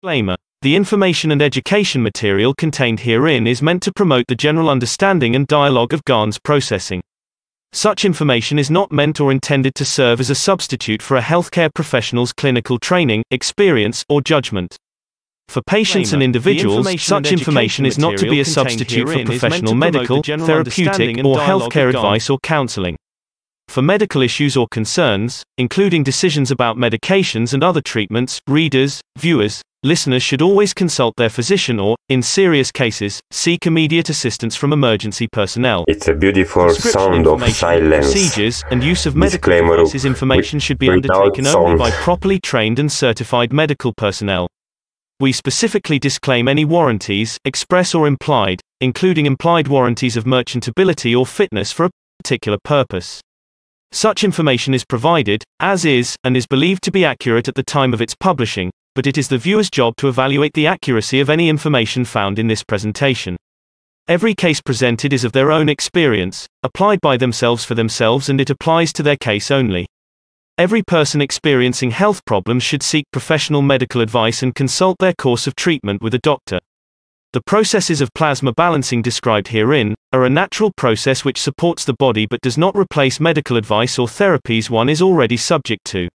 Disclaimer. The information and education material contained herein is meant to promote the general understanding and dialogue of GAN's processing. Such information is not meant or intended to serve as a substitute for a healthcare professional's clinical training, experience, or judgment. For patients and individuals, such information is not to be a substitute for professional medical, therapeutic, or healthcare advice or counseling. For medical issues or concerns, including decisions about medications and other treatments, readers, viewers, listeners should always consult their physician or, in serious cases, seek immediate assistance from emergency personnel. It's a beautiful sound of silence. Procedures and use of medical devices information should be undertaken only by properly trained and certified medical personnel. We specifically disclaim any warranties, express or implied, including implied warranties of merchantability or fitness for a particular purpose. Such information is provided, as is, and is believed to be accurate at the time of its publishing, but it is the viewer's job to evaluate the accuracy of any information found in this presentation. Every case presented is of their own experience, applied by themselves for themselves, and it applies to their case only. Every person experiencing health problems should seek professional medical advice and consult their course of treatment with a doctor. The processes of plasma balancing described herein are a natural process which supports the body but does not replace medical advice or therapies one is already subject to.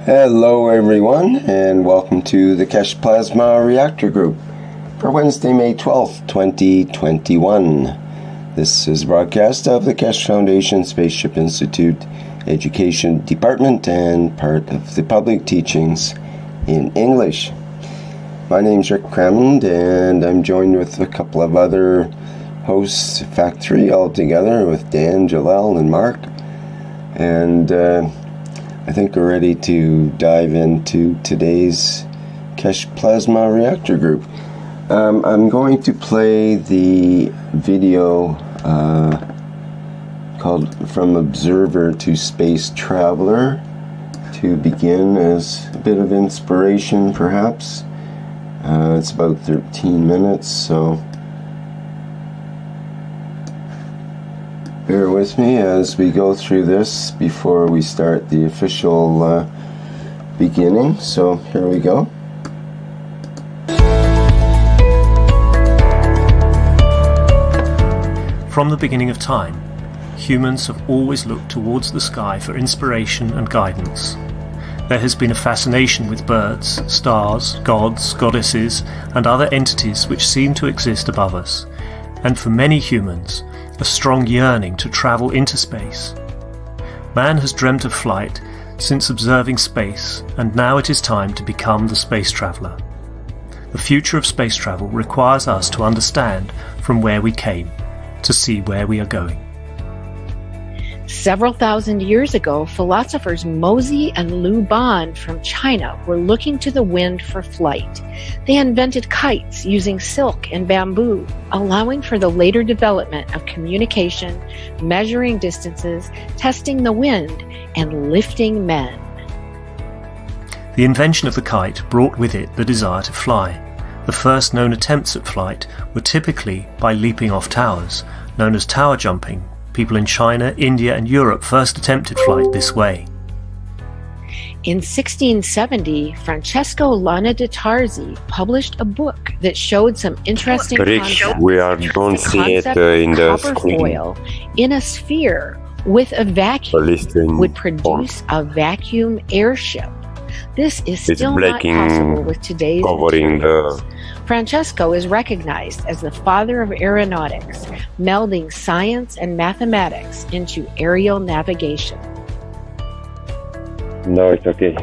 Hello everyone, and welcome to the Keshe Plasma Reactor Group for Wednesday, May 12th, 2021. This is a broadcast of the Keshe Foundation Spaceship Institute Education Department and part of the public teachings in English. My name's Rick Cramond, and I'm joined with a couple of other hosts, in fact 3 altogether, with Dan, Jalal, and Mark. And I think we're ready to dive into today's Keshe Plasma Reactor Group. I'm going to play the video called From Observer to Space Traveler to begin as a bit of inspiration, perhaps. It's about 13 minutes, so bear with me as we go through this before we start the official beginning. So here we go. From the beginning of time, humans have always looked towards the sky for inspiration and guidance. There has been a fascination with birds, stars, gods, goddesses, and other entities which seem to exist above us, and for many humans, a strong yearning to travel into space. Man has dreamt of flight since observing space, and now it is time to become the space traveller. the future of space travel requires us to understand from where we came, to see where we are going. Several thousand years ago, philosophers Mozi and Lu Ban from China were looking to the wind for flight. They invented kites using silk and bamboo, allowing for the later development of communication, measuring distances, testing the wind, and lifting men. The invention of the kite brought with it the desire to fly. The first known attempts at flight were typically by leaping off towers, known as tower jumping. People in China, India, and Europe first attempted flight this way. In 1670, Francesco Lana de Tarzi published a book that showed some interesting concepts. We don't see it in the screen. Foil in a sphere with a vacuum would produce a vacuum airship. This is still not possible with today's materials. Francesco is recognized as the father of aeronautics, melding science and mathematics into aerial navigation. No, it's okay.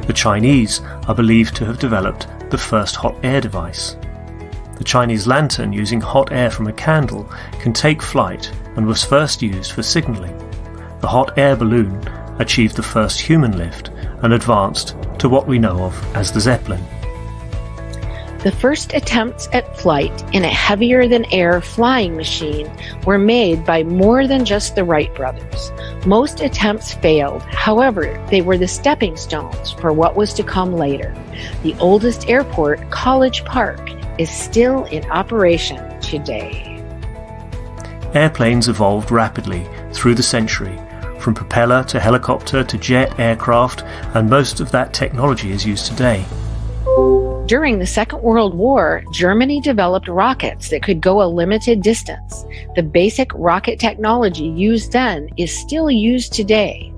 The Chinese are believed to have developed the first hot air device. The Chinese lantern, using hot air from a candle, can take flight and was first used for signalling. The hot air balloon achieved the first human lift and advanced to what we know of as the Zeppelin. The first attempts at flight in a heavier-than-air flying machine were made by more than just the Wright brothers. Most attempts failed. However, they were the stepping stones for what was to come later. The oldest airport, College Park, is still in operation today. Airplanes evolved rapidly through the century, from propeller to helicopter to jet aircraft, and most of that technology is used today. During the Second World War, Germany developed rockets that could go a limited distance. The basic rocket technology used then is still used today.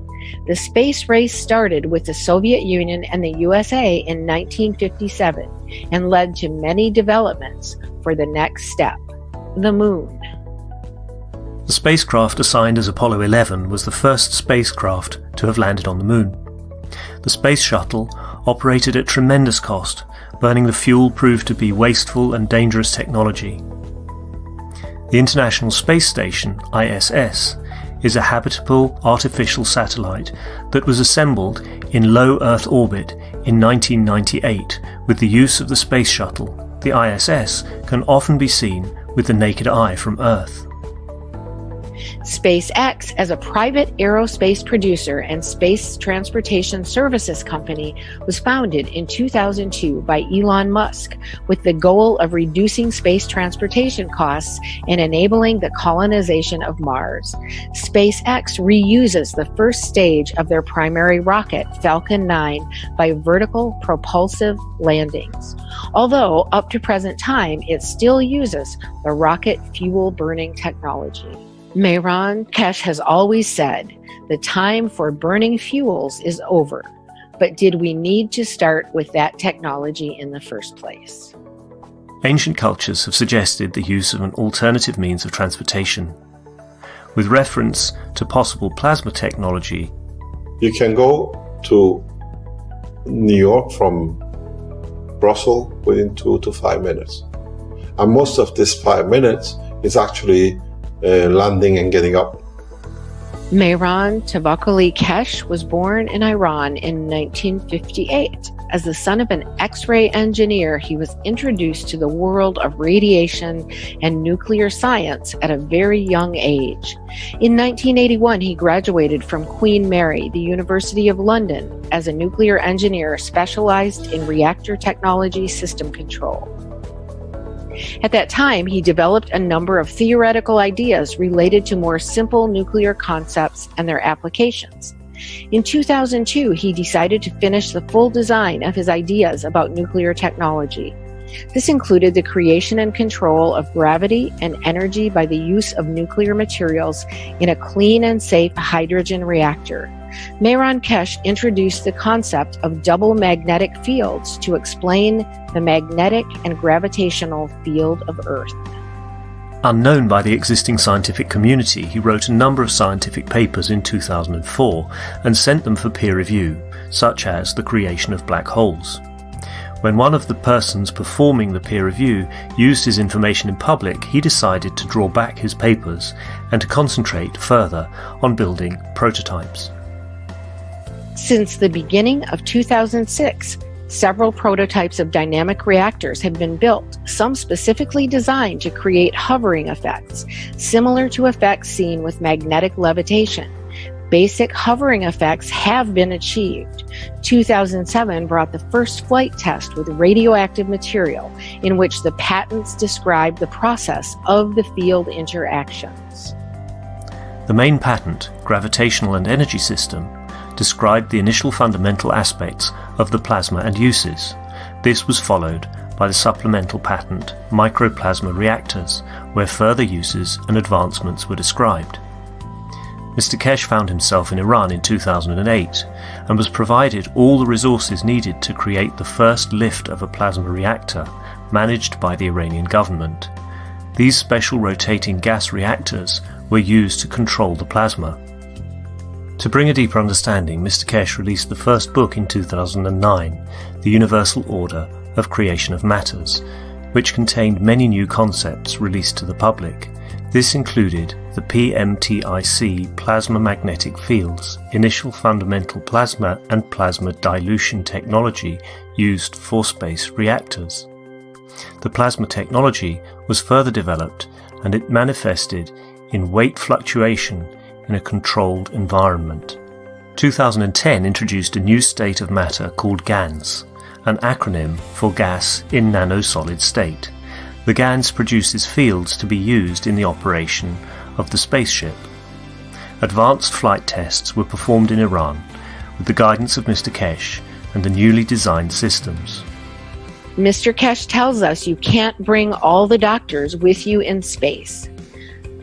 The space race started with the Soviet Union and the USA in 1957 and led to many developments for the next step, the moon. The spacecraft assigned as Apollo 11 was the first spacecraft to have landed on the moon. The space shuttle operated at tremendous cost. Burning the fuel proved to be wasteful and dangerous technology. The International Space Station, ISS, is a habitable artificial satellite that was assembled in low Earth orbit in 1998 with the use of the space shuttle. The ISS can often be seen with the naked eye from Earth. SpaceX, as a private aerospace producer and space transportation services company, was founded in 2002 by Elon Musk with the goal of reducing space transportation costs and enabling the colonization of Mars. SpaceX reuses the first stage of their primary rocket, Falcon 9, by vertical propulsive landings. Although, up to present time, it still uses the rocket fuel burning technology. Mehran Keshe has always said, the time for burning fuels is over. But did we need to start with that technology in the first place? Ancient cultures have suggested the use of an alternative means of transportation. With reference to possible plasma technology, you can go to New York from Brussels within 2 to 5 minutes. And most of this 5 minutes is actually landing and getting up. Mehran Tavakkoli Keshe was born in Iran in 1958. As the son of an X-ray engineer, he was introduced to the world of radiation and nuclear science at a very young age. In 1981, he graduated from Queen Mary, the University of London, as a nuclear engineer specialized in reactor technology system control. At that time, he developed a number of theoretical ideas related to more simple nuclear concepts and their applications. In 2002, he decided to finish the full design of his ideas about nuclear technology. This included the creation and control of gravity and energy by the use of nuclear materials in a clean and safe hydrogen reactor. Mehran Keshe introduced the concept of double magnetic fields to explain the magnetic and gravitational field of Earth. Unknown by the existing scientific community, he wrote a number of scientific papers in 2004 and sent them for peer review, such as the creation of black holes. When one of the persons performing the peer review used his information in public, he decided to draw back his papers and to concentrate further on building prototypes. Since the beginning of 2006, several prototypes of dynamic reactors have been built, some specifically designed to create hovering effects, similar to effects seen with magnetic levitation. Basic hovering effects have been achieved. 2007 brought the first flight test with radioactive material, in which the patents describe the process of the field interactions. The main patent, Gravitational and Energy System, described the initial fundamental aspects of the plasma and uses. This was followed by the supplemental patent, Microplasma Reactors, where further uses and advancements were described. Mr. Kesh found himself in Iran in 2008 and was provided all the resources needed to create the first lift of a plasma reactor managed by the Iranian government. These special rotating gas reactors were used to control the plasma. To bring a deeper understanding, Mr. Kesh released the first book in 2009, The Universal Order of Creation of Matters, which contained many new concepts released to the public. This included the PMTIC plasma magnetic fields, initial fundamental plasma and plasma dilution technology used for space reactors. The plasma technology was further developed and it manifested in weight fluctuation in a controlled environment. 2010 introduced a new state of matter called GANS, an acronym for gas in nanosolid state. The GANS produces fields to be used in the operation of the spaceship. Advanced flight tests were performed in Iran with the guidance of Mr. Kesh and the newly designed systems. Mr. Kesh tells us you can't bring all the doctors with you in space.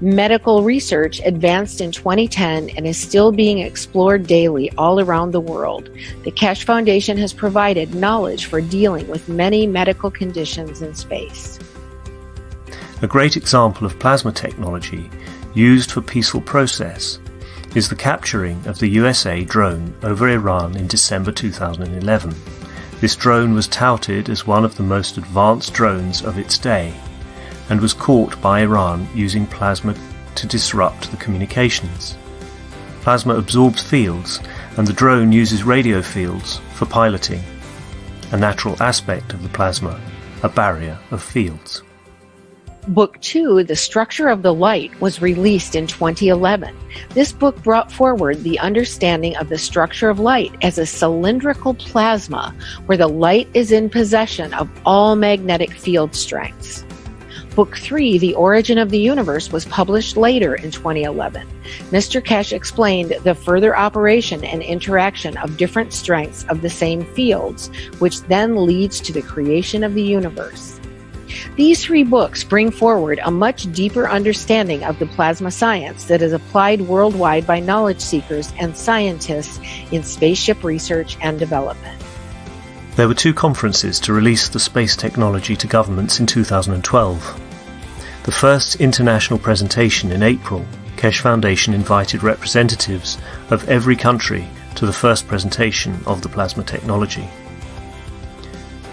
Medical research advanced in 2010 and is still being explored daily all around the world. The Kesh Foundation has provided knowledge for dealing with many medical conditions in space. A great example of plasma technology used for peaceful process is the capturing of the USA drone over Iran in December 2011. This drone was touted as one of the most advanced drones of its day, and was caught by Iran using plasma to disrupt the communications. Plasma absorbs fields, and the drone uses radio fields for piloting, a natural aspect of the plasma, a barrier of fields. Book 2, The Structure of the Light, was released in 2011. This book brought forward the understanding of the structure of light as a cylindrical plasma where the light is in possession of all magnetic field strengths. Book 3, The Origin of the Universe, was published later in 2011. Mr. Kesh explained the further operation and interaction of different strengths of the same fields, which then leads to the creation of the universe. These 3 books bring forward a much deeper understanding of the plasma science that is applied worldwide by knowledge seekers and scientists in spaceship research and development. There were 2 conferences to release the space technology to governments in 2012. The first international presentation in April, Kesh Foundation invited representatives of every country to the first presentation of the plasma technology.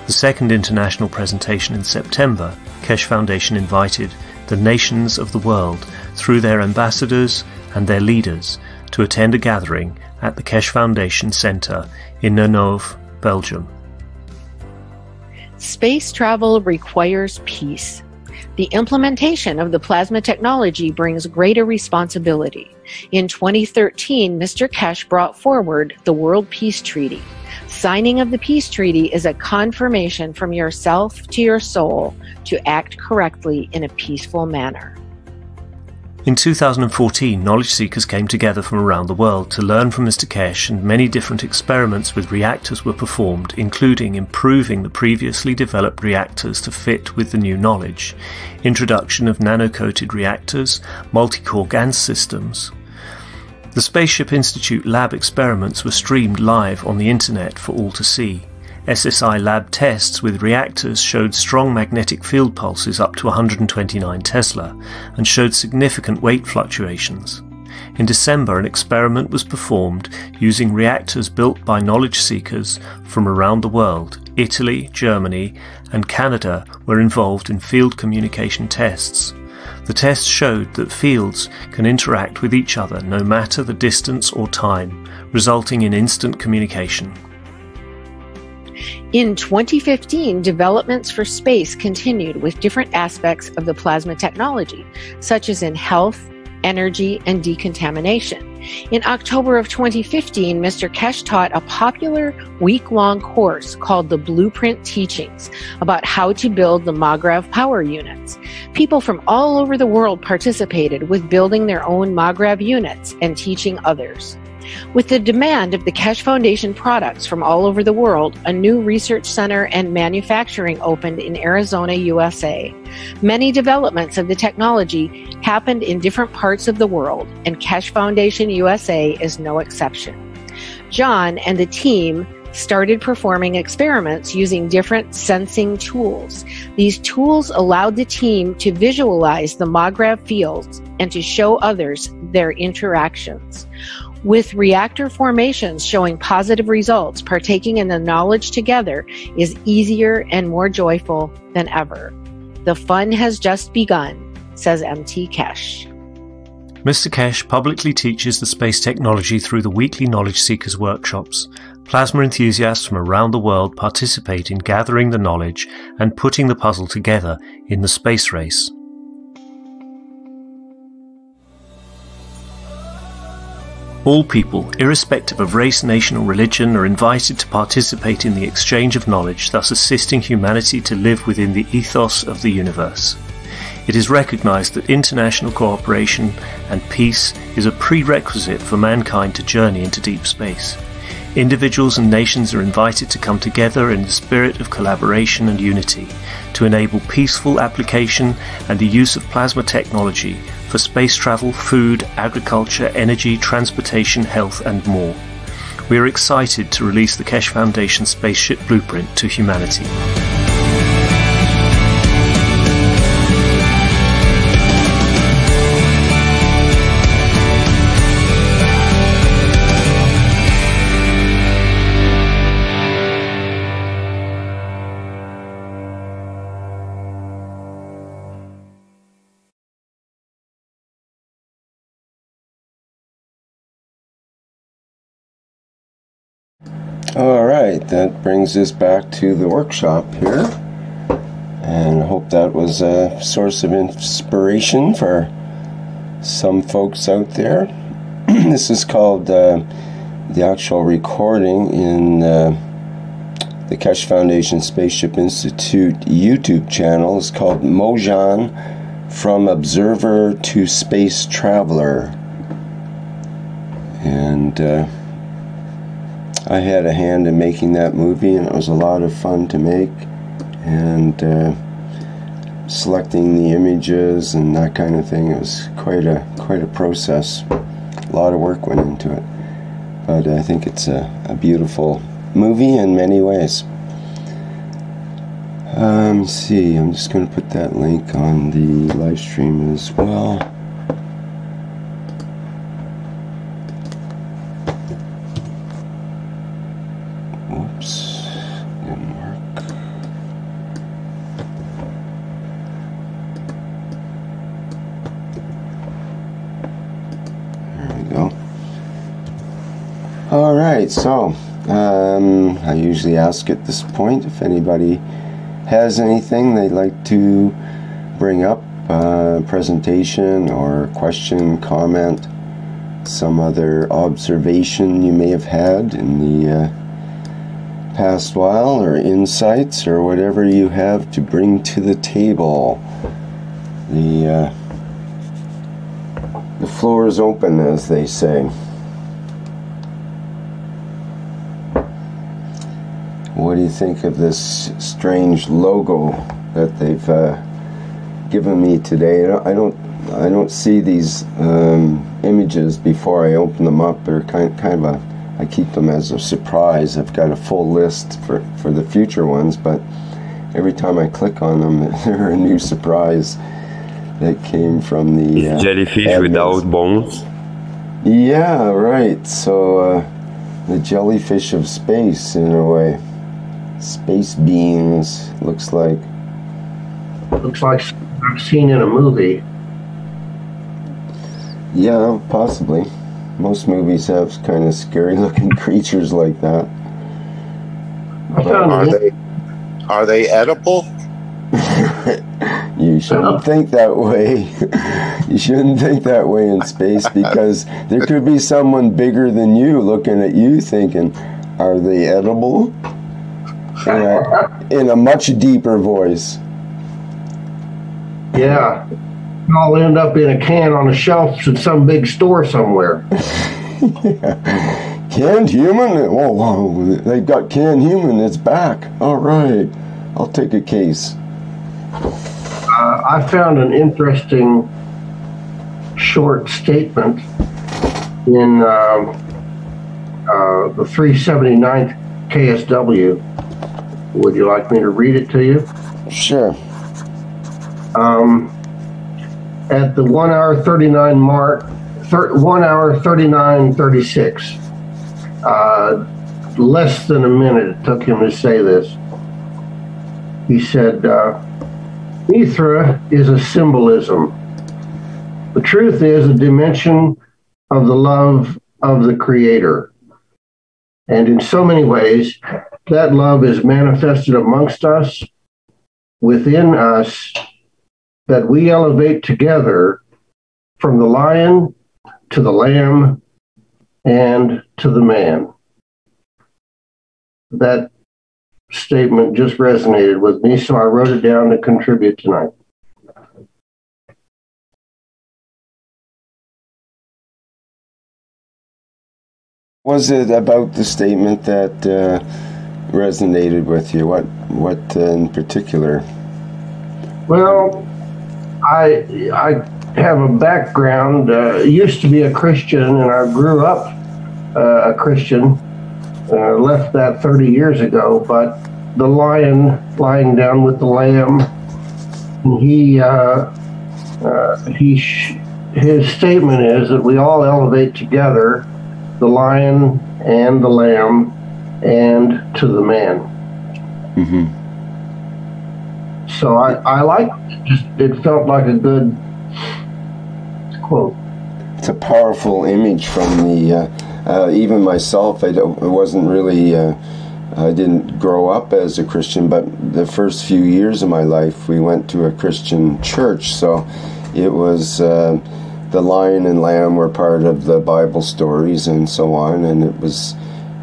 The second international presentation in September, Kesh Foundation invited the nations of the world through their ambassadors and their leaders to attend a gathering at the Kesh Foundation Center in Nenove, Belgium. Space travel requires peace. The implementation of the plasma technology brings greater responsibility. In 2013, Mr. Kesh brought forward the World Peace Treaty. Signing of the Peace Treaty is a confirmation from yourself to your soul to act correctly in a peaceful manner. In 2014, knowledge seekers came together from around the world to learn from Mr. Kesh, and many different experiments with reactors were performed, including improving the previously developed reactors to fit with the new knowledge, introduction of nano-coated reactors, multi-core GANS systems. The Spaceship Institute lab experiments were streamed live on the internet for all to see. SSI lab tests with reactors showed strong magnetic field pulses up to 129 Tesla and showed significant weight fluctuations. In December, an experiment was performed using reactors built by knowledge seekers from around the world. Italy, Germany, and Canada were involved in field communication tests. The tests showed that fields can interact with each other no matter the distance or time, resulting in instant communication. In 2015, developments for space continued with different aspects of the plasma technology, such as in health, energy, and decontamination. In October of 2015, Mr. Kesh taught a popular week-long course called the Blueprint Teachings about how to build the MAGRAV power units. People from all over the world participated with building their own MAGRAV units and teaching others. With the demand of the Kesh Foundation products from all over the world, a new research center and manufacturing opened in Arizona, USA. Many developments of the technology happened in different parts of the world, and Kesh Foundation USA is no exception. John and the team started performing experiments using different sensing tools. These tools allowed the team to visualize the MAGRAV fields and to show others their interactions. With reactor formations showing positive results, partaking in the knowledge together is easier and more joyful than ever. The fun has just begun, says MT Kesh. Mr. Kesh publicly teaches the space technology through the weekly Knowledge Seekers workshops. Plasma enthusiasts from around the world participate in gathering the knowledge and putting the puzzle together in the space race. All people, irrespective of race, nation or religion, are invited to participate in the exchange of knowledge, thus assisting humanity to live within the ethos of the universe. It is recognized that international cooperation and peace is a prerequisite for mankind to journey into deep space. Individuals and nations are invited to come together in the spirit of collaboration and unity to enable peaceful application and the use of plasma technology for space travel, food, agriculture, energy, transportation, health, and more. We are excited to release the Kesh Foundation Spaceship Blueprint to humanity. All right, that brings us back to the workshop here, and I hope that was a source of inspiration for some folks out there. This is called the actual recording in the Kesh Foundation Spaceship Institute YouTube channel. It's called Mojan From Observer to Space Traveler, and I had a hand in making that movie, and it was a lot of fun to make, and selecting the images and that kind of thing. It was quite a process. A lot of work went into it, but I think it's a beautiful movie in many ways. Let's see, I'm just going to put that link on the live stream as well. Whoops, didn't work. There we go. Alright, so I usually ask at this point if anybody has anything they'd like to bring up, presentation or question, comment, some other observation you may have had in the past while, or insights, or whatever you have to bring to the table. The floor is open, as they say. What do you think of this strange logo that they've given me today? I don't see these images before I open them up. They're kind of I keep them as a surprise. I've got a full list for the future ones, but every time I click on them, they're a new surprise that came from the jellyfish admins. Without bones. Yeah, right. So the jellyfish of space, in a way. Space beings, looks like. Looks like something I've seen in a movie. Yeah, possibly. Most movies have kind of scary-looking creatures like that. Are they edible? You shouldn't think that way. You shouldn't think that way in space, because there could be someone bigger than you looking at you thinking, are they edible? In a much deeper voice. Yeah. I'll end up in a can on a shelf in some big store somewhere. Canned human? Oh, they've got canned human. It's back. All right. I'll take a case. I found an interesting short statement in the 379th KSW. Would you like me to read it to you? Sure. At the 1 hour 39 mark, 1 hour 39:36, less than a minute it took him to say this. He said, Mithra is a symbolism. The truth is a dimension of the love of the Creator. And in so many ways, that love is manifested amongst us, within us, that we elevate together from the lion to the lamb and to the man. That statement just resonated with me, so I wrote it down to contribute tonight. Was it about the statement that resonated with you? What in particular? Well, I have a background, used to be a Christian, and I grew up a Christian. Left that 30 years ago, but the lion lying down with the lamb, his statement is that we all elevate together, the lion and the lamb and to the man. Mm-hmm. So I liked it. It felt like a good quote. It's a powerful image from the, even myself, I wasn't really, I didn't grow up as a Christian, but the first few years of my life, we went to a Christian church, so it was, the lion and lamb were part of the Bible stories and so on, and it was,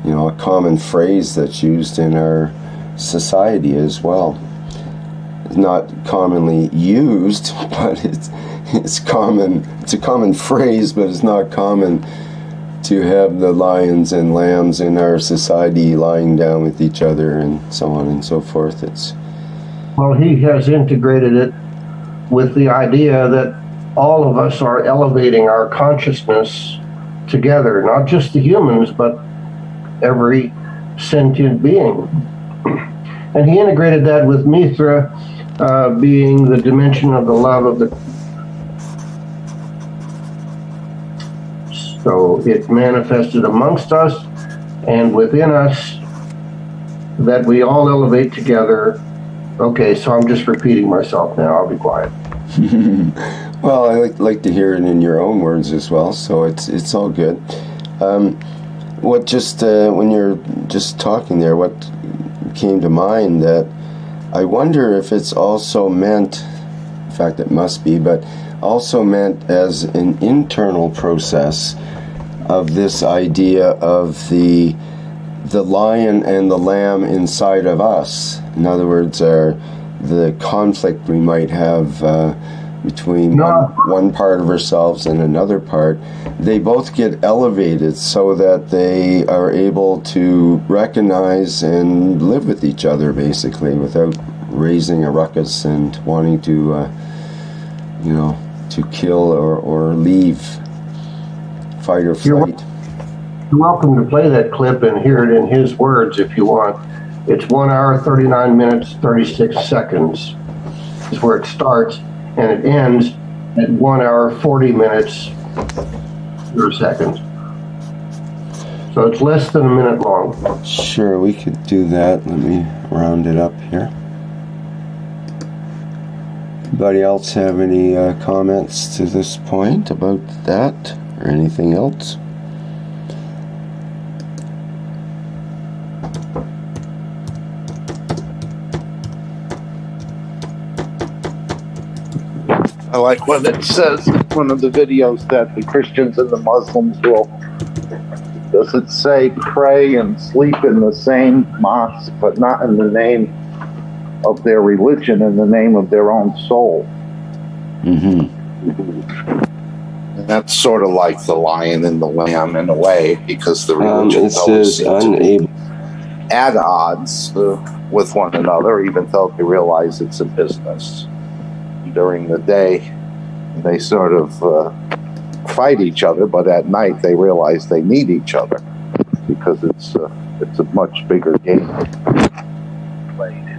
a common phrase that's used in our society as well. It's not commonly used, but it's common. It's a common phrase, but it's not common to have the lions and lambs in our society lying down with each other and so on and so forth. Well, he has integrated it with the idea that all of us are elevating our consciousness together, not just the humans, but every sentient being. And he integrated that with Mithra being the dimension of the love of the. So it manifested amongst us and within us that we all elevate together. Okay, so I'm just repeating myself now. I'll be quiet. Well, I like to hear it in your own words as well, so it's all good. What just when you're just talking there, what came to mind that I wonder if it's also meant, in fact it must be, but also meant as an internal process of this idea of the lion and the lamb inside of us. In other words, the conflict we might have between one part of ourselves and another part, they both get elevated so that they are able to recognize and live with each other, basically, without raising a ruckus and wanting to, to kill or leave, fight or flight. You're welcome to play that clip and hear it in his words if you want. It's 1 hour, 39 minutes, 36 seconds is where it starts, and it ends at 1 hour, 40 minutes, 0 seconds. So it's less than a minute long. Sure, we could do that. Let me round it up here. Anybody else have any comments to this point about that or anything else? I like what it says in one of the videos that the Christians and the Muslims will, does it say pray and sleep in the same mosque, but not in the name of their religion, in the name of their own soul? Mm-hmm. And that's sort of like the lion and the lamb in a way, because the religions always seem to be at odds with one another, even though they realize it's a business. During the day, they sort of fight each other, but at night they realize they need each other because it's a much bigger game played.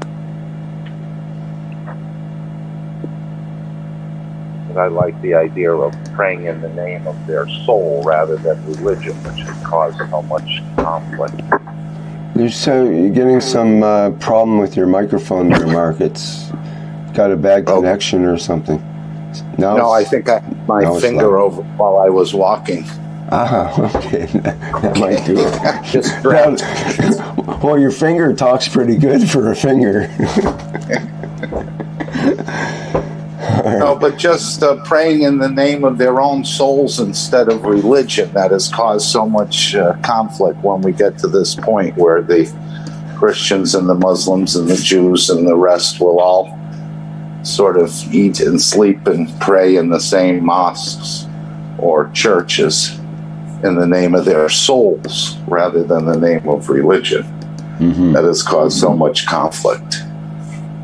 But I like the idea of praying in the name of their soul rather than religion, which has caused so much conflict. You're getting some problem with your microphone there, Mark. It's got a bad connection or something. No, I think I had my finger over while I was walking. Okay. That might do it. Just grabbed. Well, your finger talks pretty good for a finger. No, but just praying in the name of their own souls instead of religion that has caused so much conflict when we get to this point where the Christians and the Muslims and the Jews and the rest will all sort of eat and sleep and pray in the same mosques or churches in the name of their souls rather than the name of religion. Mm-hmm. That has caused so much conflict.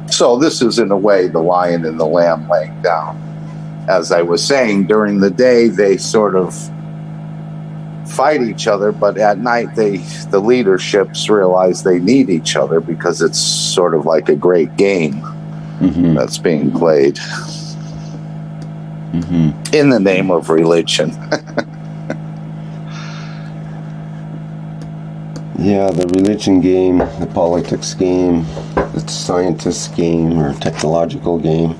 So this is in a way the lion and the lamb laying down. As I was saying, during the day they sort of fight each other, but at night the leaderships realize they need each other because it's sort of like a great game. Mm-hmm. That's being played in the name of religion. Yeah, the religion game, the politics game, the scientist game or technological game.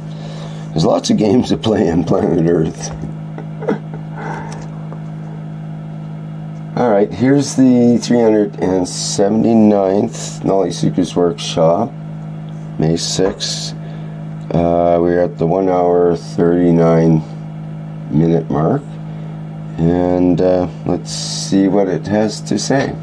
There's lots of games to play on planet Earth. All right, here's the 379th Knowledge Seekers Workshop, May 6th. We're at the 1 hour 39 minute mark, and let's see what it has to say.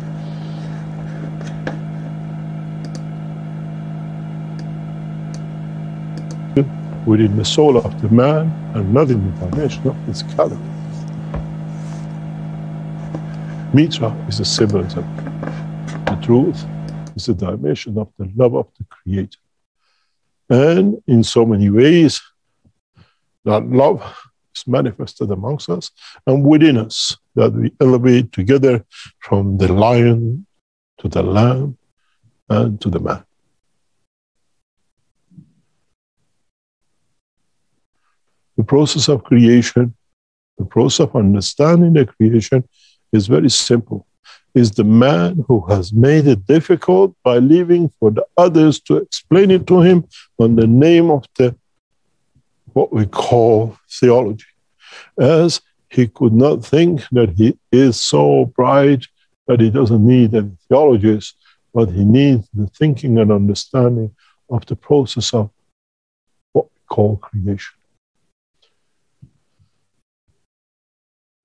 Within the soul of the man and not in the dimension of physicality. Mitra is a symbolism. The truth is the dimension of the love of the Creator. And in so many ways, that love is manifested amongst us and within us, that we elevate together from the lion to the lamb and to the man. The process of creation, the process of understanding the creation is very simple. It's the man who has made it difficult by leaving for the others to explain it to him on the name of the what we call theology. As he could not think that he is so bright that he doesn't need any theologists, but he needs the thinking and understanding of the process of what we call creation.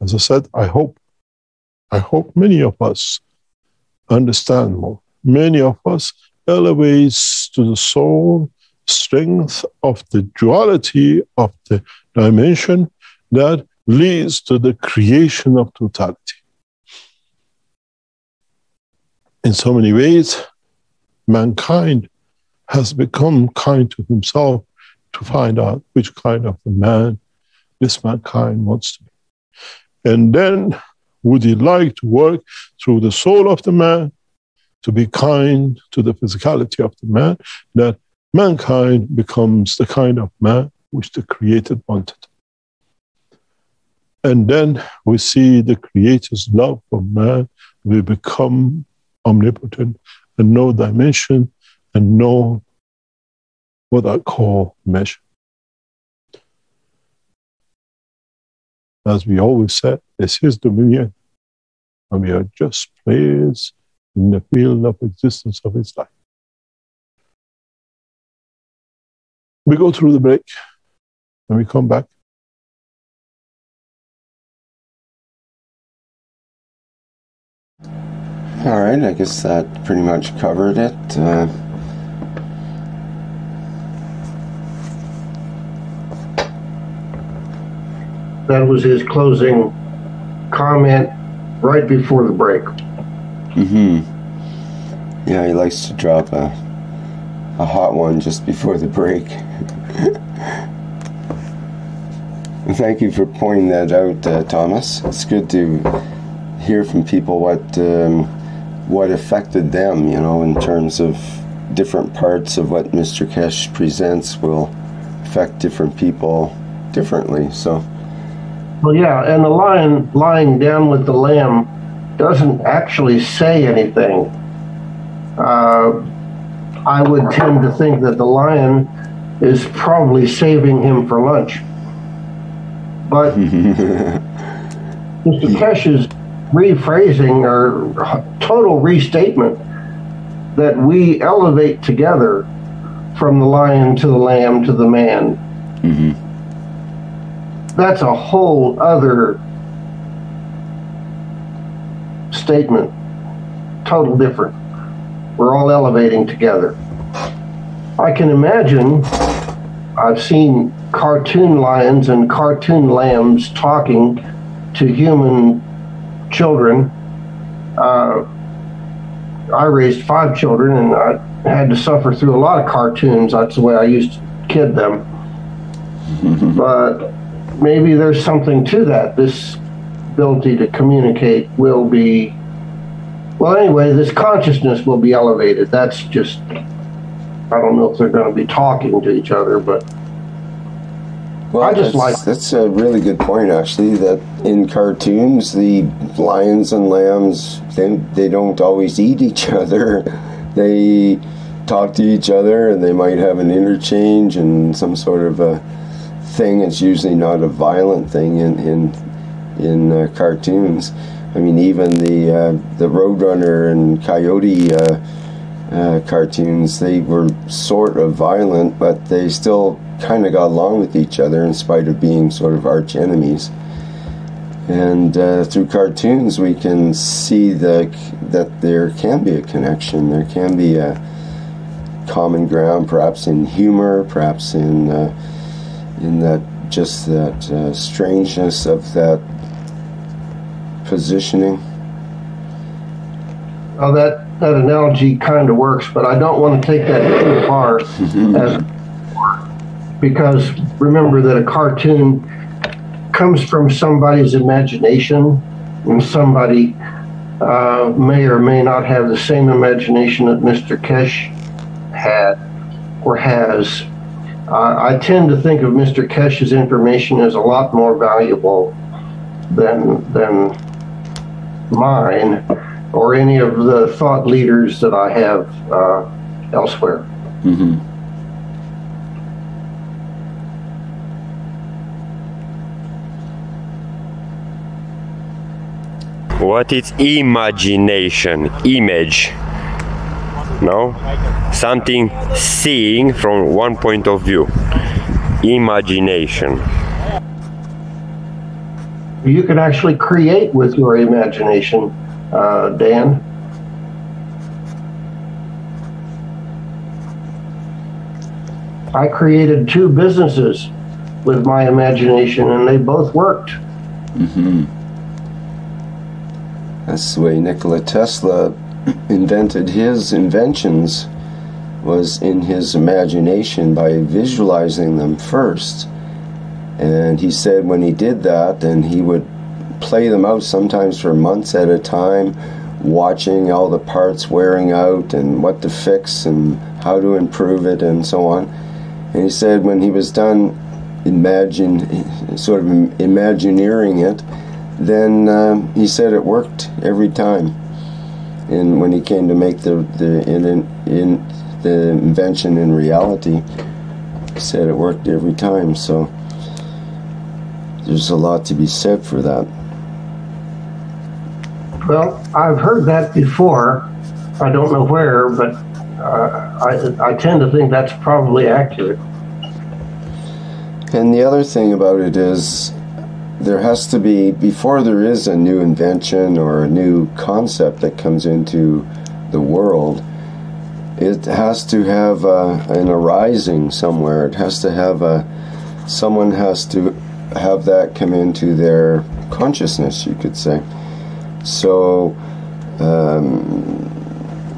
As I said, I hope many of us understand more. Many of us elevates to the soul strength of the duality of the dimension that leads to the creation of totality. In so many ways, mankind has become kind to himself to find out which kind of a man this mankind wants to be. And then Would he like to work through the soul of the man to be kind to the physicality of the man, that mankind becomes the kind of man which the Creator wanted? And then we see the Creator's love for man will become omnipotent and know dimension and know what I call measure. As we always said, it's his dominion, and we are just players in the field of existence of his life. We go through the break, and we come back. All right, I guess that pretty much covered it. That was his closing comment right before the break. Yeah, he likes to drop a hot one just before the break. Thank you for pointing that out, Thomas. It's good to hear from people what affected them, you know, in terms of different parts of what Mr. Keshe presents will affect different people differently. So. Well, yeah, and the lion lying down with the lamb doesn't actually say anything. I would tend to think that the lion is probably saving him for lunch. But Mr. Keshe's rephrasing or total restatement that we elevate together from the lion to the lamb to the man. That's a whole other statement, total different. We're all elevating together. I can imagine, I've seen cartoon lions and cartoon lambs talking to human children. I raised 5 children, and I had to suffer through a lot of cartoons. That's the way I used to kid them. But maybe there's something to that. This ability to communicate will be, well, anyway, this consciousness will be elevated. That's just, I don't know if they're going to be talking to each other, but well, I just that's a really good point, actually, that in cartoons, the lions and lambs, they don't always eat each other. They talk to each other, and they might have an interchange and some sort of a thing. It's usually not a violent thing in cartoons. I mean, even the Roadrunner and Coyote cartoons, they were sort of violent, but they still kind of got along with each other in spite of being sort of arch enemies. And through cartoons, we can see that there can be a connection. There can be a common ground, perhaps in humor, perhaps in that just that strangeness of that positioning. Well, that analogy kind of works, but I don't want to take that too far. Because remember that a cartoon comes from somebody's imagination, and somebody may or may not have the same imagination that Mr. Keshe had or has. I tend to think of Mr. Keshe's information as a lot more valuable than mine or any of the thought leaders that I have elsewhere. What is imagination? Image. No? Something seeing from one point of view. Imagination. You can actually create with your imagination, Dan. I created 2 businesses with my imagination, and they both worked. That's the way Nikola Tesla invented his inventions, was in his imagination by visualizing them first. And he said when he did that, then he would play them out sometimes for months at a time, watching all the parts wearing out and what to fix and how to improve it and so on. And he said when he was done sort of imagineering it, then he said it worked every time. And when he came to make the invention in reality, he said it worked every time. So there's a lot to be said for that. Well, I've heard that before. I don't know where, but I tend to think that's probably accurate. And the other thing about it is, there has to be, before there is a new invention or a new concept that comes into the world, it has to have an arising somewhere. It has to have someone has to have that come into their consciousness, you could say. So,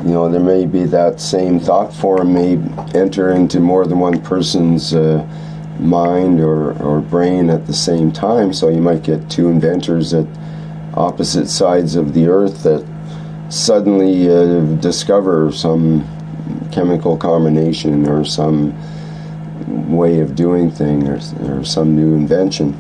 you know, there may be that same thought form may enter into more than one person's mind or brain at the same time. So you might get two inventors at opposite sides of the earth that suddenly discover some chemical combination or some way of doing things or some new invention.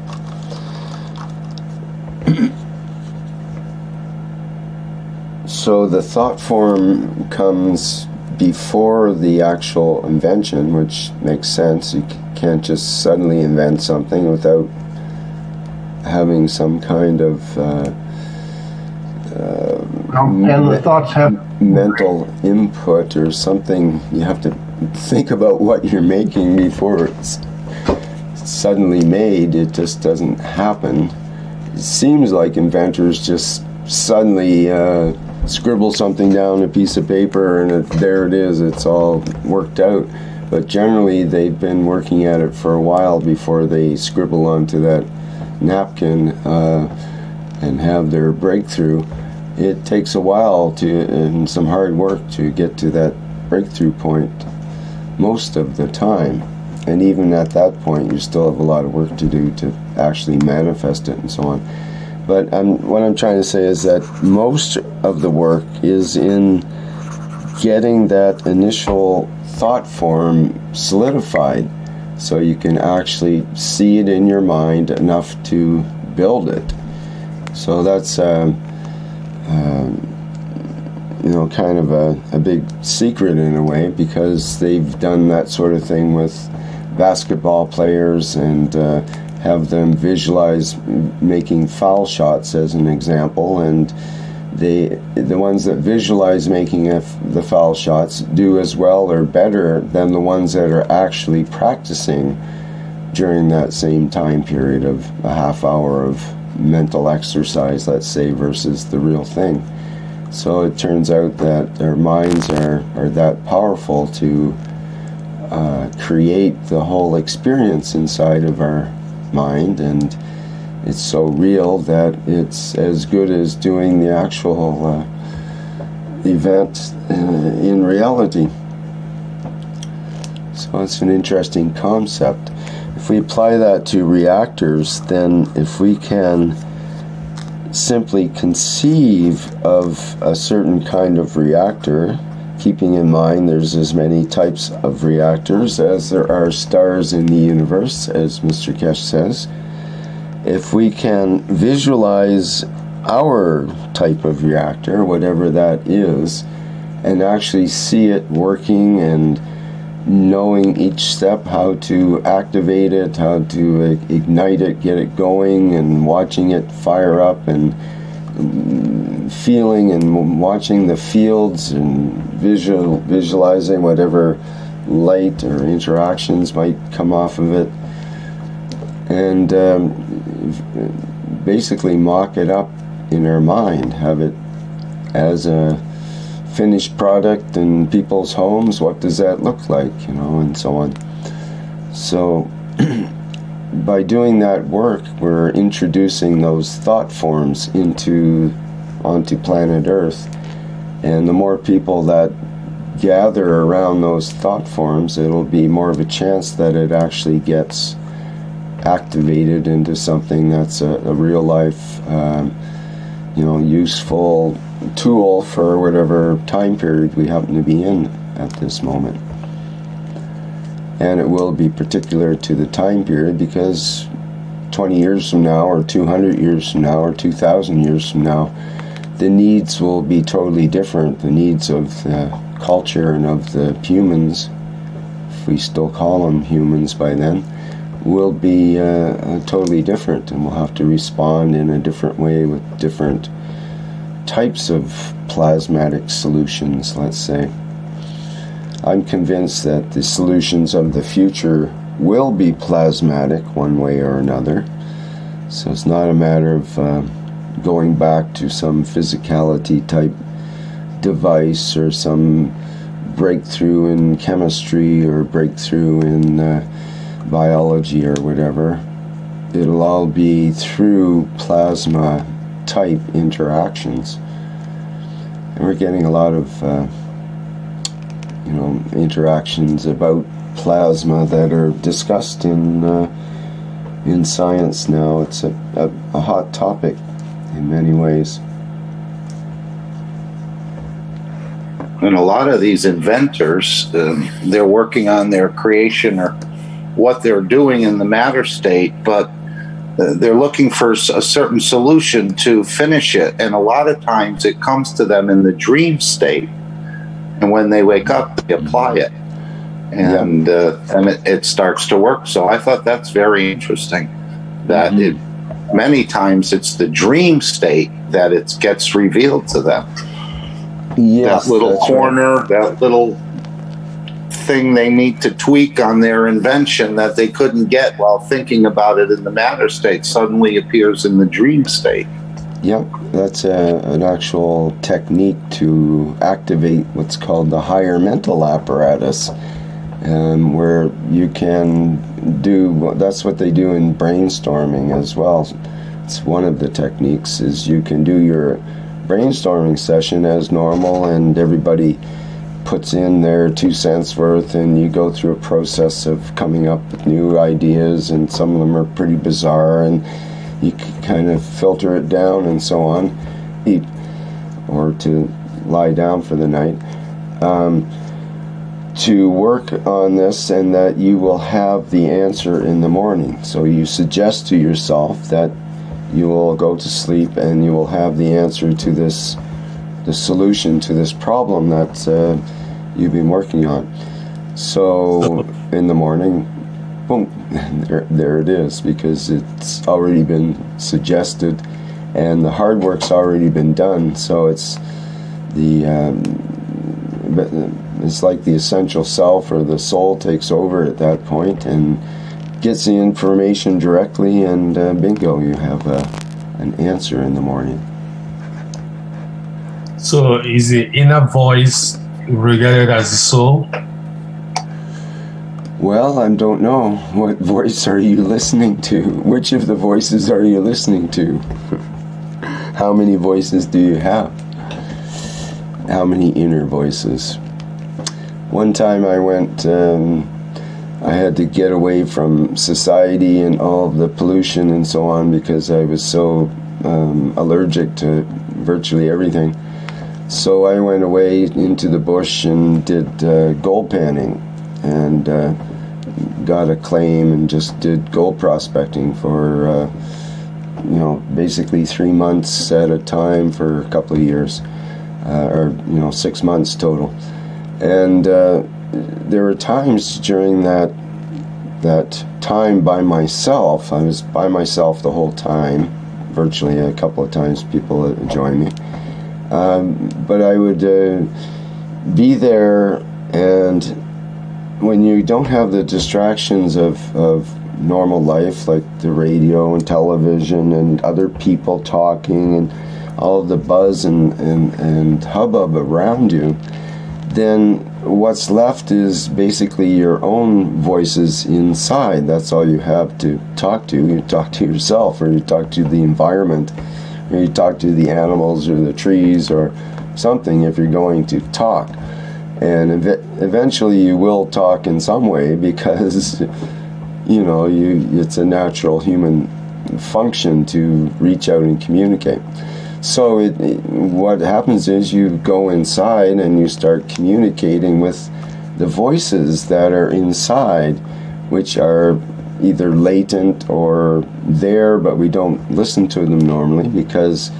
So the thought form comes before the actual invention, which makes sense. You can't just suddenly invent something without having some kind of and the thoughts have mental input or something. You have to think about what you're making before it's suddenly made. It just doesn't happen. It seems like inventors just suddenly scribble something down a piece of paper and there it is, it's all worked out. But generally they've been working at it for a while before they scribble onto that napkin and have their breakthrough. It takes a while and some hard work to get to that breakthrough point most of the time. And even at that point you still have a lot of work to do to actually manifest it and so on. But what I'm trying to say is that most of the work is in getting that initial thought form solidified so you can actually see it in your mind enough to build it. So that's you know, kind of a big secret in a way, because they've done that sort of thing with basketball players and have them visualize making foul shots as an example, and the ones that visualize making the foul shots do as well or better than the ones that are actually practicing during that same time period of a half hour of mental exercise, let's say, versus the real thing. So it turns out that our minds are that powerful to create the whole experience inside of our mind, and it's so real that it's as good as doing the actual event in reality. So it's an interesting concept. If we apply that to reactors, then if we can simply conceive of a certain kind of reactor, keeping in mind there's as many types of reactors as there are stars in the universe, as Mr. Keshe says. If we can visualize our type of reactor, whatever that is, and actually see it working and knowing each step, how to activate it, how to ignite it, get it going, and watching it fire up, and feeling and watching the fields and visualizing whatever light or interactions might come off of it, and basically mock it up in our mind, have it as a finished product in people's homes. What does that look like, you know, and so on. So by doing that work, we're introducing those thought forms onto planet Earth, and the more people that gather around those thought forms, it'll be more of a chance that it actually gets activated into something that's a real life, useful tool for whatever time period we happen to be in at this moment. And it will be particular to the time period, because 20 years from now, or 200 years from now, or 2,000 years from now, the needs will be totally different. The needs of the culture and of the humans, if we still call them humans by then, will be totally different, and we'll have to respond in a different way with different types of plasmatic solutions, let's say. I'm convinced that the solutions of the future will be plasmatic one way or another. So it's not a matter of going back to some physicality type device or some breakthrough in chemistry or breakthrough in biology or whatever. It'll all be through plasma type interactions. And we're getting a lot of interactions about plasma that are discussed in science now. It's a hot topic in many ways. And a lot of these inventors, they're working on their creation or what they're doing in the matter state, but they're looking for a certain solution to finish it. And a lot of times it comes to them in the dream state. And when they wake up, they apply it. And it starts to work. So I thought that's very interesting, that many times it's the dream state that it gets revealed to them. Yes, that little corner, that little thing they need to tweak on their invention that they couldn't get while thinking about it in the matter state suddenly appears in the dream state. Yep, that's an actual technique to activate what's called the higher mental apparatus, where you can do, that's what they do in brainstorming as well. It's one of the techniques, is you can do your brainstorming session as normal, and everybody puts in their 2 cents worth, and you go through a process of coming up with new ideas, and some of them are pretty bizarre, and you can kind of filter it down and so on, or to lie down for the night, to work on this, and that you will have the answer in the morning. So you suggest to yourself that you will go to sleep and you will have the answer to this, the solution to this problem that you've been working on. So in the morning, boom, there it is, because it's already been suggested and the hard work's already been done. So it's like the essential self or the soul takes over at that point and gets the information directly, and bingo, you have an answer in the morning. So is the inner voice regarded as the soul? Well, I don't know. What voice are you listening to? Which of the voices are you listening to? How many voices do you have? How many inner voices? One time I went, I had to get away from society and all of the pollution and so on, because I was so allergic to virtually everything. So I went away into the bush and did gold panning, and got a claim and just did gold prospecting for basically 3 months at a time for a couple of years, or 6 months total. And there were times during that time by myself. I was by myself the whole time, virtually. A couple of times people joined me, but I would be there, and when you don't have the distractions of normal life, like the radio and television and other people talking and all of the buzz and hubbub around you, then what's left is basically your own voices inside. That's all you have to talk to. You talk to yourself, or you talk to the environment, or you talk to the animals or the trees or something if you're going to talk. And eventually you will talk in some way, because you know, it's a natural human function to reach out and communicate. So what happens is you go inside and you start communicating with the voices that are inside, which are either latent or there, but we don't listen to them normally because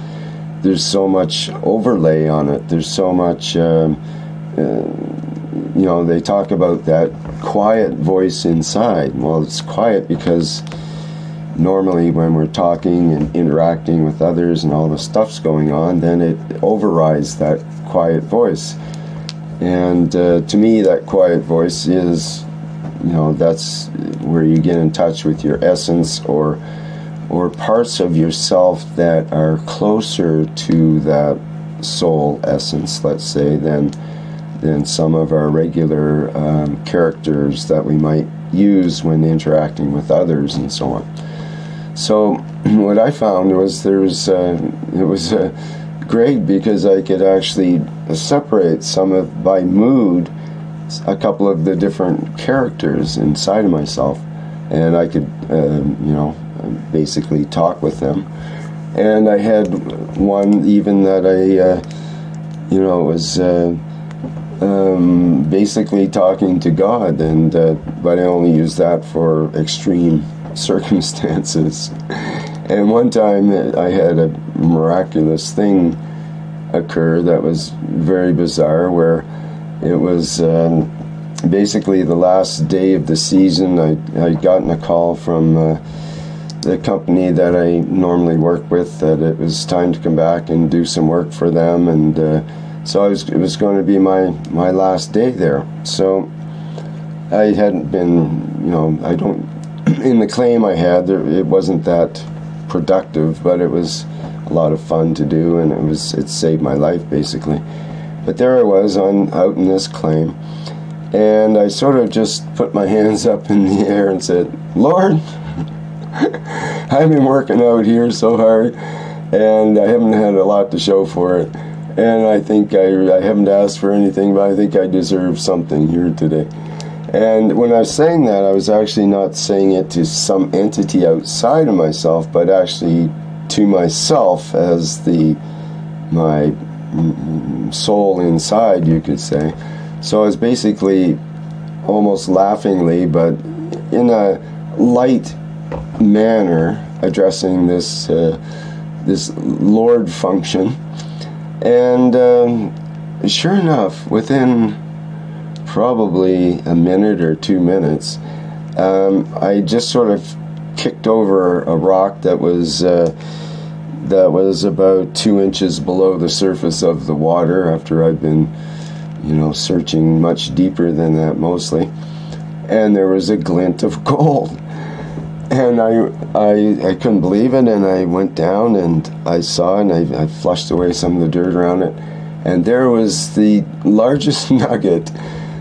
there's so much overlay on it. There's so much, you know, they talk about that quiet voice inside. Well, it's quiet because normally when we're talking and interacting with others and all the stuff's going on, then it overrides that quiet voice. And to me, that quiet voice is, you know, that's where you get in touch with your essence or parts of yourself that are closer to that soul essence, let's say, than some of our regular characters that we might use when interacting with others and so on. So what I found was it was great because I could actually separate by mood a couple of the different characters inside of myself, and I could you know, basically talk with them. And I had one even that I you know, was basically talking to God, and but I only used that for extreme circumstances. And one time I had a miraculous thing occur that was very bizarre, where it was basically the last day of the season. I'd gotten a call from the company that I normally work with that it was time to come back and do some work for them, and so it was going to be my last day there. So I hadn't been, you know, I don't, in the claim I had, it wasn't that productive, but it was a lot of fun to do, and it saved my life basically. But there I was out in this claim, and I sort of just put my hands up in the air and said, Lord, I've been working out here so hard, and I haven't had a lot to show for it, and I think I haven't asked for anything, but I think I deserve something here today. And when I was saying that, I was actually not saying it to some entity outside of myself, but actually to myself as my soul inside, you could say. So I was basically almost laughingly, but in a light manner, addressing this Lord function. And sure enough, within probably a minute or 2 minutes, I just sort of kicked over a rock that was about 2 inches below the surface of the water, after I'd been, you know, searching much deeper than that mostly. And there was a glint of gold, and I couldn't believe it, and I went down and I saw, and I flushed away some of the dirt around it, and there was the largest nugget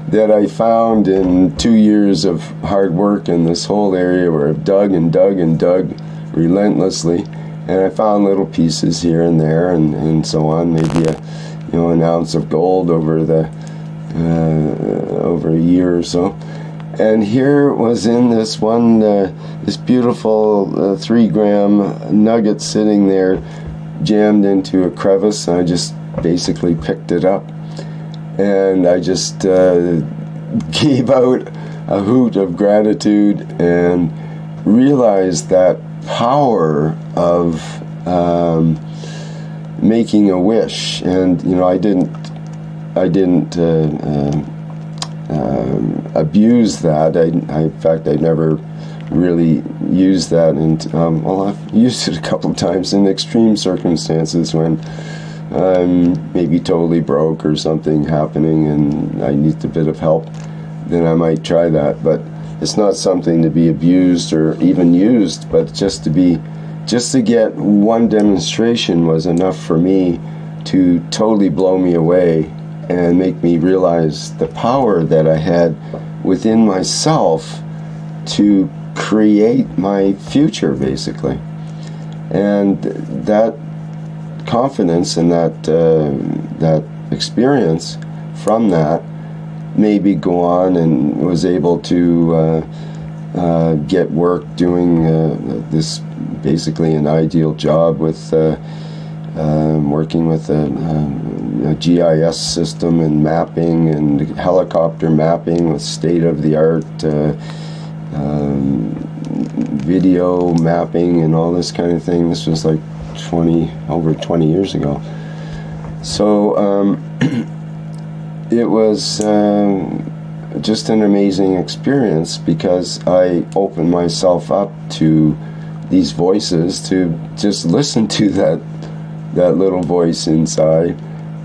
that I found in 2 years of hard work in this whole area, where I've dug and dug and dug relentlessly, and I found little pieces here and there and so on, maybe an ounce of gold over a year or so. And here was in this one this beautiful 3-gram nugget sitting there, jammed into a crevice, and I just basically picked it up. And I just gave out a hoot of gratitude and realized that power of making a wish. And you know, I didn't abuse that. In fact, I never really used that. And well, I've used it a couple of times in extreme circumstances when I'm maybe totally broke or something happening and I need a bit of help, then I might try that. But it's not something to be abused or even used, but just to get one demonstration was enough for me to totally blow me away and make me realize the power that I had within myself to create my future, basically. And that confidence and that experience from that made me go on and was able to get work doing this, basically an ideal job with working with a GIS system and mapping and helicopter mapping with state-of-the-art video mapping and all this kind of thing. This was like over 20 years ago. So it was just an amazing experience, because I opened myself up to these voices, to just listen to that little voice inside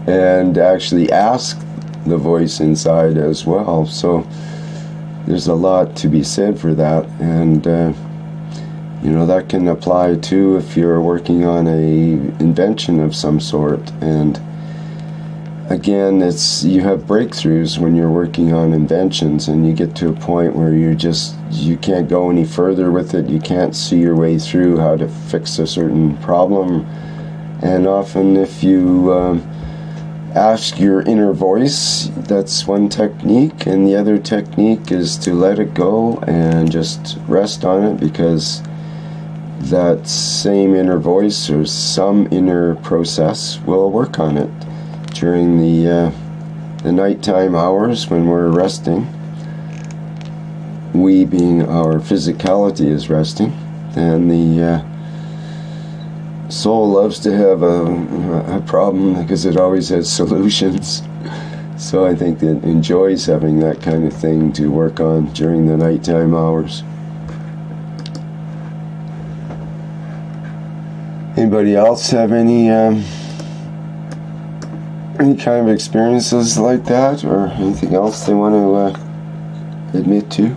and actually ask the voice inside as well. So there's a lot to be said for that, and you know, that can apply too if you're working on a invention of some sort. And again, you have breakthroughs when you're working on inventions, and you get to a point where you can't go any further with it. You can't see your way through how to fix a certain problem. And often if you ask your inner voice, that's one technique, and the other technique is to let it go and just rest on it, because that same inner voice or some inner process will work on it during the nighttime hours when we're resting. We being our physicality is resting, and the soul loves to have a problem because it always has solutions. So I think it enjoys having that kind of thing to work on during the nighttime hours. Anybody else have any kind of experiences like that, or anything else they want to admit to?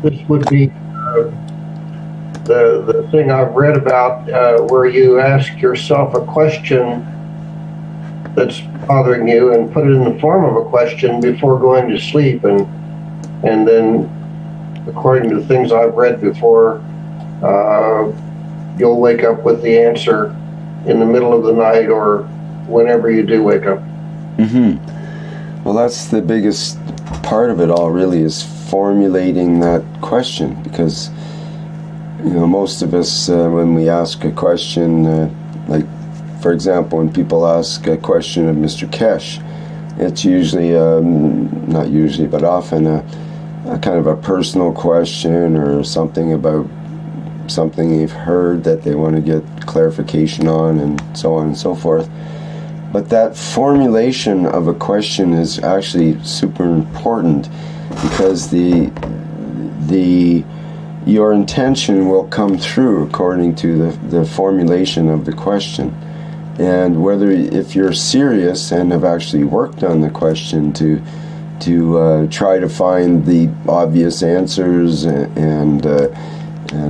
This would be the thing I've read about, where you ask yourself a question that's bothering you and put it in the form of a question before going to sleep, and then, according to things I've read before, you'll wake up with the answer in the middle of the night or whenever you do wake up. Mm-hmm. Well, that's the biggest part of it all, really, is formulating that question, because you know, most of us when we ask a question, like for example when people ask a question of Mr. Keshe, it's usually not usually but often a kind of a personal question, or something about something they've heard that they want to get clarification on, and so on and so forth. But that formulation of a question is actually super important, because your intention will come through according to the formulation of the question. And if you're serious and have actually worked on the question to try to find the obvious answers and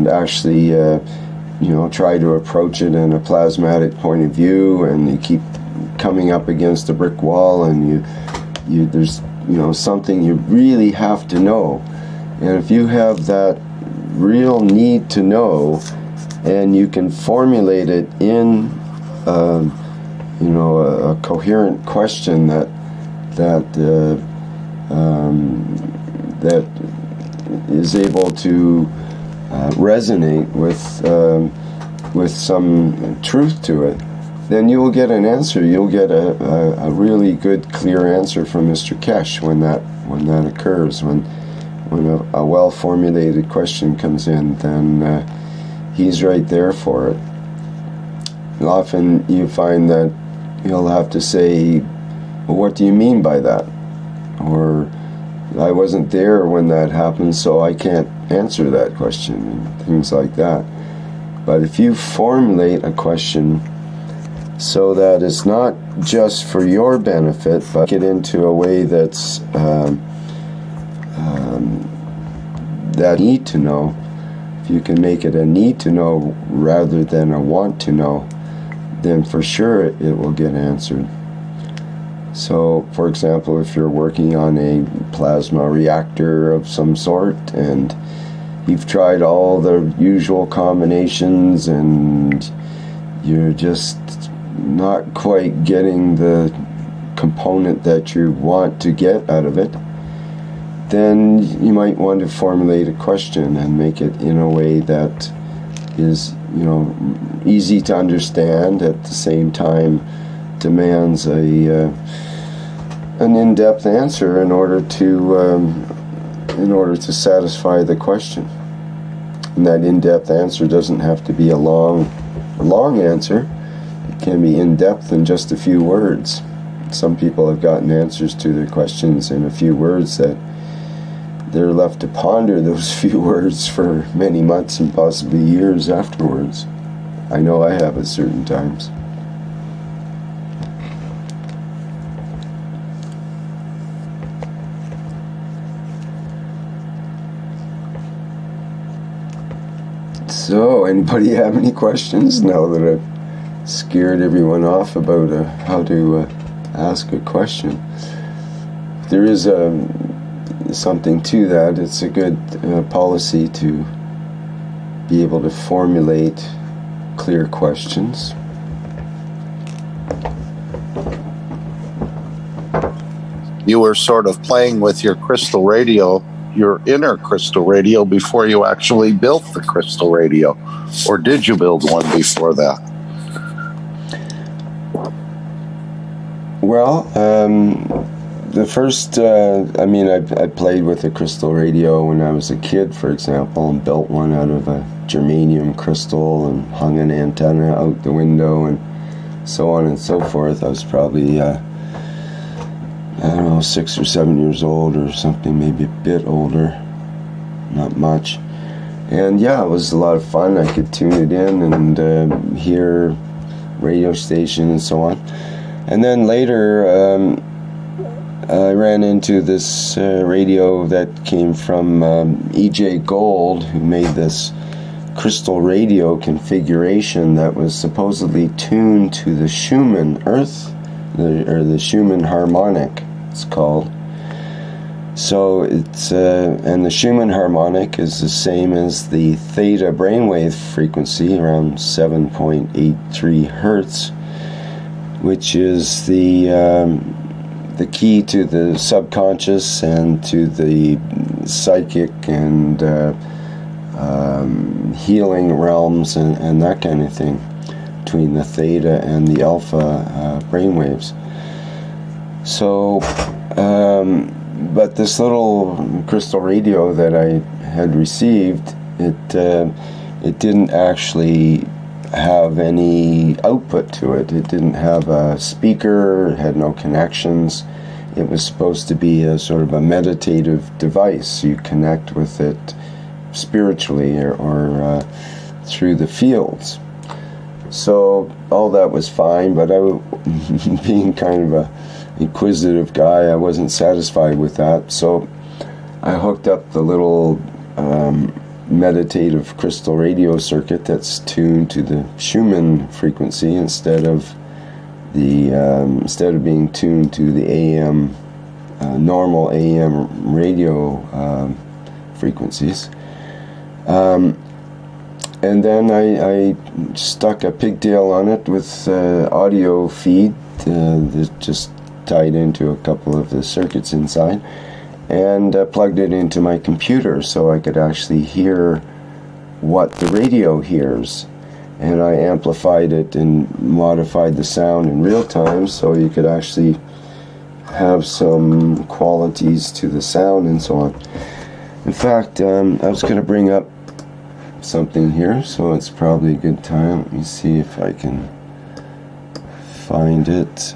actually you know, try to approach it in a plasmatic point of view, and you keep coming up against a brick wall, and there's something you really have to know. And if you have that real need to know, and you can formulate it in a coherent question that is able to resonate with some truth to it, then you will get an answer. You'll get a really good, clear answer from Mr. Keshe when that occurs. When a well-formulated question comes in, then he's right there for it. And often you find that he'll have to say, well, what do you mean by that? Or, I wasn't there when that happened, so I can't answer that question, and things like that. But if you formulate a question so that it's not just for your benefit, but get into a way that's that need to know, if you can make it a need to know rather than a want to know, then for sure it will get answered. So, for example, if you're working on a plasma reactor of some sort, and you've tried all the usual combinations, and you're just not quite getting the component that you want to get out of it, then you might want to formulate a question and make it in a way that is, easy to understand, at the same time demands an in-depth answer in order to satisfy the question. And that in-depth answer doesn't have to be a long answer. It can be in-depth in just a few words. Some people have gotten answers to their questions in a few words that they're left to ponder those few words for many months and possibly years afterwards. I know I have at certain times. So, anybody have any questions now that I've scared everyone off about how to ask a question? There is something to that. It's a good policy to be able to formulate clear questions. You were sort of playing with your crystal radio, your inner crystal radio, before you actually built the crystal radio, or did you build one before that? Well, the first, I played with a crystal radio when I was a kid, for example, and built one out of a germanium crystal and hung an antenna out the window and so on and so forth. I was probably, 6 or 7 years old or something, maybe a bit older, not much. And yeah, it was a lot of fun. I could tune it in and hear radio station and so on. And then later, I ran into this radio that came from E.J. Gold, who made this crystal radio configuration that was supposedly tuned to the Schumann or the Schumann harmonic, it's called. So it's and the Schumann harmonic is the same as the theta brainwave frequency, around 7.83 hertz, which is the key to the subconscious and to the psychic and healing realms and that kind of thing, between the theta and the alpha brainwaves. So, but this little crystal radio that I had received, it didn't actually have any output to it. It didn't have a speaker, it had no connections. It was supposed to be a sort of a meditative device. You connect with it spiritually or through the fields. So all that was fine, but being kind of a inquisitive guy, I wasn't satisfied with that. So I hooked up the little meditative crystal radio circuit that's tuned to the Schumann frequency instead of being tuned to the AM normal AM radio frequencies. And then I stuck a pigtail on it with audio feed that just tied into a couple of the circuits inside, and plugged it into my computer so I could actually hear what the radio hears. And I amplified it and modified the sound in real time so you could actually have some qualities to the sound and so on. In fact, I was going to bring up something here, so it's probably a good time. Let me see if I can find it.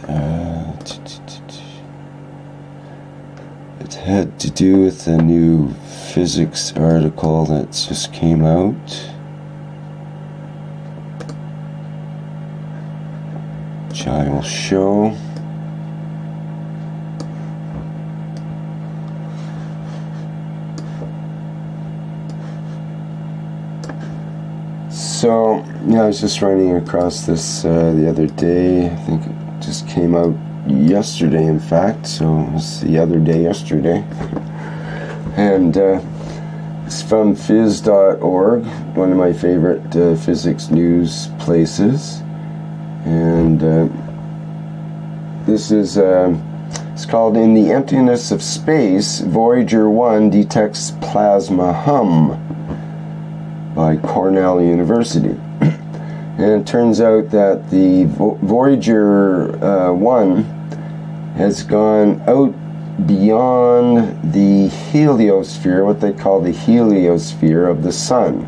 It had to do with a new physics article that just came out, which I will show. So, yeah, I was just running across this the other day. I think it just came out yesterday, in fact, so it was the other day yesterday. And it's from phys.org, one of my favorite physics news places. And this is it's called "In the Emptiness of Space, Voyager 1 Detects Plasma Hum" by Cornell University. And it turns out that the Voyager 1 has gone out beyond the heliosphere, what they call the heliosphere of the Sun,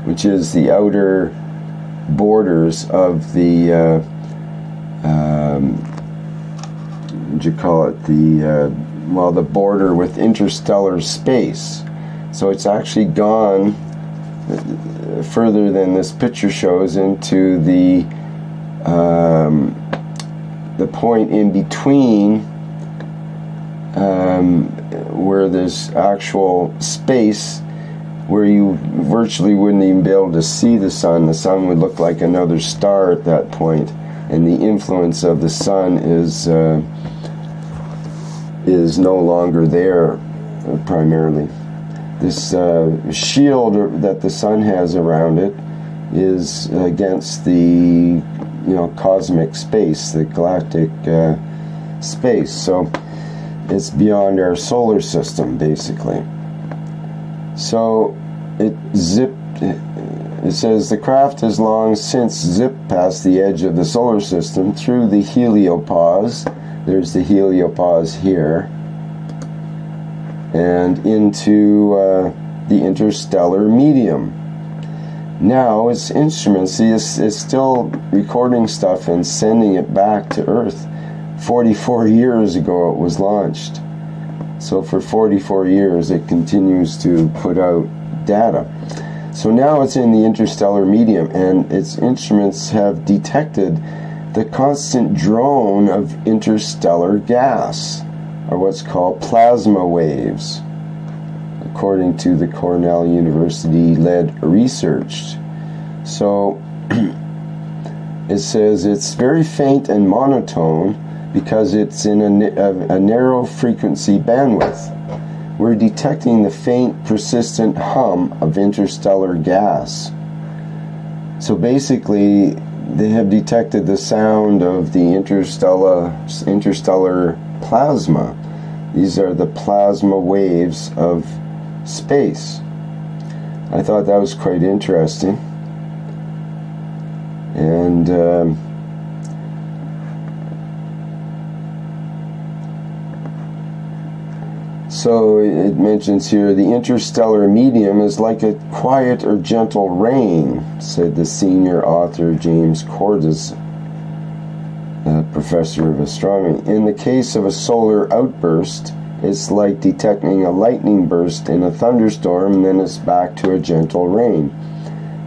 which is the outer borders of the what do you call it, the border with interstellar space. So it's actually gone further than this picture shows into the point in between where there's actual space where you virtually wouldn't even be able to see the sun. The sun would look like another star at that point, and the influence of the sun is no longer there primarily. This shield that the sun has around it is against the cosmic space, the galactic space. So it's beyond our solar system, basically. So it says the craft has long since zipped past the edge of the solar system through the heliopause. There's the heliopause here. And into the interstellar medium. Now its instruments is still recording stuff and sending it back to Earth. 44 years ago it was launched. So for 44 years it continues to put out data. So now it's in the interstellar medium, and its instruments have detected the constant drone of interstellar gas, or what's called plasma waves, according to the Cornell University-led research. So it says it's very faint and monotone because it's in a narrow frequency bandwidth. We're detecting the faint, persistent hum of interstellar gas. So basically, they have detected the sound of the interstellar plasma. These are the plasma waves of space. I thought that was quite interesting. And so it mentions here, the interstellar medium is like a quiet or gentle rain, said the senior author James Cordes, professor of astronomy. In the case of a solar outburst, it's like detecting a lightning burst in a thunderstorm, and then it's back to a gentle rain.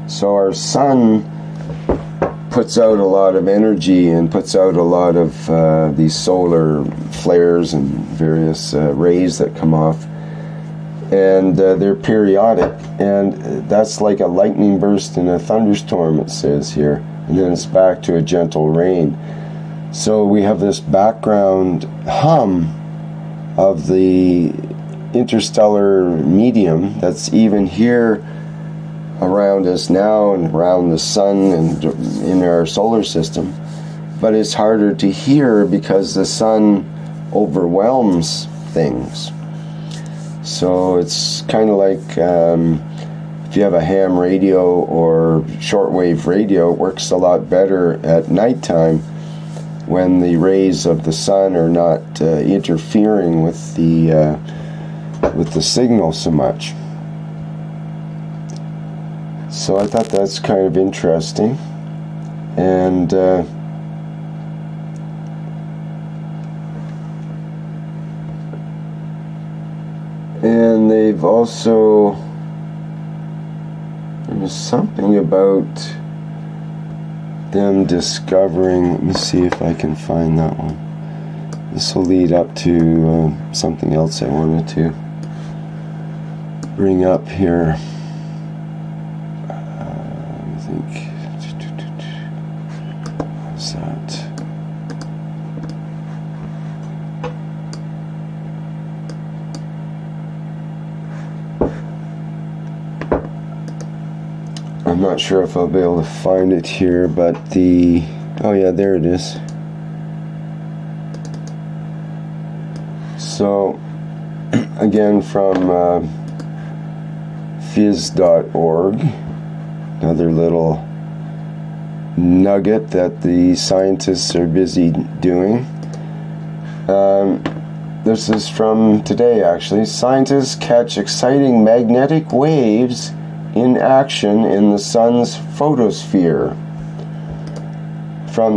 So our sun puts out a lot of energy and puts out a lot of these solar flares and various rays that come off, and they're periodic, and that's like a lightning burst in a thunderstorm, it says here, and then it's back to a gentle rain. So we have this background hum of the interstellar medium that's even here around us now and around the sun and in our solar system, but it's harder to hear because the sun overwhelms things. So it's kind of like if you have a ham radio or shortwave radio, it works a lot better at nighttime when the rays of the sun are not interfering with the signal so much. So I thought that's kind of interesting. And they've also, there's something about them discovering, let me see if I can find that one. This will lead up to something else I wanted to bring up here. I think, what's that? I'm not sure if I'll be able to find it here, but the Oh yeah, there it is. So, again from phys.org, another little nugget that the scientists are busy doing. This is from today, actually. Scientists catch exciting magnetic waves in action in the sun's photosphere.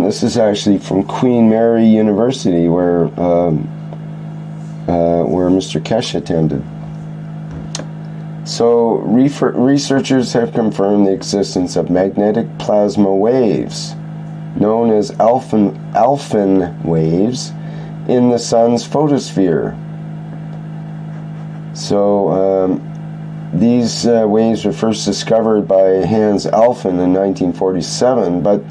This is actually from Queen Mary University, where Mr. Keshe attended. So, researchers have confirmed the existence of magnetic plasma waves, known as Alphen waves, in the sun's photosphere. So, these waves were first discovered by Hans Alphen in 1947, but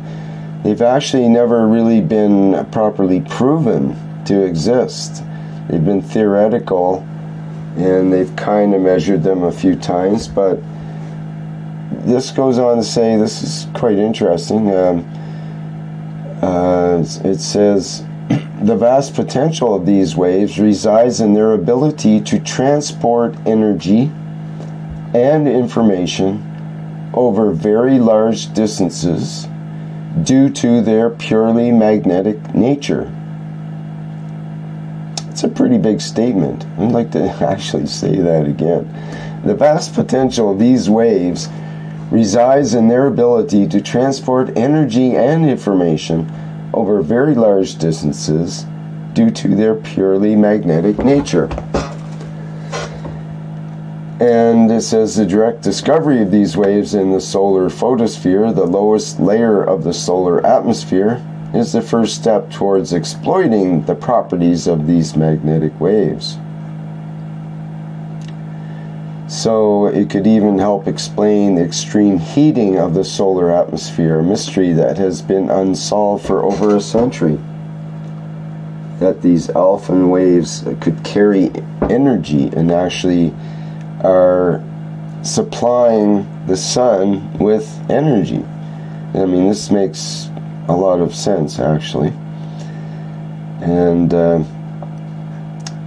they've actually never really been properly proven to exist. They've been theoretical, and they've kind of measured them a few times, but this goes on to say, this is quite interesting. It says, the vast potential of these waves resides in their ability to transport energy and information over very large distances due to their purely magnetic nature. It's a pretty big statement. I'd like to actually say that again. The vast potential of these waves resides in their ability to transport energy and information over very large distances due to their purely magnetic nature. And it says the direct discovery of these waves in the solar photosphere, the lowest layer of the solar atmosphere, is the first step towards exploiting the properties of these magnetic waves. So it could even help explain the extreme heating of the solar atmosphere, a mystery that has been unsolved for over a century. That these Alphen waves could carry energy and actually are supplying the sun with energy. I mean, this makes a lot of sense, actually. And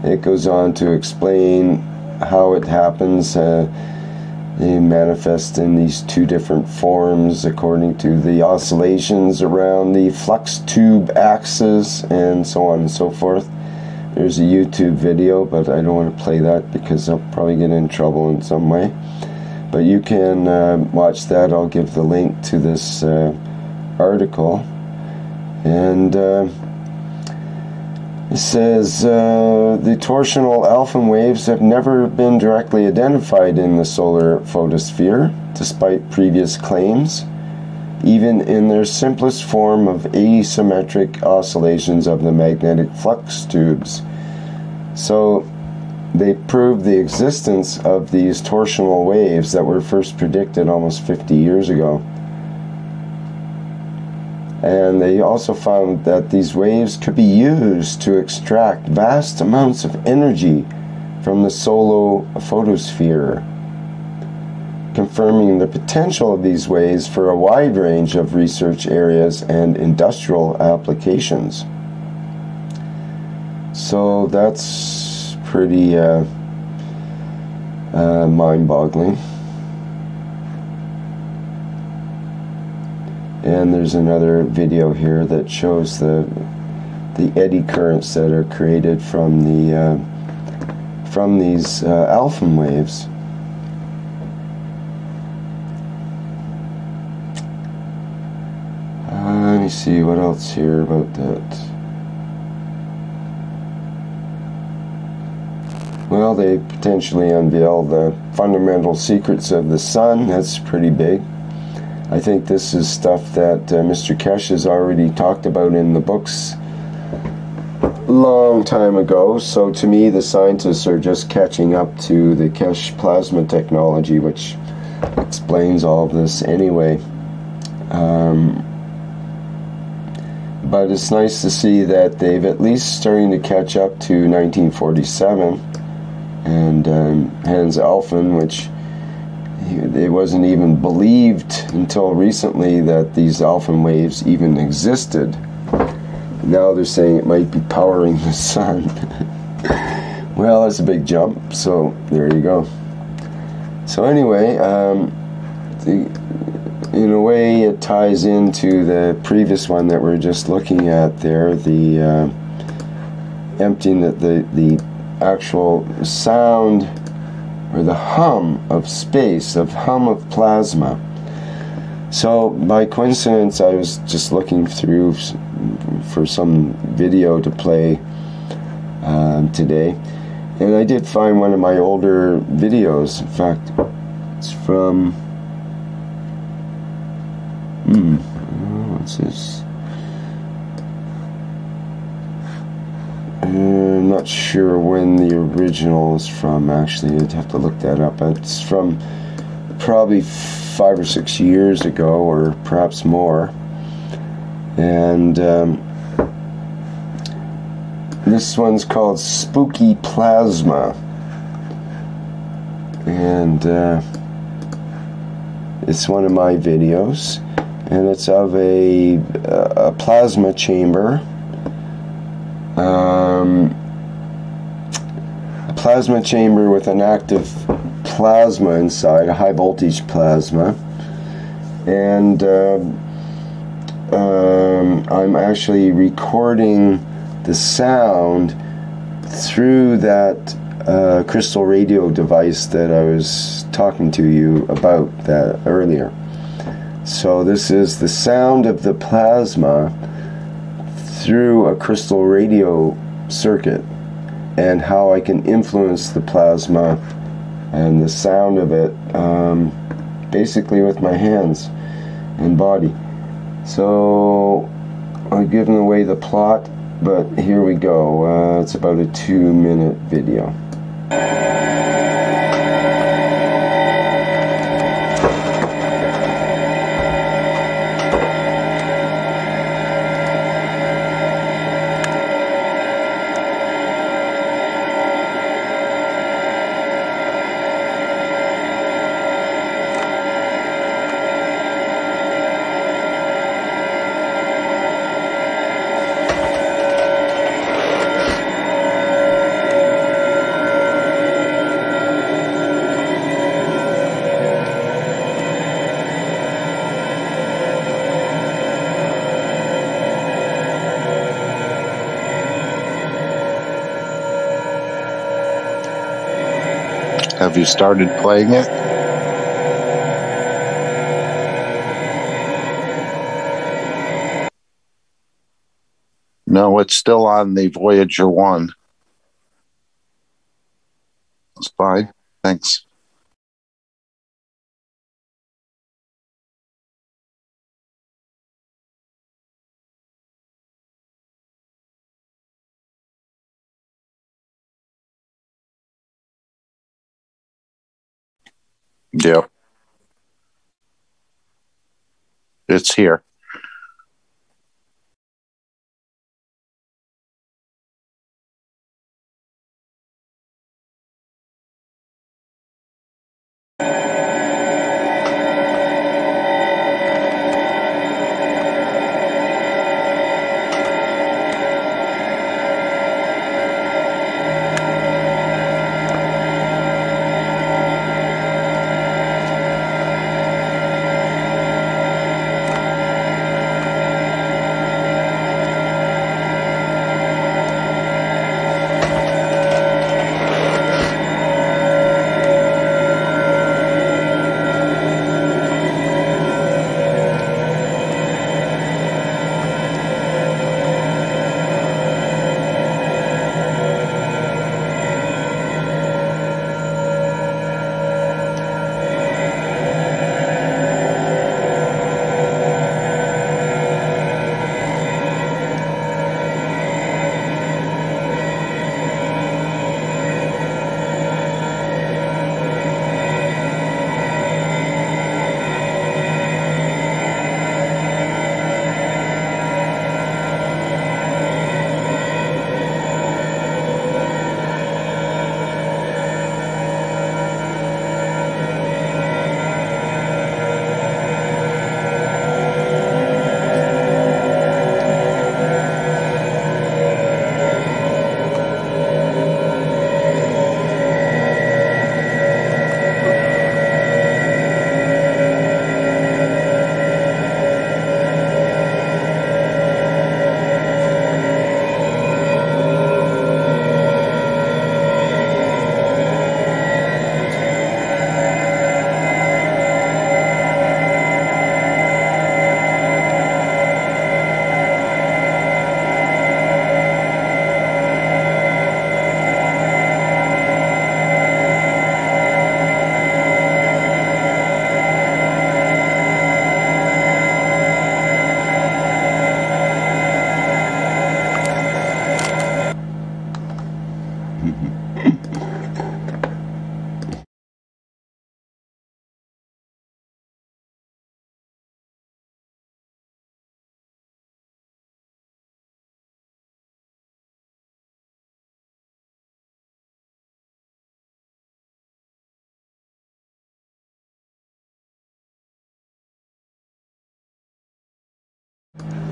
it goes on to explain how it happens. They manifest in these two different forms according to the oscillations around the flux tube axis and so on and so forth. There's a YouTube video, but I don't want to play that because I'll probably get in trouble in some way. But you can watch that. I'll give the link to this article. And it says the torsional Alphen waves have never been directly identified in the solar photosphere, despite previous claims, even in their simplest form of asymmetric oscillations of the magnetic flux tubes. So they proved the existence of these torsional waves that were first predicted almost 50 years ago. And they also found that these waves could be used to extract vast amounts of energy from the solar photosphere, confirming the potential of these waves for a wide range of research areas and industrial applications. So that's pretty mind-boggling. And there's another video here that shows the eddy currents that are created from these Alphen waves. Let me see what else here about that. Well, they potentially unveil the fundamental secrets of the sun. That's pretty big. I think this is stuff that Mr. Keshe has already talked about in the books long time ago. So to me, the scientists are just catching up to the Keshe plasma technology, which explains all of this anyway. But it's nice to see that they've at least starting to catch up to 1947 and Hans Alphen, which it wasn't even believed until recently that these alpha waves even existed. Now they're saying it might be powering the sun. Well, that's a big jump, so there you go. So anyway, in a way it ties into the previous one that we're just looking at there, the emptying the actual sound or the hum of space, hum of plasma. So by coincidence I was just looking through for some video to play today, and I did find one of my older videos. In fact, it's from what's this? I'm not sure when the original is from, actually. I'd have to look that up. It's from probably 5 or 6 years ago, or perhaps more. And this one's called Spooky Plasma. And it's one of my videos. And it's of a plasma chamber. A plasma chamber with an active plasma inside, a high voltage plasma. And I'm actually recording the sound through that crystal radio device that I was talking to you about that earlier. So this is the sound of the plasma through a crystal radio circuit, and how I can influence the plasma and the sound of it basically with my hands and body. So I've given away the plot, but here we go. It's about a 2-minute video. Have you started playing it? No, it's still on the Voyager 1. That's fine. Thanks. Yep. It's here.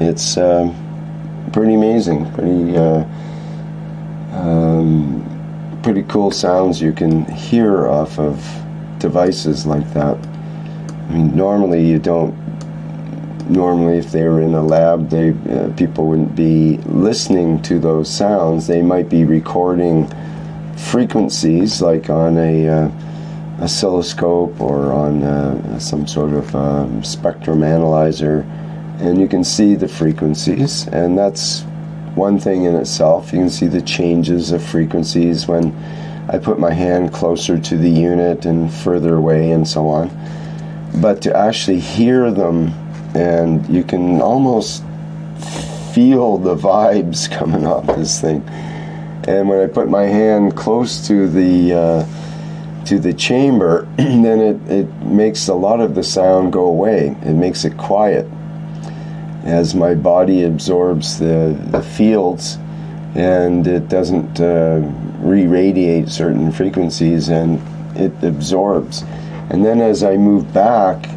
It's pretty amazing, pretty cool sounds you can hear off of devices like that. I mean, normally you don't. Normally, if they were in a lab, people wouldn't be listening to those sounds. They might be recording frequencies, like on a oscilloscope or on some sort of spectrum analyzer, and you can see the frequencies, and that's one thing in itself. You can see the changes of frequencies when I put my hand closer to the unit and further away and so on. But to actually hear them, and you can almost feel the vibes coming off this thing. And when I put my hand close to the chamber, then it makes a lot of the sound go away. It makes it quiet as my body absorbs the fields, and it doesn't re-radiate certain frequencies, and it absorbs. And then as I move back,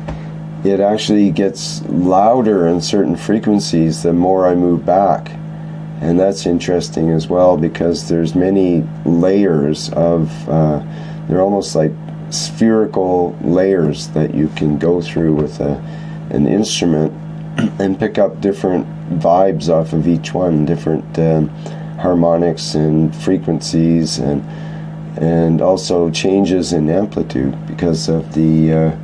it actually gets louder in certain frequencies the more I move back. And that's interesting as well, because there's many layers of, they're almost like spherical layers that you can go through with an instrument and pick up different vibes off of each one, different harmonics and frequencies, and also changes in amplitude because of the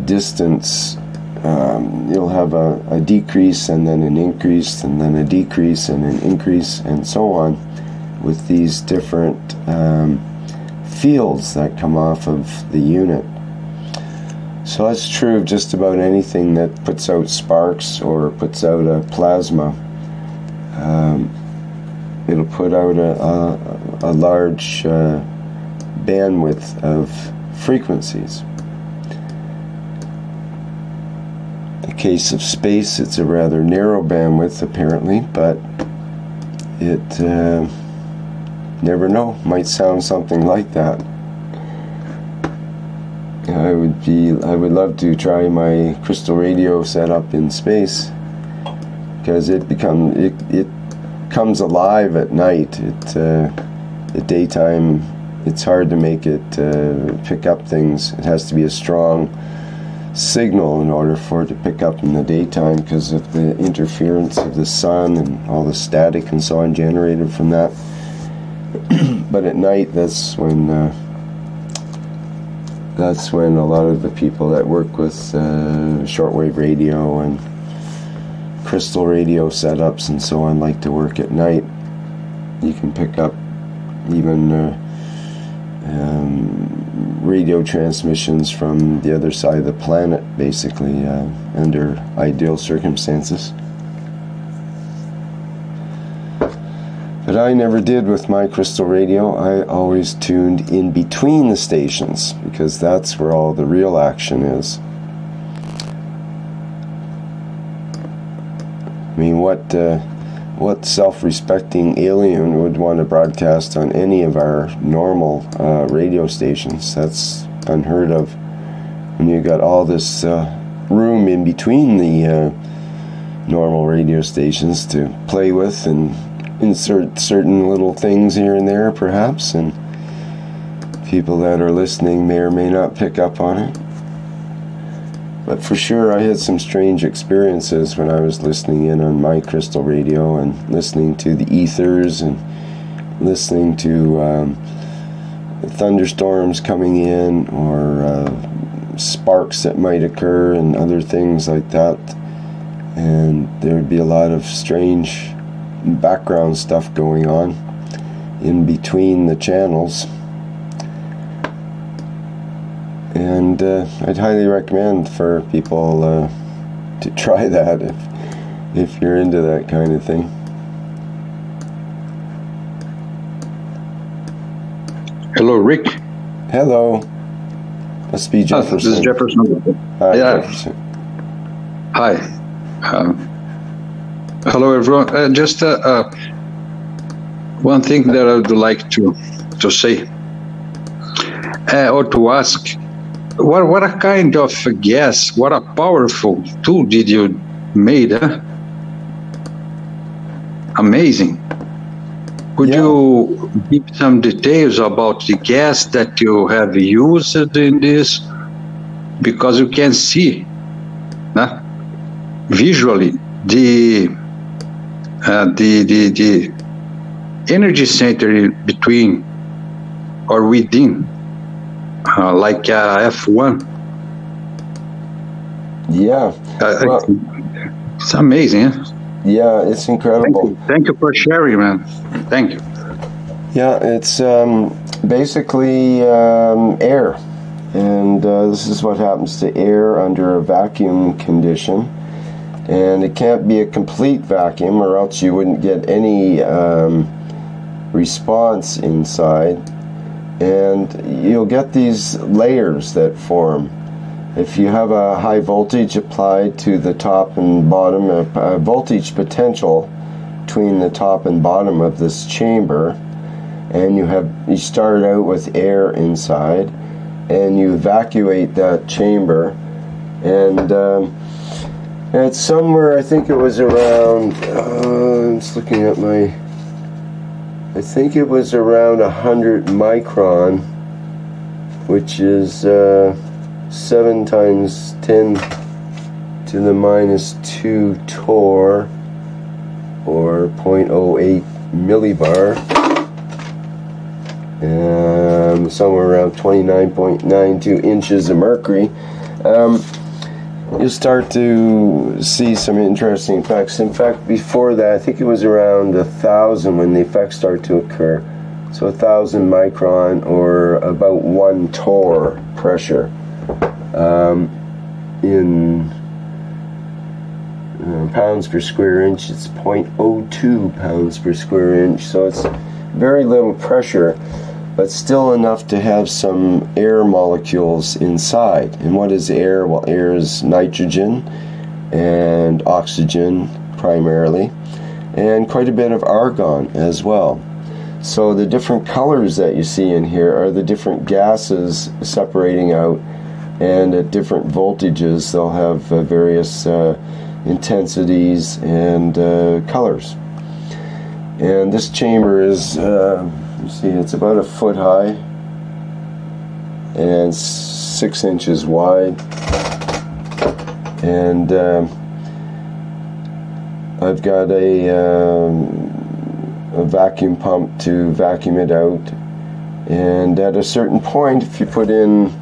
distance. You'll have a decrease and then an increase and then a decrease and an increase and so on with these different fields that come off of the unit. So that's true of just about anything that puts out sparks or puts out a plasma. It'll put out a large bandwidth of frequencies. In the case of space, it's a rather narrow bandwidth apparently, but it never know, might sound something like that. I would love to try my crystal radio setup in space, because it comes alive at night. At daytime, it's hard to make it pick up things. It has to be a strong signal in order for it to pick up in the daytime, because of the interference of the sun and all the static and so on generated from that. But at night, that's when a lot of the people that work with shortwave radio and crystal radio setups and so on like to work at night. You can pick up even radio transmissions from the other side of the planet, basically, under ideal circumstances. But I never did with my crystal radio. I always tuned in between the stations, because that's where all the real action is. I mean, what self-respecting alien would want to broadcast on any of our normal radio stations? That's unheard of. When you got all this room in between the normal radio stations to play with and insert certain little things here and there, perhaps, and people that are listening may or may not pick up on it. But for sure, I had some strange experiences when I was listening in on my crystal radio and listening to the ethers and listening to thunderstorms coming in, or sparks that might occur and other things like that. And there would be a lot of strange background stuff going on in between the channels. And I'd highly recommend for people to try that if you're into that kind of thing. Hello, Rick. Hello. Must be Jefferson. This is Jefferson. Hi, yeah. Jefferson. Hi. Hello, everyone. Just one thing that I would like to say or to ask. What a kind of gas, what a powerful tool did you made, huh? Amazing. Could you give some details about the gas that you have used in this? Because you can see visually the energy center between or within, like F1. Yeah. Well, it's amazing. Huh? Yeah, it's incredible. Thank you for sharing, man. Thank you. Yeah, it's basically air. And this is what happens to air under a vacuum condition. And it can't be a complete vacuum, or else you wouldn't get any response inside. And you'll get these layers that form. If you have a high voltage applied to the top and bottom, a voltage potential between the top and bottom of this chamber, and you start out with air inside, and you evacuate that chamber, and it's somewhere, I think it was around, I'm just looking at I think it was around 100 micron, which is 7 times 10 to the minus 2 torr, or 0.08 millibar, somewhere around 29.92 inches of mercury. You'll start to see some interesting effects. In fact, before that, I think it was around 1,000 when the effects start to occur. So 1,000 micron, or about 1 torr pressure. In pounds per square inch, it's 0.02 pounds per square inch. So it's very little pressure, but still enough to have some air molecules inside. And what is air? Well, air is nitrogen and oxygen primarily, and quite a bit of argon as well. So the different colors that you see in here are the different gases separating out, and at different voltages they'll have various intensities and colors. And this chamber is you see, it's about 1 foot high and 6 inches wide, and I've got a vacuum pump to vacuum it out. And at a certain point, if you put in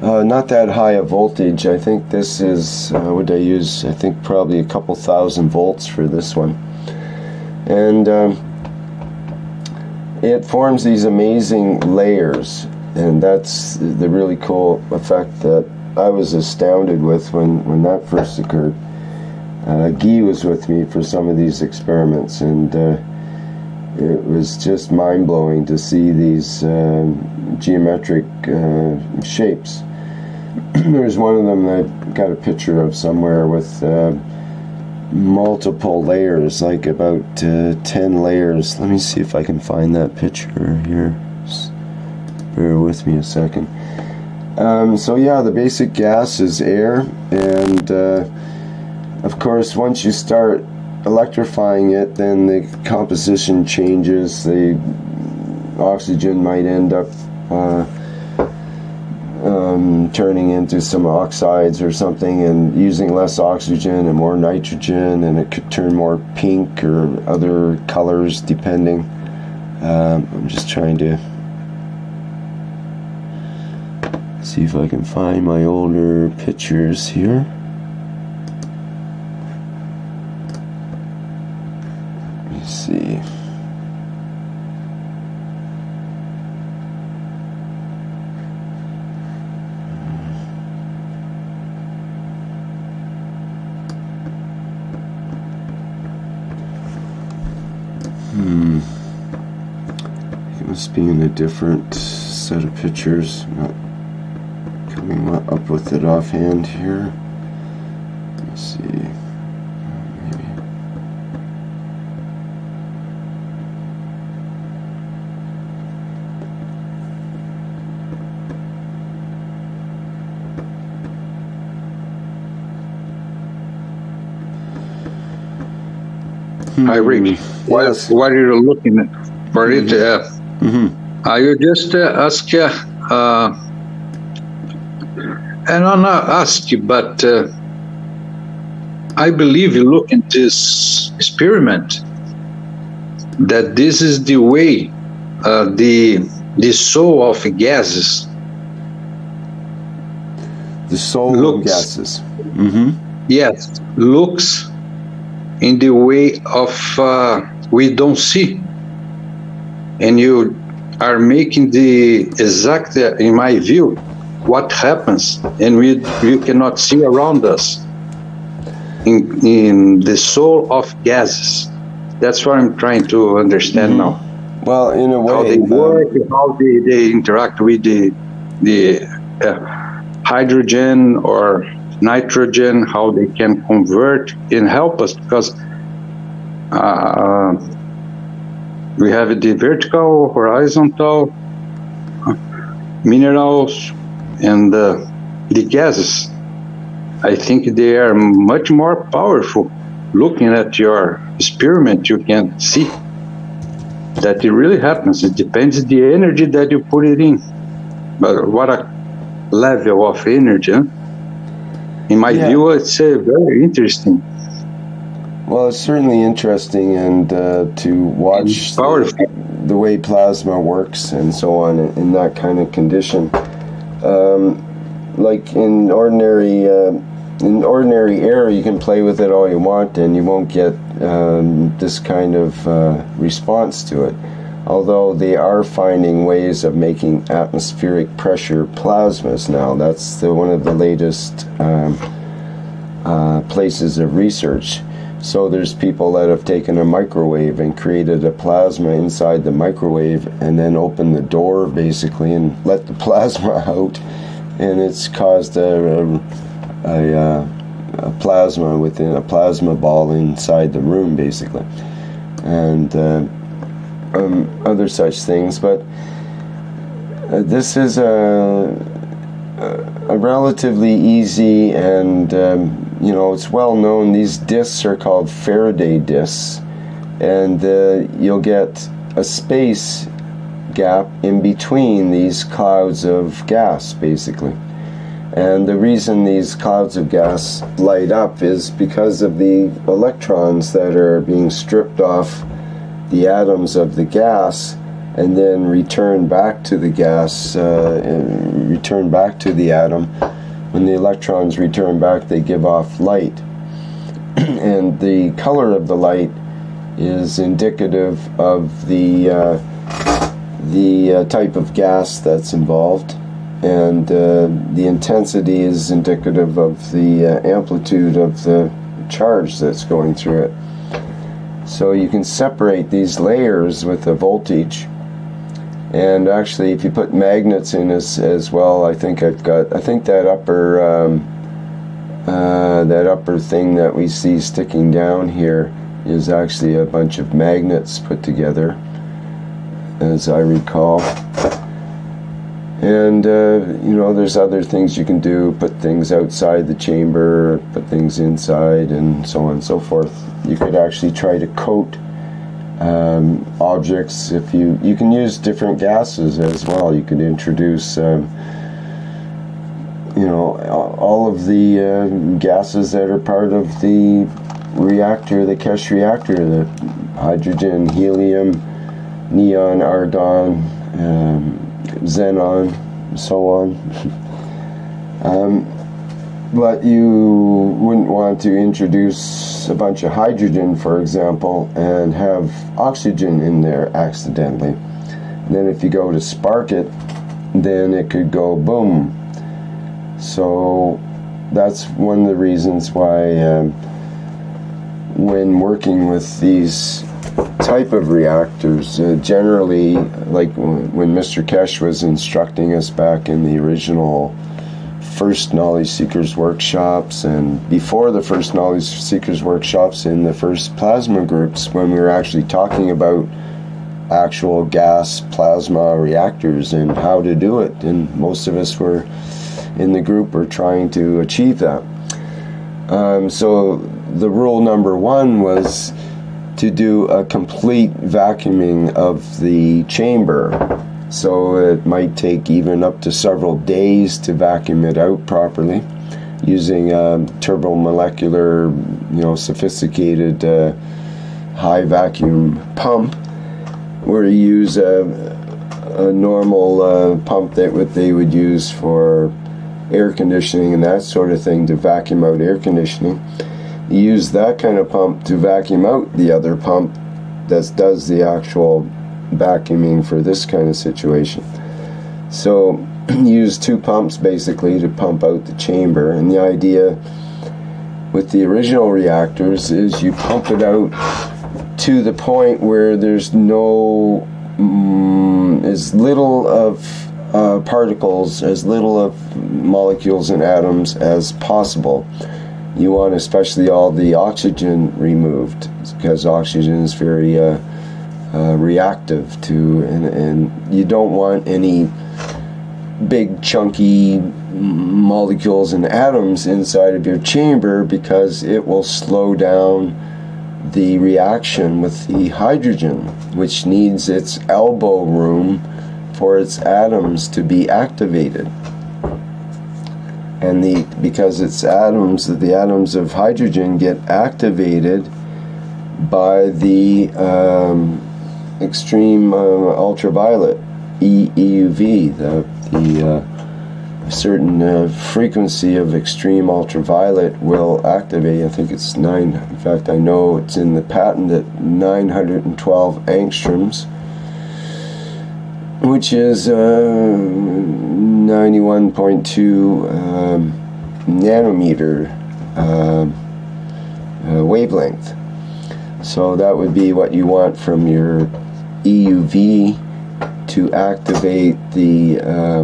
not that high a voltage, I think this is what I use, I think probably a couple thousand volts for this one, and it forms these amazing layers, and that's the really cool effect that I was astounded with when that first occurred. Guy was with me for some of these experiments, and it was just mind-blowing to see these geometric shapes. There's one of them that I got a picture of somewhere with multiple layers, like about 10 layers. Let me see if I can find that picture here. Just bear with me a second. So yeah, the basic gas is air, and of course once you start electrifying it, then the composition changes. The oxygen might end up turning into some oxides or something, and using less oxygen and more nitrogen, and it could turn more pink or other colors depending. I'm just trying to see if I can find my older pictures here. Let me see. It must be in a different set of pictures. I'm not coming up with it offhand here. Let's see. Maybe. Hi, Rick. Yes. What are you looking at for it? I will just ask, and I'm not ask you, but I believe you look at this experiment that this is the way the soul of gases. The soul of gases. Yes, looks in the way of we don't see. And you are making the exact, in my view, what happens, and we cannot see around us in the soul of gases. That's what I'm trying to understand now. Well, in a way, how they work, how they interact with the hydrogen or nitrogen, how they can convert and help us, because we have the vertical, horizontal minerals, and the gases. I think they are much more powerful. Looking at your experiment, you can see that it really happens. It depends on the energy that you put it in. But what a level of energy. Huh? In my view, it's very interesting. Well, it's certainly interesting, and to watch the way plasma works and so on in that kind of condition. Like in ordinary air, you can play with it all you want, and you won't get this kind of response to it. Although they are finding ways of making atmospheric pressure plasmas now. That's one of the latest places of research. So there's people that have taken a microwave and created a plasma inside the microwave, and then opened the door basically and let the plasma out, and it's caused a plasma within a plasma ball inside the room basically, and other such things. But this is a relatively easy, and it's well known. These discs are called Faraday discs, and you'll get a space gap in between these clouds of gas basically. And the reason these clouds of gas light up is because of the electrons that are being stripped off the atoms of the gas and then return back to the gas, return back to the atom. When the electrons return back, they give off light. And the color of the light is indicative of the type of gas that's involved. And the intensity is indicative of the amplitude of the charge that's going through it. So you can separate these layers with a voltage. And actually, if you put magnets in as well, I think that upper thing that we see sticking down here is actually a bunch of magnets put together, as I recall. And there's other things you can do, put things outside the chamber, put things inside, and so on and so forth. You could actually try to coat objects. If you can use different gases as well. You can introduce all of the gases that are part of the reactor, the Kesh reactor, the hydrogen, helium, neon, argon, xenon, so on. But you wouldn't want to introduce a bunch of hydrogen, for example, and have oxygen in there accidentally. And then if you go to spark it, then it could go boom. So that's one of the reasons why when working with these type of reactors, generally, like when Mr. Kesh was instructing us back in the original first Knowledge Seekers workshops, and before the first Knowledge Seekers workshops in the first plasma groups, when we were actually talking about actual gas plasma reactors and how to do it, and most of us were in the group were trying to achieve that. So the rule number one was to do a complete vacuuming of the chamber. So it might take even up to several days to vacuum it out properly using a turbomolecular, sophisticated high vacuum pump, where you use a normal pump that they would use for air conditioning and that sort of thing to vacuum out air conditioning. You use that kind of pump to vacuum out the other pump that does the actual vacuuming for this kind of situation. So you use two pumps basically to pump out the chamber, and the idea with the original reactors is you pump it out to the point where there's no as little of particles, as little of molecules and atoms as possible. You want especially all the oxygen removed, because oxygen is very reactive to, and you don't want any big chunky molecules and atoms inside of your chamber, because it will slow down the reaction with the hydrogen, which needs its elbow room for its atoms to be activated. And because its atoms, the atoms of hydrogen get activated by the extreme ultraviolet, EUV, the certain frequency of extreme ultraviolet will activate. I think it's 9. In fact, I know it's in the patent at 912 angstroms, which is 91.2 nanometer wavelength. So that would be what you want from your EUV to activate the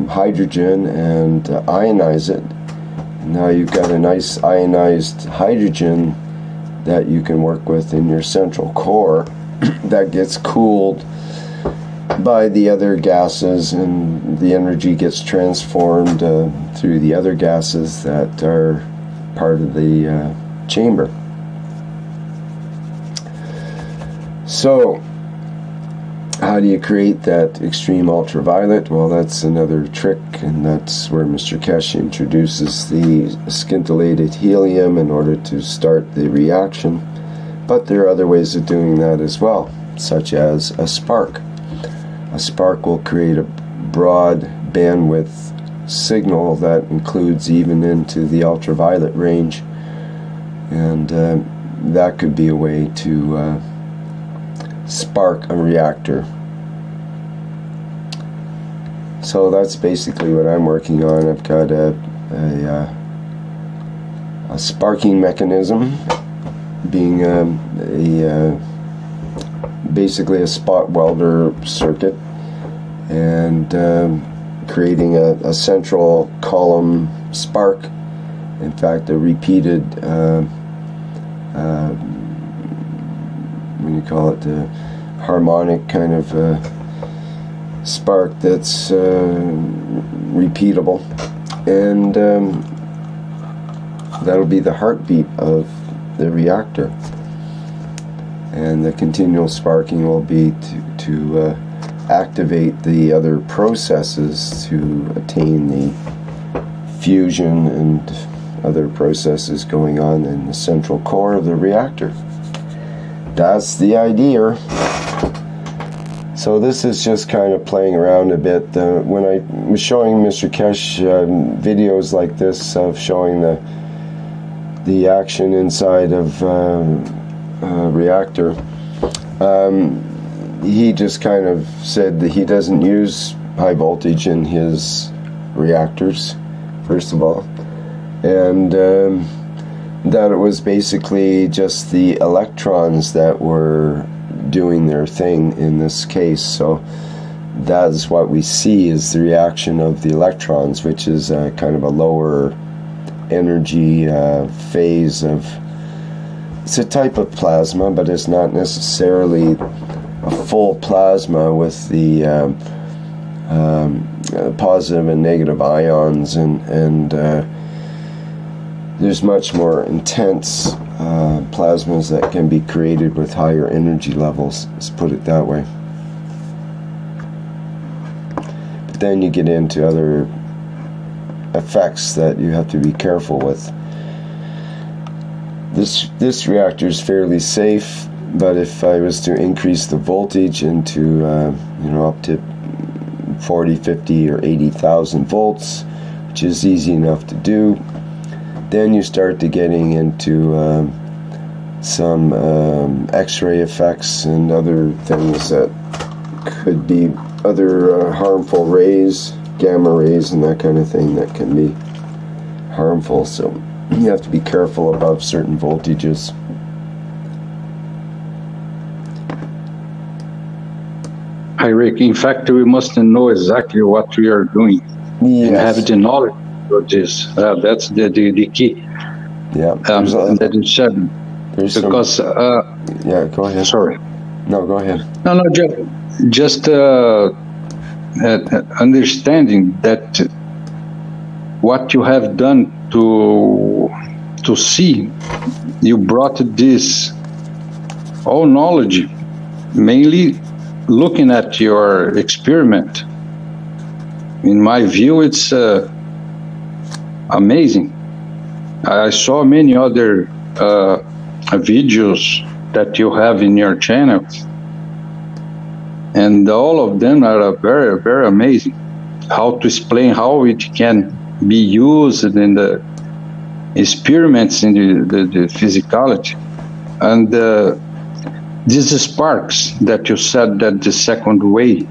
hydrogen and ionize it. Now you've got a nice ionized hydrogen that you can work with in your central core that gets cooled by the other gases, and the energy gets transformed through the other gases that are part of the chamber. So how do you create that extreme ultraviolet? Well, that's another trick, and that's where Mr. Keshe introduces the scintillated helium in order to start the reaction. But there are other ways of doing that as well, such as a spark. A spark will create a broad bandwidth signal that includes even into the ultraviolet range, and that could be a way to spark a reactor. So that's basically what I'm working on. I've got a sparking mechanism, being basically a spot welder circuit, and creating a central column spark. In fact, a repeated what do you call it, harmonic kind of spark that's repeatable, and that'll be the heartbeat of the reactor. And the continual sparking will be to activate the other processes to attain the fusion and other processes going on in the central core of the reactor. That's the idea. So this is just kind of playing around a bit. When I was showing Mr. Keshe videos like this of showing the action inside of a reactor, he just kind of said that he doesn't use high voltage in his reactors, first of all, and that it was basically just the electrons that were doing their thing in this case. So that's what we see is the reaction of the electrons, which is kind of a lower energy phase of, it's a type of plasma, but it's not necessarily a full plasma with the positive and negative ions and there's much more intense plasmas that can be created with higher energy levels, let's put it that way. But then you get into other effects that you have to be careful with. This reactor is fairly safe, but if I was to increase the voltage into you know, up to 40, 50, or 80,000 volts, which is easy enough to do, then you start to getting into some X-ray effects and other things that could be other harmful rays, gamma rays and that kind of thing that can be harmful. So you have to be careful above certain voltages. Hi, Rick. In fact, we must know exactly what we are doing. Yes. And have the knowledge of this. That's the key. Yeah. That is seven. Because yeah, go ahead. Sorry. No, go ahead. No, just understanding that what you have done to see, you brought this all knowledge, mainly looking at your experiment. In my view, it's amazing. I saw many other videos that you have in your channel, and all of them are very, very amazing. How to explain how it can be used in the experiments in the physicality. And these sparks that you said that the second way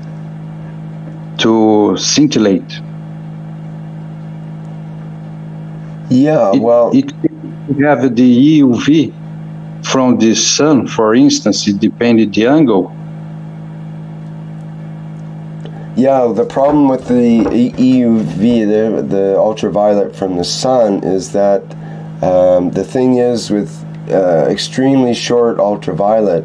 to scintillate. Yeah, well, it have the EUV from the sun, for instance, it depended the angle. Yeah, the problem with the EUV, the ultraviolet from the sun, is that the thing is with extremely short ultraviolet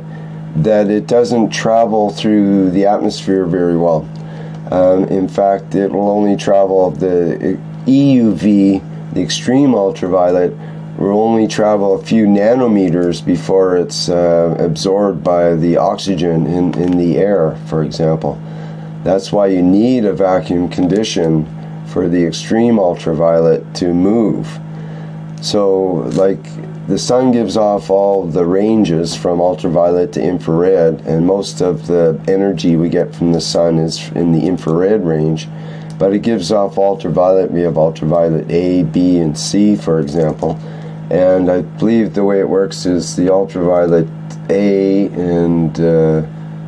that it doesn't travel through the atmosphere very well. In fact, it will only travel, the EUV, the extreme ultraviolet, will only travel a few nanometers before it's absorbed by the oxygen in the air, for example. That's why you need a vacuum condition for the extreme ultraviolet to move. So, like, the sun gives off all the ranges from ultraviolet to infrared, and most of the energy we get from the sun is in the infrared range, but it gives off ultraviolet. We have ultraviolet A, B, and C, for example, and I believe the way it works is the ultraviolet A and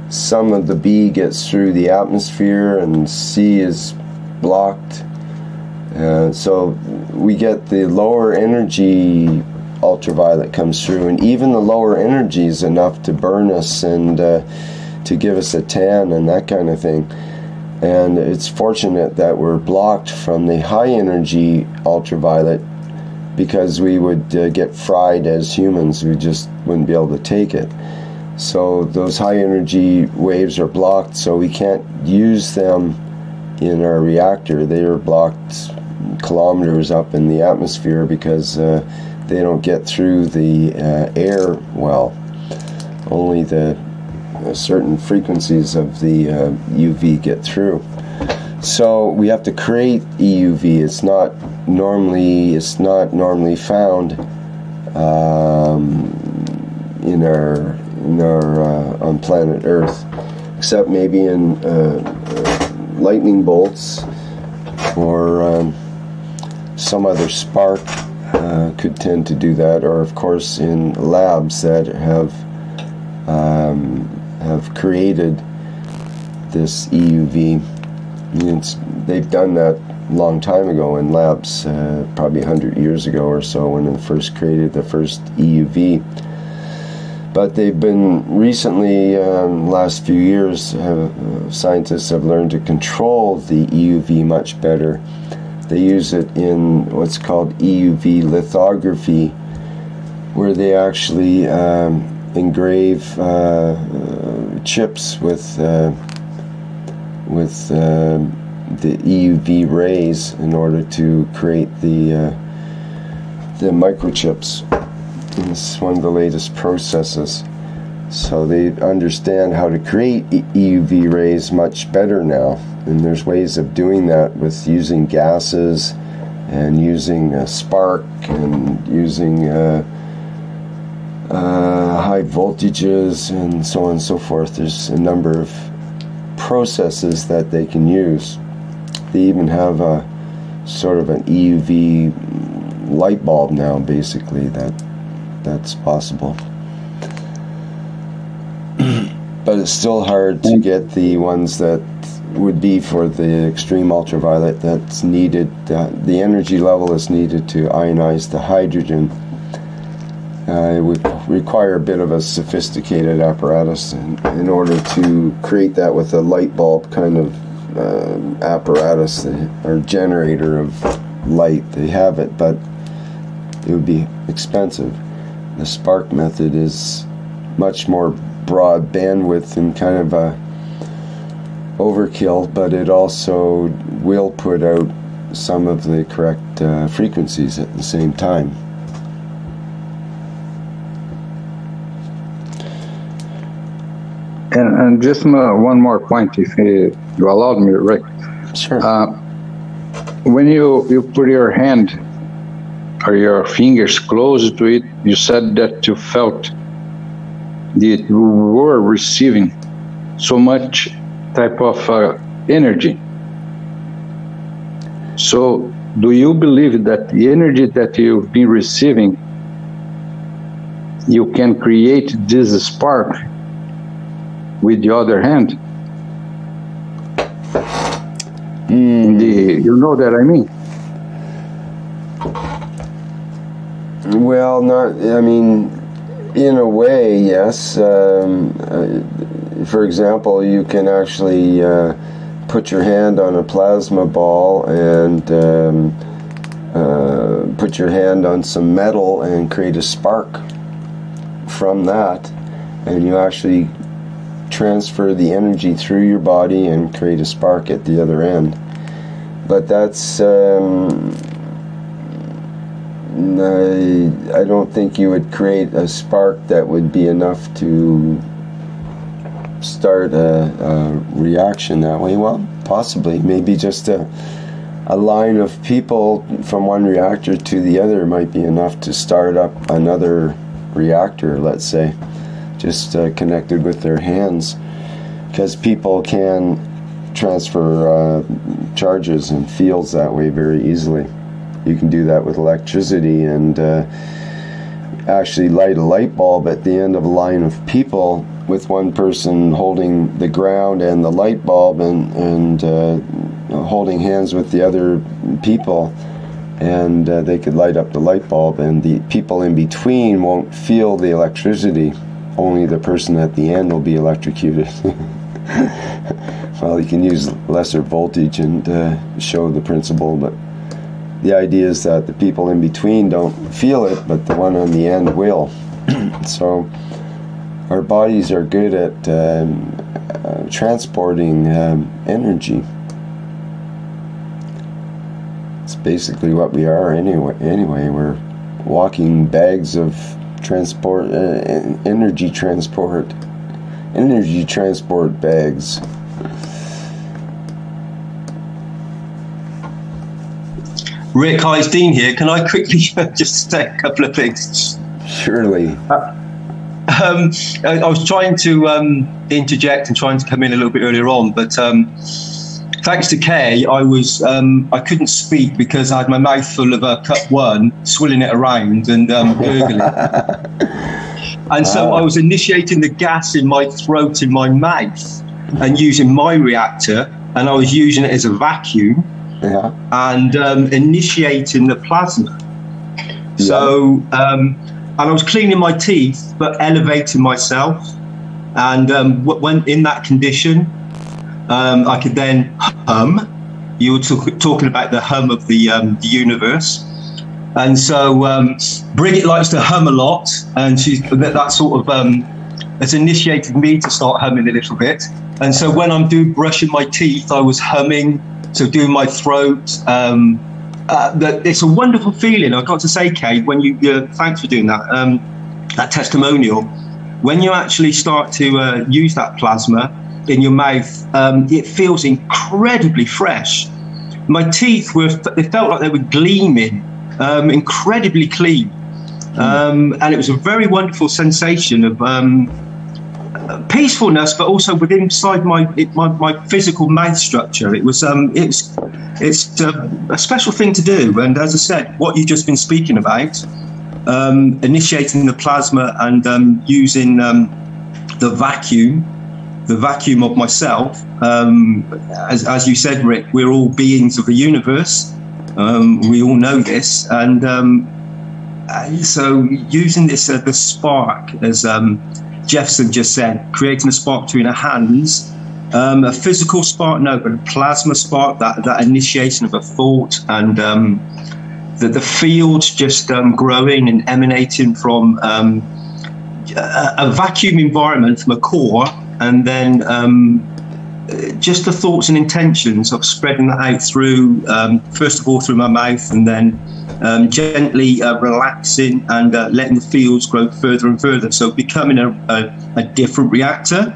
some of the B gets through the atmosphere and C is blocked. So we get the lower energy ultraviolet comes through, and even the lower energy is enough to burn us and to give us a tan and that kind of thing. And it's fortunate that we're blocked from the high energy ultraviolet, because we would get fried as humans. We just wouldn't be able to take it. So those high energy waves are blocked, so we can't use them in our reactor. They are blocked kilometers up in the atmosphere because they don't get through the air well. Only the certain frequencies of the UV get through. So we have to create EUV. It's not normally found in our on planet Earth, except maybe in lightning bolts or some other spark could tend to do that, or of course in labs that have created this EUV. They've done that a long time ago in labs, probably 100 years ago or so, when they first created the first EUV. But they've been recently, last few years, scientists have learned to control the EUV much better. They use it in what's called EUV lithography, where they actually engrave chips with the EUV rays in order to create the the microchips. It's one of the latest processes. So they understand how to create EUV rays much better now. And there's ways of doing that with using gases and using a spark and using high voltages and so on and so forth. There's a number of processes that they can use. They even have a sort of an EUV light bulb now, basically, that's possible. But it's still hard to get the ones that would be for the extreme ultraviolet that's needed, the energy level that's needed to ionize the hydrogen. It would require a bit of a sophisticated apparatus in order to create that with a light bulb kind of apparatus or generator of light. They have it, but it would be expensive. The spark method is much more broad bandwidth and kind of a overkill, but it also will put out some of the correct frequencies at the same time. And just one more point, if you allowed me, Rick. Sure. When you put your hand or your fingers close to it, you said that you felt that you were receiving so much type of energy. So do you believe that the energy that you've been receiving, you can create this spark with the other hand? You know that I mean? Well, in a way, yes. For example, you can actually put your hand on a plasma ball and put your hand on some metal and create a spark from that, and you actually transfer the energy through your body and create a spark at the other end. But that's I don't think you would create a spark that would be enough to start a reaction that way. Well, possibly, maybe just a line of people from one reactor to the other might be enough to start up another reactor, let's say, just connected with their hands, because people can transfer charges and fields that way very easily. You can do that with electricity and actually light a light bulb at the end of a line of people with one person holding the ground and the light bulb and holding hands with the other people, and they could light up the light bulb, and the people in between won't feel the electricity. Only the person at the end will be electrocuted. Well, you can use lesser voltage and show the principle, but the idea is that the people in between don't feel it, but the one on the end will. So our bodies are good at transporting energy. It's basically what we are anyway. We're walking bags of energy transport bags. Rick, hi, it's Dean here. Can I quickly just say a couple of things? Surely. I was trying to interject and trying to come in a little bit earlier on, but thanks to Kay, I couldn't speak because I had my mouth full of cup one, swilling it around and gurgling. And so I was initiating the gas in my throat in my mouth and using my reactor, and I was using it as a vacuum. Yeah. And initiating the plasma. Yeah. So, and I was cleaning my teeth, but elevating myself. And when in that condition, I could then hum. You were talking about the hum of the universe. And so Bridget likes to hum a lot, and that sort of has initiated me to start humming a little bit. And so when I'm brushing my teeth, I was humming. So doing my throat, it's a wonderful feeling. I've got to say, Kate, when you thanks for doing that testimonial. When you actually start to use that plasma in your mouth, it feels incredibly fresh. My teeth they felt like they were gleaming, incredibly clean. And it was a very wonderful sensation of peacefulness, but also within inside my physical mouth structure. It's a special thing to do. And as I said, what you've just been speaking about, initiating the plasma and using the vacuum of myself. As you said, Rick, we're all beings of the universe. We all know this, and so using this the spark, as Jefferson just said, creating a spark between our hands, a physical spark, no, but a plasma spark, that initiation of a thought, and the fields just growing and emanating from a vacuum environment from a core, and then just the thoughts and intentions of spreading that out through, first of all through my mouth, and then gently relaxing and letting the fields grow further and further. So becoming a different reactor,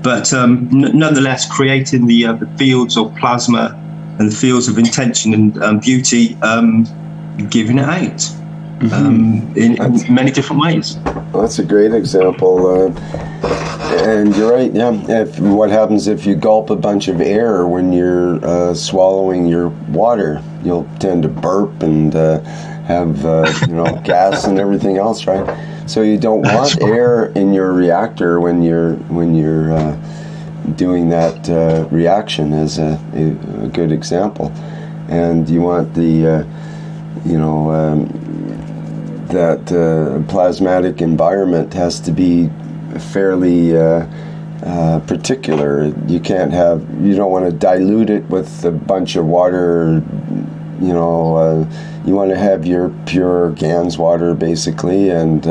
but nonetheless creating the fields of plasma and the fields of intention and beauty, giving it out. In many different ways. Well, that's a great example, and you're right. Yeah, what happens if you gulp a bunch of air when you're swallowing your water? You'll tend to burp and have gas and everything else, right? So you don't want air in your reactor when you're doing that reaction. As a good example, and you want the that plasmatic environment has to be fairly particular. You don't want to dilute it with a bunch of water. You want to have your pure GANS water, basically. And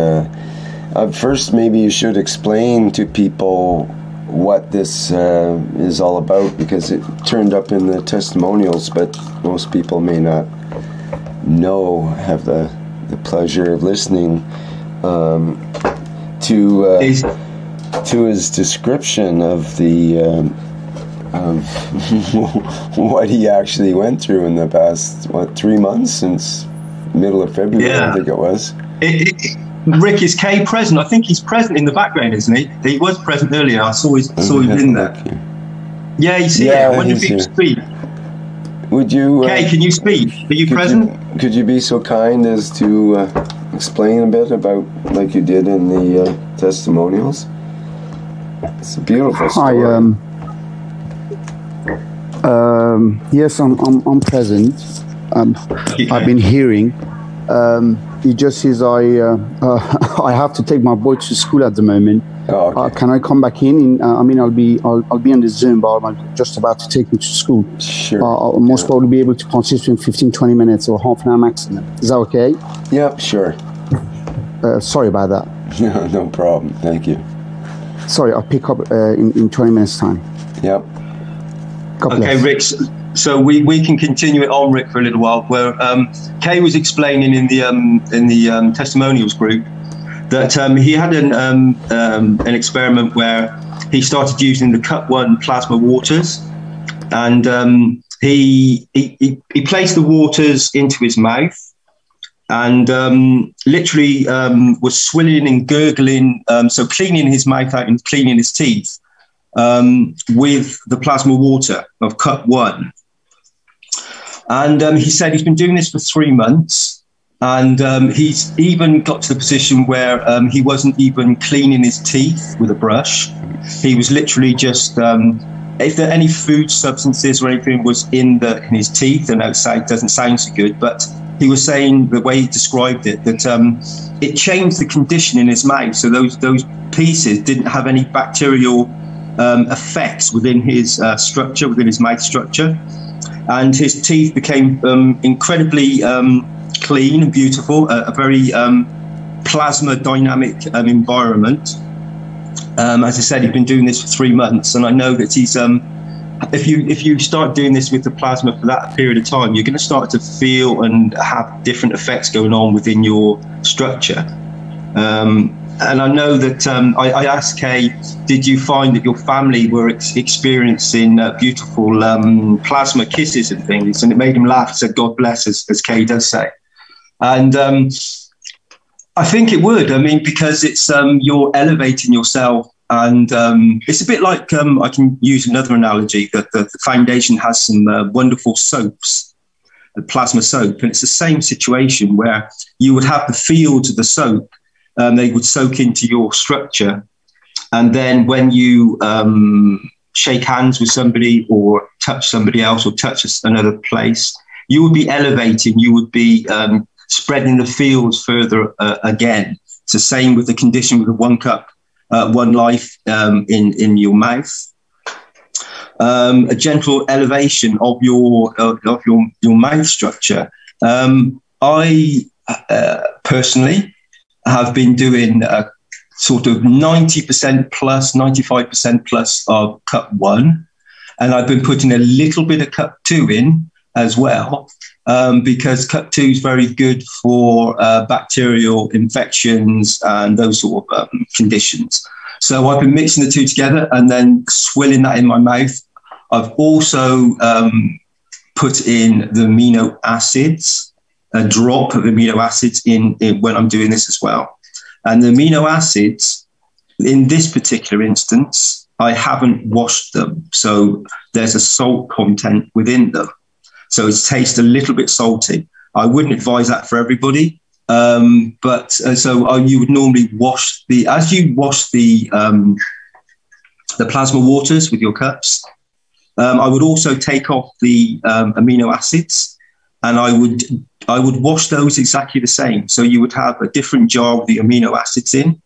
first, maybe you should explain to people what this is all about, because it turned up in the testimonials, but most people may not have the pleasure of listening to his description of the of what he actually went through in the past 3 months, since middle of February. I think it was. Rick, is Kay present? I think he's present in the background, isn't he? He was present earlier. I saw him in there. Yeah, he's here. I wonder if he can speak. Would you... Kay, can you speak? Are you present? Could you be so kind as to explain a bit about, like you did in the testimonials? It's a beautiful story. Yes, I'm present. I've been hearing. It just is I have to take my boy to school at the moment. Oh, okay. Can I come back in? I'll be on the Zoom, but I'm just about to take him to school. Sure. I'll most probably be able to participate in 15-20 minutes or half an hour maximum. Is that okay? Yep, sure. Sorry about that. No problem. Thank you. Sorry, I'll pick up in 20 minutes' time. Yep. Okay, Rick. So we can continue it on, Rick, for a little while. Where Kay was explaining in the testimonials group that he had an experiment where he started using the Cup 1 plasma waters, and he placed the waters into his mouth, and literally was swilling and gurgling, so cleaning his mouth out and cleaning his teeth with the plasma water of Cup 1. And he said he's been doing this for 3 months. And he's even got to the position where he wasn't even cleaning his teeth with a brush. He was literally just, if there any food substances or anything was in his teeth, and outside doesn't sound so good, but he was saying, the way he described it, that it changed the condition in his mouth. So those pieces didn't have any bacterial effects within his structure, within his mouth structure. And his teeth became incredibly clean and beautiful, a very plasma dynamic environment. As I said, he's been doing this for 3 months, and I know that he's if you start doing this with the plasma for that period of time, you're going to start to feel and have different effects going on within your structure. And I know that I asked Kay, did you find that your family were experiencing beautiful plasma kisses and things? And it made him laugh, said, God bless, as Kay does say. And I think it would. I mean, because it's you're elevating yourself. And it's a bit like, I can use another analogy, that the foundation has some wonderful soaps, plasma soap. And it's the same situation where you would have the fields of the soap. They would soak into your structure. And then when you shake hands with somebody or touch somebody else or touch another place, you would be elevating, you would be spreading the fields further again. It's the same with the condition with the 1 cup, 1 life in your mouth. A gentle elevation of your mouth structure. I personally have been doing sort of 90% plus, 95% plus of cup 1. And I've been putting a little bit of cup 2 in as well, because cup 2 is very good for bacterial infections and those sort of conditions. So I've been mixing the two together and then swilling that in my mouth. I've also put in the amino acids, a drop of amino acids in when I'm doing this as well. And the amino acids, in this particular instance, I haven't washed them. So there's a salt content within them. So it tastes a little bit salty. I wouldn't advise that for everybody. But you would normally wash as you wash the plasma waters with your cups. I would also take off the amino acids, and I would wash those exactly the same. So you would have a different jar with the amino acids in,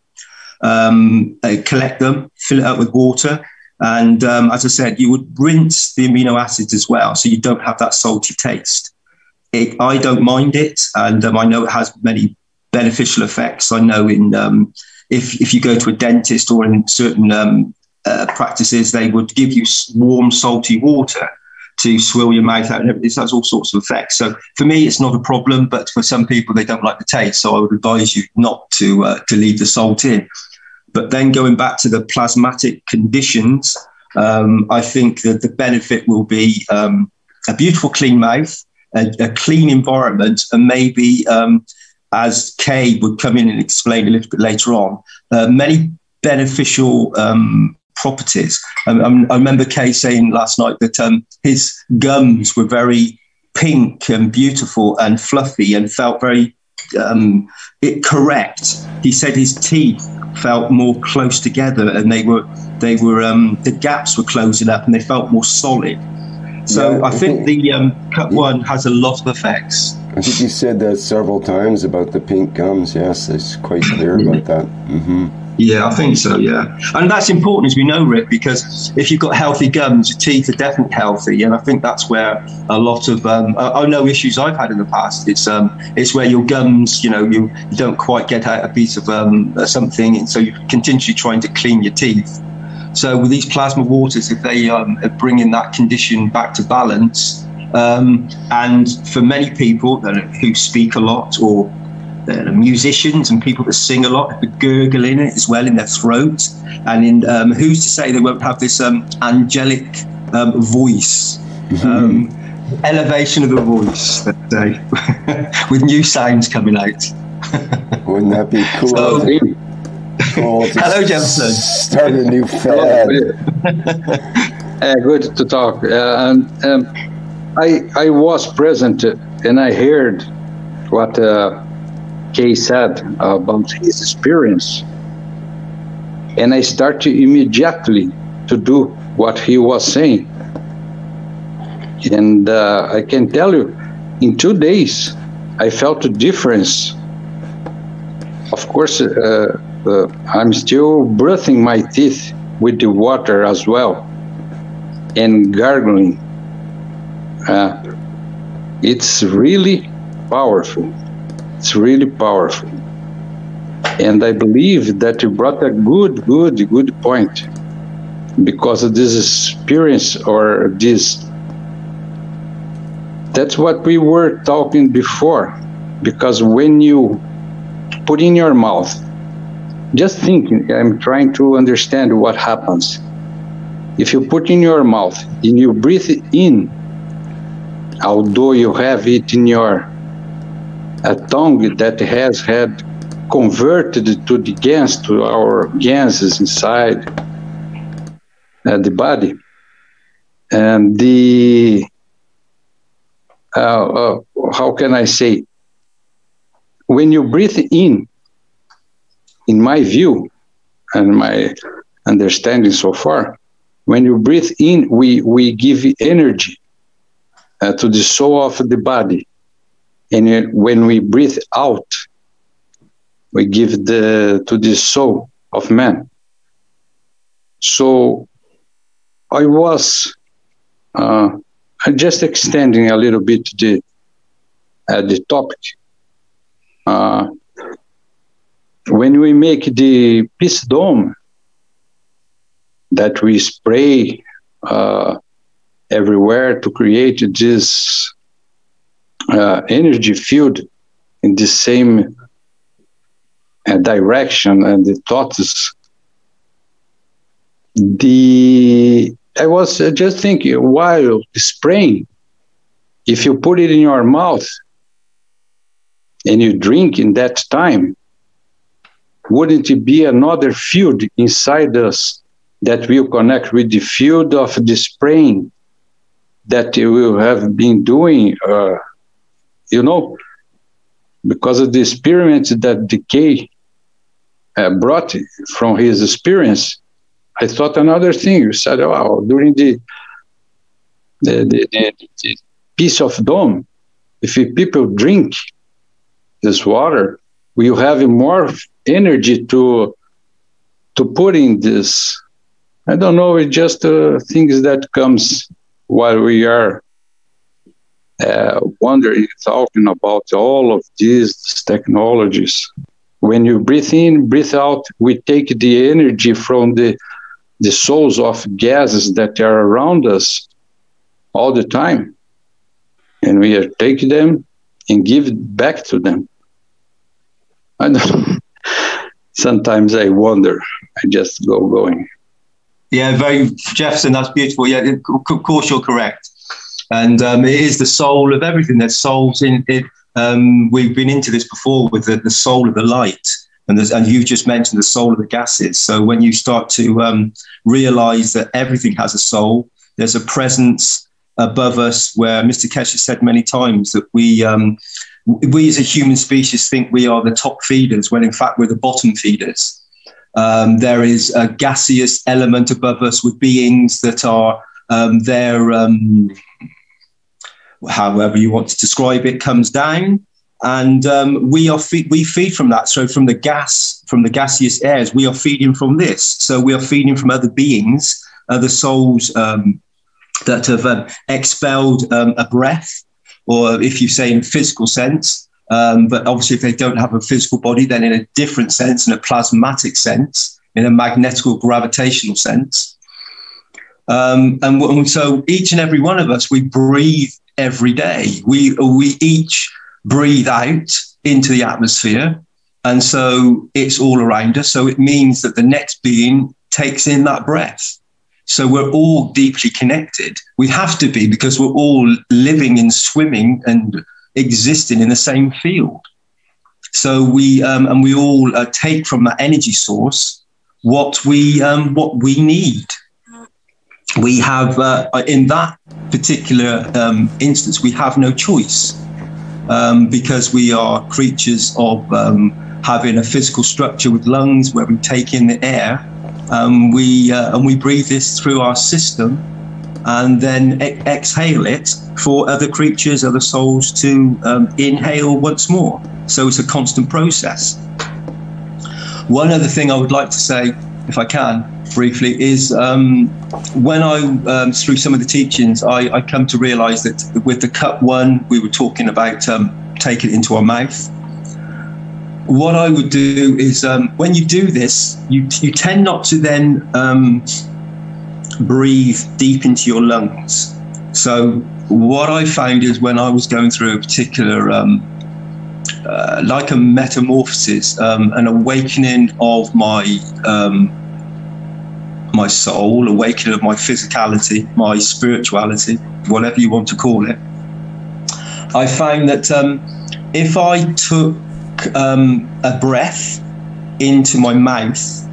collect them, fill it up with water. And as I said, you would rinse the amino acids as well, so you don't have that salty taste. I don't mind it, and I know it has many beneficial effects. I know if you go to a dentist or in certain practices, they would give you warm, salty water to swill your mouth out, and it has all sorts of effects. So for me, it's not a problem, but for some people, they don't like the taste. So I would advise you not to leave the salt in. But then going back to the plasmatic conditions, I think that the benefit will be a beautiful clean mouth, a clean environment, and maybe, as Kay would come in and explain a little bit later on, many beneficial properties. I remember Kay saying last night that his gums were very pink and beautiful and fluffy and felt very correct. He said his teeth felt more close together, and the gaps were closing up and they felt more solid. So yeah, I think the cup 1 has a lot of effects. I think you said that several times about the pink gums. Yes, it's quite clear about that. Mm-hmm. Yeah, I think so, yeah. And that's important, as we know, Rick, because if you've got healthy gums, your teeth are definitely healthy. And I think that's where a lot of, I know issues I've had in the past. It's where your gums, you don't quite get out a piece of something, and so you're continually trying to clean your teeth. So with these plasma waters, if they bring in that condition back to balance, and for many people who speak a lot, or musicians and people that sing a lot, have a gurgle in it as well in their throat, and who's to say they won't have this angelic voice, elevation of the voice, let's say, with new sounds coming out. Wouldn't that be cool? Hello, Jefferson. Start a new fad. Good to talk. I was present and I heard what Kay said about his experience, and I started immediately to do what he was saying. And I can tell you, in 2 days, I felt a difference. Of course, I'm still brushing my teeth with the water as well and gargling. It's really powerful. It's really powerful. And I believe that you brought a good point. because of this experience or this. That's what we were talking before. Because when you put in your mouth, just thinking, I'm trying to understand what happens. If you put in your mouth and you breathe it in, although you have it in your tongue that has had converted to the gans, to our ganses inside the body, and the how can I say? When you breathe in my view and my understanding so far, when you breathe in, we give energy to the soul of the body. And when we breathe out, we give to the soul of man. So I was just extending a little bit the topic. When we make the peace dome that we spray everywhere to create this energy field in the same direction and the thoughts, I was just thinking, while spraying, if you put it in your mouth and you drink in that time, wouldn't it be another field inside us that will connect with the field of the spraying that you will have been doing, because of the experiments that Decay brought from his experience? I thought another thing. You said, wow, during the piece of dome, if people drink this water, we'll have more energy to put in this. I don't know, it's just things that comes while we are wondering, talking about all of these technologies. When you breathe in, breathe out, we take the energy from the souls of gases that are around us all the time, and we take them and give it back to them. I don't know. Sometimes I wonder. I just going. Yeah, very, Jefferson, that's beautiful. Yeah, of course you're correct. And it is the soul of everything. There's souls in it. We've been into this before with the soul of the light. And you just mentioned the soul of the gases. So when you start to realize that everything has a soul, there's a presence above us where Mr. Keshe has said many times that we as a human species think we are the top feeders, when in fact we're the bottom feeders. There is a gaseous element above us with beings that are however you want to describe it, comes down. And we feed from that. So from the gaseous airs, we are feeding from this. So we are feeding from other beings, other souls that have expelled a breath, or if you say in a physical sense, but obviously if they don't have a physical body, then in a different sense, in a plasmatic sense, in a magnetical gravitational sense. And so each and every one of us, we breathe every day. We each breathe out into the atmosphere, and so it's all around us. So it means that the next being takes in that breath. So we're all deeply connected. We have to be, because we're all living and swimming and existing in the same field. So we all take from that energy source what we need. We have in that particular instance, we have no choice. Because we are creatures of having a physical structure with lungs where we take in the air, and we breathe this through our system, and then exhale it for other creatures, other souls to inhale once more. So it's a constant process. One other thing I would like to say, if I can, briefly, is when I, through some of the teachings, I come to realize that with the cup one, we were talking about taking it into our mouth. What I would do is when you do this, you tend not to then breathe deep into your lungs. So what I found is when I was going through a particular, like a metamorphosis, an awakening of my my soul, awakening of my physicality, my spirituality, whatever you want to call it, I found that if I took a breath into my mouth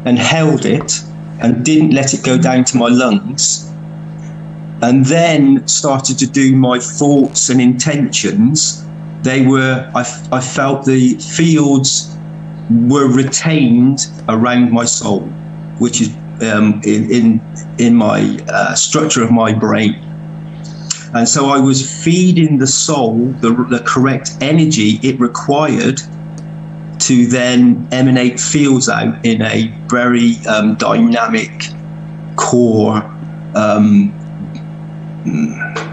and held it and didn't let it go down to my lungs, and then started to do my thoughts and intentions, I felt the fields were retained around my soul, which is in my structure of my brain. And so I was feeding the soul the correct energy it required to then emanate fields out in a very dynamic core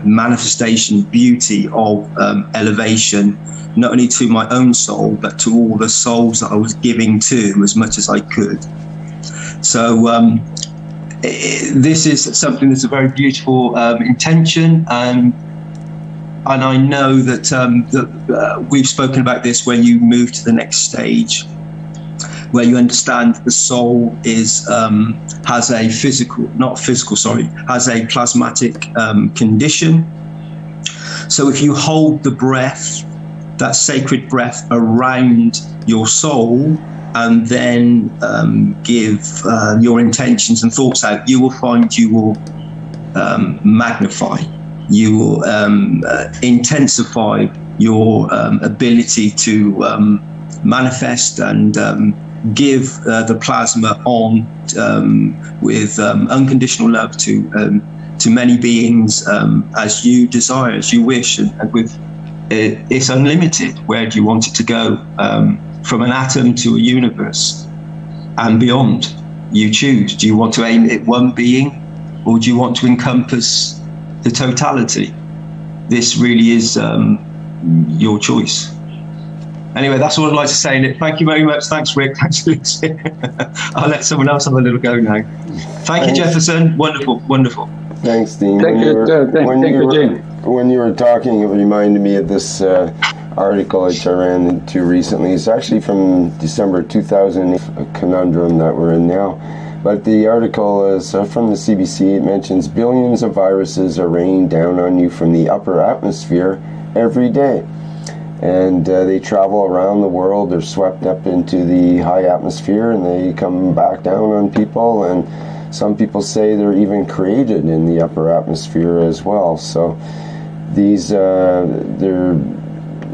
manifestation, beauty of elevation, not only to my own soul, but to all the souls that I was giving to as much as I could. So this is something that's a very beautiful intention, and I know that we've spoken about this when you move to the next stage, where you understand the soul is has a has a plasmatic condition. So if you hold the breath, that sacred breath, around your soul, and then give your intentions and thoughts out, you will find you will magnify, you will intensify your ability to manifest and give the plasma on with unconditional love to many beings as you desire, as you wish, and with it's unlimited. Where do you want it to go? From an atom to a universe and beyond. You choose. Do you want to aim at one being, or do you want to encompass the totality? This really is your choice. Anyway, that's all I'd like to say, Nick. Thank you very much. Thanks, Rick. Thanks, Lucy. I'll let someone else have a little go now. Thank you, Jefferson. Wonderful, wonderful. Thanks, Dean. Thank you, Jane. When you were talking, it reminded me of this article which I ran into recently. It's actually from December 2008, a conundrum that we're in now. But the article is from the CBC. It mentions billions of viruses are raining down on you from the upper atmosphere every day. And they travel around the world. They're swept up into the high atmosphere, and they come back down on people. And some people say they're even created in the upper atmosphere as well. So these,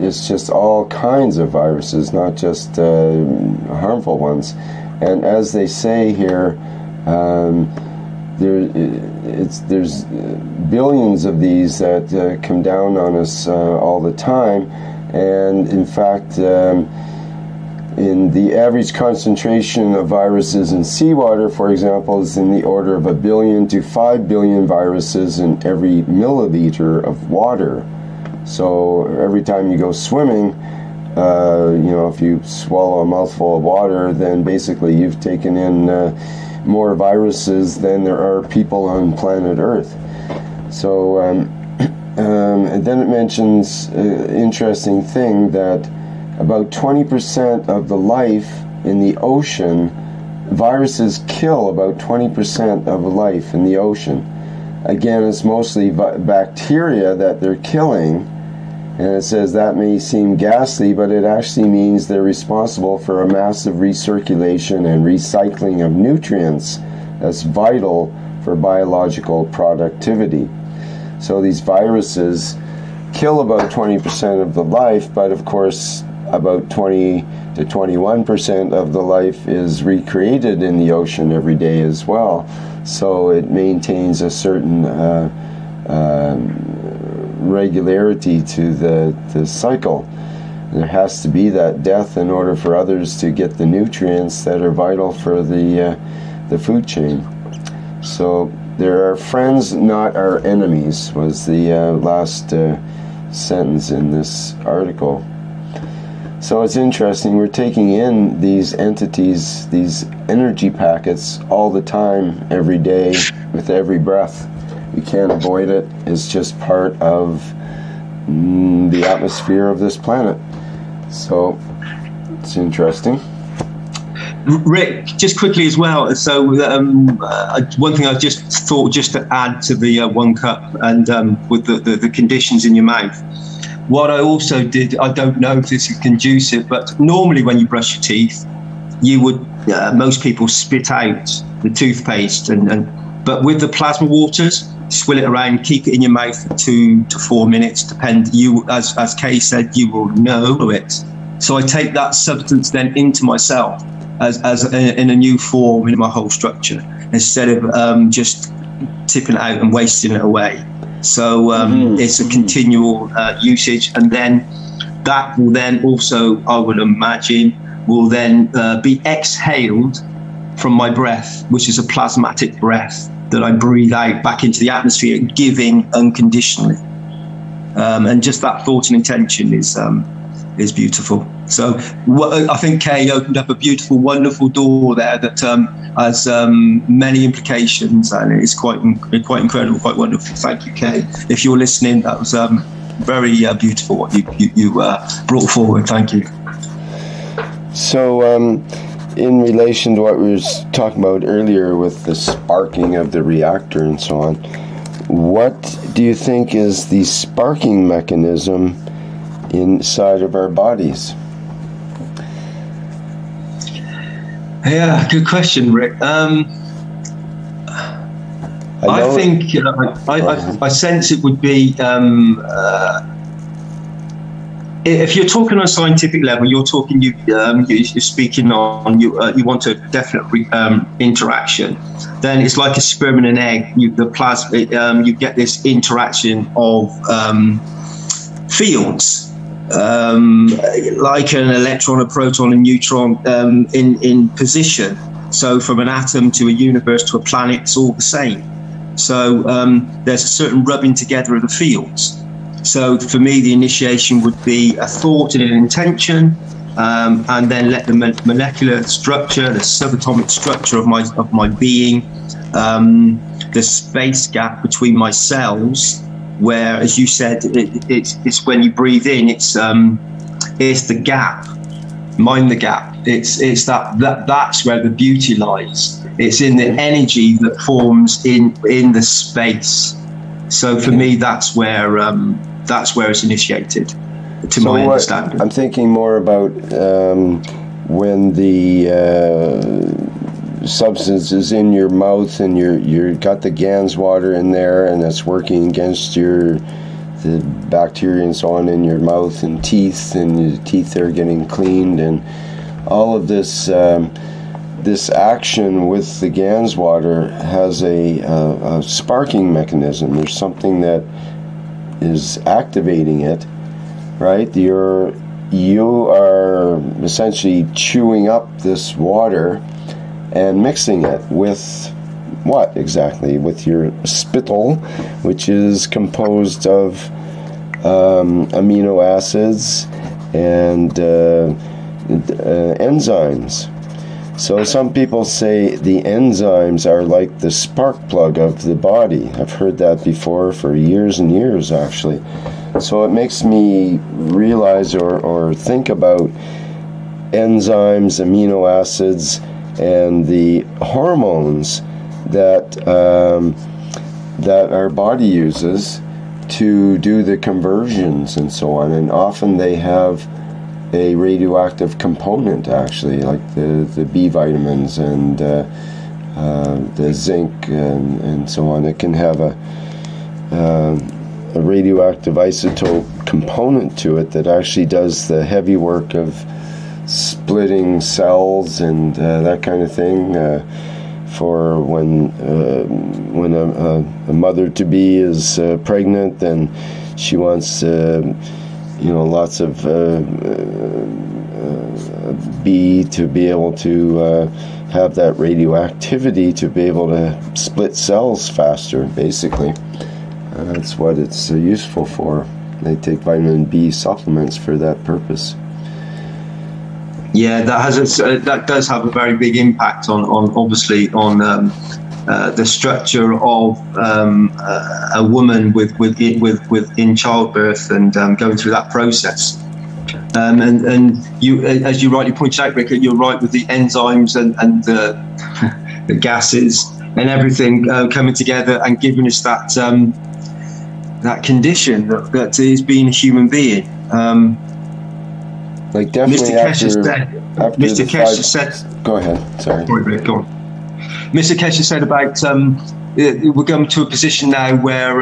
it's just all kinds of viruses, not just harmful ones. And as they say here, there's billions of these that come down on us all the time. And in fact, in the average concentration of viruses in seawater, for example, is in the order of 1 billion to 5 billion viruses in every milliliter of water. So every time you go swimming, if you swallow a mouthful of water, then basically you've taken in more viruses than there are people on planet Earth. So, and then it mentions an interesting thing that about 20% of the life in the ocean, viruses kill about 20% of life in the ocean. Again, it's mostly bacteria that they're killing, and it says that may seem ghastly, but it actually means they're responsible for a massive recirculation and recycling of nutrients that's vital for biological productivity. So these viruses kill about 20% of the life, but of course about 20 to 21% of the life is recreated in the ocean every day as well. So it maintains a certain regularity to the cycle. There has to be that death in order for others to get the nutrients that are vital for the food chain. So there are friends, not our enemies, was the last sentence in this article. So it's interesting, we're taking in these entities, these energy packets all the time, every day, with every breath. We can't avoid it. It's just part of the atmosphere of this planet. So it's interesting. Rick, just quickly as well. So one thing I just thought, just to add to the 1 cup and with the conditions in your mouth. What I also did, I don't know if this is conducive, but normally when you brush your teeth, you would, most people spit out the toothpaste, but with the plasma waters, swill it around, keep it in your mouth for 2 to 4 minutes, as Kay said, you will know it. So I take that substance then into myself as in a new form in my whole structure, instead of just tipping it out and wasting it away. So it's a continual usage, and then that will then also, I would imagine, will then be exhaled from my breath, which is a plasmatic breath that I breathe out back into the atmosphere, giving unconditionally. And just that thought and intention is beautiful. So I think Kay opened up a beautiful, wonderful door there that has many implications, and it's quite incredible, quite wonderful. Thank you, Kay. If you're listening, that was very beautiful what you brought forward. Thank you. So in relation to what we were talking about earlier with the sparking of the reactor and so on, what do you think is the sparking mechanism inside of our bodies? Yeah, good question, Rick. I think I sense it would be if you're talking on a scientific level, you're talking you're speaking on you want a definite interaction. Then it's like a sperm and an egg. You get this interaction of fields. Like an electron, a proton, a neutron in position. So from an atom to a universe to a planet, it's all the same. So there's a certain rubbing together of the fields. So for me, the initiation would be a thought and an intention, and then let the molecular structure, the subatomic structure of my being, the space gap between my cells, where, as you said, it's when you breathe in, it's the gap, mind the gap. It's that's where the beauty lies. It's in the energy that forms in the space. So for me, that's where it's initiated, to my understanding. I'm thinking more about when the substance is in your mouth and you've got the Gans water in there, and that's working against the bacteria and so on in your mouth and teeth, and your teeth are getting cleaned, and all of this this action with the Gans water has a sparking mechanism. There's something that is activating it, right? You are essentially chewing up this water and mixing it with what exactly? With your spittle, which is composed of amino acids and enzymes. So some people say the enzymes are like the spark plug of the body. I've heard that before for years and years, actually. So it makes me realize or think about enzymes, amino acids, and the hormones that that our body uses to do the conversions and so on. And often they have a radioactive component, actually, like the B vitamins and the zinc and so on. It can have a radioactive isotope component to it that actually does the heavy work of splitting cells and that kind of thing for when a mother-to-be is pregnant, then she wants lots of B to be able to have that radioactivity to be able to split cells faster, basically. That's what it's useful for. They take vitamin B supplements for that purpose. Yeah, that does have a very big impact on obviously on the structure of a woman in childbirth and going through that process. And you, as you rightly pointed out, Rick, you're right with the enzymes and the gases and everything coming together and giving us that condition that is being a human being. Like definitely Mr. Keshe said. Go ahead. Sorry. Go on. Mr. Keshe said about we're going to a position now where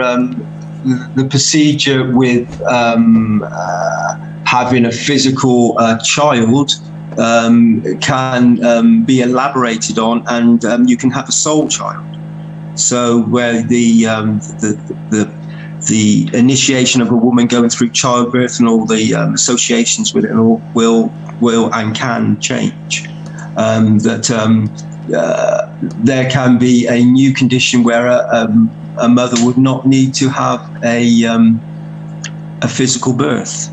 the procedure with having a physical child can be elaborated on, and you can have a soul child. So where the initiation of a woman going through childbirth and all the associations with it all will and can change. There can be a new condition where a mother would not need to have a physical birth.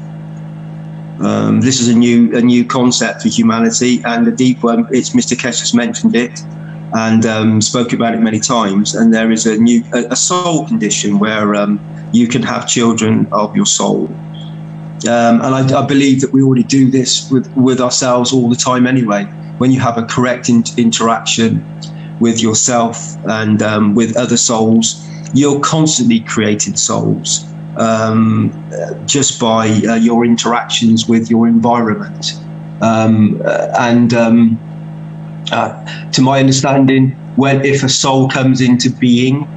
This is a new concept for humanity, and a deep one. It's Mr. Keshe's mentioned it and spoke about it many times. And there is a soul condition where you can have children of your soul. And I believe that we already do this with ourselves all the time anyway. When you have a correct interaction with yourself and with other souls, you're constantly creating souls just by your interactions with your environment. To my understanding, if a soul comes into being,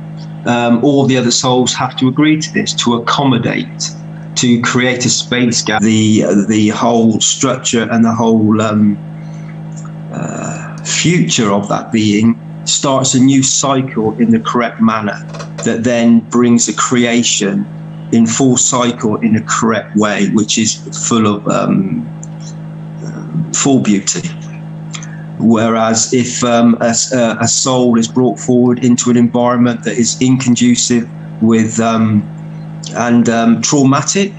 all the other souls have to agree to this, to accommodate, to create a space gap. The whole structure and the whole future of that being starts a new cycle in the correct manner that then brings a creation in full cycle in a correct way, which is full of full beauty. Whereas if a soul is brought forward into an environment that is inconducive with and traumatic,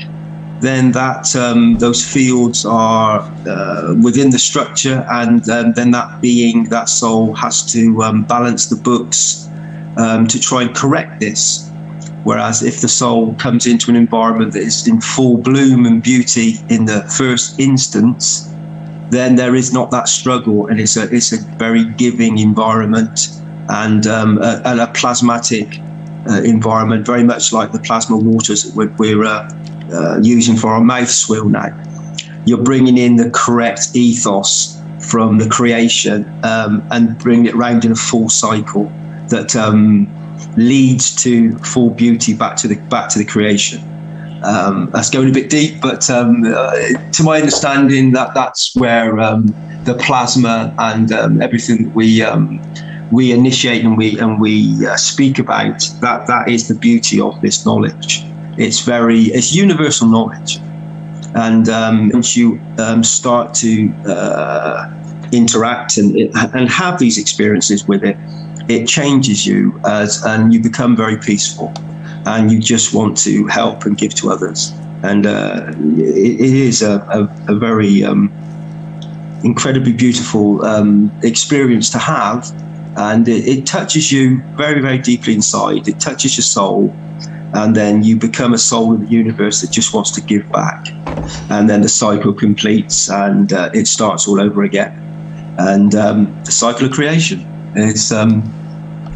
then those fields are within the structure, and then that soul has to balance the books to try and correct this. Whereas if the soul comes into an environment that is in full bloom and beauty in the first instance, then there is not that struggle, and it's a very giving environment and a plasmatic environment, very much like the plasma waters that we're using for our mouth swill now. You're bringing in the correct ethos from the creation and bringing it round in a full cycle that leads to full beauty back to the creation. That's going a bit deep, but to my understanding, that's where the plasma and everything we initiate and we speak about, that is the beauty of this knowledge. It's universal knowledge, and once you start to interact and have these experiences with it, it changes you and you become very peaceful, and you just want to help and give to others. And it is a very incredibly beautiful experience to have, and it touches you very, very deeply inside. It touches your soul, and then you become a soul in the universe that just wants to give back. And then the cycle completes, and it starts all over again. And the cycle of creation is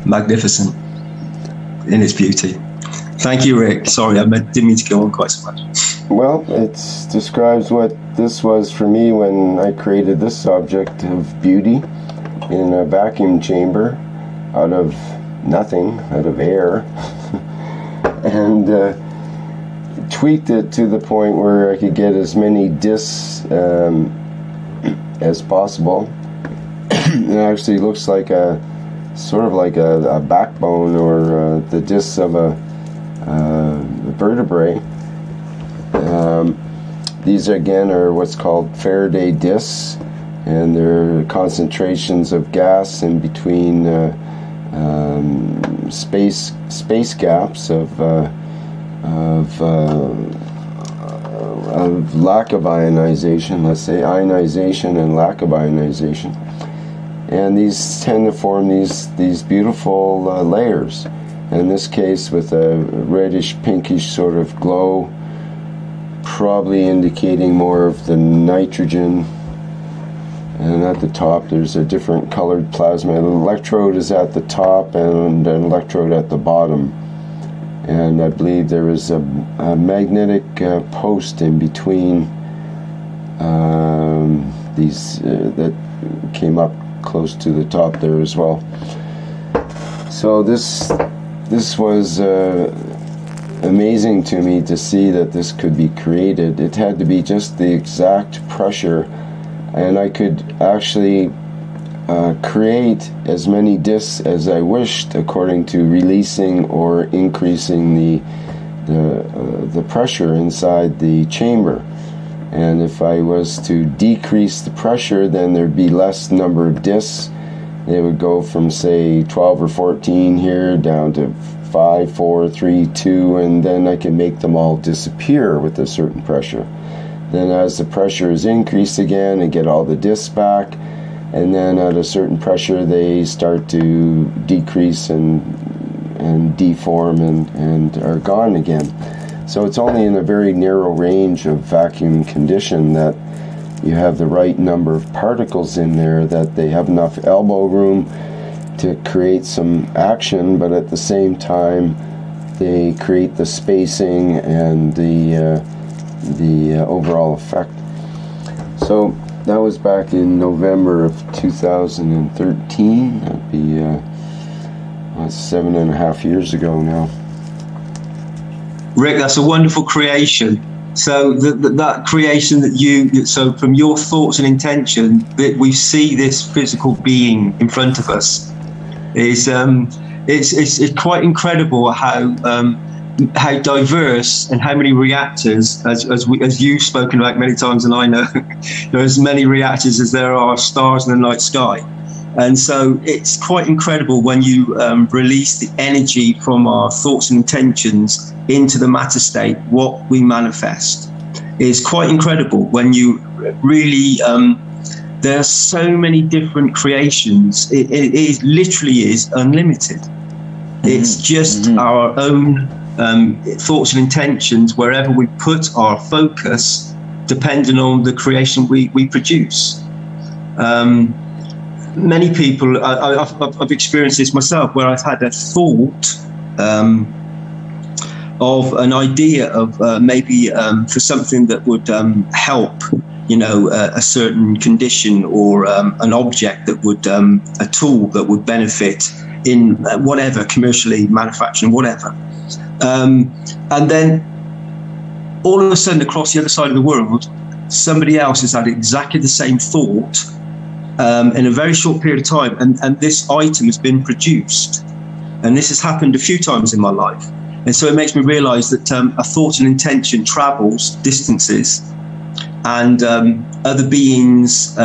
magnificent in its beauty. Thank you, Rick. Sorry, I didn't mean to go on quite so much. Well, it describes what this was for me when I created this object of beauty in a vacuum chamber out of nothing, out of air, and tweaked it to the point where I could get as many discs as possible. It actually looks like sort of like a backbone or the discs of a vertebrae. These again are what's called Faraday discs, and they're concentrations of gas in between space gaps of of lack of ionization, let's say ionization and lack of ionization. And these tend to form these beautiful layers. In this case, with a reddish pinkish sort of glow, probably indicating more of the nitrogen. And at the top there's a different colored plasma. The electrode is at the top and an electrode at the bottom. And I believe there is a magnetic post in between these that came up close to the top there as well. So this was amazing to me to see that this could be created. It had to be just the exact pressure, and I could actually create as many discs as I wished according to releasing or increasing the pressure inside the chamber. And if I was to decrease the pressure, then there'd be less number of discs. They would go from, say, 12 or 14 here down to 5, 4, 3, 2, and then I can make them all disappear with a certain pressure. Then as the pressure is increased again, and get all the discs back, and then at a certain pressure they start to decrease and deform and are gone again. So it's only in a very narrow range of vacuum condition that you have the right number of particles in there, that they have enough elbow room to create some action, but at the same time they create the spacing and the overall effect. So that was back in November of 2013. That'd be 7.5 years ago now. Rick, that's a wonderful creation. So that creation that so from your thoughts and intention, that we see this physical being in front of us, is it's quite incredible how diverse and how many reactors, as you've spoken about many times, and I know there are as many reactors as there are stars in the night sky. And so it's quite incredible when you release the energy from our thoughts and intentions into the matter state, what we manifest. It's quite incredible when you really, there are so many different creations. It literally is unlimited. It's just our own thoughts and intentions, wherever we put our focus, depending on the creation we produce. Many people, I've experienced this myself, where I've had a thought of an idea of maybe for something that would help, a certain condition, or an object that would, a tool that would benefit in whatever, commercially manufacturing, whatever. And then all of a sudden, across the other side of the world, somebody else has had exactly the same thought in a very short period of time, and this item has been produced. And this has happened a few times in my life. And so it makes me realize that a thought and intention travels distances, and other beings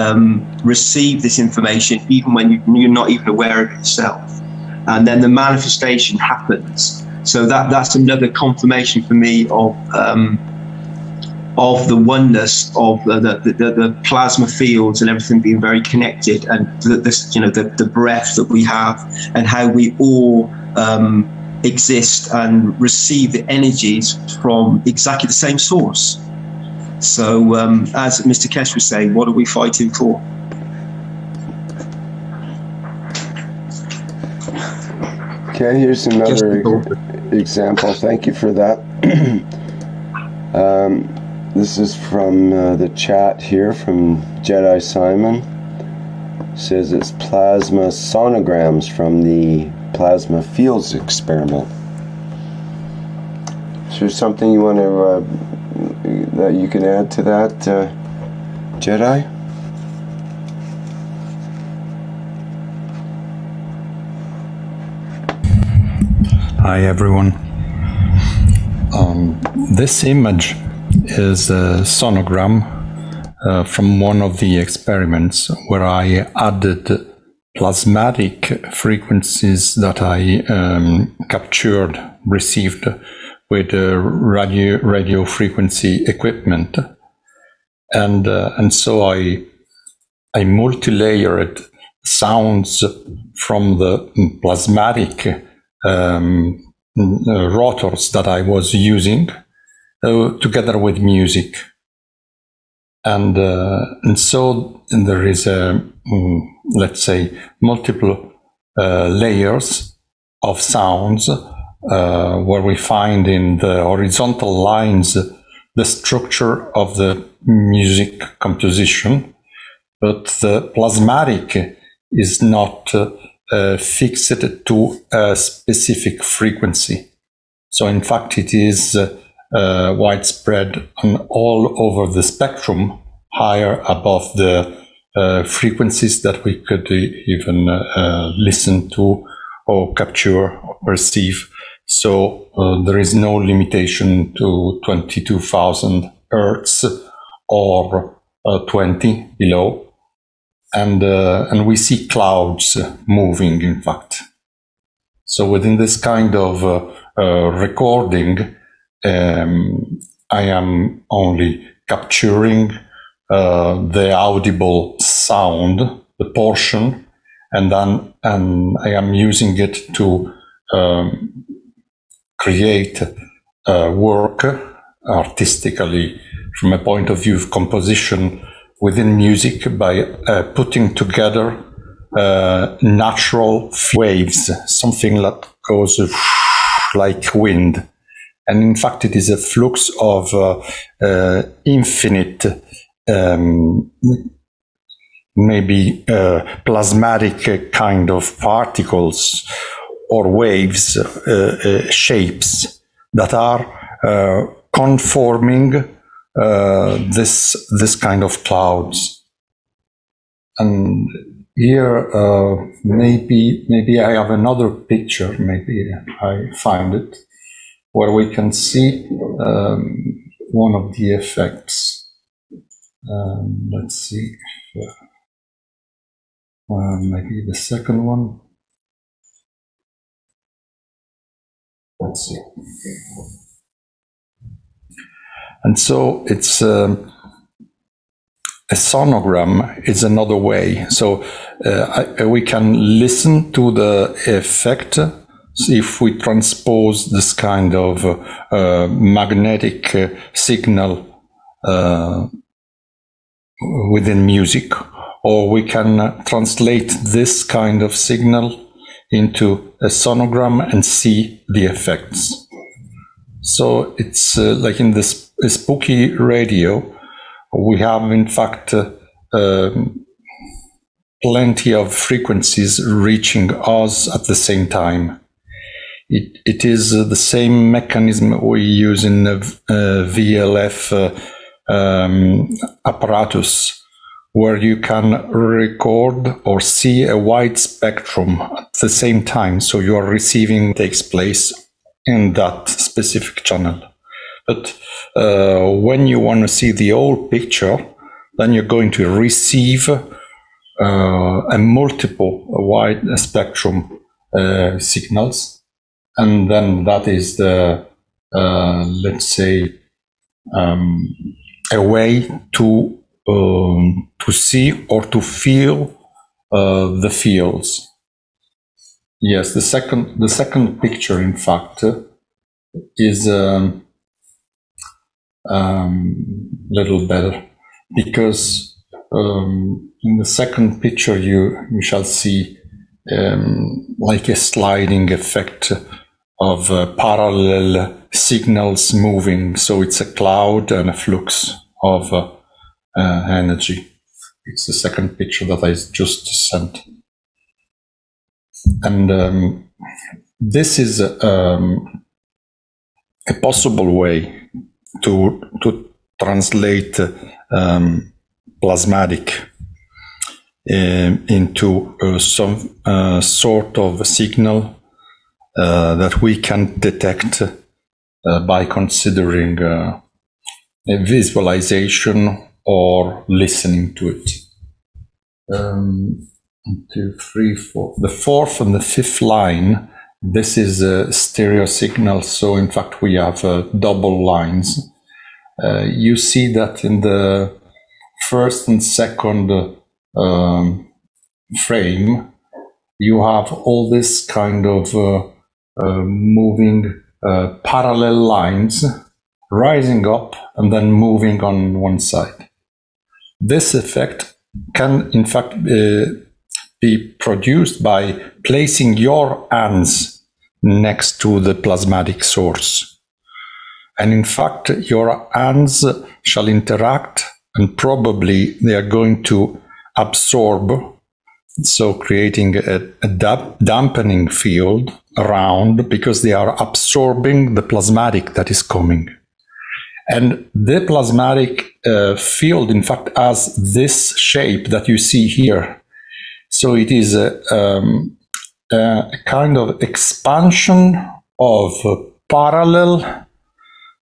receive this information even when you're not even aware of it yourself. And then the manifestation happens. So that's another confirmation for me of the oneness of the plasma fields and everything being very connected, and the breath that we have, and how we all exist and receive the energies from exactly the same source. So as Mr. Keshe was saying, what are we fighting for? Okay, here's another example. Thank you for that. This is from the chat here from Jedi Simon. It says it's plasma sonograms from the plasma fields experiment. Is there something you want to that you can add to that, Jedi? Hi everyone. This image is a sonogram from one of the experiments where I added plasmatic frequencies that I received with radio frequency equipment, and so I multi-layered sounds from the plasmatic rotors that I was using together with music, and so there is let's say multiple layers of sounds where we find in the horizontal lines the structure of the music composition, but the plasmatic is not fixed to a specific frequency. So in fact it is widespread on all over the spectrum, higher above the frequencies that we could even listen to or capture or perceive. So there is no limitation to 22,000 Hertz or 20 below. And we see clouds moving, in fact. So within this kind of recording, I am only capturing the audible sound, the portion, and then I am using it to create work artistically from a point of view of composition within music by putting together natural waves, something that goes like wind. And in fact, it is a flux of infinite, maybe plasmatic kind of particles or waves, shapes that are conforming this kind of clouds. And here maybe I have another picture, maybe I find it, where we can see one of the effects. Let's see, maybe the second one. Let's see. And so it's a sonogram is another way. So we can listen to the effect if we transpose this kind of magnetic signal within music, or we can translate this kind of signal into a sonogram and see the effects. So it's like in this spooky radio, we have in fact plenty of frequencies reaching us at the same time. It is the same mechanism we use in VLF apparatus, where you can record or see a wide spectrum at the same time. So your receiving takes place in that specific channel. But when you want to see the whole picture, then you're going to receive a wide spectrum signals. And then that is the, let's say, a way to see or to feel the fields. Yes, the second picture, in fact, is little better, because in the second picture you shall see like a sliding effect of parallel signals moving. So it's a cloud and a flux of energy. It's the second picture that I just sent. And this is a possible way to translate plasmatic into some sort of signal that we can detect by considering a visualization or listening to it. 1, 2, 3, 4. The fourth and the fifth line This is a stereo signal, so in fact we have double lines. You see that in the first and second frame, you have all this kind of moving parallel lines rising up and then moving on one side. This effect can in fact be produced by placing your hands next to the plasmatic source. And in fact, your hands shall interact, and probably they are going to absorb, so creating a dampening field around, because they are absorbing the plasmatic that is coming. And the plasmatic field, in fact, has this shape that you see here. So it is a kind of expansion of parallel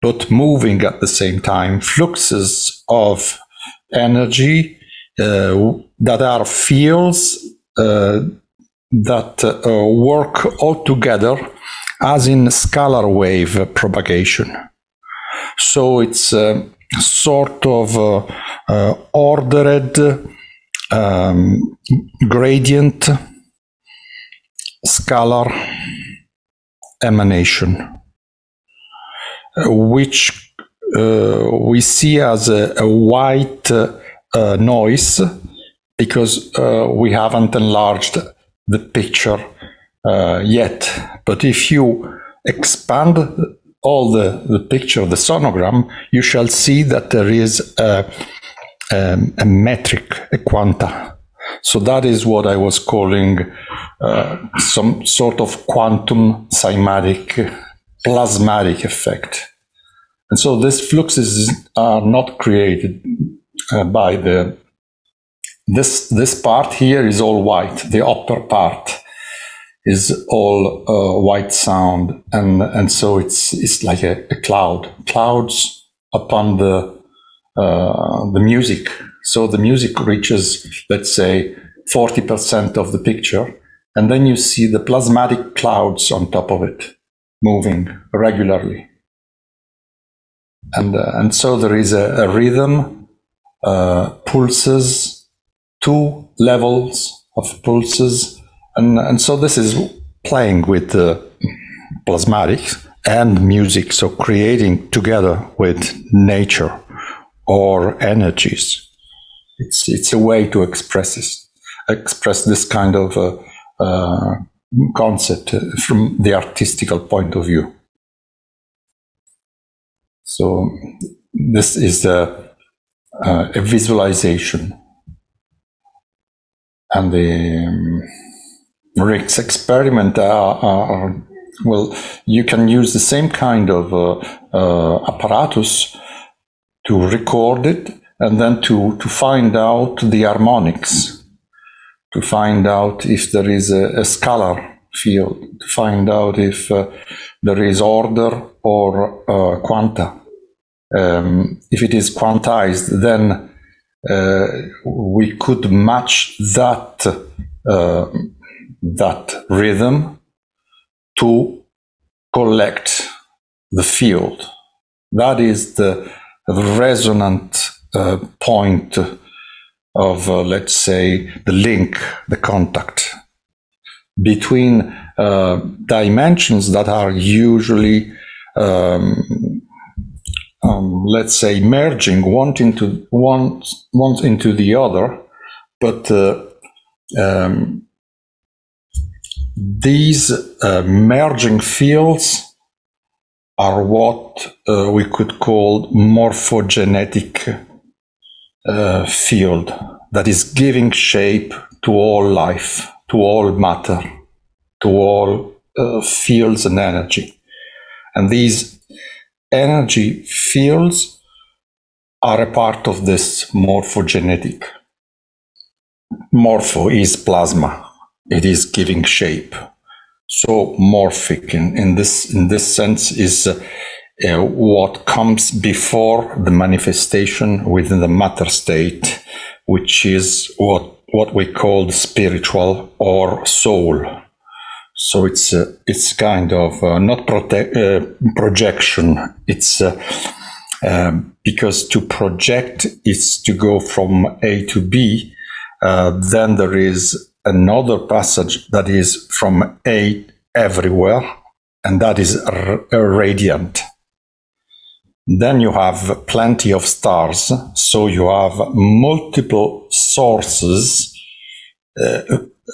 but moving at the same time fluxes of energy that are fields that work all together as in scalar wave propagation. So it's a sort of ordered gradient scalar emanation, which we see as a white noise, because we haven't enlarged the picture yet. But if you expand all the picture, the sonogram, you shall see that there is a metric, a quanta. So that is what I was calling some sort of quantum cymatic plasmatic effect. And so these fluxes are not created by this part here is all white. The upper part is all white sound, and so it's like a cloud, clouds upon the music. So the music reaches, let's say, 40% of the picture, and then you see the plasmatic clouds on top of it, moving regularly. And so there is a rhythm, pulses, 2 levels of pulses, and so this is playing with the plasmatics and music, so creating together with nature or energies. It's a way to express this kind of concept from the artistical point of view. So this is a visualization, and the Rick's experiment well, you can use the same kind of apparatus to record it, and then to find out the harmonics, to find out if there is a scalar field, to find out if there is order or quanta. If it is quantized, then we could match that rhythm to collect the field. That is the resonant point of, let's say, the link, the contact between dimensions that are usually, let's say, merging one into the other, but these merging fields are what we could call morphogenetic field, that is giving shape to all life, to all matter, to all fields and energy. And these energy fields are a part of this morphogenetic. Morpho is plasma. It is giving shape. So morphic in this sense is what comes before the manifestation within the matter state, which is what we call the spiritual or soul. So it's kind of not projection. It's because to project is to go from A to B. Then there is another passage that is from A everywhere, and that is radiant. Then you have plenty of stars, so you have multiple sources,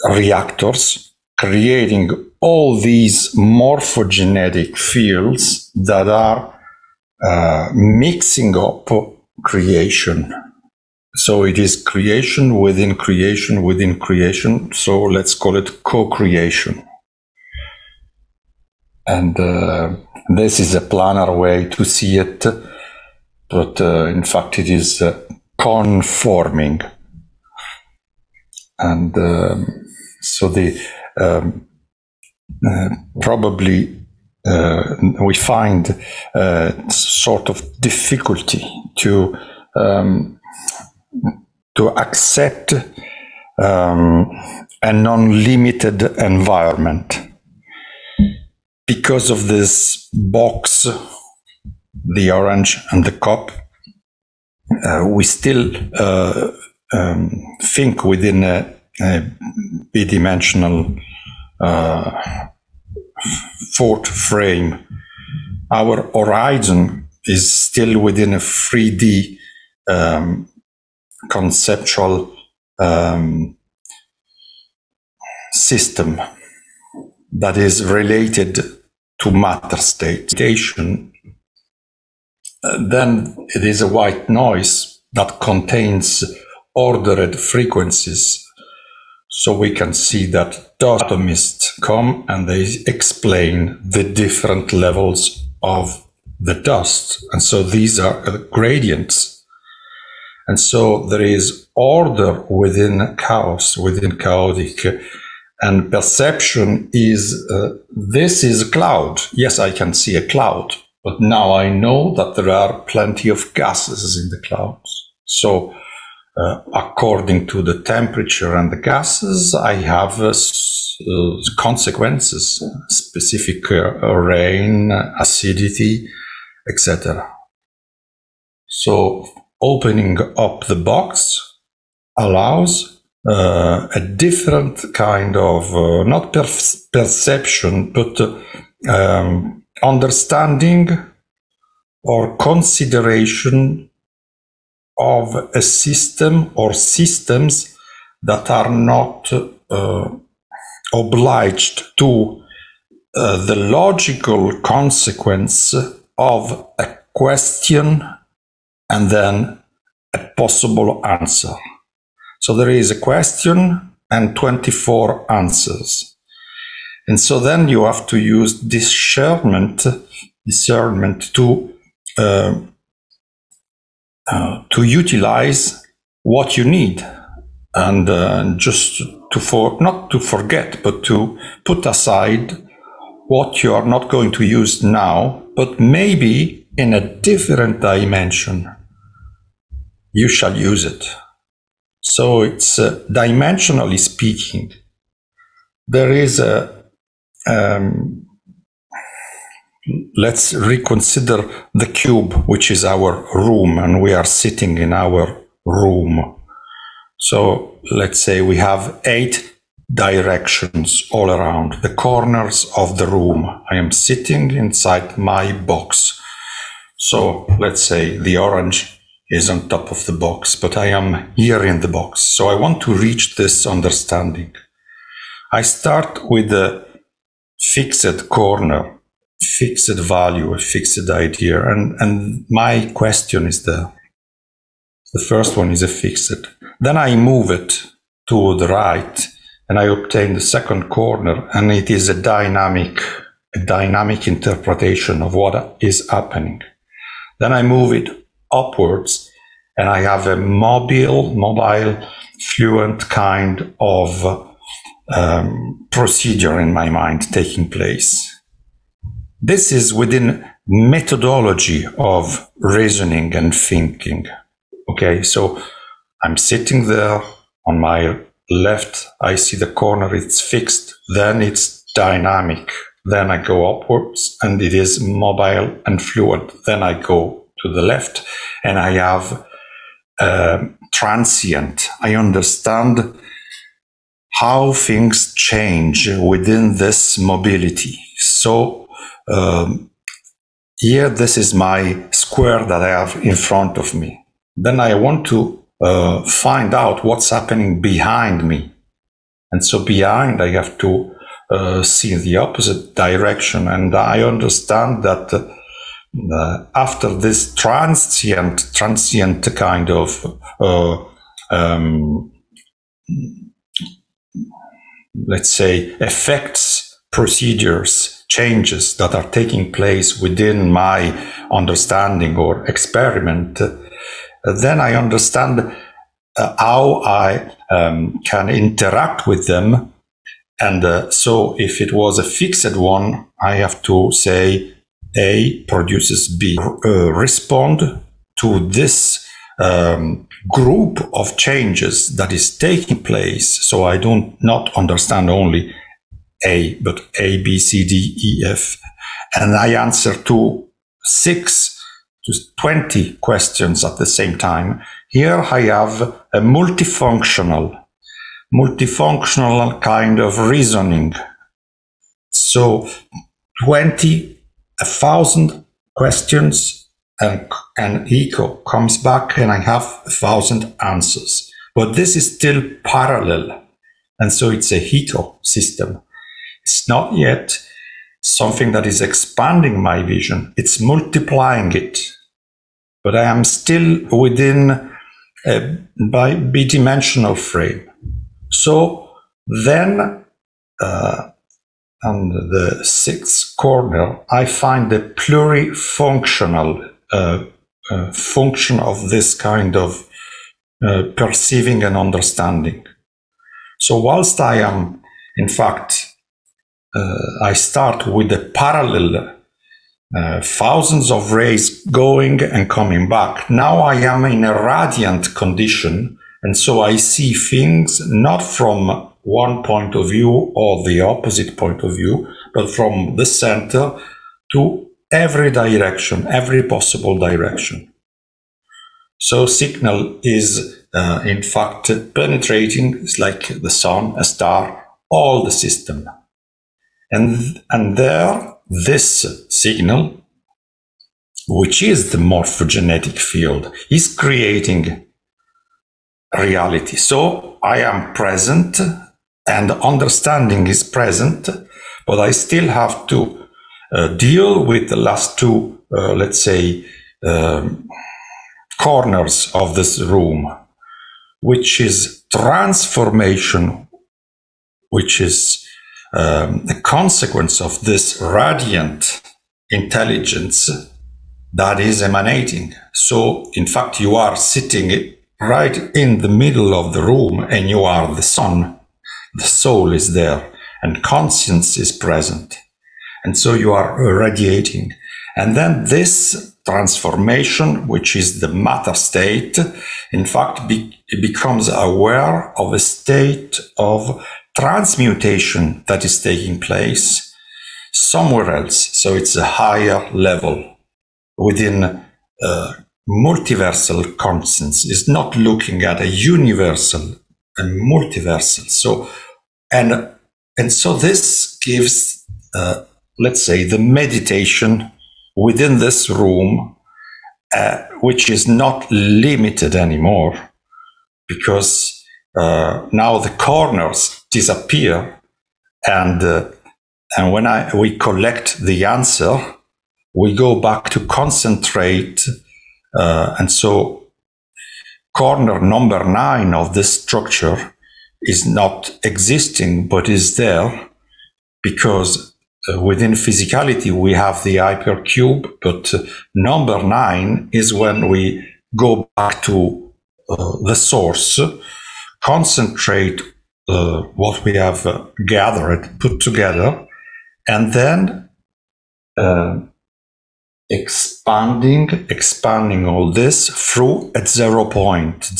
reactors, creating all these morphogenetic fields that are mixing up creation. So it is creation within creation within creation. So let's call it co-creation. And this is a planar way to see it, but in fact it is conforming. And so the probably we find sort of difficulty to accept an unlimited environment. Because of this box, the orange and the cup, we still think within a bidimensional fourth frame. Our horizon is still within a 3D conceptual system that is related to matter state. Then it is a white noise that contains ordered frequencies. So we can see that atomists come and they explain the different levels of the dust. And so these are gradients. And so there is order within chaos, within chaotic. And perception is, this is a cloud. Yes, I can see a cloud, but now I know that there are plenty of gases in the clouds. So according to the temperature and the gases, I have consequences, specific rain, acidity, etc. So opening up the box allows a different kind of, not perception, but understanding or consideration of a system or systems that are not obliged to the logical consequence of a question and then a possible answer. So there is a question and 24 answers. And so then you have to use discernment to utilize what you need, and just not to forget, but to put aside what you are not going to use now, but maybe in a different dimension you shall use it. So it's dimensionally speaking, there is a let's reconsider the cube, which is our room, and we are sitting in our room. So let's say we have 8 directions all around the corners of the room. I am sitting inside my box. So let's say the orange is on top of the box, but I am here in the box. So I want to reach this understanding. I start with a fixed corner, fixed value, a fixed idea, and my question is there. The first one is a fixed. Then I move it to the right, and I obtain the second corner, and it is a dynamic interpretation of what is happening. Then I move it upwards, and I have a mobile, fluent kind of procedure in my mind taking place. This is within methodology of reasoning and thinking. Okay, so I'm sitting there on my left, I see the corner, it's fixed, then it's dynamic, then I go upwards, and it is mobile and fluid. Then I go to the left, and I have transient. I understand how things change within this mobility. So here, this is my square that I have in front of me. Then I want to find out what's happening behind me. And so behind, I have to see the opposite direction. And I understand that after this transient kind of let's say effects, procedures, changes that are taking place within my understanding or experiment, then I understand how I can interact with them. And so if it was a fixed one, I have to say A produces B. Respond to this group of changes that is taking place. So I do not understand only A, but A, B, C, D, E, F. And I answer to 6 to 20 questions at the same time. Here I have a multifunctional kind of reasoning. So 1,000 questions, and echo comes back, and I have 1,000 answers. But this is still parallel, and so it's a ecosystem. It's not yet something that is expanding my vision. It's multiplying it. But I am still within a bidimensional frame. So then, on the 6th corner, I find the plurifunctional function of this kind of perceiving and understanding. So whilst I am, in fact, I start with the parallel thousands of rays going and coming back. Now I am in a radiant condition, and so I see things not from one point of view or the opposite point of view, but from the center to every direction, every possible direction. So signal is in fact penetrating, it's like the sun, a star, all the system. And there, this signal, which is the morphogenetic field, is creating reality. So I am present and understanding is present, but I still have to deal with the last two, let's say, corners of this room, which is transformation, which is the consequence of this radiant intelligence that is emanating. So, in fact, you are sitting right in the middle of the room, and you are the sun. The soul is there, and conscience is present. And so you are radiating. And then this transformation, which is the matter state, in fact, becomes aware of a state of transmutation that is taking place somewhere else. So it's a higher level within multiversal conscience. It's not looking at a universal and multiversal. So, and so this gives, let's say, the meditation within this room, which is not limited anymore, because now the corners disappear, and when we collect the answer, we go back to concentrate, and so corner number 9 of this structure is not existing, but is there, because within physicality we have the hypercube, but number 9 is when we go back to the source, concentrate what we have gathered, put together, and then expanding all this through a 0 point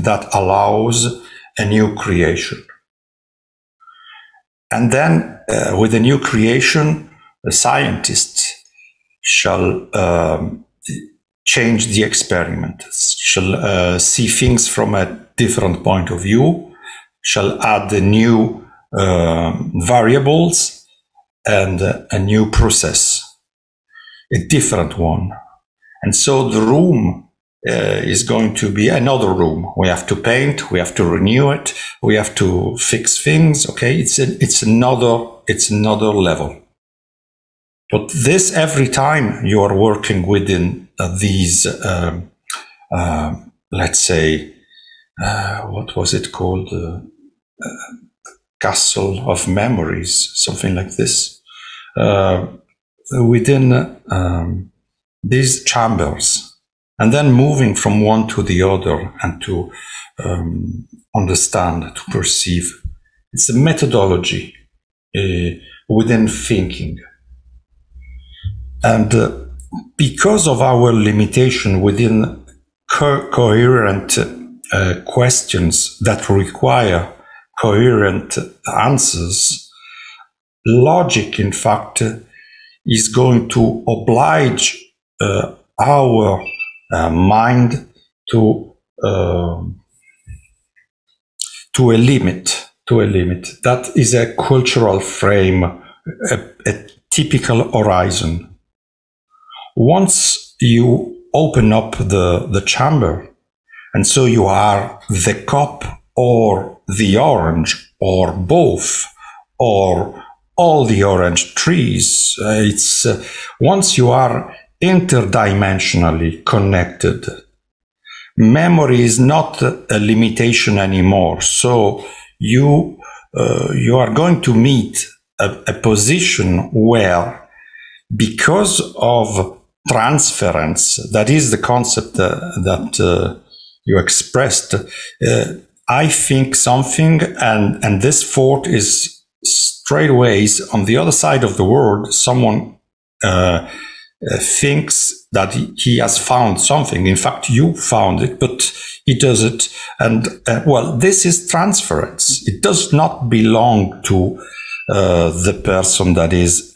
that allows a new creation. And then with the new creation, the scientist shall change the experiment, shall see things from a different point of view, shall add the new variables and a new process, a different one. And so the room is going to be another room. We have to paint, we have to renew it, we have to fix things. Okay, it's another level. But this, every time you are working within these, let's say, what was it called? Castle of memories, something like this. Within these chambers, and then moving from one to the other and to understand, to perceive. It's a methodology within thinking. And because of our limitation within coherent questions that require coherent answers, logic, in fact, is going to oblige our mind to a limit. That is a cultural frame, a typical horizon. Once you open up the chamber, and so you are the cup or the orange or both or all the orange trees, it's once you are interdimensionally connected, memory is not a limitation anymore. So you are going to meet a position where, because of transference, that is the concept that you expressed, I think something, and this thought is straightways on the other side of the world. Someone thinks that he has found something. In fact, you found it, but he does it. And well, this is transference. It does not belong to the person that is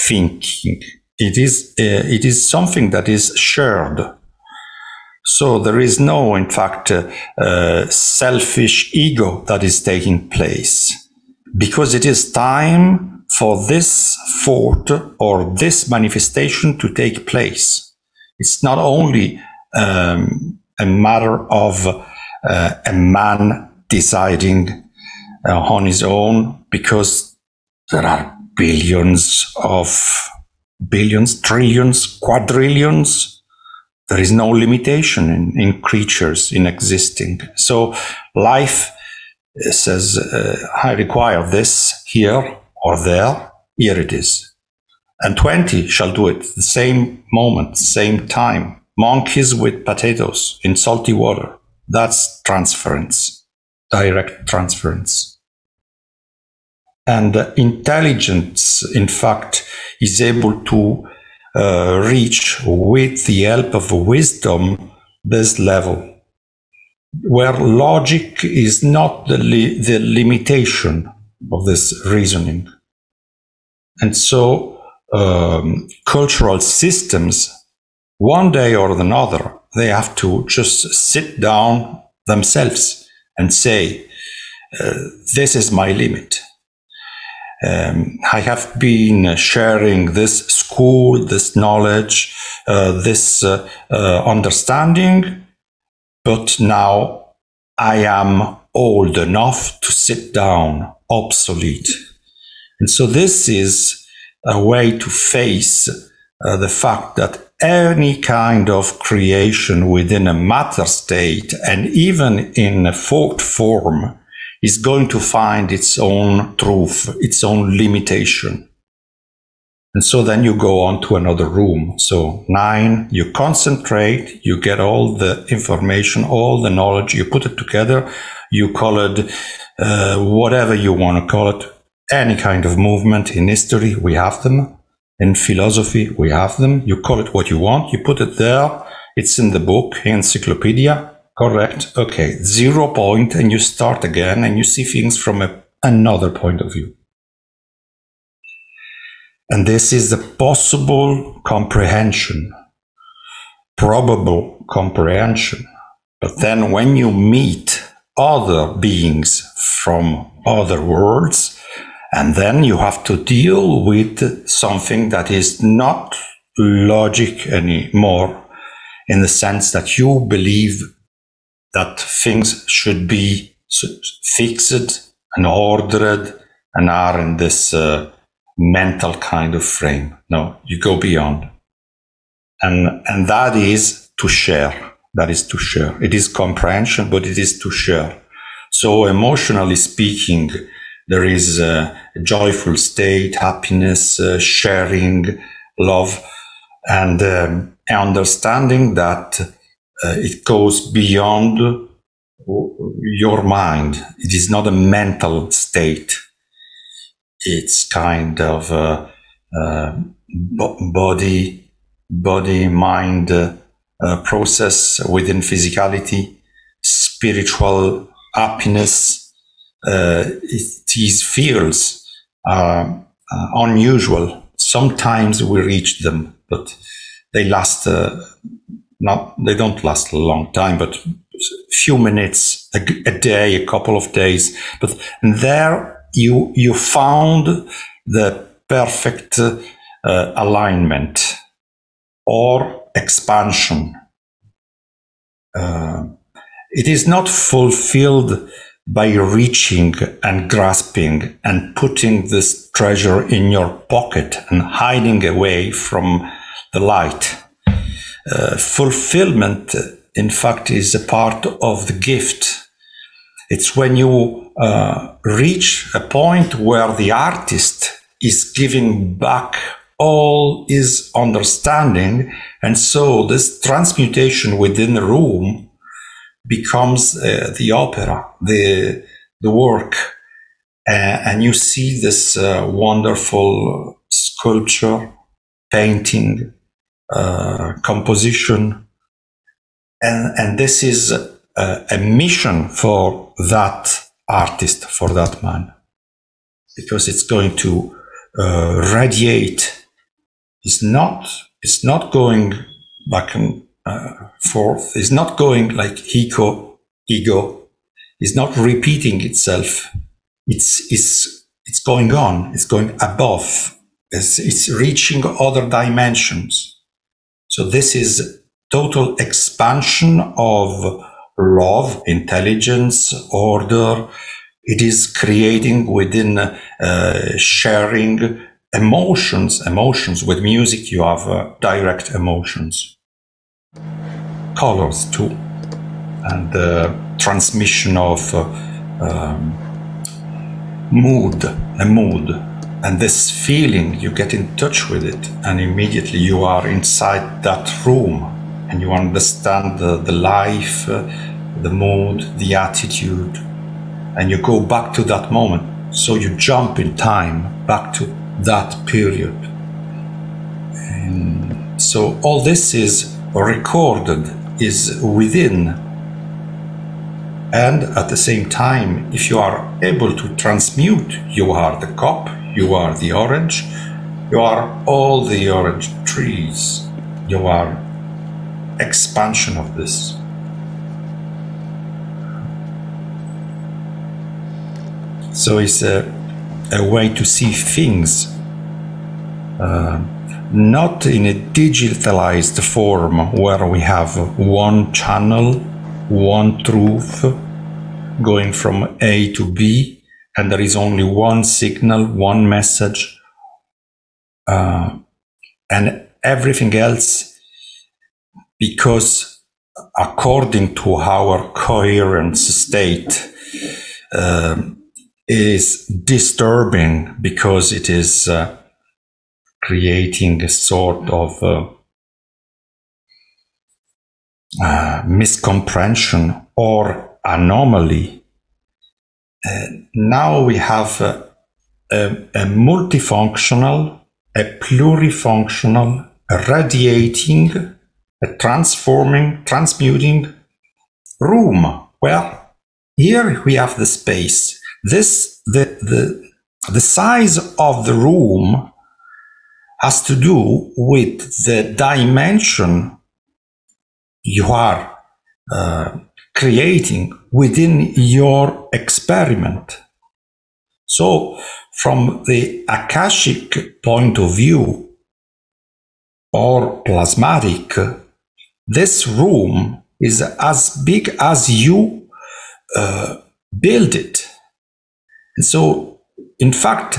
thinking. It is something that is shared. So there is no, in fact, selfish ego that is taking place, because it is time for this thought or this manifestation to take place. It's not only a matter of a man deciding on his own, because there are billions, trillions, quadrillions. There is no limitation in creatures, in existing. So life says, I require this here or there, here it is. And 20 shall do it the same moment, same time. Monkeys with potatoes in salty water. That's transference, direct transference. And intelligence, in fact, is able to reach, with the help of wisdom, this level, where logic is not the limitation of this reasoning. And so cultural systems, one day or another, they have to just sit down themselves and say, this is my limit. I have been sharing this school, this knowledge, this understanding, but now I am old enough to sit down, obsolete. And so this is a way to face the fact that any kind of creation within a matter state, and even in a thought form, is going to find its own truth, its own limitation. And so then you go on to another room. So 9, you concentrate, you get all the information, all the knowledge, you put it together, you call it whatever you want to call it, any kind of movement. In history, we have them. In philosophy, we have them. You call it what you want, you put it there, it's in the book, encyclopedia. Correct. Okay. 0 point, and you start again, and you see things from a another point of view. And this is the possible comprehension, probable comprehension. But then when you meet other beings from other worlds, and then you have to deal with something that is not logic anymore, in the sense that you believe that things should be fixed and ordered and are in this mental kind of frame. No, you go beyond. And that is to share. That is to share. It is comprehension, but it is to share. So emotionally speaking, there is a joyful state, happiness, sharing, love, and understanding that it goes beyond your mind. It is not a mental state. It's kind of body-mind process within physicality, spiritual happiness. These fields are unusual. Sometimes we reach them, but they last they don't last a long time, but a few minutes, a day, a couple of days. But there you found the perfect alignment or expansion. It is not fulfilled by reaching and grasping and putting this treasure in your pocket and hiding away from the light. Fulfillment, in fact, is a part of the gift. It's when you reach a point where the artist is giving back all his understanding, and so this transmutation within the room becomes the opera, the work, and you see this wonderful sculpture, painting, composition, and this is a mission for that artist, for that man, because it's going to radiate. It's not going back and forth. It's not going like ego. It's not repeating itself. It's going on. It's going above. It's reaching other dimensions. So this is total expansion of love, intelligence, order. It is creating within sharing emotions. With music, you have direct emotions, colors too, and transmission of mood, and this feeling, you get in touch with it, and immediately you are inside that room, and you understand the life, the mood, the attitude, and you go back to that moment. So you jump in time back to that period. And so all this is recorded, is within. And at the same time, if you are able to transmute, you are the cup, you are the orange, you are all the orange trees, you are expansion of this. So it's a way to see things, not in a digitalized form where we have one channel, one truth going from A to B, and there is only one signal, one message, and everything else, because according to our coherence state, is disturbing, because it is creating a sort of miscomprehension or anomaly. Now we have a multifunctional, a plurifunctional, a radiating, a transforming, transmuting room, where here we have the space. This the size of the room has to do with the dimension you are creating within your experiment. So, from the Akashic point of view, or plasmatic, this room is as big as you build it. And so, in fact,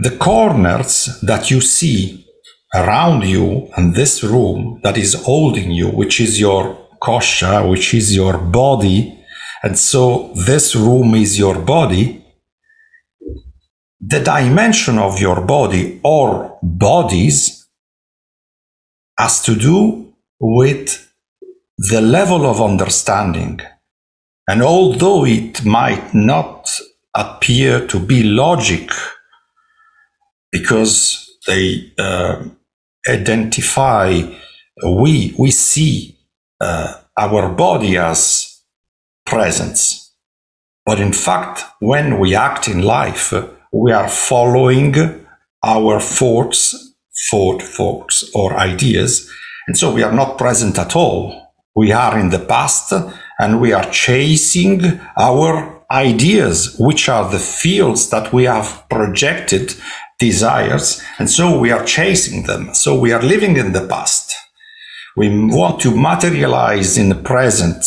the corners that you see around you and this room that is holding you, which is your kosha, which is your body, and so this room is your body, the dimension of your body or bodies has to do with the level of understanding. And although it might not appear to be logic, because they identify, we see our body as presence. But in fact, when we act in life, we are following our thoughts or ideas. And so we are not present at all. We are in the past and we are chasing our ideas, which are the fields that we have projected desires. And so we are chasing them. So we are living in the past. We want to materialize in the present,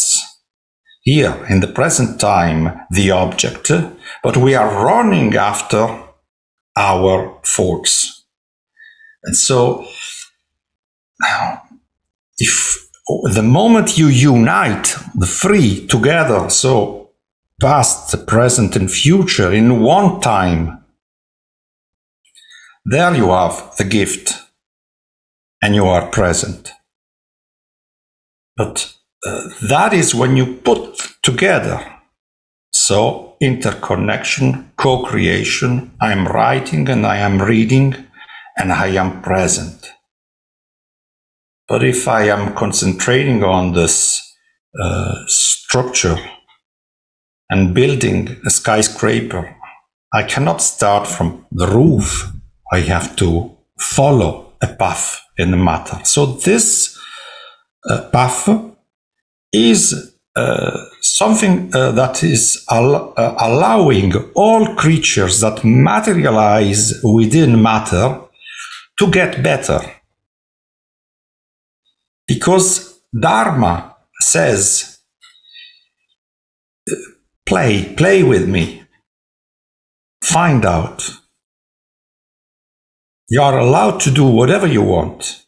here in the present time, the object, but we are running after our thoughts. And so, if the moment you unite the three together, so past, present, and future in one time, there you have the gift, and you are present. But that is when you put together. So interconnection, co-creation, I am writing and I am reading and I am present. But if I am concentrating on this structure and building a skyscraper, I cannot start from the roof. I have to follow a path in the matter. So this path is something that is allowing all creatures that materialize within matter to get better. Because Dharma says, play with me, find out. You are allowed to do whatever you want.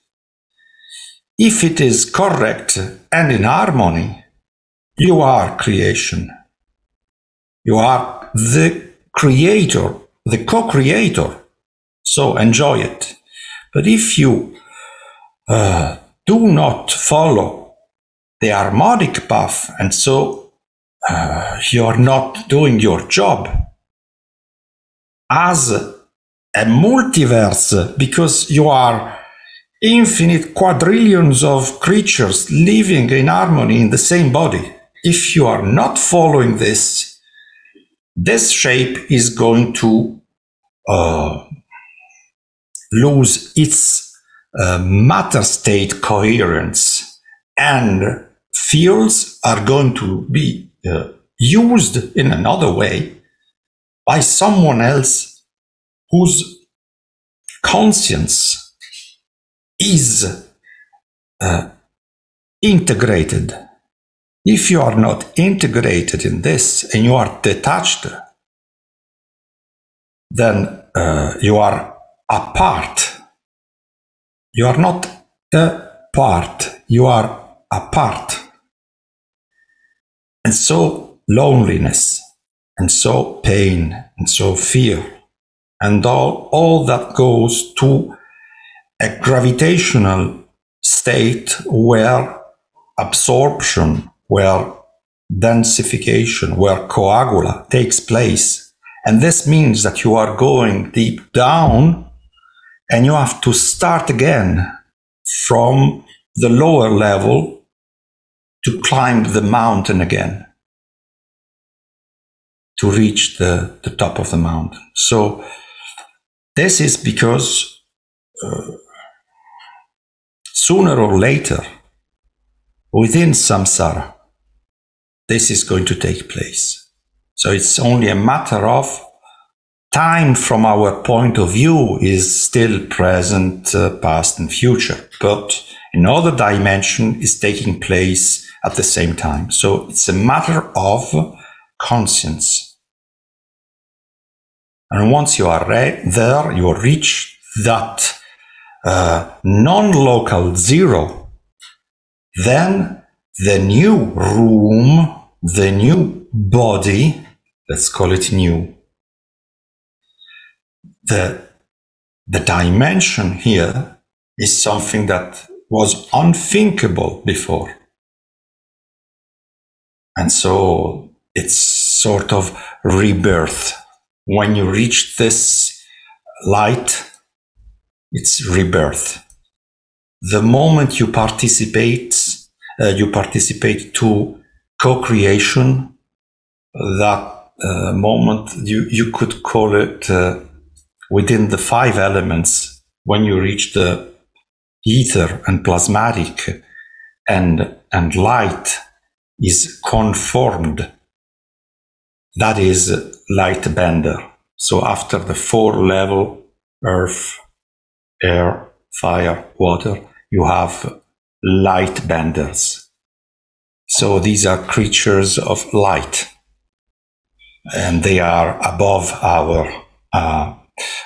If it is correct and in harmony, you are creation. You are the creator, the co-creator. So enjoy it. But if you do not follow the harmonic path, and so you are not doing your job as a multiverse, because you are infinite quadrillions of creatures living in harmony in the same body. If you are not following this, this shape is going to lose its matter state coherence, and fields are going to be used in another way by someone else whose conscience is integrated. If you are not integrated in this and you are detached, then you are apart. You are not a part, you are apart. And so loneliness, and so pain, and so fear, and all that goes to a gravitational state where absorption, where densification, where coagula takes place. And this means that you are going deep down and you have to start again from the lower level to climb the mountain again, to reach the top of the mountain. So this is because sooner or later, within samsara, this is going to take place. So it's only a matter of time from our point of view is still present, past and future, but another dimension is taking place at the same time. So it's a matter of conscience. And once you are there, you reach that non-local zero, then the new room, the new body, let's call it new. The dimension here is something that was unthinkable before. And so it's sort of rebirth. When you reach this light, it's rebirth. The moment you participate to co-creation, that moment, you could call it within the 5 elements, when you reach the ether and plasmatic and light is conformed. That is light bender. So after the 4 level, earth, air, fire, water, you have light benders. So these are creatures of light, and they are above our,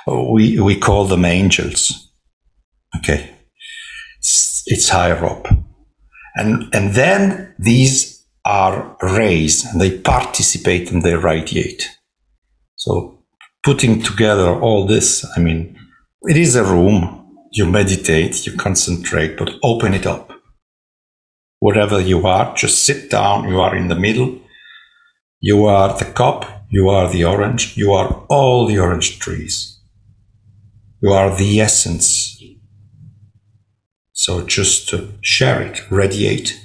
we call them angels. Okay. It's higher up. And then these are rays, and they participate and they radiate. So putting together all this, I mean, it is a room, you meditate, you concentrate, but open it up. Wherever you are, just sit down, you are in the middle, you are the cup, you are the orange, you are all the orange trees. You are the essence. So just to share it, radiate.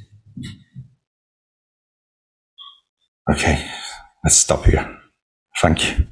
Okay, let's stop here. Thank you.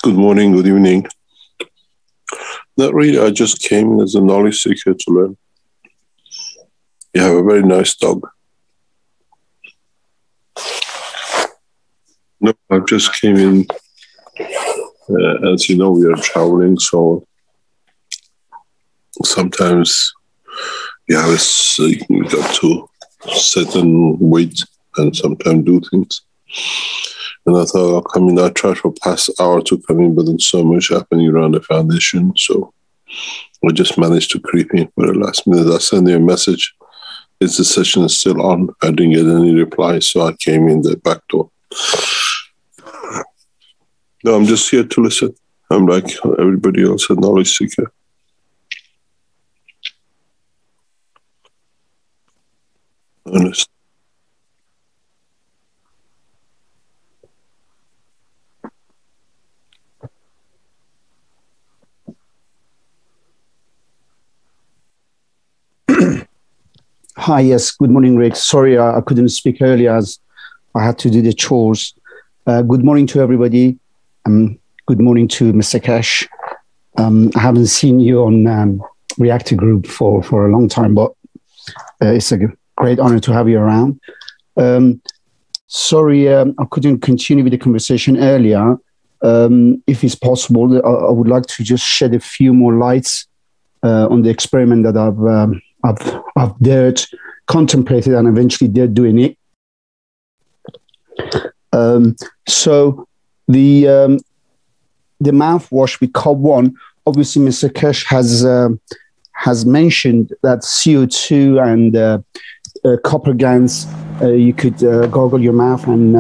Good morning, good evening. Not really, I just came as a knowledge seeker to learn. You have a very nice dog. No, I just came in. As you know, we are traveling, so sometimes you got to sit and wait and sometimes do things. And I thought I'll come in. I tried for the past hour to come in, but then so much happening around the foundation. So I just managed to creep in for the last minute. I sent you a message. Is the session still on? I didn't get any reply, so I came in the back door. No, I'm just here to listen. I'm like everybody else, a knowledge seeker. Honest. Hi, yes. Good morning, Rick. Sorry, I couldn't speak earlier as I had to do the chores. Good morning to everybody. Good morning to Mr. Kesh. I haven't seen you on Reactor Group for a long time, but it's a great honor to have you around. Sorry, I couldn't continue with the conversation earlier. If it's possible, I would like to just shed a few more lights on the experiment that I've dared, contemplated, and eventually dared doing it. So the mouthwash with COP1, obviously Mr. Kesh has mentioned that CO2 and copper GANs, you could gargle your mouth and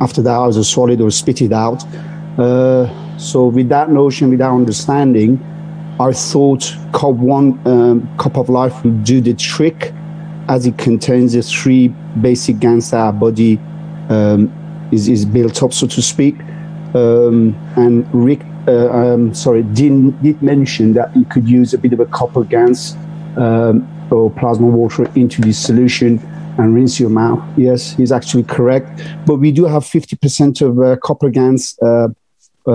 after that as a solid or spit it out. So with that notion, with that understanding, I thought COP1, Cup of Life, will do the trick, as it contains the three basic GANs that our body is built up, so to speak. And Rick, did mention that you could use a bit of a copper GANs or plasma water into this solution and rinse your mouth. Yes, he's actually correct. But we do have 50% of copper GANs,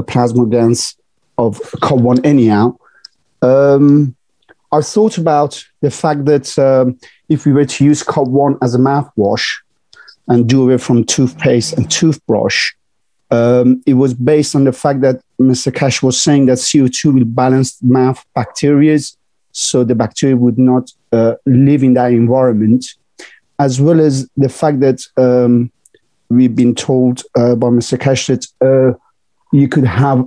plasma GANs of COP1 anyhow. I thought about the fact that if we were to use COP1 as a mouthwash and do away from toothpaste and toothbrush, it was based on the fact that Mr. Kesh was saying that CO2 will balance mouth bacteria, so the bacteria would not live in that environment, as well as the fact that we've been told by Mr. Kesh that you could have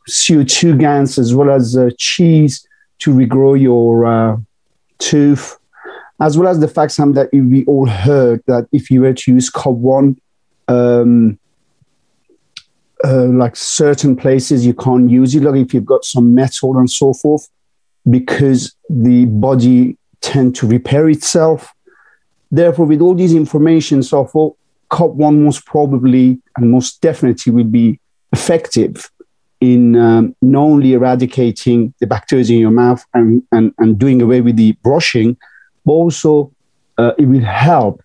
CO2 GANs as well as cheese to regrow your tooth, as well as the fact that we all heard that if you were to use COP1, like certain places you can't use it, like if you've got some metal and so forth, because the body tend to repair itself. Therefore, with all these information, so I thought COP1 most probably and most definitely will be effective in not only eradicating the bacteria in your mouth and doing away with the brushing, but also it will help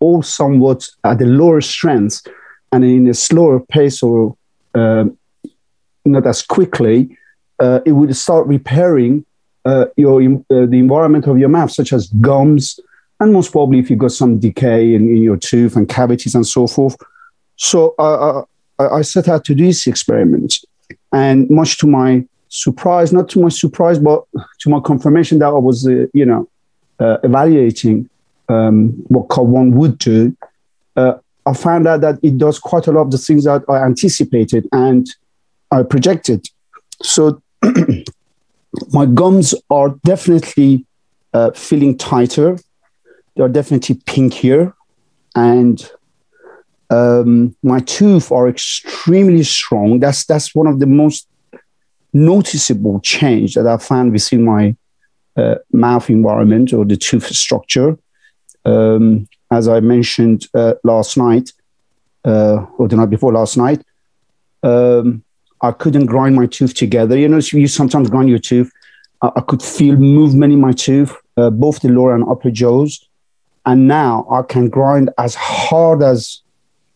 all somewhat at a lower strength and in a slower pace, or not as quickly, it will start repairing the environment of your mouth, such as gums, and most probably if you've got some decay in your tooth and cavities and so forth. So I set out to do this experiment, and much to my surprise, not too much surprise, but to my confirmation that I was, evaluating what COP1 would do, I found out that it does quite a lot of the things that I anticipated and I projected. So my gums are definitely feeling tighter. They're definitely pinkier, and my teeth are extremely strong. That's one of the most noticeable change that I found within my mouth environment or the tooth structure. As I mentioned last night, or the night before last night, I couldn't grind my tooth together. You know, you sometimes grind your tooth. I could feel movement in my tooth, both the lower and upper jaws. And now I can grind as hard as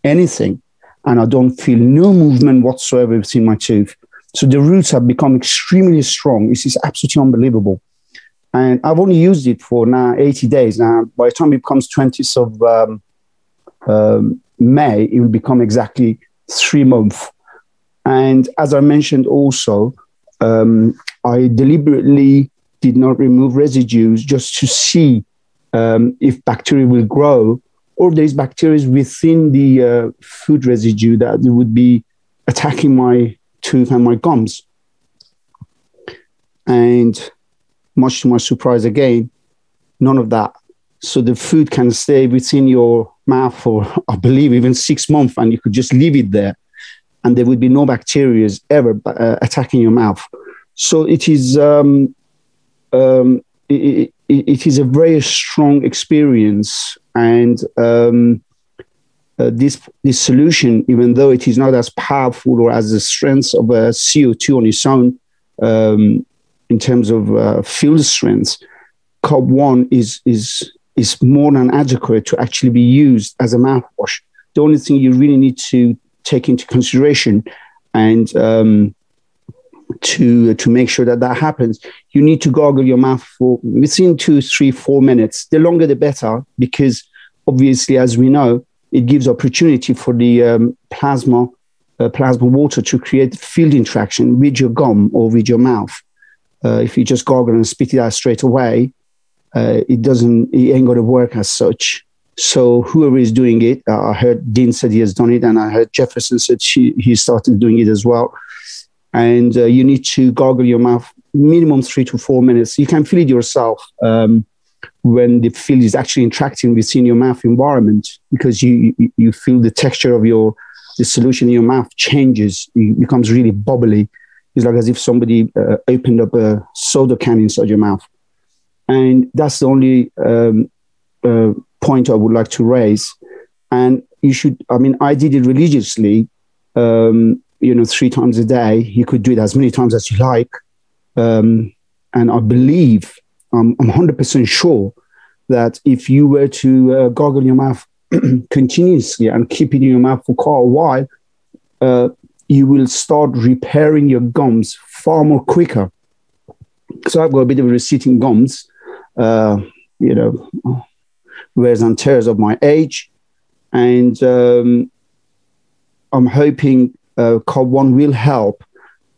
anything, and I don't feel no movement whatsoever within my tooth. So the roots have become extremely strong. This is absolutely unbelievable. And I've only used it for now 80 days. Now, by the time it becomes 20th of May, it will become exactly 3 months. And as I mentioned also, I deliberately did not remove residues just to see if bacteria will grow or there's bacteria within the food residue that would be attacking my tooth and my gums. And much to my surprise again, none of that. So the food can stay within your mouth for, I believe, even 6 months, and you could just leave it there, and there would be no bacteria ever attacking your mouth. So it is it is a very strong experience, and this solution, even though it is not as powerful or as the strength of a CO2 on its own, in terms of field strength, COB1 is more than adequate to actually be used as a mouthwash. The only thing you really need to take into consideration, and to make sure that happens, you need to gargle your mouth for within 2, 3, 4 minutes. The longer the better, because obviously, as we know, it gives opportunity for the plasma water to create field interaction with your gum or with your mouth. If you just gargle and spit it out straight away, it ain't going to work as such. So whoever is doing it, I heard Dean said he has done it, and I heard Jefferson said he started doing it as well. And you need to gargle your mouth minimum 3 to 4 minutes. You can feel it yourself when the field is actually interacting within your mouth environment, because you feel the texture of the solution in your mouth changes. It becomes really bubbly. It's like as if somebody opened up a soda can inside your mouth. And that's the only point I would like to raise. And you should, I did it religiously, 3 times a day. You could do it as many times as you like. And I believe, I'm 100% sure that if you were to gargle your mouth continuously and keep it in your mouth for quite a while, you will start repairing your gums far more quicker. So I've got a bit of receding gums, wears and tears of my age. And I'm hoping COB1 will help.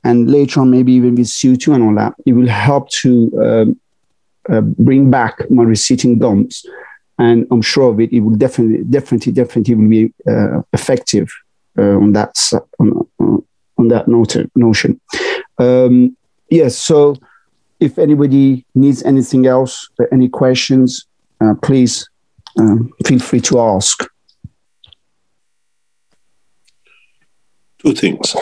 And later on, maybe even with CO2 and all that, it will help to bring back my receding gums. And I'm sure of it, it will definitely will be effective on that notion. Yes, so if anybody needs anything else, any questions, please feel free to ask. 2 things.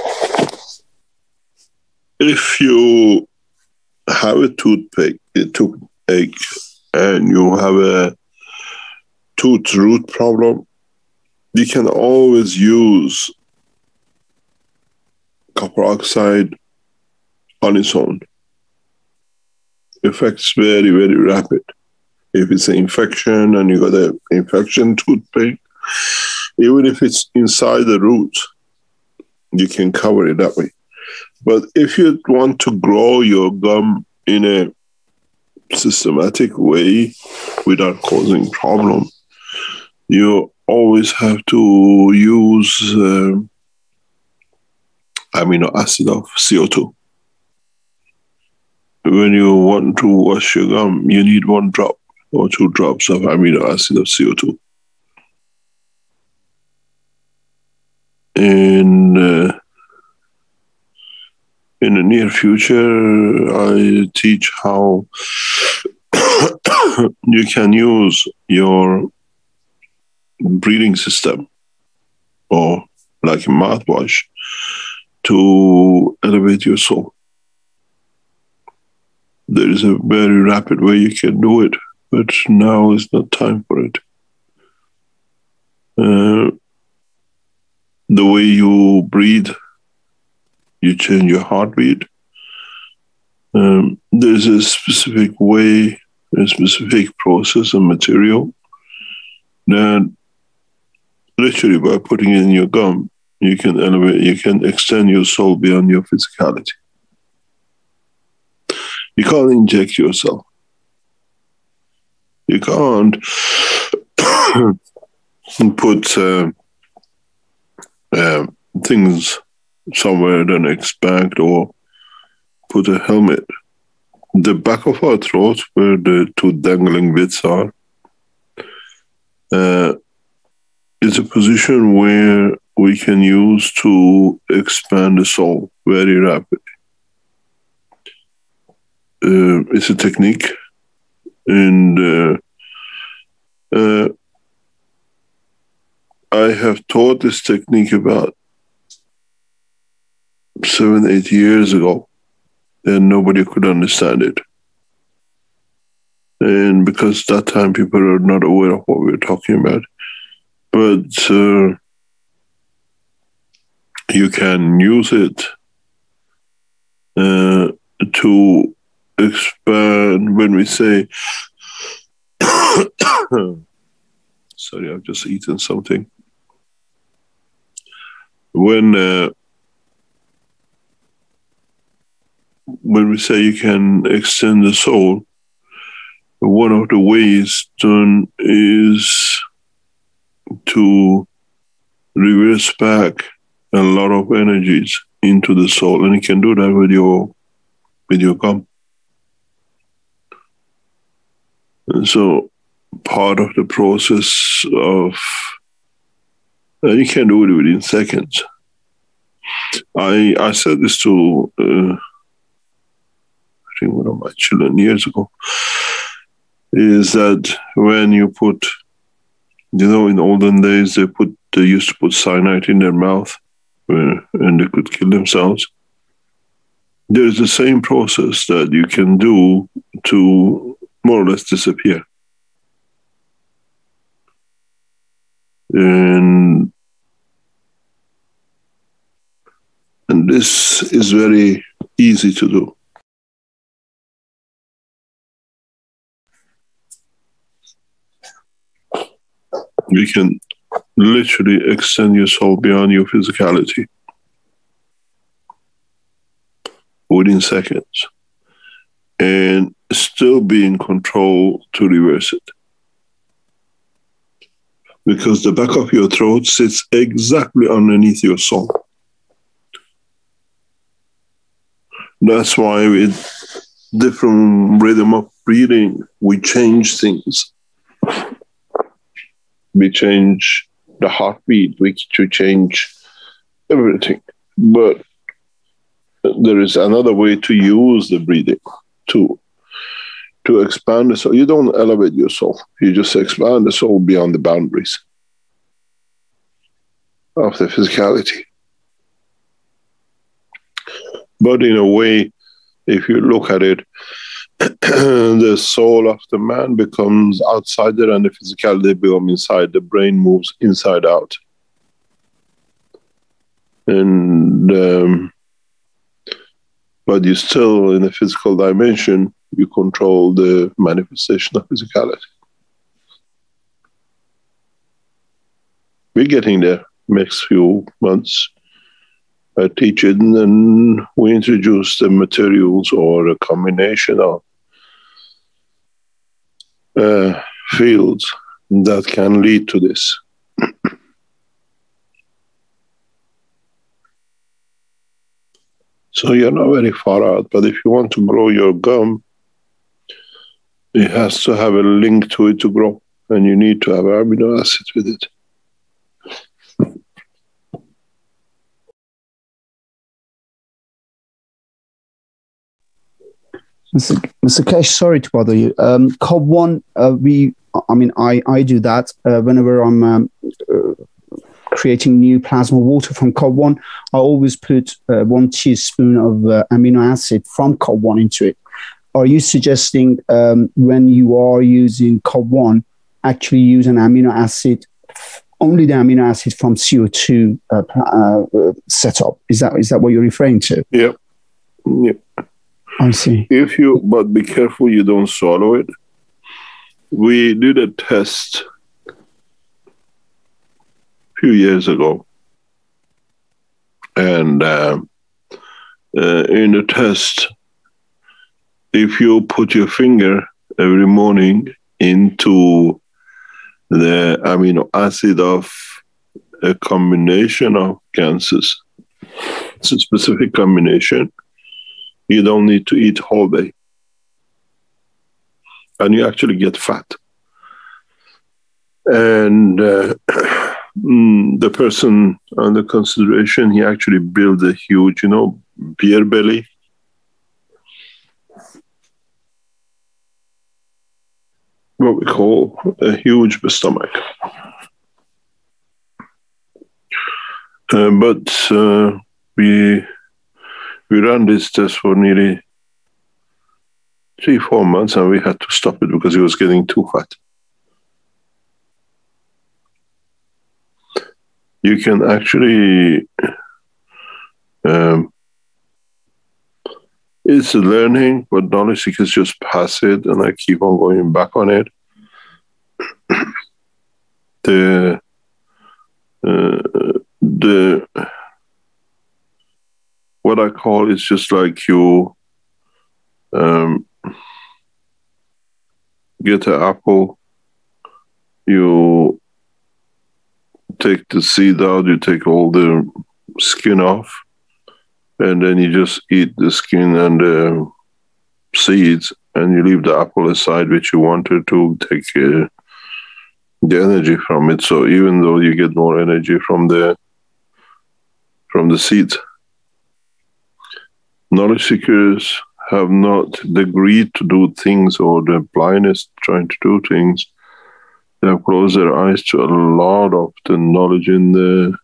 If you have a toothache, and you have a tooth root problem, you can always use copper oxide on its own. Effect's very, very rapid. If it's an infection and you got an infection toothache, even if it's inside the root, you can cover it that way. But if you want to grow your gum in a systematic way without causing problem, you always have to use amino acid of CO2. When you want to wash your gum, you need 1 drop or 2 drops of amino acid of CO2. And in the near future, I teach how you can use your breathing system or like a mouthwash to elevate your soul. There is a very rapid way you can do it, but now is not time for it. The way you breathe, you change your heartbeat. There's a specific way, a specific process and material that literally by putting it in your gum, you can elevate, you can extend your soul beyond your physicality. You can't inject yourself. You can't put things somewhere then expand or put a helmet. The back of our throat, where the 2 dangling bits are, is a position where we can use to expand the soul very rapidly. It's a technique, and I have taught this technique about 7-8 years ago, and nobody could understand it. And because that time people are not aware of what we're talking about. But you can use it to expand. When we say, sorry, I've just eaten something. When we say you can extend the soul, one of the ways done is to reverse back a lot of energies into the soul, and you can do that with your gum. And so part of the process of, you can do it within seconds. I said this to I think one of my children years ago, is that when you put, in olden days, they used to put cyanide in their mouth and they could kill themselves. There's the same process that you can do to more or less disappear. And this is very easy to do. You can literally extend your soul beyond your physicality within seconds and still be in control to reverse it. Because the back of your throat sits exactly underneath your soul. That's why with different rhythm of breathing, we change things. We change the heartbeat, we change everything. But there is another way to use the breathing to expand the soul. You don't elevate your soul. You just expand the soul beyond the boundaries of the physicality. But in a way, if you look at it, the soul of the man becomes outsider and the physicality becomes inside. The brain moves inside out. And but you still, in the physical dimension, you control the manifestation of physicality. We're getting there next few months. I teach it, and then we introduce the materials or a combination of fields that can lead to this. So you're not very far out, but if you want to grow your gum, it has to have a link to it to grow, and you need to have amino acids with it. Mr. Kesh, sorry to bother you. COB1, I do that whenever I'm creating new plasma water from COB1. I always put 1 teaspoon of amino acid from COB1 into it. Are you suggesting when you are using COB1, actually use an amino acid, only the amino acid from CO2 setup? Is that what you're referring to? Yeah. Yep. I see. But be careful you don't swallow it. We did a test a few years ago. And in the test, if you put your finger every morning into the amino acid of a combination of cancers, it's a specific combination, you don't need to eat whole day. And you actually get fat. And the person under consideration, he actually built a huge, beer belly. What we call a huge stomach. But we ran this test for nearly 3-4 months, and we had to stop it because he was getting too fat. You can actually, it's a learning, but knowledge seekers just pass it, and I keep on going back on it. What I call is just like you get an apple, you take the seed out, you take all the skin off, and then you just eat the skin and the seeds, and you leave the apple aside, which you wanted to take the energy from it. So even though you get more energy from the seeds, knowledge seekers have not the greed to do things or the blindness trying to do things. They have closed their eyes to a lot of the knowledge in the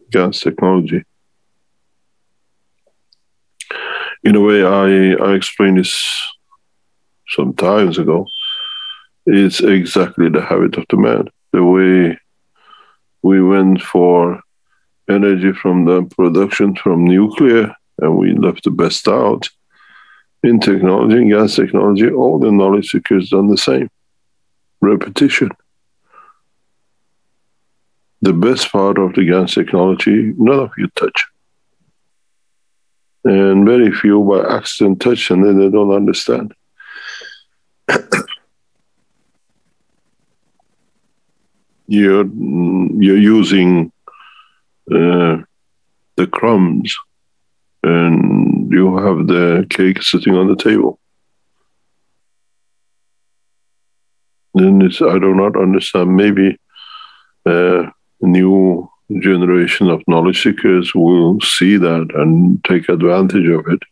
GANs technology. In a way, I explained this some times ago. It's exactly the habit of the man. The way we went for energy from the production from nuclear, and we left the best out. In technology, in GANs technology, all the knowledge seekers done the same. Repetition. The best part of the GANs technology, none of you touch. And very few by accident touch, and then they don't understand. You're using the crumbs, and you have the cake sitting on the table. Then I do not understand. Maybe a new generation of knowledge seekers will see that and take advantage of it.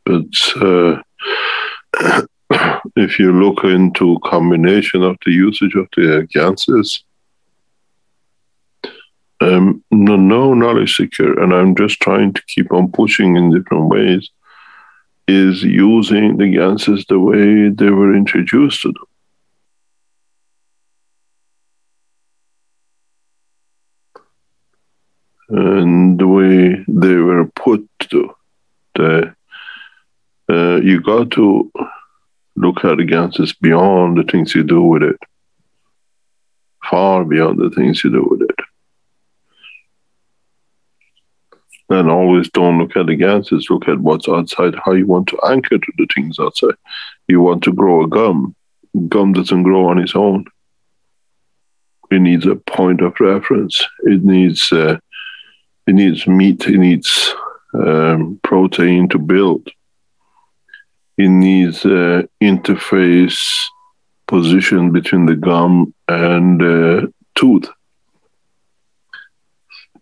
But if you look into combination of the usage of the GANSes, no knowledge seeker, and I'm just trying to keep on pushing in different ways, is using the GANSes the way they were introduced to them. And the way they were put to. You got to look at the GANSes beyond the things you do with it. Far beyond the things you do with it. And always don't look at the GANSes, look at what's outside, how you want to anchor to the things outside. You want to grow a gum. Gum doesn't grow on its own. It needs a point of reference. It needs meat. It needs protein to build. It needs interface position between the gum and the tooth.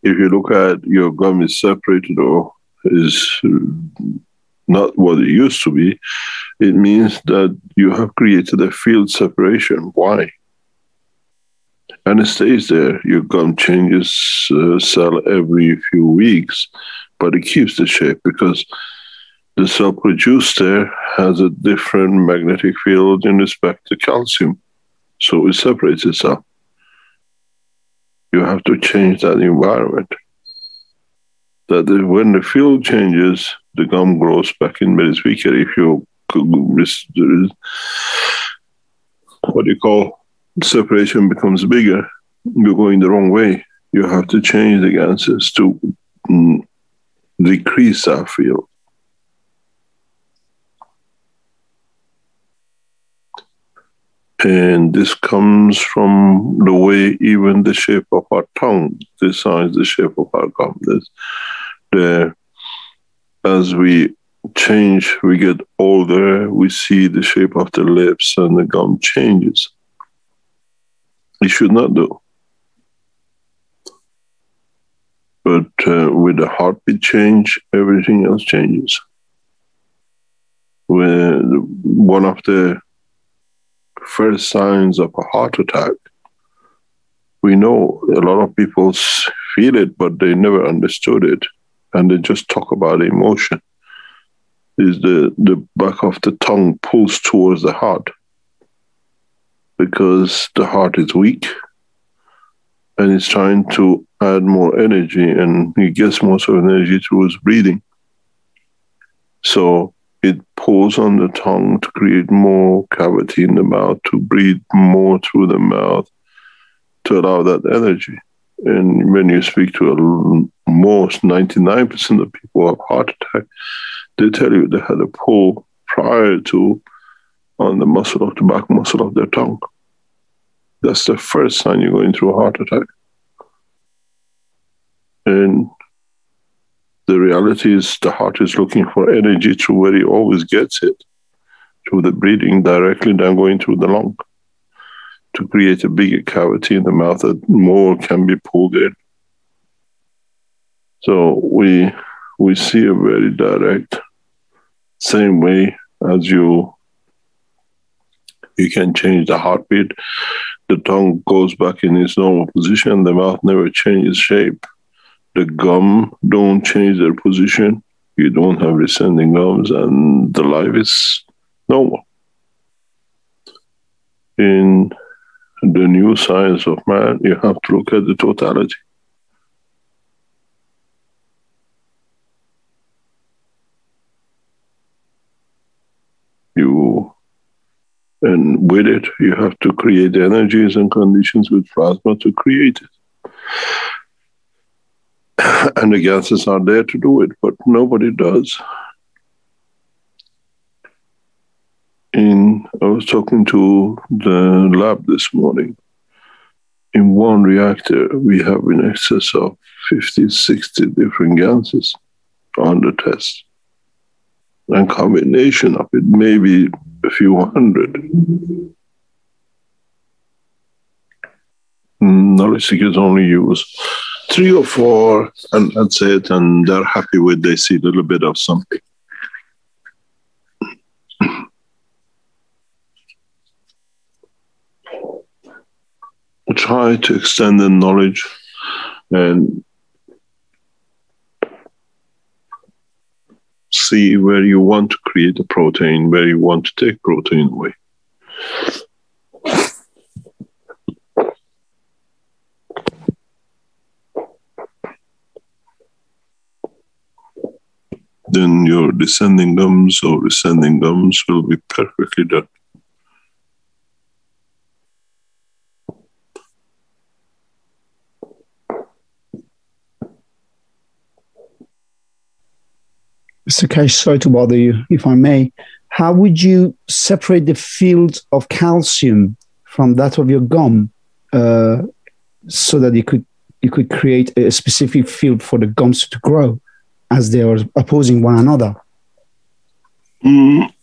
If you look at your gum is separated or is not what it used to be, it means that you have created a field separation. Why? And it stays there. Your gum changes cell every few weeks, but it keeps the shape because the cell produced there has a different magnetic field in respect to calcium. So it separates itself. You have to change that environment. That when the field changes, the gum grows back in, but it's weaker. If you what you call separation becomes bigger, you're going the wrong way. You have to change the GANSes to decrease that field. And this comes from the way even the shape of our tongue decides the shape of our gum. As we change. We get older, we see the shape of the lips and the gum changes. It should not do. But with the heartbeat change, everything else changes. One of the first signs of a heart attack, we know a lot of people feel it, but they never understood it. And they just talk about emotion. Is the back of the tongue pulls towards the heart because the heart is weak and it's trying to add more energy, and he gets most of the energy through his breathing. So it pulls on the tongue to create more cavity in the mouth, to breathe more through the mouth, to allow that energy. And when you speak to most 99% of people who have heart attack, they tell you they had a pull prior to on the muscle of the back muscle of their tongue. That's the first sign you're going through a heart attack. And the reality is the heart is looking for energy through where it always gets it, through the breathing directly, then going through the lung to create a bigger cavity in the mouth that more can be pulled in. So we see a very direct, same way as you can change the heartbeat, the tongue goes back in its normal position, the mouth never changes shape. The gum don't change their position. You don't have descending gums, and the life is normal. In the new science of man, you have to look at the totality. And with it, you have to create energies and conditions with plasma to create it. And the gases are there to do it, but nobody does. I was talking to the lab this morning. In one reactor, we have in excess of 50, 60 different gases on the test. And combination of it, maybe a few hundred. Knowledge seekers only use 3 or 4, and that's it, and they're happy with they see a little bit of something. Try to extend the knowledge and see where you want to create a protein, where you want to take protein away. Then your descending gums or ascending gums will be perfectly done. Mr. Kesh, sorry to bother you, if I may. How would you separate the field of calcium from that of your gum so that you could create a specific field for the gums to grow as they are opposing one another?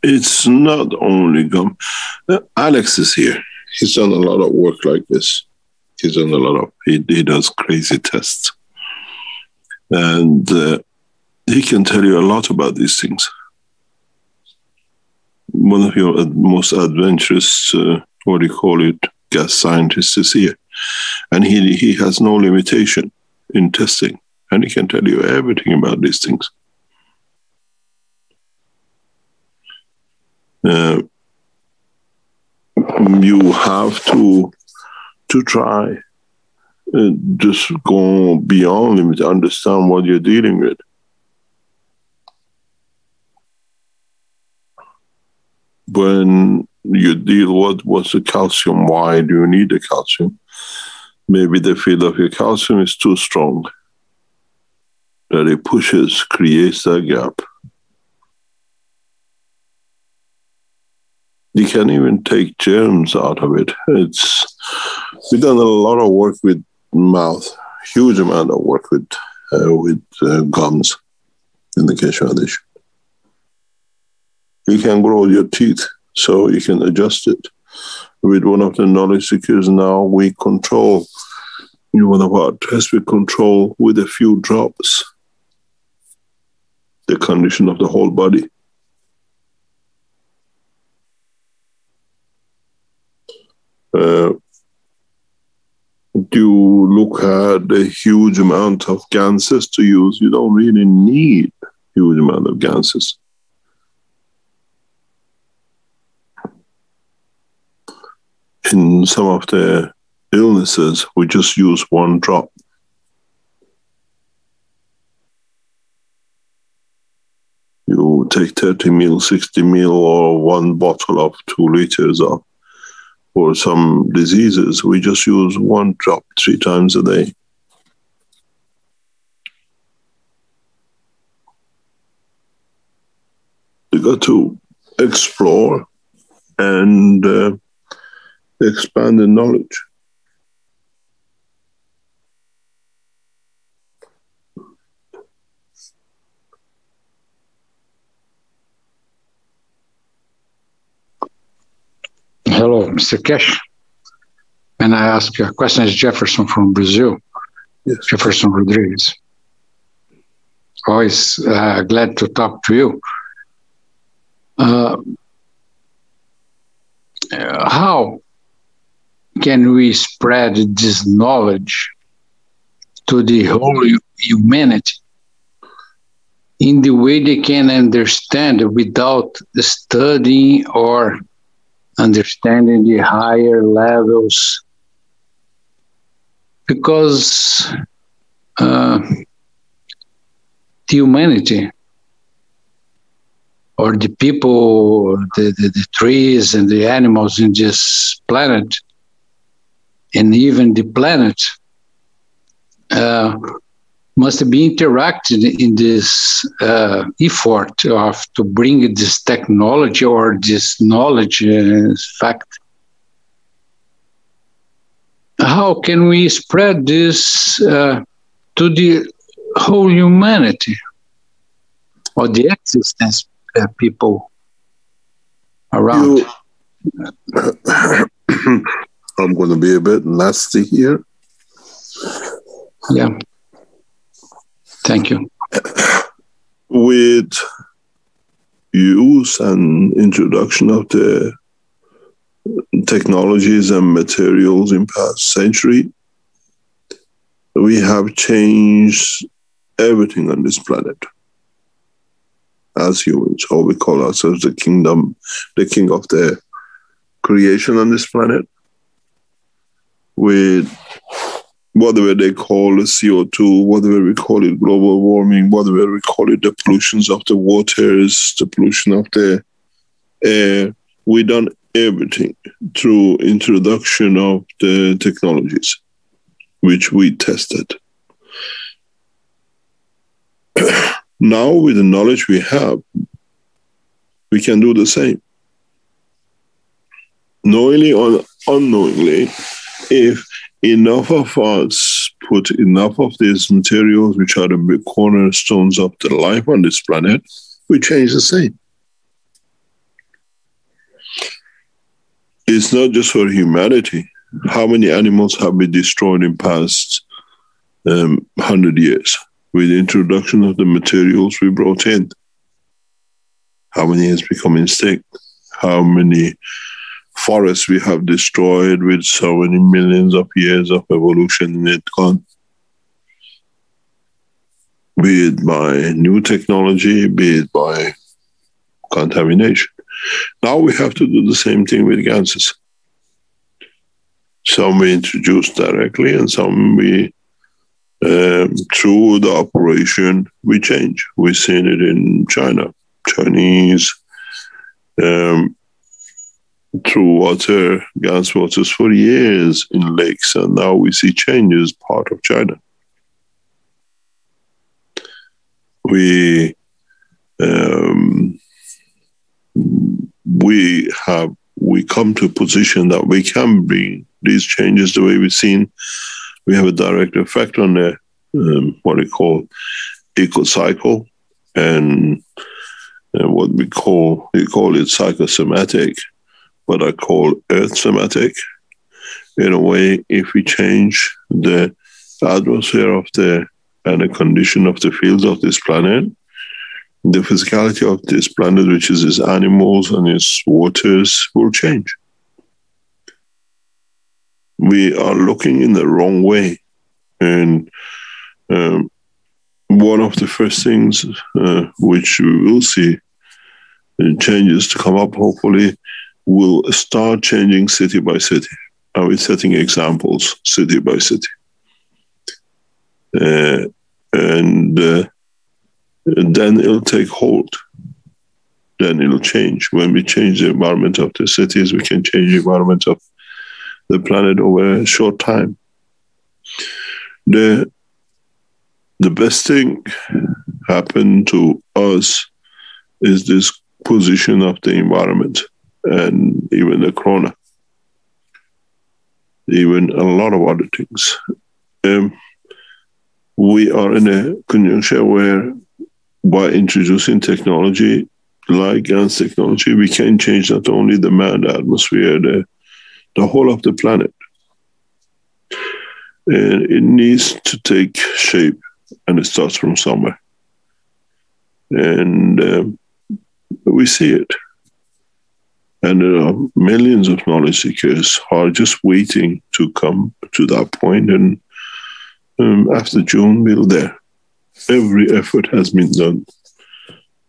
It's not only gum. Alex is here. He's done a lot of work like this. He's done a lot of, he does crazy tests. And he can tell you a lot about these things. One of your most adventurous, what do you call it, gas scientists is here. And he has no limitation in testing. And he can tell you everything about these things. You have to try, just go beyond limit, understand what you're dealing with. When you deal with what's the calcium, why do you need the calcium? Maybe the field of your calcium is too strong, that it pushes, creates that gap. You can even take germs out of it. We've done a lot of work with mouth, huge amount of work with gums in the Keshe Foundation. you can grow your teeth, so you can adjust it. With one of the knowledge seekers now, we control, in one of our tests, we control with a few drops the condition of the whole body. You look at the huge amount of ganses to use, you don't really need a huge amount of ganses. In some of the illnesses, we just use one drop. You take 30 ml, 60 ml, or one bottle of 2 liters of. For some diseases, we just use one drop 3 times a day. You got to explore and expand the knowledge. Hello, Mr. Cash. And I ask a question, is Jefferson from Brazil. Yes. Jefferson Rodriguez. Always glad to talk to you. How can we spread this knowledge to the whole humanity in the way they can understand without studying or understanding the higher levels? Because the humanity, or the people, the trees and the animals in this planet, and even the planet, must be interacted in this effort of to bring this technology or this knowledge fact. How can we spread this to the whole humanity, or the existence of people around? I'm going to be a bit nasty here. Yeah. Thank you. With use and introduction of the technologies and materials in past century, we have changed everything on this planet. As humans, or we call ourselves the king of the creation on this planet, with whatever they call CO2, whatever we call it global warming, whatever we call it the pollutions of the waters, the pollution of the air. We done everything through introduction of the technologies, which we tested. Now, with the knowledge we have, we can do the same. Knowingly or unknowingly, if enough of us put enough of these materials, which are the big cornerstones of the life on this planet, we change the same. It's not just for humanity. How many animals have been destroyed in past 100 years with the introduction of the materials we brought in? How many has become extinct? How many forests we have destroyed with so many millions of years of evolution in it gone? Be it by new technology, be it by contamination. Now we have to do the same thing with gases. Some we introduce directly, and some we, through the operation, we change. We've seen it in China. Chinese, through water, gas waters for years in lakes, and now we see changes part of China. We come to a position that we can bring these changes the way we've seen. We have a direct effect on the what we call eco cycle, and what we call it psychosomatic, but I call earth somatic. In a way, if we change the atmosphere and the condition of the fields of this planet, the physicality of this planet, which is its animals and its waters, will change. We are looking in the wrong way. And one of the first things which we will see changes to come up, hopefully, will start changing city by city. Are we setting examples city by city? And then it'll take hold. Then it'll change. When we change the environment of the cities, we can change the environment of the planet over a short time. The best thing happened to us is this position of the environment and even the corona, even a lot of other things. We are in a conjuncture where by introducing technology like GANS technology, we can change not only the man, the atmosphere, the whole of the planet. And it needs to take shape, and it starts from somewhere. And we see it. And there are millions of knowledge seekers who are just waiting to come to that point. And after June, we're there. Every effort has been done.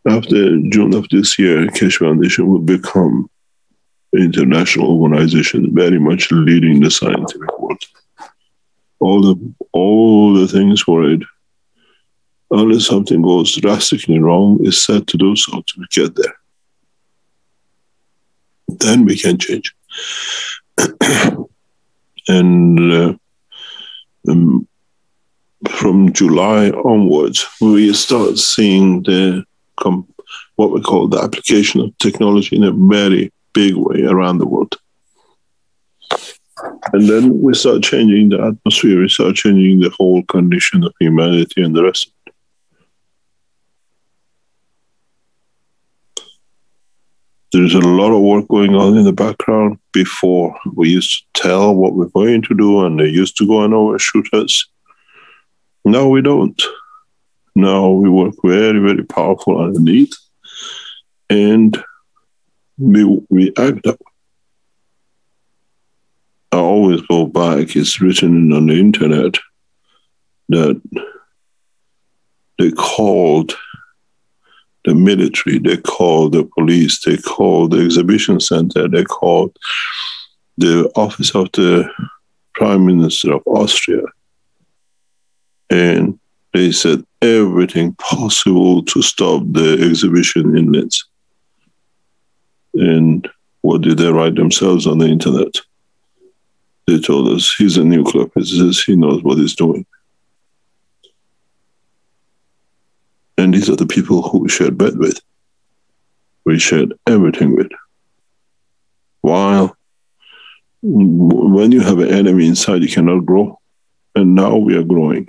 After June of this year, Keshe Foundation will become an international organization, very much leading the scientific world. All the things for it, unless something goes drastically wrong, is set to do so to get there. Then we can change. And from July onwards, we start seeing what we call the application of technology in a very big way around the world. And then we start changing the atmosphere, we start changing the whole condition of humanity and the rest of it. There's a lot of work going on in the background. Before, we used to tell what we're going to do, and they used to go and overshoot us. Now we don't. Now we work very, very powerful underneath, and we act up. I always go back, it's written on the internet that they called the military, they called the police, they called the exhibition center, they called the office of the Prime Minister of Austria. And they said everything possible to stop the exhibition in Linz. And what did they write themselves on the internet? They told us he's a nuclear physicist, he knows what he's doing. And these are the people who we shared bed with. We shared everything with. While when you have an enemy inside, you cannot grow. And now we are growing.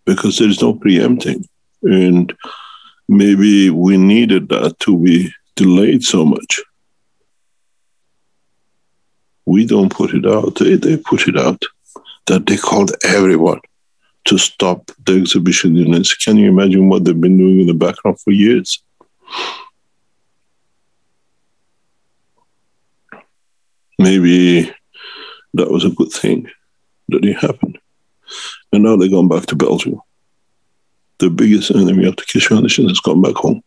Because there is no preempting. And maybe we needed that to be delayed so much. We don't put it out. They put it out. That they called everyone to stop the exhibition units. Can you imagine what they've been doing in the background for years? Maybe that was a good thing that it happened. And now they've gone back to Belgium. The biggest enemy of the Keshe Foundation has gone back home.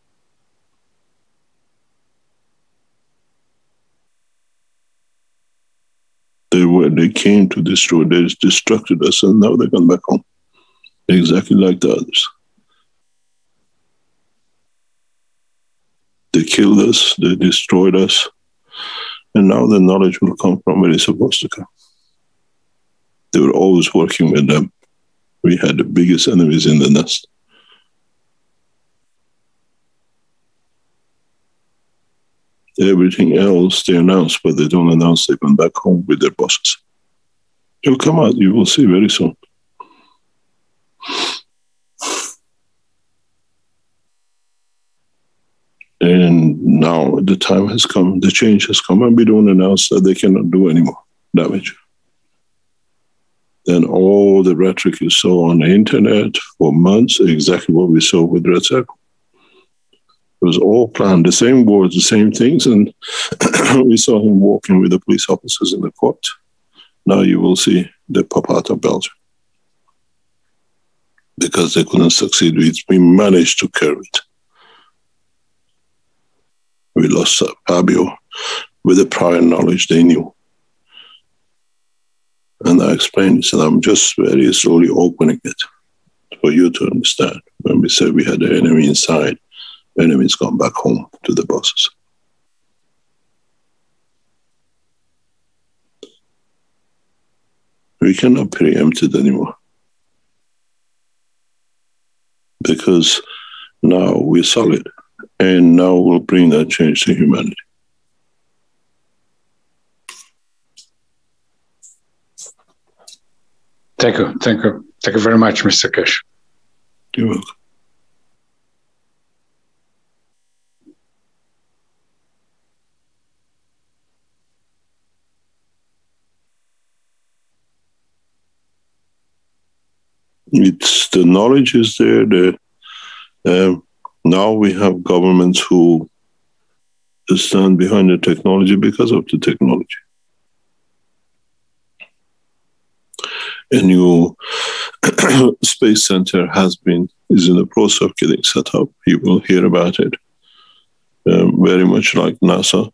They came to destroy, they destructed us, and now they've gone back home. Exactly like the others. They killed us, they destroyed us, and now the knowledge will come from where it's supposed to come. They were always working with them. We had the biggest enemies in the nest. Everything else they announce, but they don't announce they've gone back home with their bosses. It'll come out, you will see very soon. Now the time has come, the change has come, and we don't announce that they cannot do any more damage. Then all the rhetoric you saw on the internet for months, exactly what we saw with Red Circle. It was all planned, the same words, the same things, and we saw him walking with the police officers in the court. Now you will see the pop out of Belgium. Because they couldn't succeed, we managed to curb it. We lost Fabio with the prior knowledge they knew. And I explained this, and I'm just very slowly opening it for you to understand. When we said we had the enemy inside, the enemy's gone back home to the bosses. We cannot preempt it anymore. Because now we're solid, and now we'll bring that change to humanity. Thank you. Thank you. Thank you very much, Mr. Kesh. You're welcome. It's the knowledge is there. Now we have governments who stand behind the technology because of the technology. A new space center is in the process of getting set up. You will hear about it. Very much like NASA,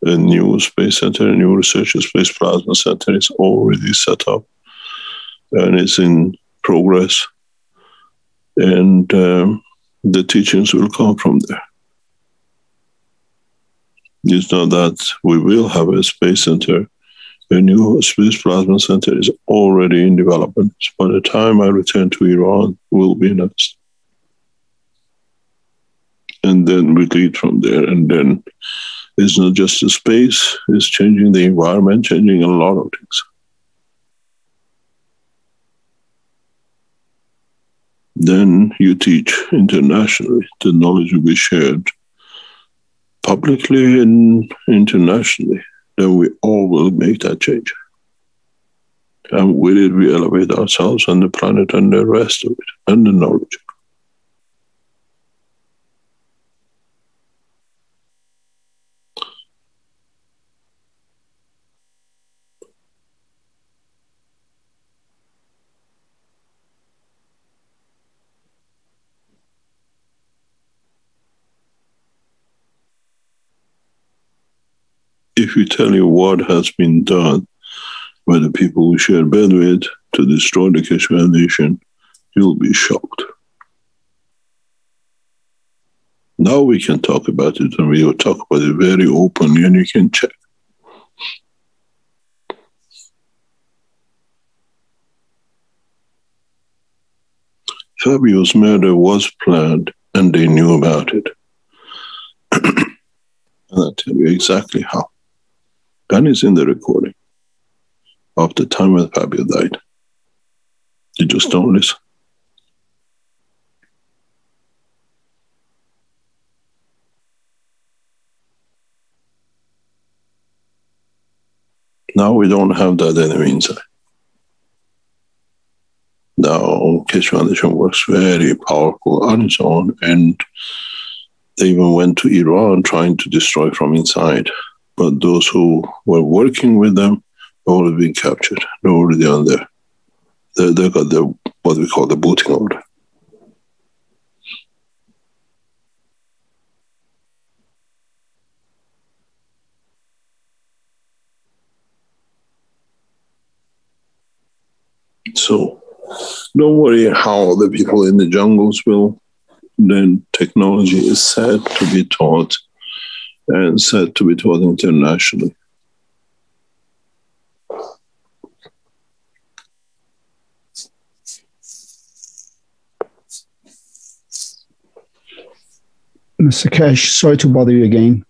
a new space center, a new research space plasma center is already set up, and it's in progress. And the teachings will come from there. It's not that we will have a space center. A new space plasma center is already in development. By the time I return to Iran, will be announced. And then we lead from there. And then it's not just the space, it's changing the environment, changing a lot of things. Then you teach internationally. The knowledge will be shared publicly and internationally. Then we all will make that change. And with it, we elevate ourselves and the planet and the rest of it, and the knowledge. If we tell you what has been done by the people we share bed with to destroy the Keshe Foundation, you'll be shocked. Now we can talk about it, and we will talk about it very openly, and you can check. Fabio's murder was planned, and they knew about it. And I'll tell you exactly how. And it's in the recording of the time when Fabio died. You just don't listen. Now we don't have that enemy inside. Now Keshe Foundation works very powerful on its own, and they even went to Iran trying to destroy from inside. But those who were working with them have already been captured. They're already on there. They got what we call the booting order. So don't worry how the people in the jungles will. Then technology is said to be taught and said to be taught internationally. Mr. Kesh, sorry to bother you again.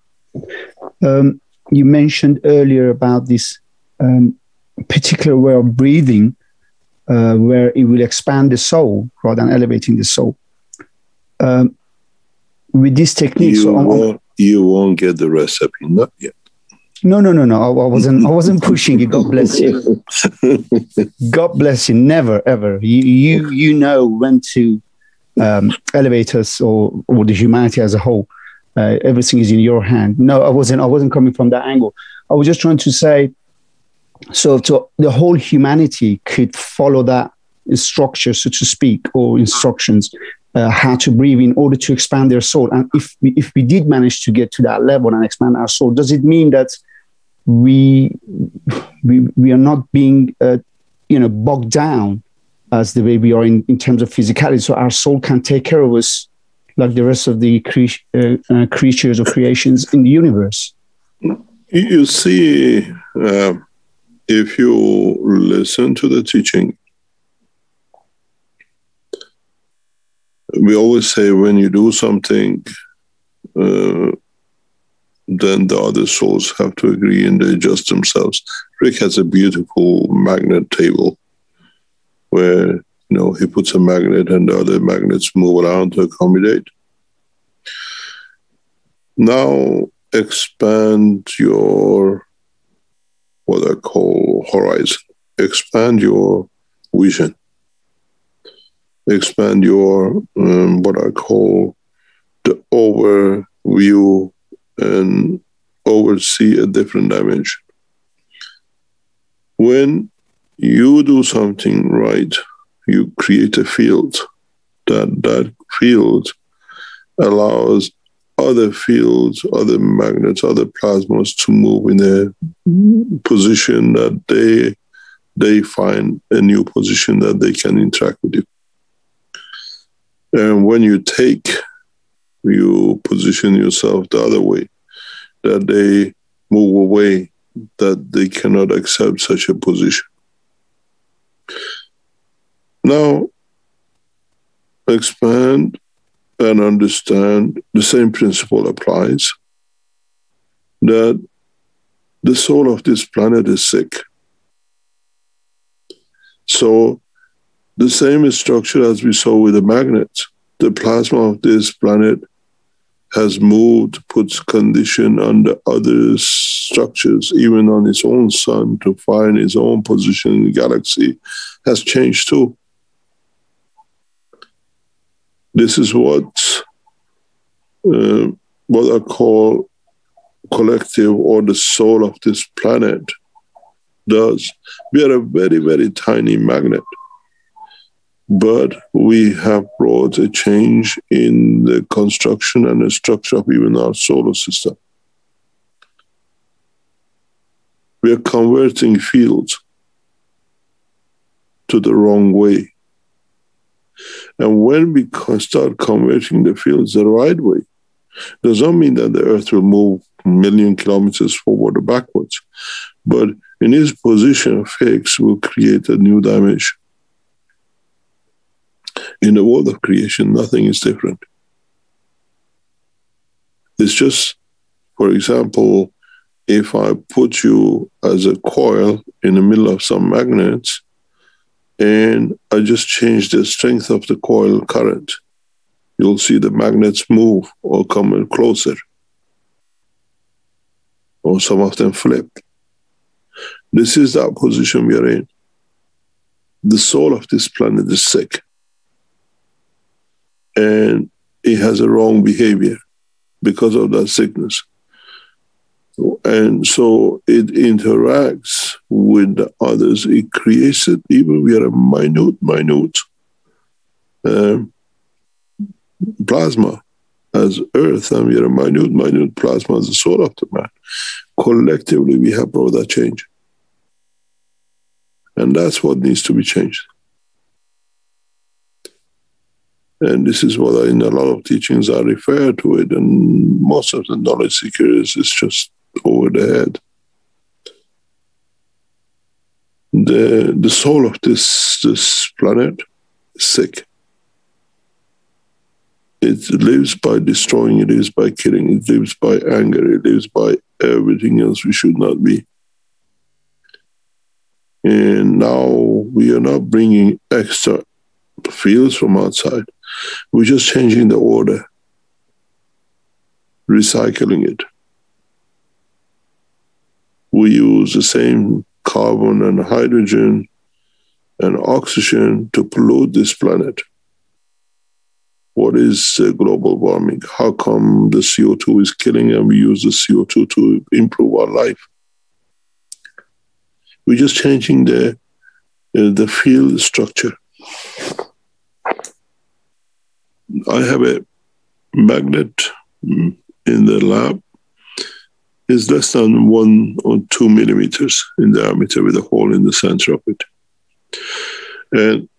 You mentioned earlier about this particular way of breathing where it will expand the soul rather than elevating the soul. With this technique, you won't get the recipe. Not yet. No. I wasn't pushing you. God bless you. God bless you. Never, ever. You know when to elevate us or the humanity as a whole. Everything is in your hand. No, I wasn't coming from that angle. I was just trying to say, so the whole humanity could follow that structure, so to speak, or instructions, how to breathe in order to expand their soul. And if we did manage to get to that level and expand our soul, does it mean that we are not being bogged down as the way we are in terms of physicality, so our soul can take care of us like the rest of the creatures or creations in the universe? You see, if you listen to the teaching, we always say when you do something, then the other souls have to agree and they adjust themselves. Rick has a beautiful magnet table where, he puts a magnet and the other magnets move around to accommodate. Now expand your, what I call horizon. Expand your vision. Expand your, what I call the overview and oversee a different dimension. When you do something right, you create a field. That field allows other fields, other magnets, other plasmas to move in a position that they find a new position that they can interact with you. And when you position yourself the other way, that they move away, that they cannot accept such a position. Now, expand and understand the same principle applies, that the soul of this planet is sick. So the same structure as we saw with the magnets, the plasma of this planet has moved, puts condition on the other structures, even on its own sun, to find its own position in the galaxy, has changed too. This is what I call collective, or the soul of this planet does. We are a very, very tiny magnet, but we have brought a change in the construction and the structure of even our solar system. We are converting fields to the wrong way. And when we start converting the fields the right way, does not mean that the Earth will move a million kilometers forward or backwards, but in its position fixed will create a new dimension. In the world of creation, nothing is different. It's just, for example, if I put you as a coil in the middle of some magnets, and I just change the strength of the coil current, you'll see the magnets move or come closer, or some of them flip. This is that position we are in. The soul of this planet is sick, and it has a wrong behavior because of that sickness. And so it interacts with the others. It creates it, even we are a minute plasma as Earth, and we are a minute plasma as the soul of the man. Collectively, we have brought that change. And that's what needs to be changed. And this is what in a lot of teachings I refer to it, and most of the knowledge seekers is just over the head. The soul of this planet is sick. It lives by destroying, it lives by killing, it lives by anger, it lives by everything else we should not be. And now we are not bringing extra fields from outside. We're just changing the order. recycling it. We use the same carbon and hydrogen and oxygen to pollute this planet. What is global warming? How come the CO2 is killing and we use the CO2 to improve our life? We're just changing the field structure. I have a magnet in the lab. It's less than 1 or 2 millimeters in diameter with a hole in the center of it. And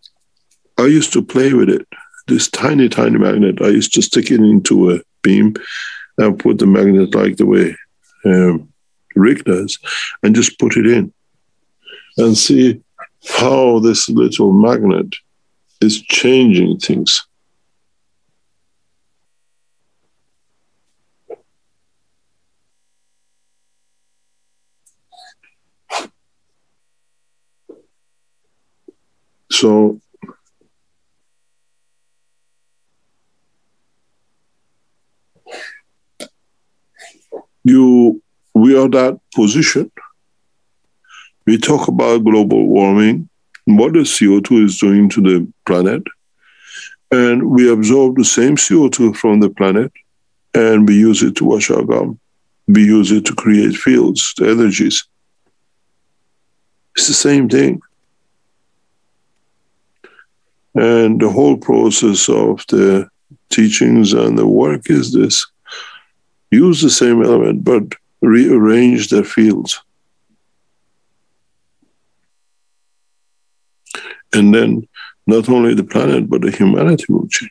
I used to play with it. This tiny, tiny magnet, I used to stick it into a beam and put the magnet like the way Rick does, and just put it in and see how this little magnet is changing things. So we are that position. We talk about global warming, what the CO2 is doing to the planet, and we absorb the same CO2 from the planet, and we use it to wash our gum. We use it to create fields, the energies. It's the same thing. And the whole process of the teachings and the work is this. Use the same element, but rearrange their fields. And then not only the planet, but the humanity will change.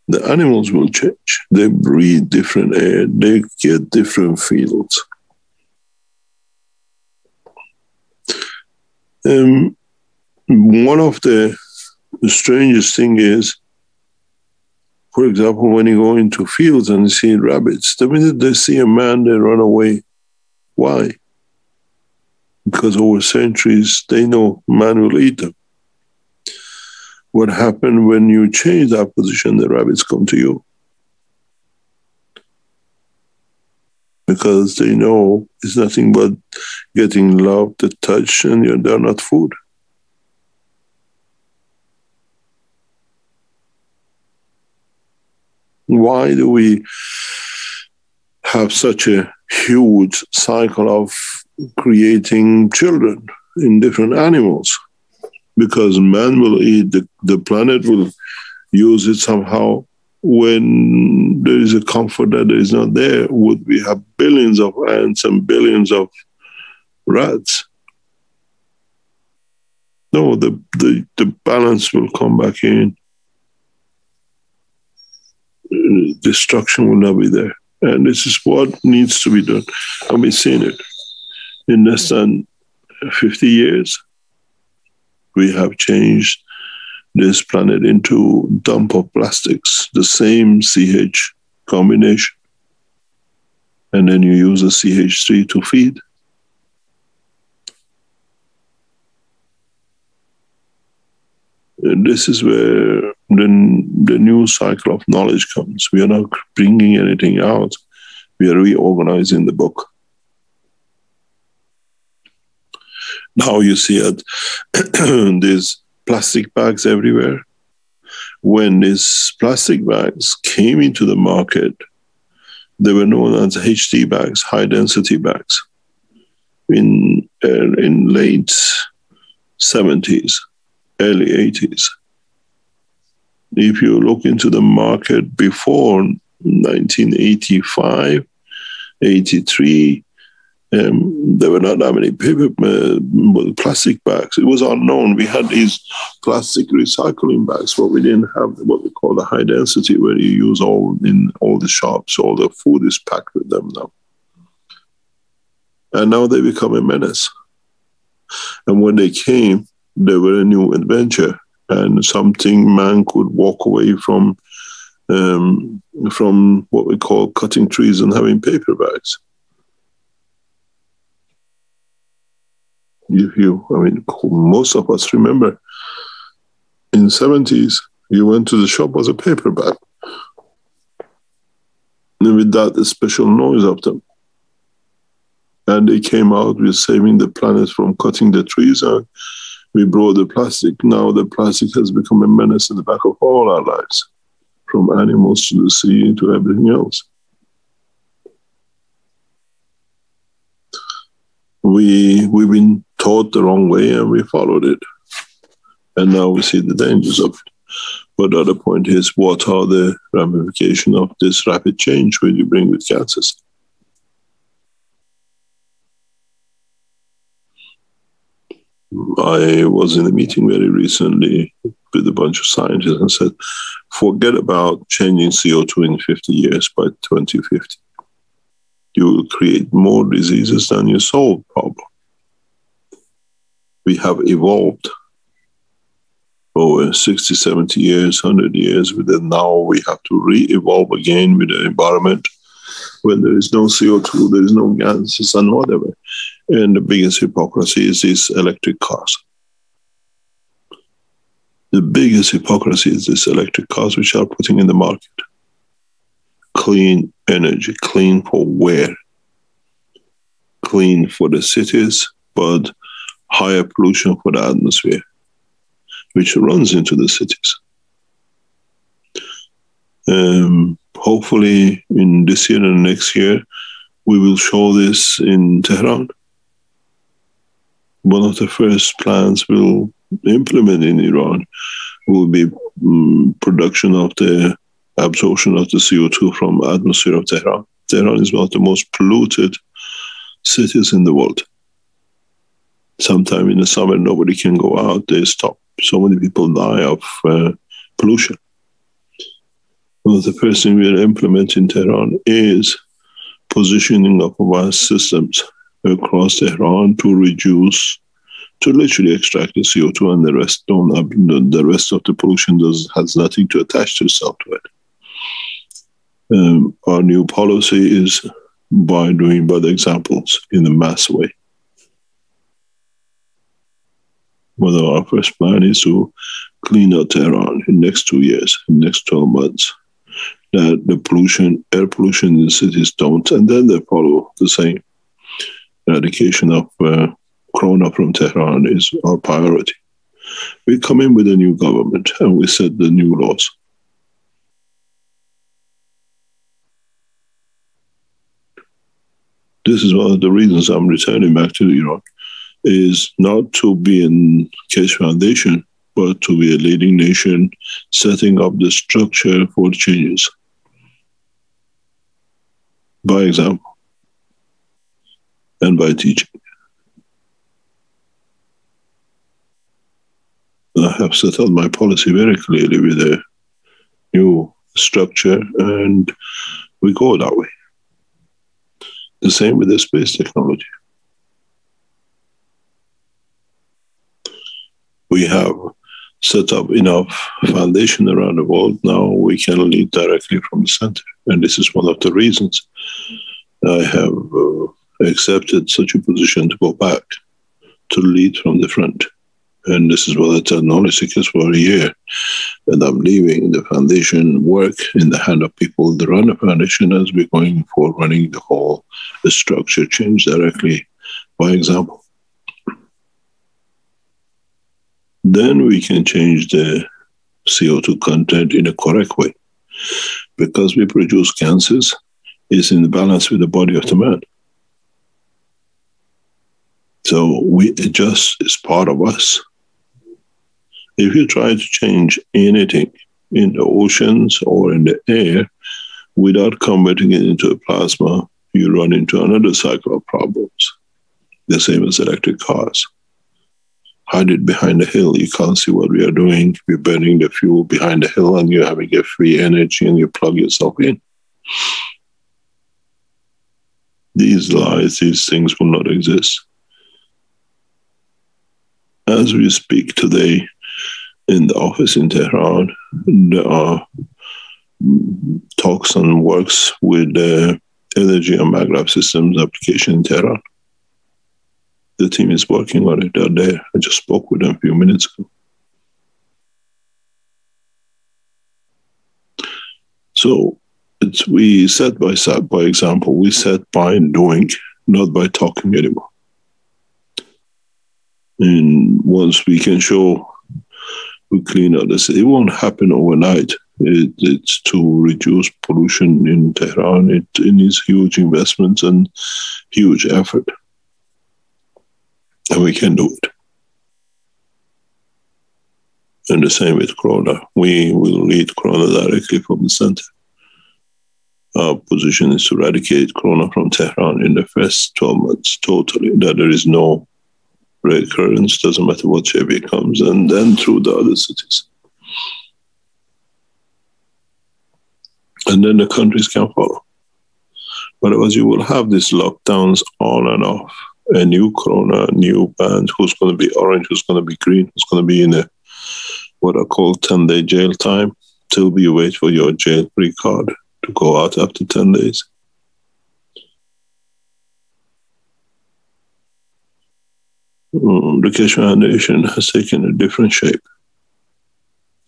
The animals will change. They breathe different air. They get different fields. One of the strangest thing is, for example, when you go into fields and you see rabbits, the minute they see a man, they run away. Why? Because over centuries, they know man will eat them. What happened when you change that position, the rabbits come to you. Because they know it's nothing but getting love, the touch, and they're not food. Why do we have such a huge cycle of creating children in different animals? Because man will eat, the planet will use it somehow. When there is a comfort that is not there, would we have billions of ants and billions of rats? No, the balance will come back in. Destruction will not be there. And this is what needs to be done. And we've seen it. In less than 50 years, we have changed this planet into a dump of plastics, the same CH combination. And then you use a CH3 to feed. And this is where the new cycle of knowledge comes. We are not bringing anything out. We are reorganizing the book. Now you see that there's plastic bags everywhere. When these plastic bags came into the market, they were known as HT bags, high density bags. In late 70s, early 80s. If you look into the market before 1985, 83, there were not that many plastic bags. It was unknown. We had these plastic recycling bags, but we didn't have what we call the high density, where you use in all the shops. All the food is packed with them now. And now they become a menace. And when they came, they were a new adventure and something man could walk away from what we call cutting trees and having paper bags. Most of us remember in the 70s, you went to the shop was a paper bag. And with that, a special noise of them. And they came out with saving the planet from cutting the trees, and we brought the plastic. Now the plastic has become a menace in the back of all our lives, from animals to the sea to everything else. We've been taught the wrong way and we followed it. And now we see the dangers of it. But the other point is, what are the ramifications of this rapid change when you bring with gases? I was in a meeting very recently with a bunch of scientists and said, forget about changing CO2 in 50 years by 2050. You will create more diseases than you solve problem. We have evolved over 60, 70 years, 100 years. Now we have to re-evolve again with the environment. When there is no CO2, there is no gases and whatever. And the biggest hypocrisy is these electric cars. The biggest hypocrisy is these electric cars which are putting in the market. Clean energy, clean for where? Clean for the cities, but higher pollution for the atmosphere, which runs into the cities. Hopefully in this year and next year, we will show this in Tehran. One of the first plans we'll implement in Iran will be production of the absorption of the CO2 from the atmosphere of Tehran. Tehran is one of the most polluted cities in the world. Sometime in the summer, nobody can go out. They stop. So many people die of pollution. One of the first things we'll implement in Tehran is positioning of vast systems across Tehran to reduce, to literally extract the CO2, and the rest don't. The rest of the pollution has nothing to attach to itself to it. Our new policy is by doing bad examples in a mass way. One of our first plan is to clean out Tehran in the next 2 years, in the next 12 months. That the pollution, air pollution in the cities don't, and then they follow the same. Eradication of corona from Tehran is our priority. We come in with a new government and we set the new laws. This is one of the reasons I'm returning back to Iran, is not to be in Keshe Foundation, but to be a leading nation, setting up the structure for changes. By example and by teaching. I have set out my policy very clearly with a new structure, and we go that way. The same with the space technology. We have set up enough foundation around the world. Now we can lead directly from the center. And this is one of the reasons I have accepted such a position to go back to lead from the front. And this is what I tell knowledge seekers for a year. And I'm leaving the foundation work in the hand of people that run the foundation as we're going for running the whole structure change directly by example. Then we can change the CO2 content in a correct way. Because we produce gases, it's in balance with the body of the man. So we adjust, it's part of us. If you try to change anything in the oceans or in the air without converting it into a plasma, you run into another cycle of problems. The same as electric cars. Hide it behind the hill. You can't see what we are doing. We're burning the fuel behind the hill and you're having a free energy and you plug yourself in. These lies, these things will not exist. As we speak today, in the office in Tehran, there are talks and works with the energy and maglev systems application in Tehran. The team is working on it. They're there. I just spoke with them a few minutes ago. So we set by example. We set by doing, not by talking anymore. And once we can show we clean out the city, it won't happen overnight. It's to reduce pollution in Tehran. It needs huge investments and huge effort. And we can do it. And the same with Corona. We will lead Corona directly from the center. Our position is to eradicate Corona from Tehran in the first 12 months totally, that there is no recurrence, doesn't matter what shape it comes, and then through the other cities. And then the countries can follow. Otherwise, you will have these lockdowns on and off. A new Corona, a new band, who's going to be orange, who's going to be green, who's going to be in a what I call 10-day jail time till you wait for your jail-free card to go out after 10 days. The Keshe Foundation has taken a different shape,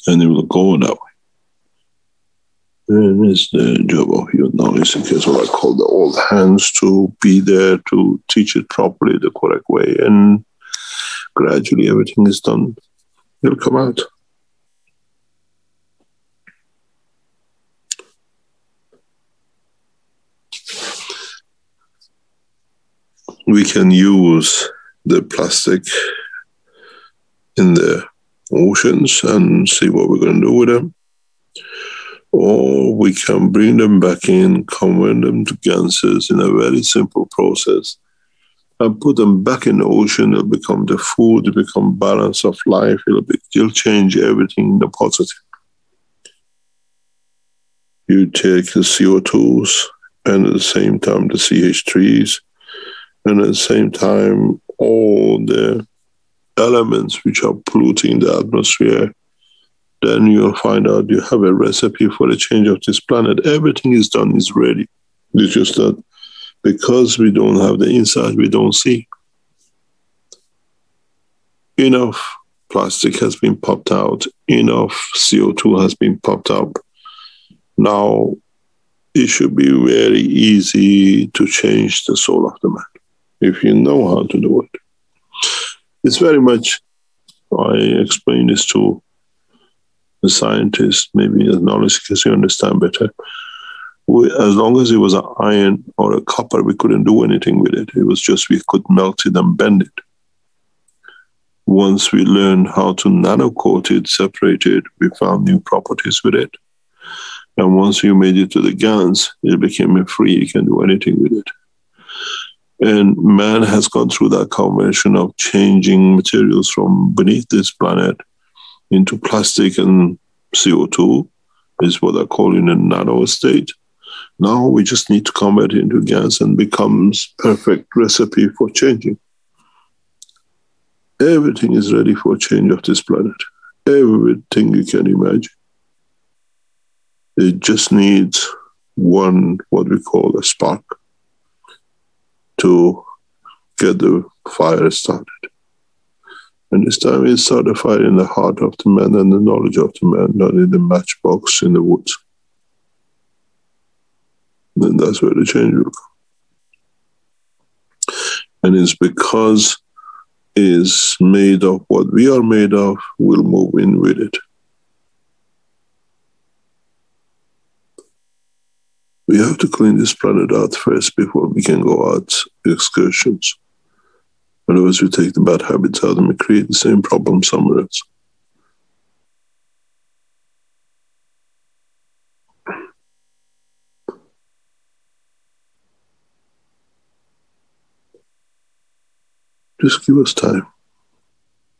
and it will go that way. And it's the job of your knowledge seekers, what I call the old hands, to be there to teach it properly the correct way, and gradually everything is done. It'll come out. We can use the plastic in the oceans and see what we're going to do with them. Or we can bring them back in, convert them to gases in a very simple process, and put them back in the ocean. It'll become the food, it'll become balance of life, it'll change everything in the positive. You take the CO2s and at the same time the CH3s, and at the same time all the elements which are polluting the atmosphere, then you'll find out you have a recipe for the change of this planet. Everything is done, is ready. It's just that because we don't have the inside, we don't see. Enough plastic has been popped out. Enough CO2 has been popped up. Now, it should be very easy to change the soul of the man, if you know how to do it. It's very much, I explain this to the scientist, maybe as knowledge, because you understand better. As long as it was an iron or a copper, we couldn't do anything with it. It was just we could melt it and bend it. Once we learned how to nano-coat it, separate it, we found new properties with it. And once you made it to the GaNs, it became free. You can do anything with it. And man has gone through that conversion of changing materials from beneath this planet into plastic and CO2, is what I call in a nano state. Now we just need to convert it into gas and becomes perfect recipe for changing. Everything is ready for change of this planet. Everything you can imagine. It just needs one, what we call a spark, to get the fire started. And this time it started fire in the heart of the man and the knowledge of the man, not in the matchbox in the woods. And that's where the change will come. And it's because it's made of what we are made of, we'll move in with it. We have to clean this planet out first before we can go out excursions. Otherwise, we take the bad habits out and we create the same problem somewhere else. Just give us time.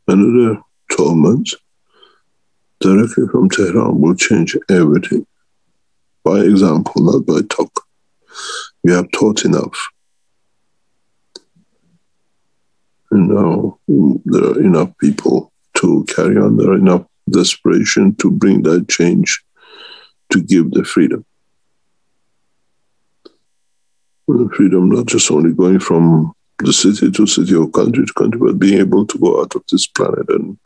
Another 12 months, directly from Tehran, will change everything. By example, not by talk. We have taught enough. And now there are enough people to carry on. There are enough desperation to bring that change, to give the freedom. The freedom not just only going from the city to city or country to country, but being able to go out of this planet and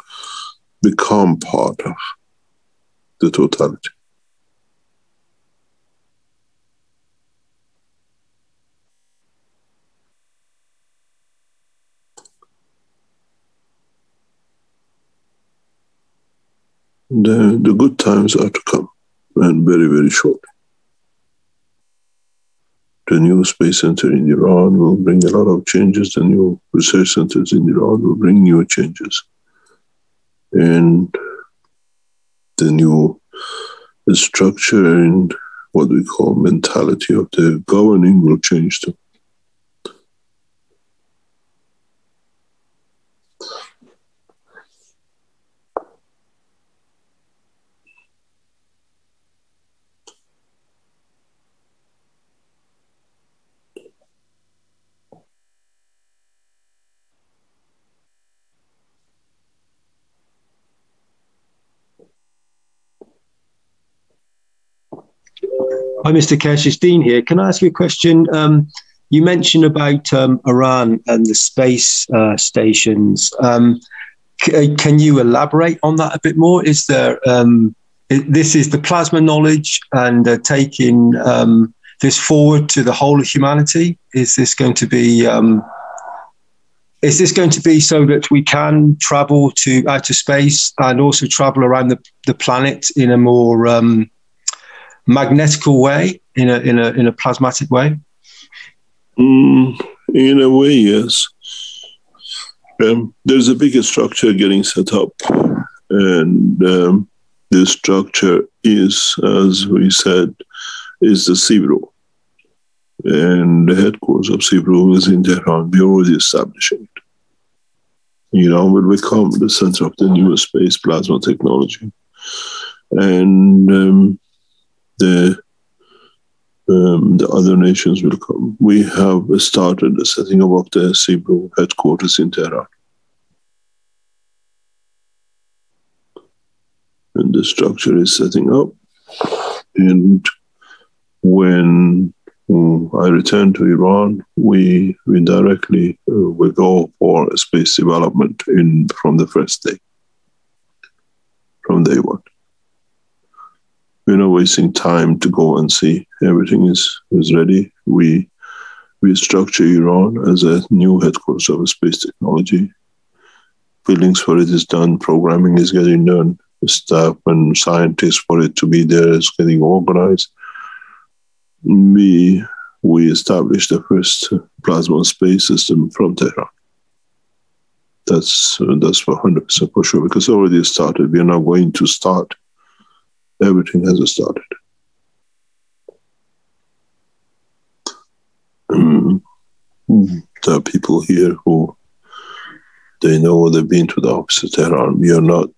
become part of the totality. The good times are to come, and very, very shortly. The new space center in Iran will bring a lot of changes. The new research centers in Iran will bring new changes. And the new structure and what we call mentality of the governing will change too. Hi, Mr. Kesh, it's Dean here. Can I ask you a question? You mentioned about Iran and the space stations. Can you elaborate on that a bit more? Is there this is the plasma knowledge and taking this forward to the whole of humanity? Is this going to be so that we can travel to outer space and also travel around the planet in a more magnetical way, in a plasmatic way? In a way, yes. There's a bigger structure getting set up, and this structure is, as we said, is the CBRO. And the headquarters of CBRO is in Tehran. We're already establishing it. Iran will become the center of the new space plasma technology. And the other nations will come. We have started the setting up of the CBRO headquarters in Tehran. And the structure is setting up. And when I return to Iran, we directly will go for space development from the first day, from day one. We're not wasting time to go and see. Everything is ready. We structure Iran as a new headquarters of space technology. Buildings for it is done. Programming is getting done. Staff and scientists for it to be there is getting organized. We established the first plasma space system from Tehran. That's for 100% for sure, because already started. We are not going to start. Everything has started. There are people here who they know they've been to the office of Tehran. We are not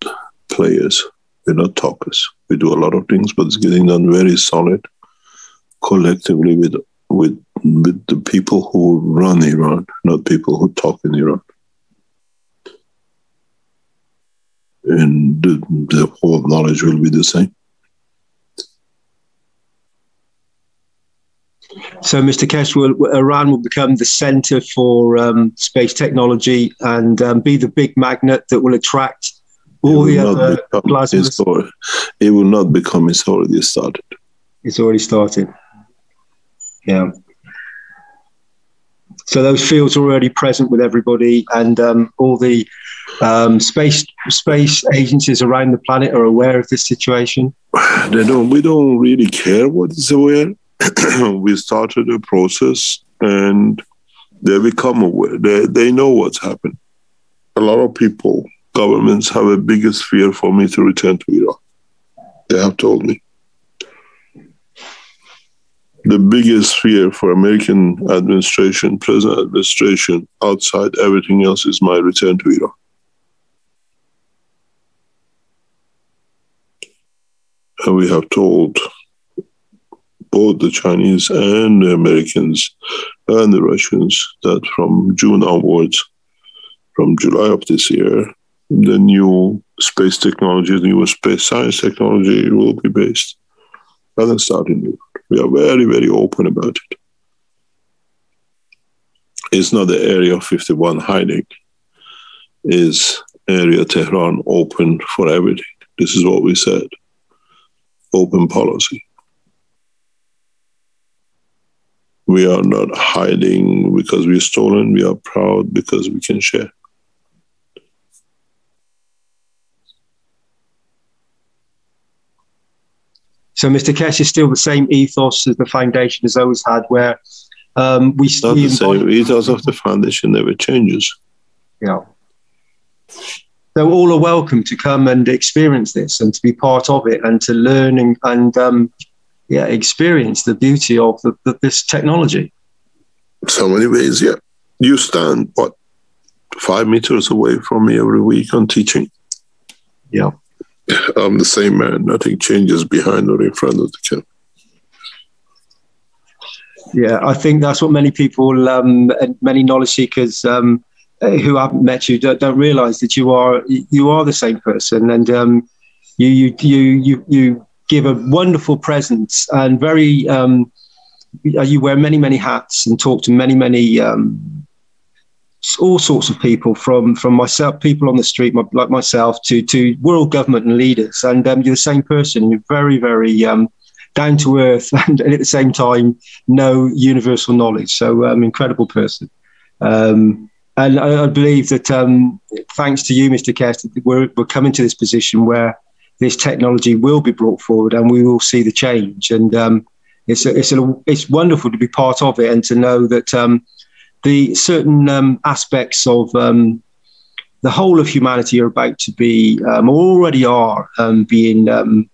players. We're not talkers. We do a lot of things, but it's getting done very solid, collectively with the people who run Iran, not people who talk in Iran. And the whole knowledge will be the same. So, Mr. Kesh, Iran will become the center for space technology and be the big magnet that will attract all the other plasmas. It will not become, it's already started. It's already started. Yeah. So those fields are already present with everybody, and all the space agencies around the planet are aware of this situation. We don't really care what is aware. We started a process, and they become aware. They know what's happened. A lot of people, governments, have a biggest fear for me to return to Iran. They have told me. The biggest fear for American administration, present administration, outside everything else, is my return to Iran. And we have told both the Chinese and the Americans and the Russians that from June onwards, from July of this year, the new space technology, the new space science technology will be based. Doesn't start in Europe. We are very, very open about it. It's not the Area 51 hiding. Is Area Tehran open for everything? This is what we said. Open policy. We are not hiding because we're stolen. We are proud because we can share. So, Mr. Kesh, is still the same ethos as the foundation has always had, where Not the same ethos of the foundation never changes. Yeah. So all are welcome to come and experience this and to be part of it and to learn and experience the beauty of this technology. So many ways, yeah. You stand, 5 meters away from me every week on teaching. Yeah. I'm the same man. Nothing changes behind or in front of the camera. Yeah, I think that's what many people and many knowledge seekers who haven't met you don't realise, that you are the same person, and you give a wonderful presence, and very you wear many hats and talk to many all sorts of people, from myself, people on the street like myself, to world government and leaders, and you're the same person. You're very down to earth, and at the same time know universal knowledge. So incredible person. And I believe that thanks to you, Mr. Kesh, we're coming to this position where this technology will be brought forward and we will see the change. And it's wonderful to be part of it and to know that the certain aspects of the whole of humanity are about to be, already are being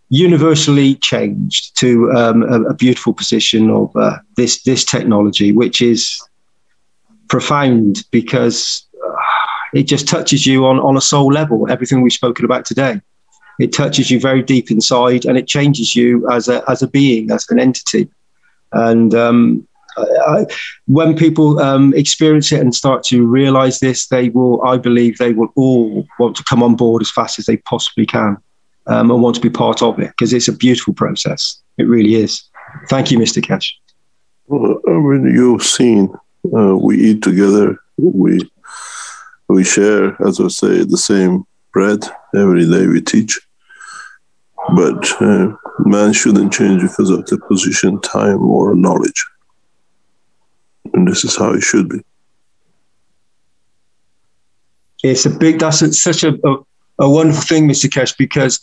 universally changed to a beautiful position of this technology, which is profound, because it just touches you on a soul level. Everything we've spoken about today, it touches you very deep inside, and it changes you as a being, as an entity. And when people experience it and start to realize this, I believe they will all want to come on board as fast as they possibly can, and want to be part of it, because it's a beautiful process. It really is. Thank you, Mr. Kesh. Well, you've seen, we eat together, we share, as I say, the same bread. Every day we teach. But man shouldn't change because of the position, time, or knowledge. And this is how it should be. It's such a wonderful thing, Mr. Kesh, because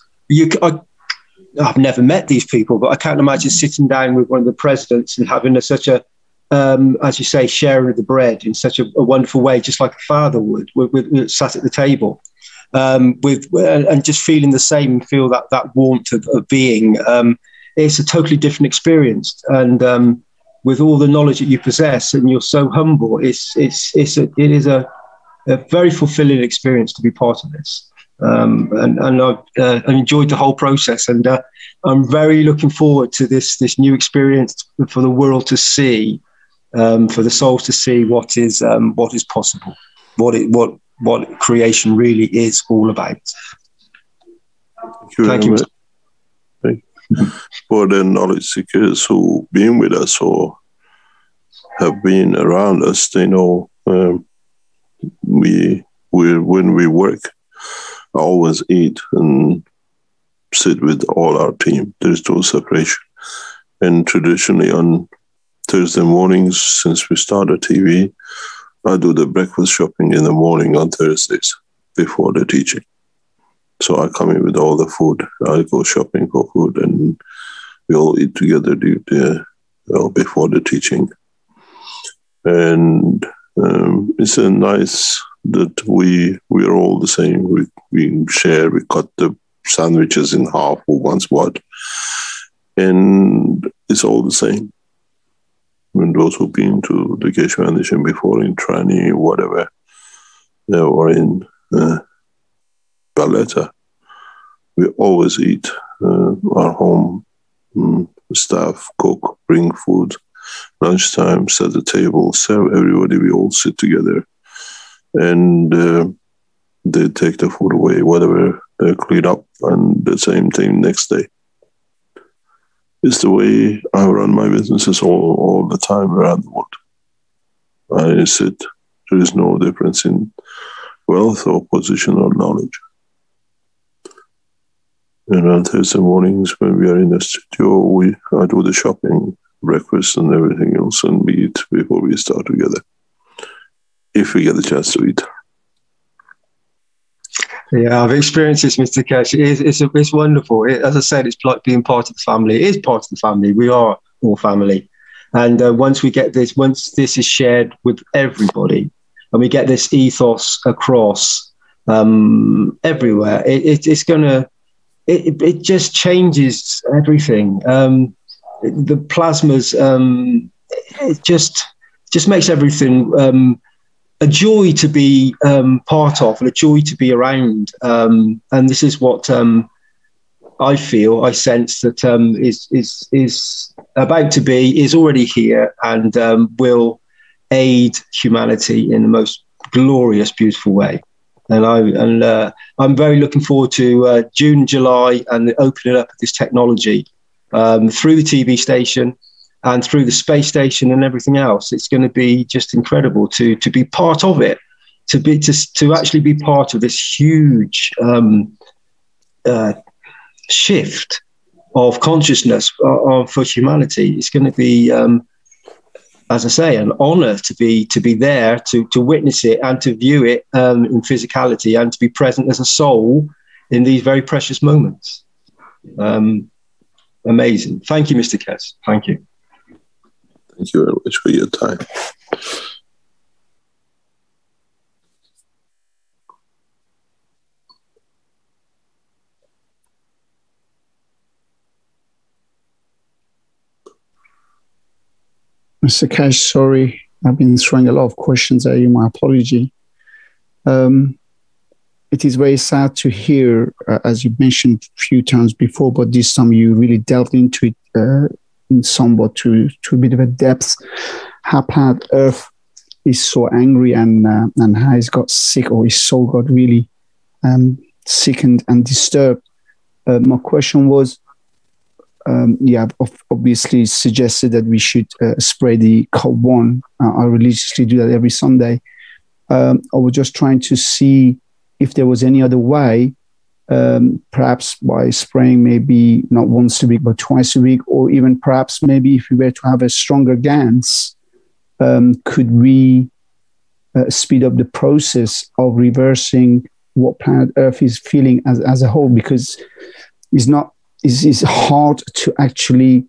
I've never met these people, but I can't imagine sitting down with one of the presidents and having such a, as you say, sharing of the bread in such a wonderful way, just like a father would, with sat at the table, and just feeling the same, feel that warmth of being. It's a totally different experience, and with all the knowledge that you possess, and you're so humble, it is a very fulfilling experience to be part of this. And I've enjoyed the whole process, and I'm very looking forward to this new experience for the world to see, for the souls to see what is possible, what creation really is all about. Thank you. For the knowledge seekers who've been with us or have been around us, they know when we work, I always eat and sit with all our team. There's no separation. And traditionally on Thursday mornings, since we started TV, I do the breakfast shopping in the morning on Thursdays before the teaching. So I come in with all the food. I go shopping for food, and we all eat together before the teaching. And it's a nice that we're all the same. We share. We cut the sandwiches in half, who wants what, and it's all the same. When those who've been to the Keshe Foundation before, in Trani, whatever, or in Valletta, we always eat. Our home staff cook, bring food, lunchtime, set the table, serve everybody. We all sit together, and they take the food away, whatever they clean up, and the same thing next day. It's the way I run my businesses all the time around the world. And I said, there is no difference in wealth or position or knowledge. And on Thursday mornings when we are in the studio, I do the shopping, breakfast and everything else, and we eat before we start together, if we get the chance to eat. Yeah, I've experienced this, Mr. Kesh. It's wonderful. As I said, it's like being part of the family. It is part of the family. We are all family. And once this is shared with everybody, and we get this ethos across everywhere, it just changes everything. The plasmas, it just makes everything a joy to be part of, and a joy to be around. And this is what I feel, I sense that is about to be, is already here, and will aid humanity in the most glorious, beautiful way. And I'm very looking forward to June, July, and the opening up of this technology through the TV station and through the space station and everything else. It's going to be just incredible to be part of it, to actually be part of this huge shift of consciousness for humanity. It's going to be, as I say, an honor to be there, to witness it and to view it in physicality, and to be present as a soul in these very precious moments. Amazing. Thank you, Mr. Kesh. Thank you. Thank you very much for your time. Mr. Kesh, sorry, I've been throwing a lot of questions at you. My apology. It is very sad to hear, as you mentioned a few times before, but this time you really delved into it in somewhat to a bit of a depth, how planet Earth is so angry and how he's got sick, or his soul got really sickened and disturbed. My question was, obviously suggested that we should spray the COP1. I religiously do that every Sunday. I was just trying to see if there was any other way, perhaps by spraying maybe not once a week, but twice a week, or even perhaps maybe if we were to have a stronger GANs, could we speed up the process of reversing what planet Earth is feeling as a whole? Because it's hard to actually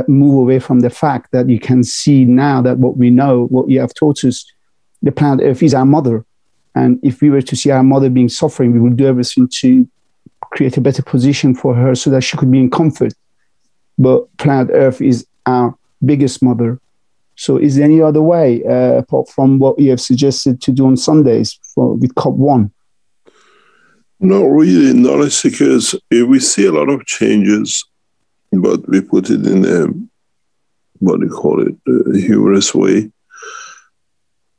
move away from the fact that you can see now that what we know, what you have taught us, the planet Earth is our mother. And if we were to see our mother being suffering, we would do everything to create a better position for her so that she could be in comfort. But planet Earth is our biggest mother. So is there any other way, apart from what you have suggested to do on Sundays with COP1? Not really, not because we see a lot of changes, but we put it in a humorous way.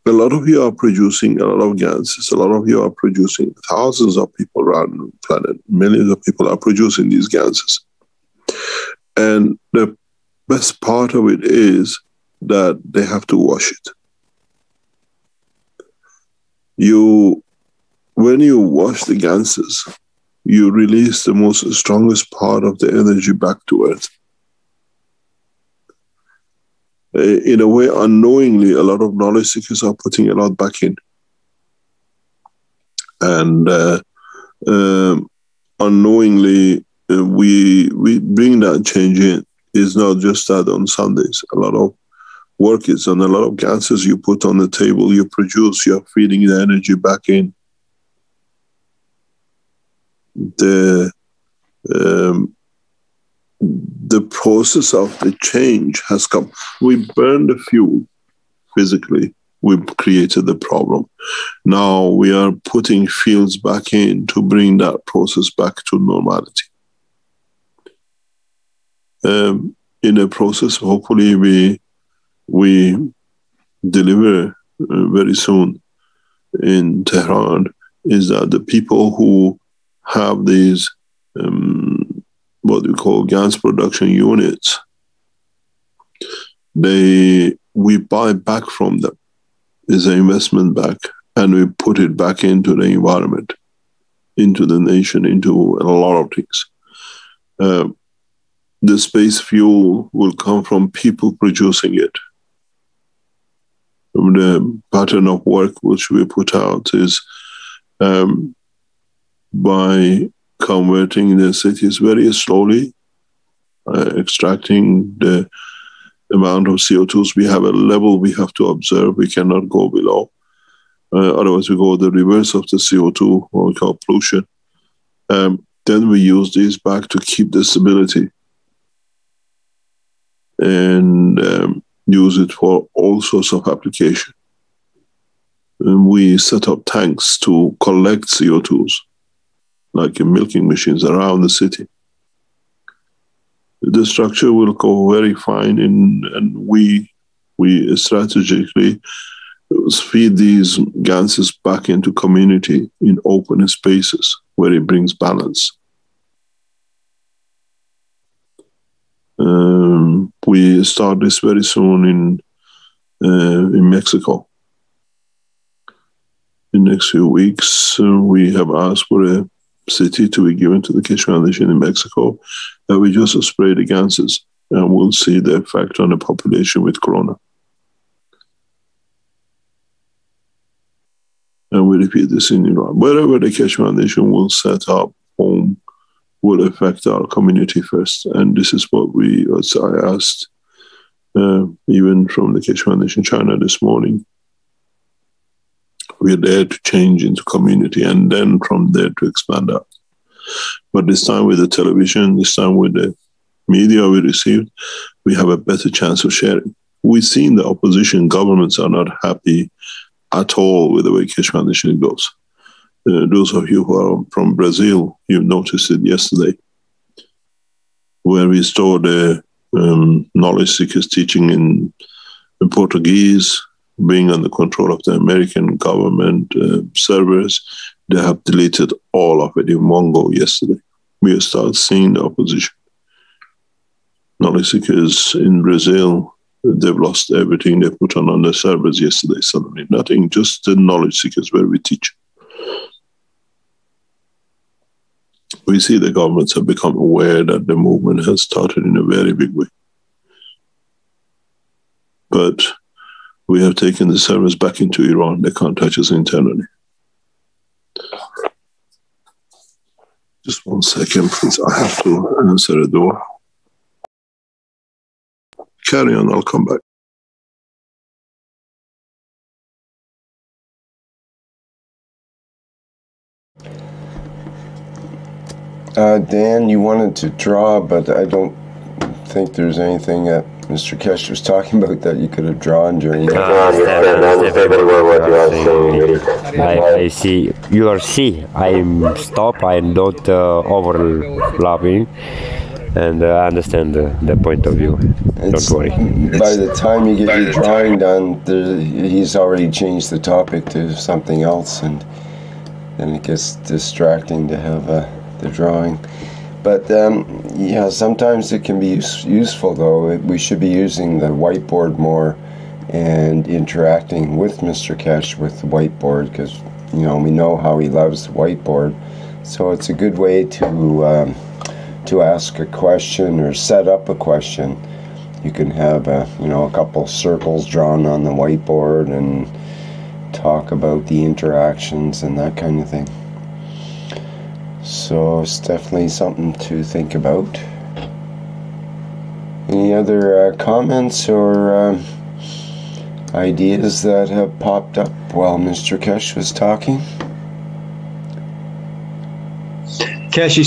A lot of you are producing a lot of gases. A lot of you are producing, thousands of people around the planet, millions of people are producing these gases. And the best part of it is that they have to wash it. When you wash the gases, you release the strongest part of the energy back to Earth. In a way, unknowingly, a lot of knowledge seekers are putting a lot back in. And unknowingly, we bring that change in. It's not just that on Sundays. A lot of work is on, a lot of gases you put on the table, you produce, you're feeding the energy back in. The process of the change has come. We burned the fuel physically. We've created the problem. Now we are putting fuels back in to bring that process back to normality. In a process, hopefully we deliver very soon in Tehran, is that the people who have these what we call gas production units, we buy back from them. is an investment back, and we put it back into the environment, into the nation, into a lot of things. The space fuel will come from people producing it. The pattern of work which we put out is by converting the cities very slowly, extracting the amount of CO2s. We have a level we have to observe. We cannot go below. Otherwise, we go the reverse of the CO2, what we call pollution. Then we use these back to keep the stability and use it for all sorts of application. And we set up tanks to collect CO2s, like in milking machines around the city. The structure will go very fine, and we strategically feed these gases back into community in open spaces where it brings balance. We start this very soon in Mexico. In the next few weeks, we have asked for a city to be given to the Keshe Foundation in Mexico, and we just spray the gases, and we'll see the effect on the population with corona. And we repeat this in Iran. Wherever the Keshe Foundation will set up home will affect our community first. And this is what I asked even from the Keshe Foundation China this morning. We're there to change into community and then from there to expand out. But this time with the television, this time with the media we received, we have a better chance of sharing. We've seen the opposition governments are not happy at all with the way Keshe Foundation goes. Those of you who are from Brazil, you noticed it yesterday, where we store the knowledge seekers teaching in Portuguese, being under control of the American government servers. They have deleted all of it in one go yesterday. We start seeing the opposition. Knowledge seekers in Brazil, they've lost everything they put on the servers yesterday suddenly. Nothing, just the knowledge seekers where we teach. We see the governments have become aware that the movement has started in a very big way. But we have taken the servers back into Iran. They can't touch us internally. Just 1 second, please. I have to answer the door. Carry on, I'll come back. Dan, you wanted to draw, but I don't think there's anything that Mr. Keshe was talking about that you could have drawn during that. I see. You are see. I'm stop. I'm not overlapping, and I understand the point of view. Don't worry. By the time you get your drawing done, he's already changed the topic to something else, and then it gets distracting to have the drawing. But yeah, sometimes it can be useful, though. We should be using the whiteboard more and interacting with Mr. Keshe with the whiteboard, because we know how he loves the whiteboard. So it's a good way to ask a question or set up a question. You can have a couple circles drawn on the whiteboard and talk about the interactions and that kind of thing. So it's definitely something to think about. Any other comments or ideas that have popped up while Mr. Keshe was talking? Rick,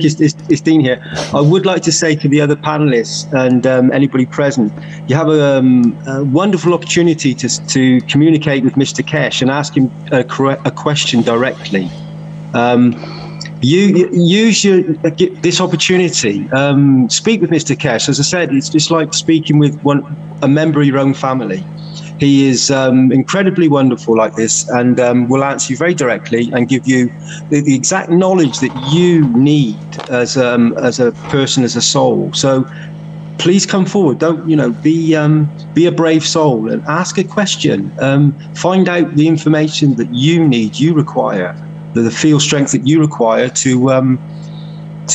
it's Dean here. I would like to say to the other panelists and anybody present, you have a wonderful opportunity to communicate with Mr. Keshe and ask him a question directly. You use this opportunity. Speak with Mr. Keshe. As I said, it's just like speaking with a member of your own family. He is incredibly wonderful like this, and will answer you very directly and give you the exact knowledge that you need as a person, as a soul. So please come forward. Don't, be a brave soul and ask a question. Find out the information that you need, you require, the field strength that you require to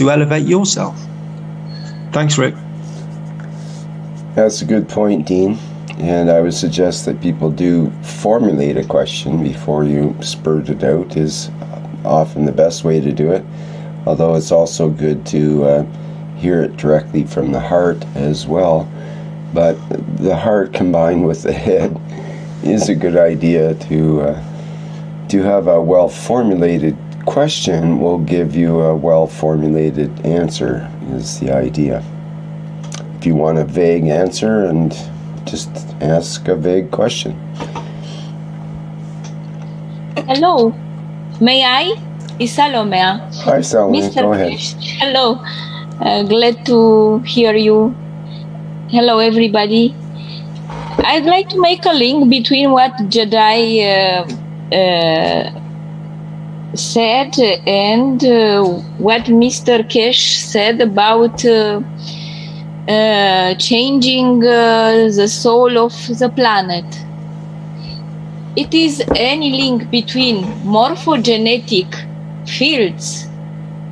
elevate yourself. Thanks, Rick. That's a good point, Dean. And I would suggest that people do formulate a question before you spurt it out is often the best way to do it. Although it's also good to hear it directly from the heart as well. But the heart combined with the head is a good idea to have a well-formulated question will give you a well-formulated answer is the idea. If you want a vague answer, and just ask a vague question. Hello, may I? It's Salome. Hi, Salome. Mr. Go ahead. Hello, glad to hear you. Hello, everybody. I'd like to make a link between what Jedi said and what Mr. Keshe said about changing the soul of the planet. It is any link between morphogenetic fields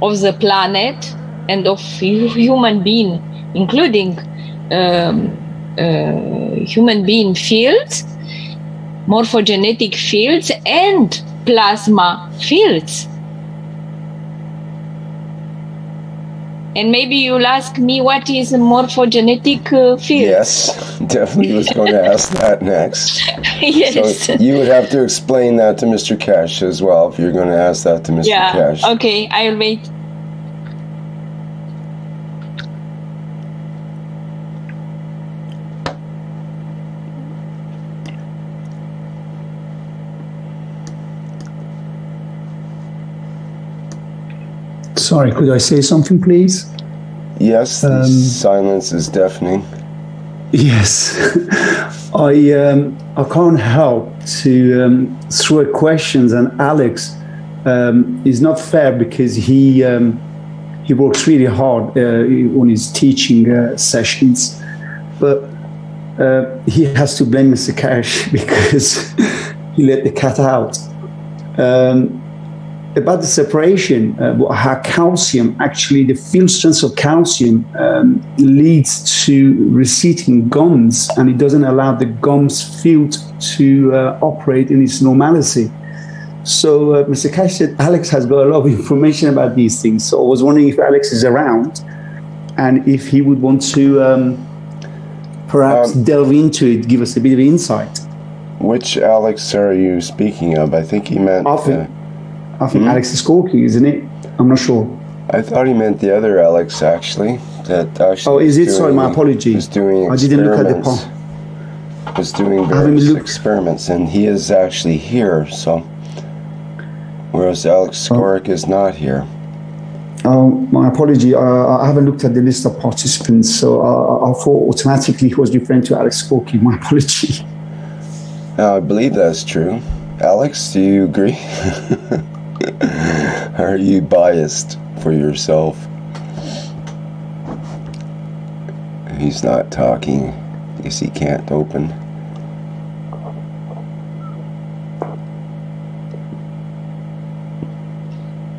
of the planet and of human being, including human being fields, morphogenetic fields, and plasma fields. And maybe you'll ask me what is a morphogenetic field. Yes, definitely was going to ask that next. Yes. So you would have to explain that to Mr. Keshe as well if you're going to ask that to Mr. Keshe. Okay, I'll wait. Sorry, could I say something, please? Yes, the silence is deafening. Yes, I can't help to throw questions, and Alex is not fair because he works really hard on his teaching sessions, but he has to blame Mr. Keshe because he let the cat out. About the separation, how calcium, actually the field strength of calcium leads to receding gums, and it doesn't allow the gums field to operate in its normalcy. So Mr. Keshe said Alex has got a lot of information about these things. So I was wondering if Alex is around and if he would want to perhaps delve into it, give us a bit of insight. Which Alex are you speaking of? I think he meant... I think Alex is Corky, isn't it? I'm not sure. I thought he meant the other Alex, actually. That actually is it? Sorry, my apologies. Was doing I didn't look at the poll. Was doing various experiments, and he is actually here. So, whereas Alex Skorik is not here. Oh, my apology. I haven't looked at the list of participants, so I thought automatically he was referring to Alex Corky. My apology. I believe that's true. Alex, do you agree? Are you biased for yourself? He's not talking. I guess he can't open.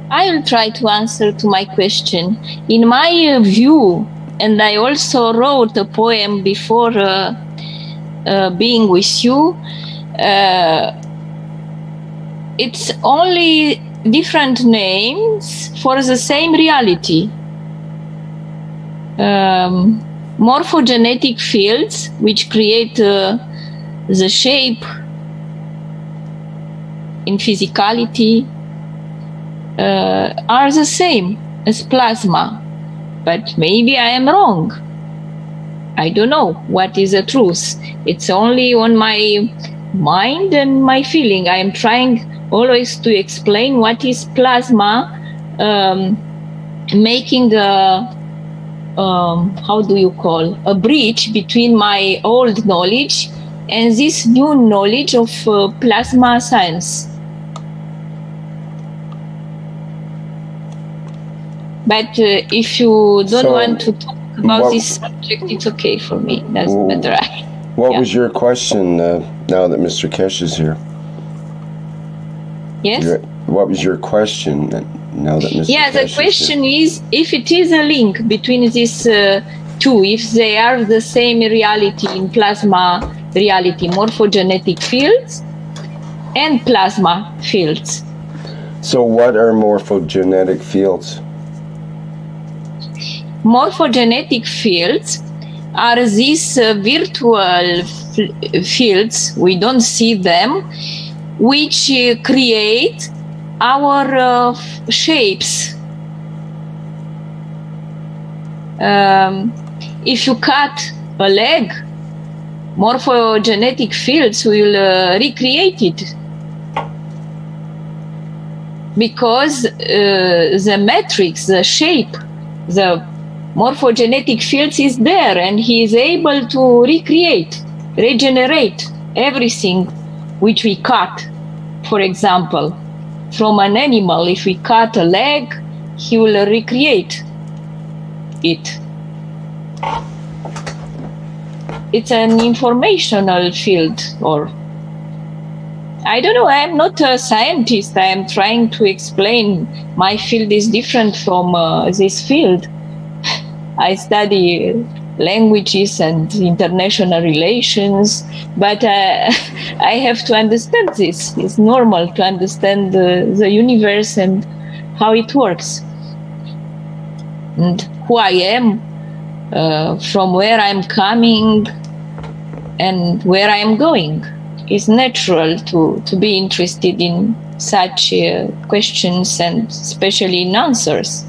I will try to answer to my question. In my view, and I also wrote a poem before being with you, it's only different names for the same reality. Morphogenetic fields, which create the shape in physicality, are the same as plasma. But maybe I am wrong. I don't know what is the truth. It's only on my mind and my feeling. I am trying always to explain what is plasma, making the, how do you call, a bridge between my old knowledge and this new knowledge of plasma science. But if you don't want to talk about this subject, it's okay for me. That's better. What was your question now that Mr. Keshe is here? Yes? What was your question now that Mr. Yeah, the question is if it is a link between these two, if they are the same reality in plasma reality, morphogenetic fields and plasma fields. So what are morphogenetic fields? Morphogenetic fields are these virtual fields, we don't see them, which create our shapes. If you cut a leg, morphogenetic fields will recreate it. Because the matrix, the shape, the morphogenetic fields is there, and he is able to recreate, regenerate everything which we cut. For example, from an animal, if we cut a leg, he will recreate it. It's an informational field, or I don't know, I am not a scientist. I am trying to explain my field is different from this field. I study languages and international relations, but I have to understand this. It's normal to understand the universe and how it works. And who I am, from where I'm coming, and where I am going. It's natural to be interested in such questions, and especially in answers,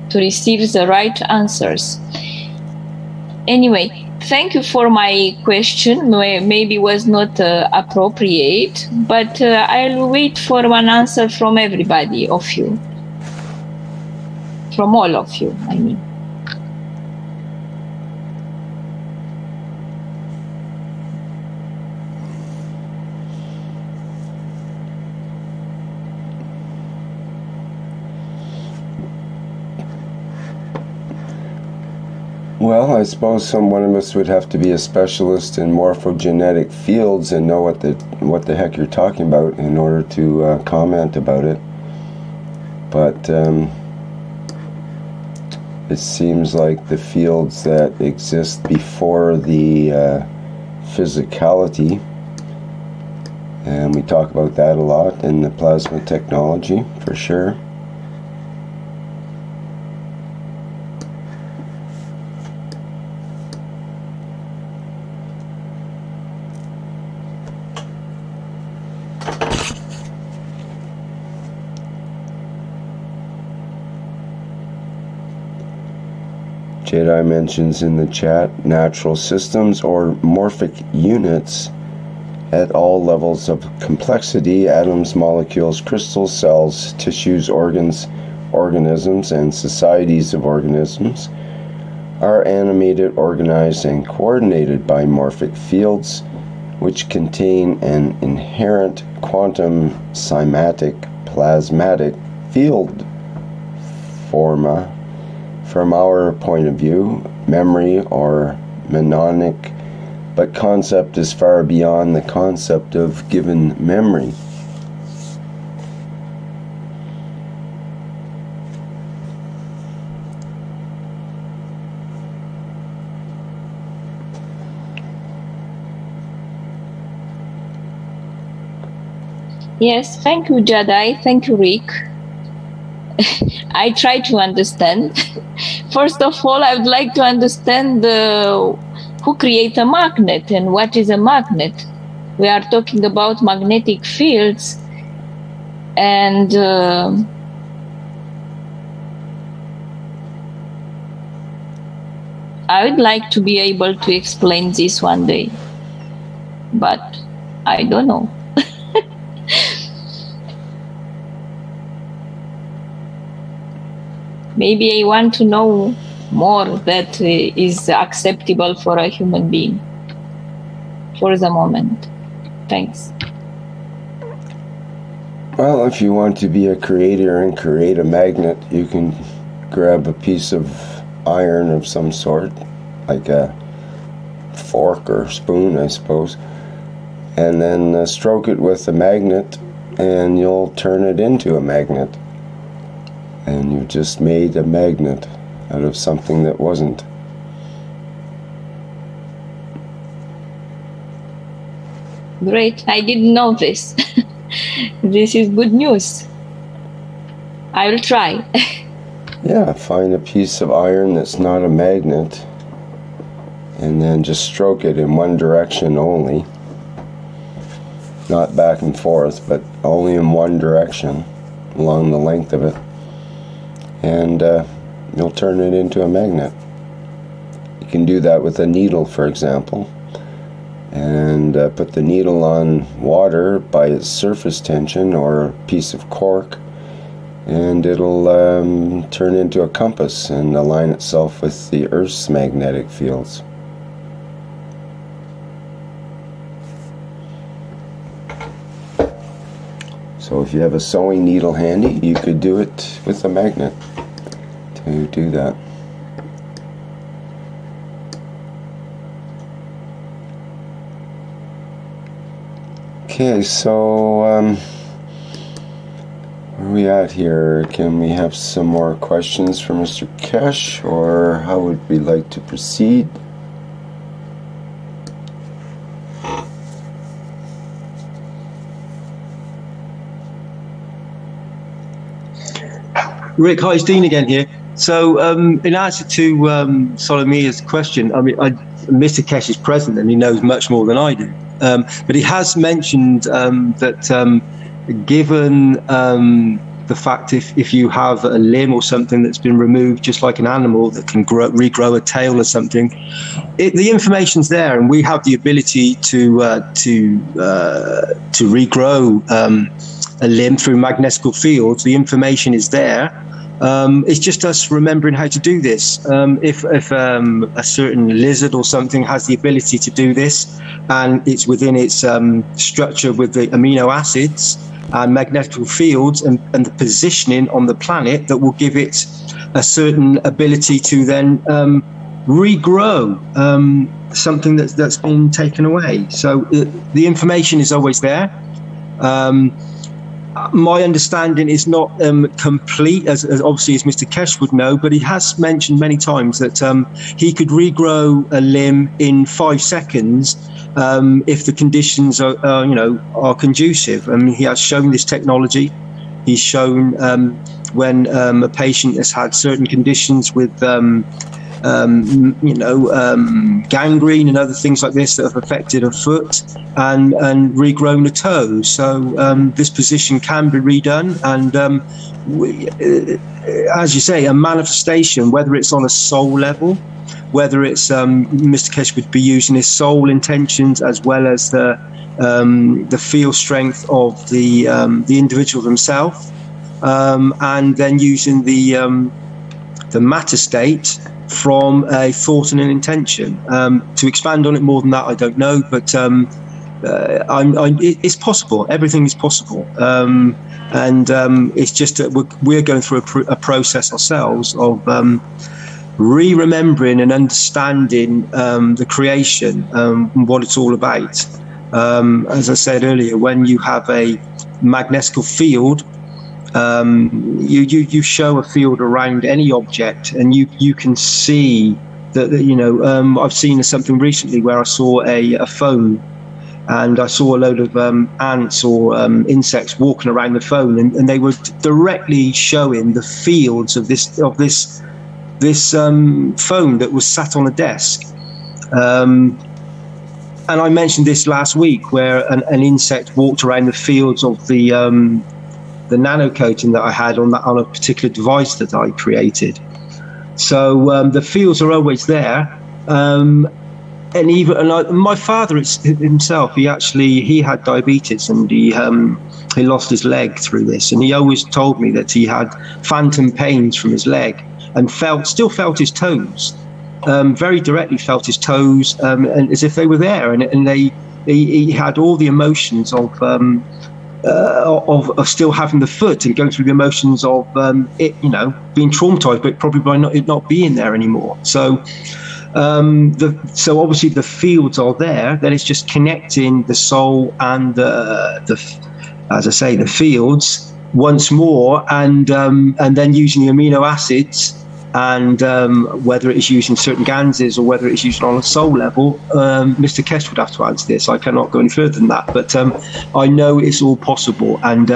to receive the right answers. Anyway, thank you for my question. Maybe was not appropriate, but I'll wait for one answer from everybody of you. From all of you, I mean. Well, I suppose one of us would have to be a specialist in morphogenetic fields and know what the heck you're talking about in order to comment about it. But it seems like the fields that exist before the physicality, and we talk about that a lot in the plasma technology, for sure. Jedi mentions in the chat natural systems or morphic units at all levels of complexity: atoms, molecules, crystals, cells, tissues, organs, organisms, and societies of organisms are animated, organized, and coordinated by morphic fields, which contain an inherent quantum cymatic plasmatic field forma. From our point of view, memory or mnemonic, but concept is far beyond the concept of given memory. Yes, thank you, Jedi. Thank you, Rick. I try to understand. First of all, I would like to understand who creates a magnet and what is a magnet. We are talking about magnetic fields, and I would like to be able to explain this one day, but I don't know. Maybe I want to know more that is acceptable for a human being for the moment. Thanks. Well, if you want to be a creator and create a magnet, you can grab a piece of iron of some sort, like a fork or spoon, I suppose, and then stroke it with a magnet, and you'll turn it into a magnet. And you've just made a magnet out of something that wasn't. Great, I didn't know this. This is good news. I will try. Yeah, find a piece of iron that's not a magnet, and then just stroke it in one direction only. Not back and forth, but only in one direction along the length of it. And you'll turn it into a magnet. You can do that with a needle, for example, and put the needle on water by its surface tension or a piece of cork, and it'll turn into a compass and align itself with the Earth's magnetic fields. So if you have a sewing needle handy, you could do it with a magnet to do that. Okay, so where are we at here? Can we have some more questions for Mr. Keshe, or how would we like to proceed? Rick, hi, it's Dean again here. So, in answer to Solomia's question, I mean, Mr. Keshe is present and he knows much more than I do. But he has mentioned that given the fact if you have a limb or something that's been removed, just like an animal that can regrow a tail or something, the information's there, and we have the ability to regrow a limb through magnetical fields. The information is there. It's just us remembering how to do this. If a certain lizard or something has the ability to do this, and it's within its structure with the amino acids and magnetical fields and the positioning on the planet, that will give it a certain ability to then regrow something that's been taken away. So the information is always there. My understanding is not complete, as obviously as Mr. Keshe would know, but he has mentioned many times that he could regrow a limb in 5 seconds if the conditions are conducive. I mean, he has shown this technology. He's shown when a patient has had certain conditions with gangrene and other things like this that have affected a foot and regrown a toe. So this position can be redone, and as you say, a manifestation, whether it's on a soul level, whether it's Mr. Keshe would be using his soul intentions as well as the field strength of the individual himself, and then using the matter state from a thought and an intention. To expand on it more than that, I don't know, but it's possible. Everything is possible, and it's just that we're going through a process ourselves of remembering and understanding the creation, what it's all about. As I said earlier, when you have a magnetical field, you show a field around any object, and you can see that, I've seen something recently where I saw a phone, and I saw a load of ants or insects walking around the phone, and they were directly showing the fields of this phone that was sat on a desk. And I mentioned this last week, where an insect walked around the fields of the nano coating that I had on a particular device that I created. So the fields are always there, and my father himself, he had diabetes, and he lost his leg through this, and he always told me that he had phantom pains from his leg, and still felt his toes, very directly felt his toes, and as if they were there, and he had all the emotions of of still having the foot and going through the emotions of it, being traumatized, but probably by it not being there anymore. So, so obviously the fields are there. Then it's just connecting the soul and as I say, the fields once more, and then using the amino acids. And whether it is using certain ganses or whether it's used on a soul level, Mr. Kesh would have to answer this. I cannot go any further than that. But I know it's all possible. And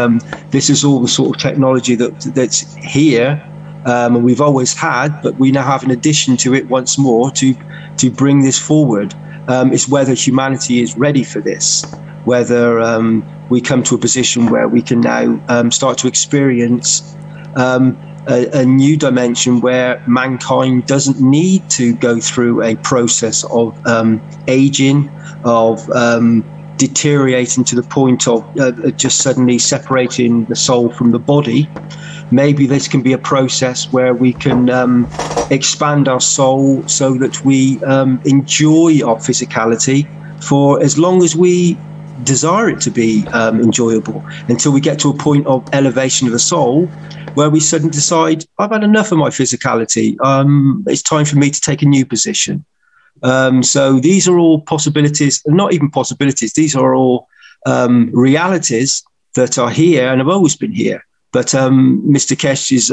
this is all the sort of technology that's here and we've always had, but we now have an addition to it once more to bring this forward. It's whether humanity is ready for this, whether we come to a position where we can now start to experience a new dimension where mankind doesn't need to go through a process of aging, of deteriorating to the point of just suddenly separating the soul from the body. Maybe this can be a process where we can expand our soul so that we enjoy our physicality for as long as we desire it to be enjoyable, until we get to a point of elevation of the soul where we suddenly decide, I've had enough of my physicality. It's time for me to take a new position. So these are all possibilities, not even possibilities. These are all realities that are here and have always been here. But Mr. Kesh is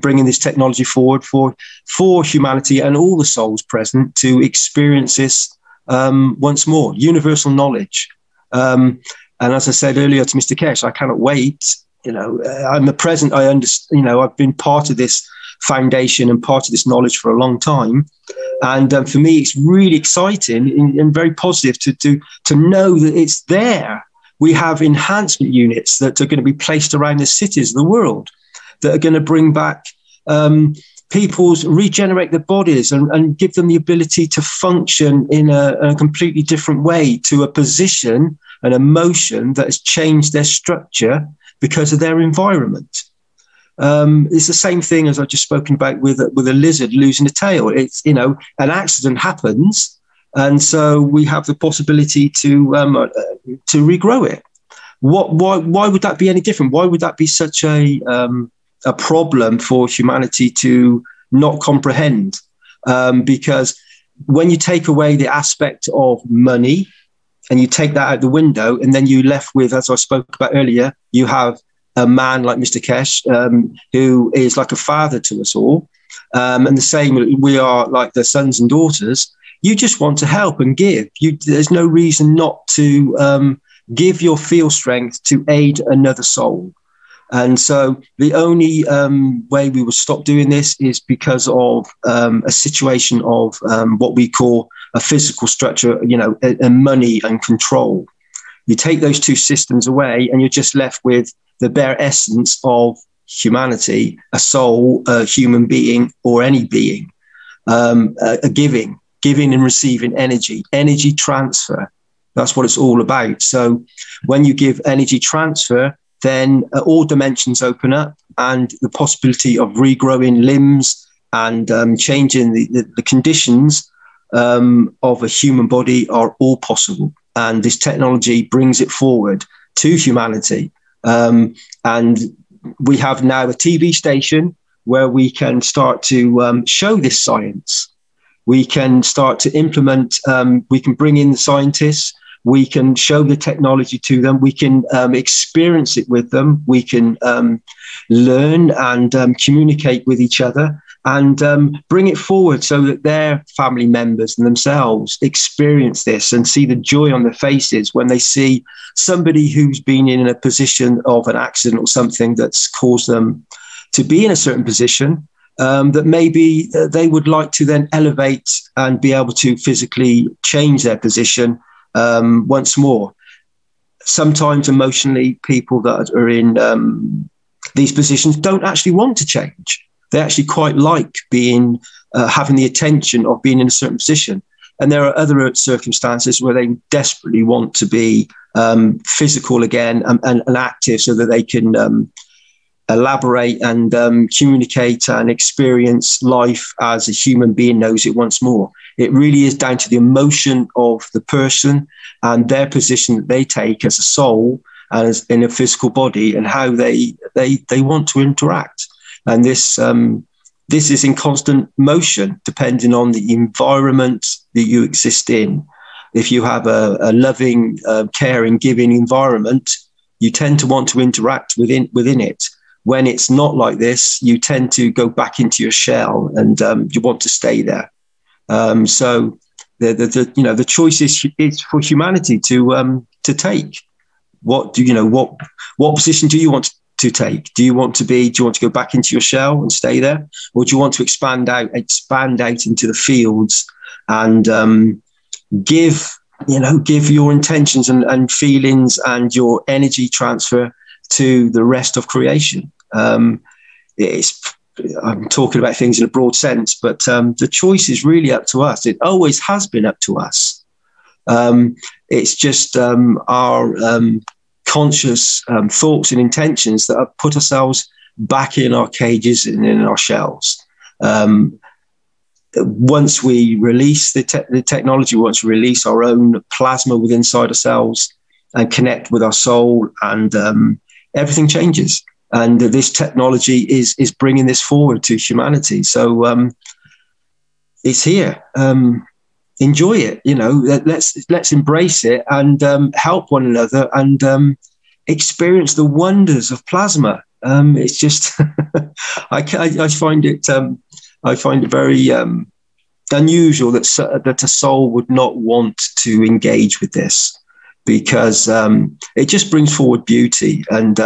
bringing this technology forward for humanity and all the souls present to experience this once more. Universal knowledge. And as I said earlier to Mr. Kesh, I cannot wait. I'm the present. I understand. I've been part of this foundation and part of this knowledge for a long time, and for me, it's really exciting and very positive to know that it's there. We have enhancement units that are going to be placed around the cities of the world that are going to bring back regenerate their bodies and give them the ability to function in a completely different way, to a position, an emotion that has changed their structure because of their environment. It's the same thing as I've just spoken about with a lizard losing a tail. It's, an accident happens, and so we have the possibility to regrow it. Why would that be any different? Why would that be such a problem for humanity to not comprehend? Because when you take away the aspect of money and you take that out the window, and then you're left with, as I spoke about earlier, you have a man like Mr. Kesh, who is like a father to us all. And the same, we are like the sons and daughters. You just want to help and give. There's no reason not to give your field strength to aid another soul. And so the only way we will stop doing this is because of a situation of what we call a physical structure, and money and control. You take those two systems away and you're just left with the bare essence of humanity, a soul, a human being, or any being, a giving and receiving energy transfer. That's what it's all about. So when you give energy transfer, then all dimensions open up, and the possibility of regrowing limbs and changing the conditions of a human body are all possible. And this technology brings it forward to humanity. And we have now a TV station where we can start to show this science. We can start to implement, we can bring in the scientists, we can show the technology to them, we can experience it with them, we can learn and communicate with each other, and bring it forward so that their family members and themselves experience this and see the joy on their faces when they see somebody who's been in a position of an accident or something that's caused them to be in a certain position, that maybe they would like to then elevate and be able to physically change their position once more. Sometimes emotionally, people that are in these positions don't actually want to change. They actually quite like being, having the attention of being in a certain position. And there are other circumstances where they desperately want to be physical again and active so that they can elaborate and communicate and experience life as a human being knows it once more. It really is down to the emotion of the person and their position that they take as a soul as in a physical body, and how they want to interact. And this is in constant motion, depending on the environment that you exist in. If you have a loving, caring, giving environment, you tend to want to interact within it. When it's not like this, you tend to go back into your shell, and you want to stay there. So the choice is for humanity to take. What position do you want to take? Do you want to go back into your shell and stay there, or do you want to expand out into the fields and give your intentions and feelings and your energy transfer to the rest of creation? I'm talking about things in a broad sense, but the choice is really up to us. It always has been up to us. It's just our conscious thoughts and intentions that have put ourselves back in our cages and in our shells. Once we release the technology, once we release our own plasma within inside ourselves and connect with our soul, and everything changes. And this technology is bringing this forward to humanity. So it's here. Enjoy it. Let's embrace it and help one another and experience the wonders of plasma. It's just I find it very unusual that a soul would not want to engage with this, because it just brings forward beauty, and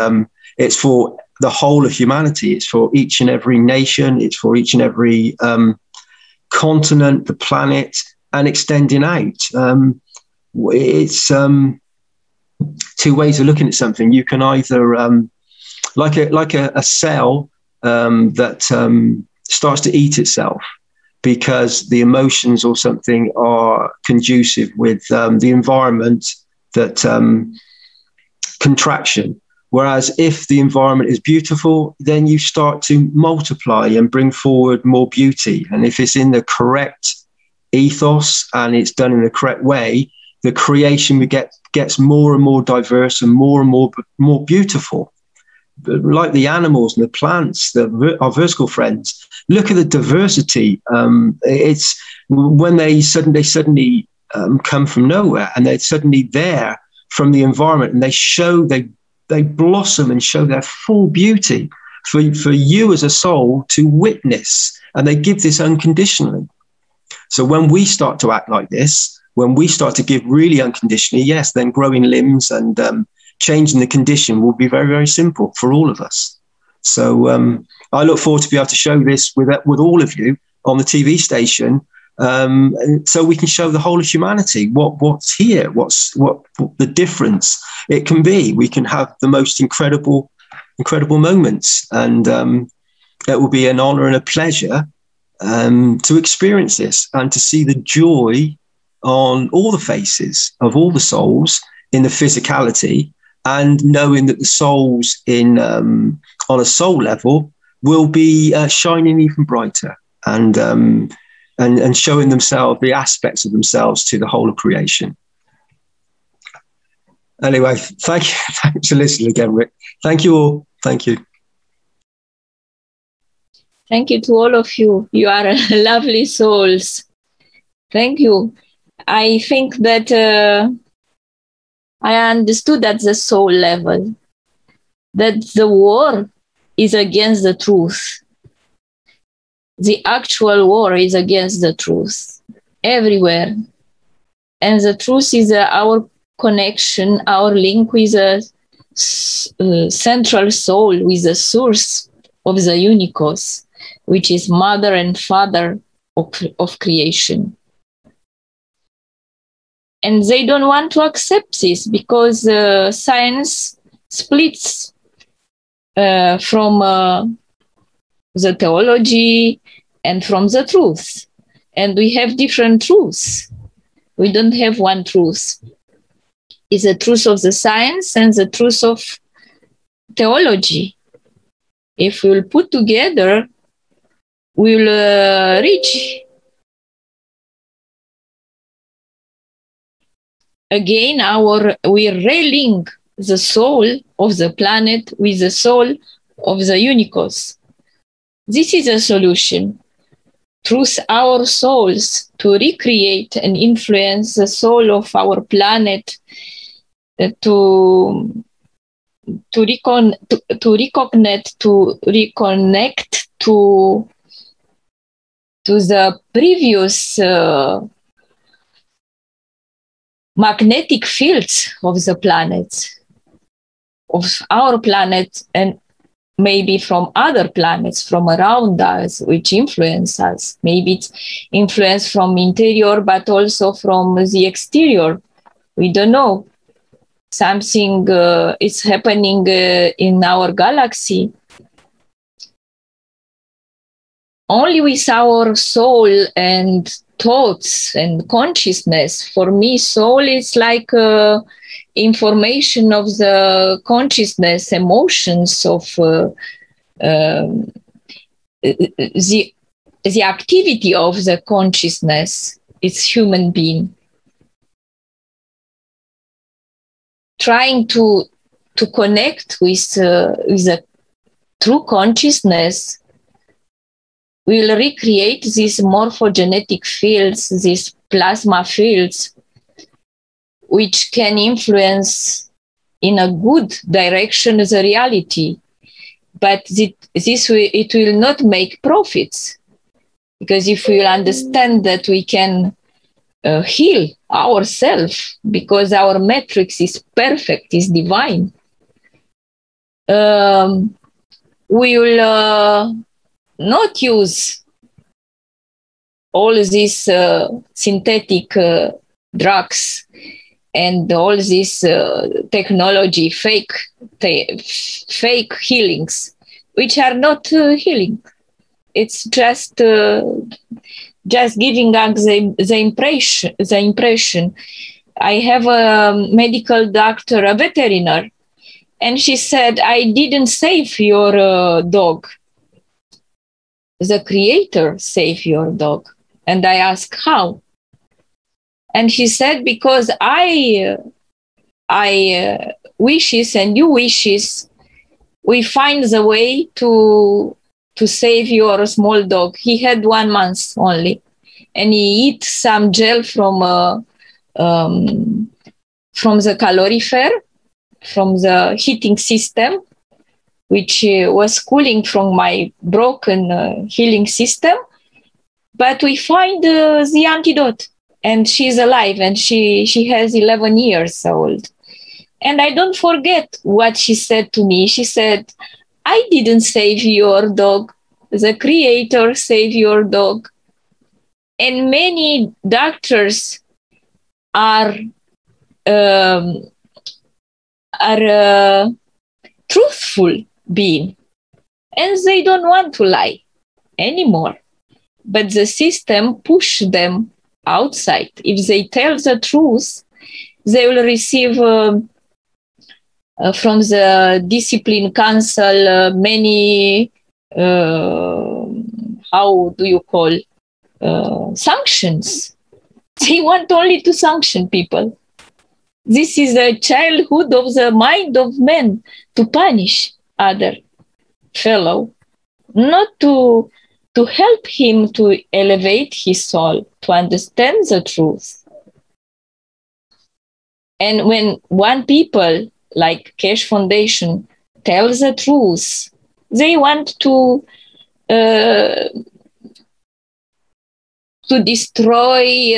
it's for the whole of humanity. It's for each and every nation. It's for each and every continent, the planet, and extending out. It's two ways of looking at something. You can either like a cell that starts to eat itself because the emotions or something are conducive with the environment, that contraction. Whereas if the environment is beautiful, then you start to multiply and bring forward more beauty. And if it's in the correct ethos and it's done in the correct way, the creation gets more and more diverse and more beautiful. Like the animals and the plants, our vertical friends. Look at the diversity. It's when they suddenly come from nowhere, and they're suddenly there from the environment, and they blossom and show their full beauty for you as a soul to witness, and they give this unconditionally. So when we start to act like this, when we start to give really unconditionally, yes, then growing limbs and changing the condition will be very, very simple for all of us. So I look forward to be able to show this with all of you on the TV station, so we can show the whole of humanity what's here, what the difference it can be. We can have the most incredible moments, and it will be an honor and a pleasure to experience this and to see the joy on all the faces of all the souls in the physicality, and knowing that the souls on a soul level will be shining even brighter and showing themselves, the aspects of themselves, to the whole of creation. Anyway, thank you. Thanks for listening again, Rick. Thank you all. Thank you. Thank you to all of you. You are lovely souls. Thank you. I think that I understood at the soul level that the war is against the truth. The actual war is against the truth everywhere. And the truth is our connection, our link with the central soul, with the source of the Unicos, which is mother and father of creation. And they don't want to accept this because science splits from the theology and from the truth. And we have different truths. We don't have one truth. It's the truth of the science and the truth of theology. If we'll put together, we'll reach again we relink the soul of the planet with the soul of the Unicos. This is a solution. Through our souls, to recreate and influence the soul of our planet, to reconnect to the previous magnetic fields of the planet, of our planet, and maybe from other planets from around us, which influence us. Maybe it's influence from interior, but also from the exterior. We don't know. Something is happening in our galaxy. Only with our soul and thoughts and consciousness. For me, soul is like information of the consciousness, emotions of the activity of the consciousness. It's human being. Trying to connect with the true consciousness will recreate these morphogenetic fields, these plasma fields, which can influence in a good direction the reality. But it will not make profits. Because if we will understand that we can heal ourselves, because our matrix is perfect, is divine, we will not use all these synthetic drugs and all this technology, fake healings, which are not healing. It's just giving us the impression. I have a medical doctor, a veterinarian, and she said, "I didn't save your dog. The creator saved your dog." And I asked, how? And she said, because I wishes and you wishes, we find the way to save your small dog. He had 1 month only, and he eat some gel from the calorifer, from the heating system, which was cooling from my broken healing system. But we find the antidote, and she's alive, and she has 11 years old. And I don't forget what she said to me. She said, "I didn't save your dog. The creator saved your dog." And many doctors are truthful being, and they don't want to lie anymore. But the system push them outside. If they tell the truth, they will receive from the discipline council many how do you call sanctions. They want only to sanction people. This is the childhood of the mind of men, to punish other fellow, not to help him to elevate his soul, to understand the truth. And when one people like Keshe Foundation tells the truth, they want to destroy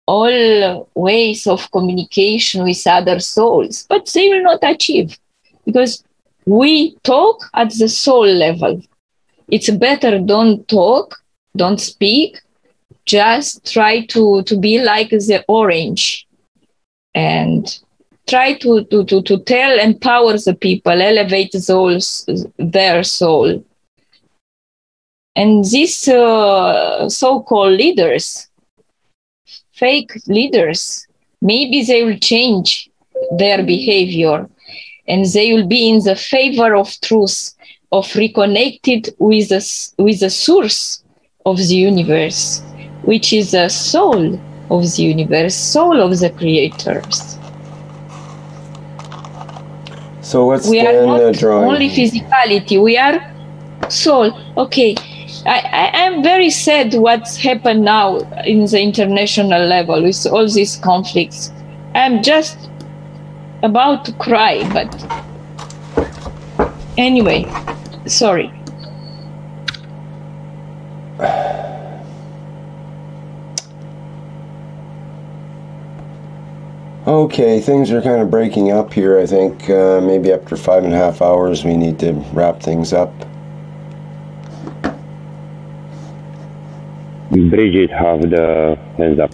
all ways of communication with other souls, but they will not achieve, because we talk at the soul level. It's better don't talk, don't speak, just try to be like the orange and try to tell, empower the people, elevate their soul. And these so-called leaders, fake leaders, maybe they will change their behavior and they will be in the favor of truth, of reconnected with the source of the universe, which is the soul of the universe, soul of the creators. So what's we are then not drawing? only physicality, we are soul. Okay, I'm very sad what's happened now in the international level with all these conflicts. I'm just about to cry, but anyway, sorry. Okay, things are kind of breaking up here. I think maybe after 5.5 hours we need to wrap things up. Bridget have the hands up.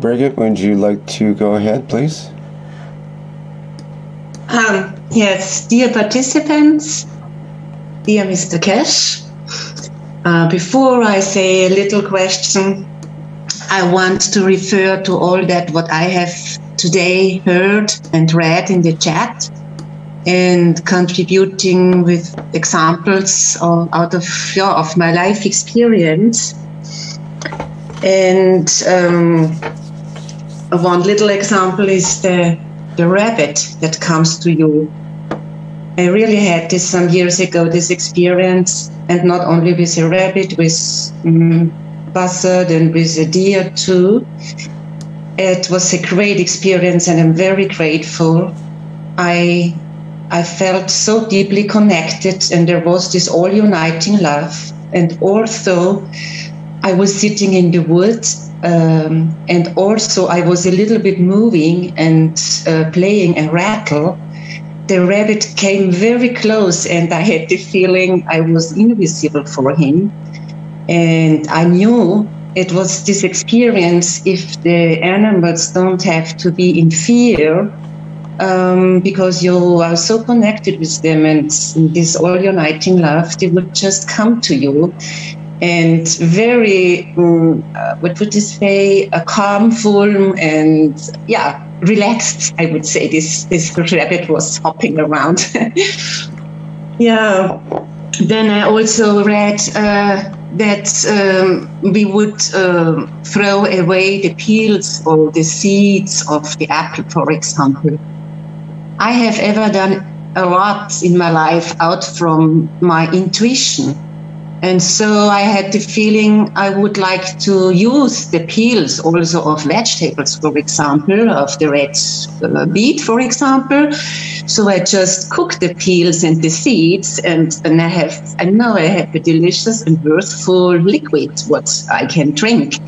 Bridget, would you like to go ahead, please? Yes, dear participants, dear Mr. Cash, before I say a little question, I want to refer to all that what I have today heard and read in the chat, and contributing with examples out of my life experience. And one little example is the rabbit that comes to you. I really had this some years ago, this experience, and not only with a rabbit, with buzzard and with a deer too. It was a great experience, and I'm very grateful. I felt so deeply connected, and there was this all-uniting love. And although I was sitting in the woods, and also I was a little bit moving and playing a rattle, the rabbit came very close, and I had the feeling I was invisible for him. And I knew it was this experience, if the animals don't have to be in fear, because you are so connected with them, and this all-uniting love, they would just come to you. And very, what would you say, calmful and, relaxed, I would say. This rabbit was hopping around. Yeah. Then I also read that we would throw away the peels or the seeds of the apple, for example. I have ever done a lot in my life out from my intuition. And so I had the feeling I would like to use the peels also of vegetables, for example, of the red beet, for example. So I just cook the peels and the seeds, and then I know I have a delicious and worthful liquid what I can drink.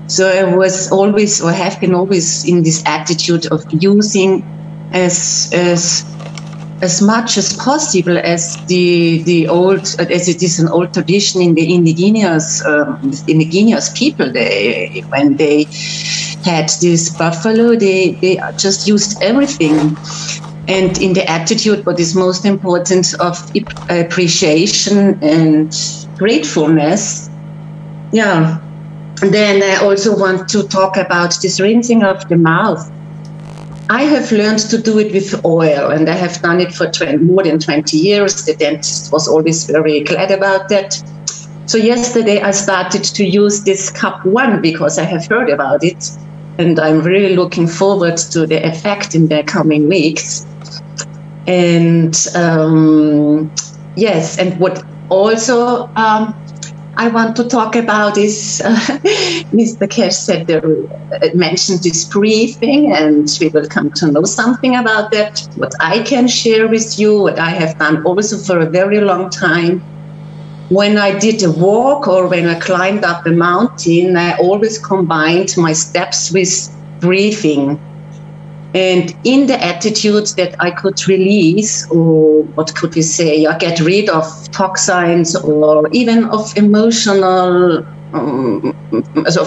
So I was always, or have been always, in this attitude of using as much as possible as the old, as it is an old tradition in the indigenous people. When they had this buffalo, they just used everything. And in the attitude, what is most important, of appreciation and gratefulness. Yeah. And then I also want to talk about this rinsing of the mouth. I have learned to do it with oil, and I have done it for more than 20 years. The dentist was always very glad about that. So yesterday I started to use this cup 1 because I have heard about it, and I'm really looking forward to the effect in the coming weeks. And yes, and what also I want to talk about is, Mr. Cash said mentioned this breathing, and we will come to know something about that. What I can share with you, what I have done also for a very long time, when I did a walk or when I climbed up a mountain, I always combined my steps with breathing. And in the attitude that I could release, or what could we say, get rid of toxins or even of emotional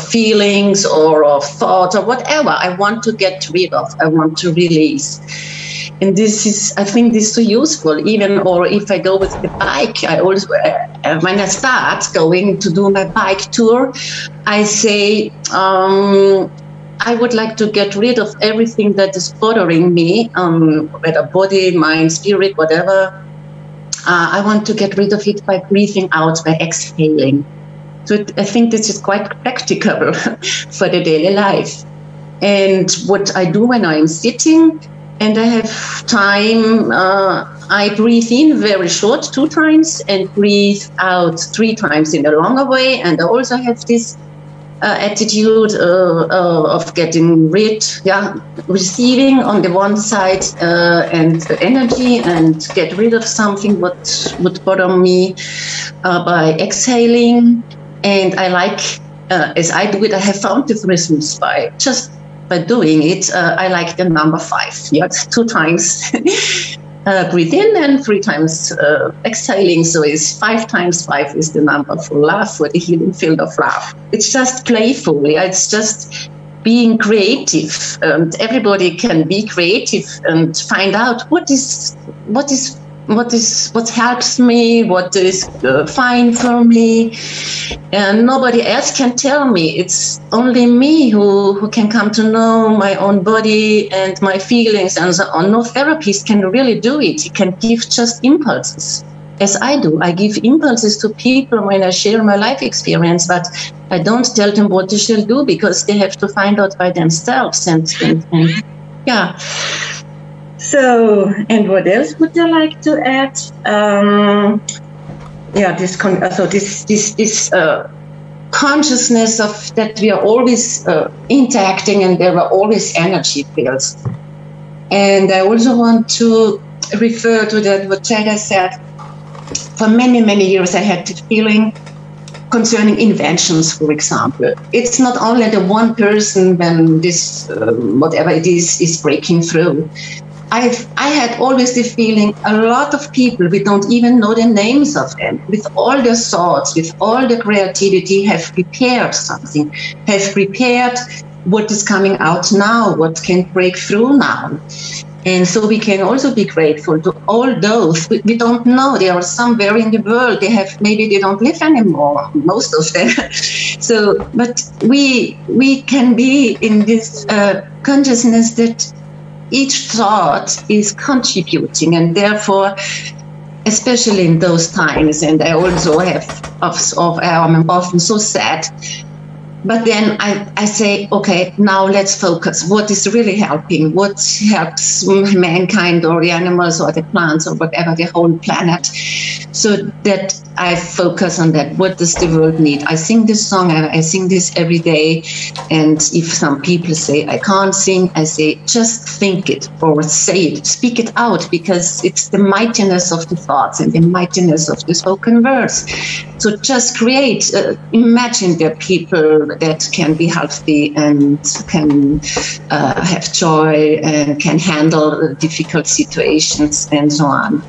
feelings or of thoughts or whatever I want to get rid of, I want to release. And this is, I think this is so useful, even, or if I go with the bike, I always, when I start going to do my bike tour, I say, I would like to get rid of everything that is bothering me, whether body, mind, spirit, whatever. I want to get rid of it by breathing out, by exhaling. So I think this is quite practicable for the daily life. And what I do when I'm sitting and I have time, I breathe in very short 2 times and breathe out 3 times in a longer way. And I also have this attitude of getting receiving on the one side and the energy, and get rid of something what would bother me by exhaling. And I like, as I do it, I have found the rhythms by doing it. I like the number 5. 2 times breathe in and 3 times exhaling. So it's 5 times 5 is the number for love, for the healing field of love. It's just playful. It's just being creative. And everybody can be creative and find out what helps me, what is fine for me, and nobody else can tell me. It's only me who can come to know my own body and my feelings and so on. No therapist can really do it. He can give just impulses, as I do. I give impulses to people when I share my life experience, but I don't tell them what they shall do, because they have to find out by themselves. And yeah. So, and what else would I like to add? This consciousness of that we are always interacting, and there are always energy fields. And I also want to refer to that what Jada said. For many, many years, I had the feeling concerning inventions, for example. It's not only the one person when this, whatever it is breaking through. I had always the feeling a lot of people, we don't even know the names of them, with all their thoughts, with all the creativity, have prepared something, have prepared what is coming out now, what can break through now. And so we can also be grateful to all those we don't know. They are somewhere in the world. Maybe they don't live anymore, most of them. So, but we can be in this consciousness that each thought is contributing, and therefore, especially in those times, and I also I'm often so sad. But then I say, okay, now let's focus. What is really helping? What helps mankind or the animals or the plants or whatever, the whole planet? So that I focus on that. What does the world need? I sing this song, and I sing this every day. And if some people say I can't sing, I say just think it or say it, speak it out, because it's the mightiness of the thoughts and the mightiness of the spoken words. So just create, imagine the people that can be healthy and can have joy and can handle difficult situations and so on.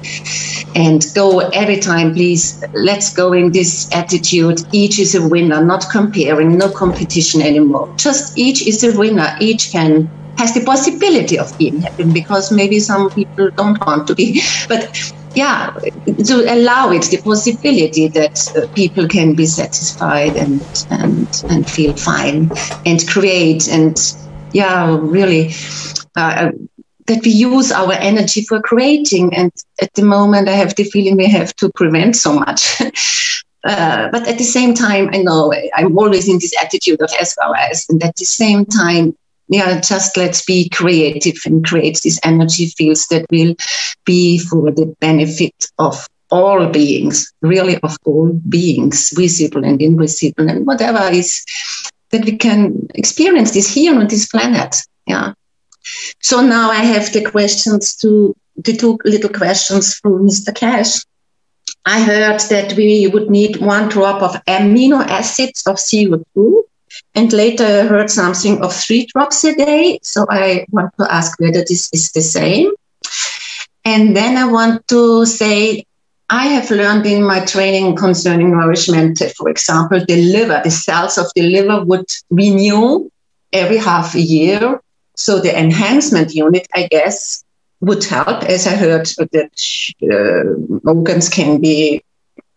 And go every time, please, let's go in this attitude. Each is a winner, not comparing, no competition anymore. Just each is a winner. Each has the possibility of being happy, because maybe some people don't want to be. But yeah, to allow it, the possibility that people can be satisfied and feel fine and create, and really that we use our energy for creating. And at the moment, I have the feeling we have to prevent so much. But at the same time, I know I'm always in this attitude of as well as, and at the same time, just let's be creative and create these energy fields that will be for the benefit of all beings, really of all beings, visible and invisible, and whatever is that we can experience this here on this planet. Yeah. So now I have the two little questions from Mr. Cash. I heard that we would need 1 drop of amino acids of CO2. And later I heard something of 3 drops a day. So I want to ask whether this is the same. And then I want to say, I have learned in my training concerning nourishment that, for example, the cells of the liver would renew every half a year. So the enhancement unit, I guess, would help, as I heard that organs can be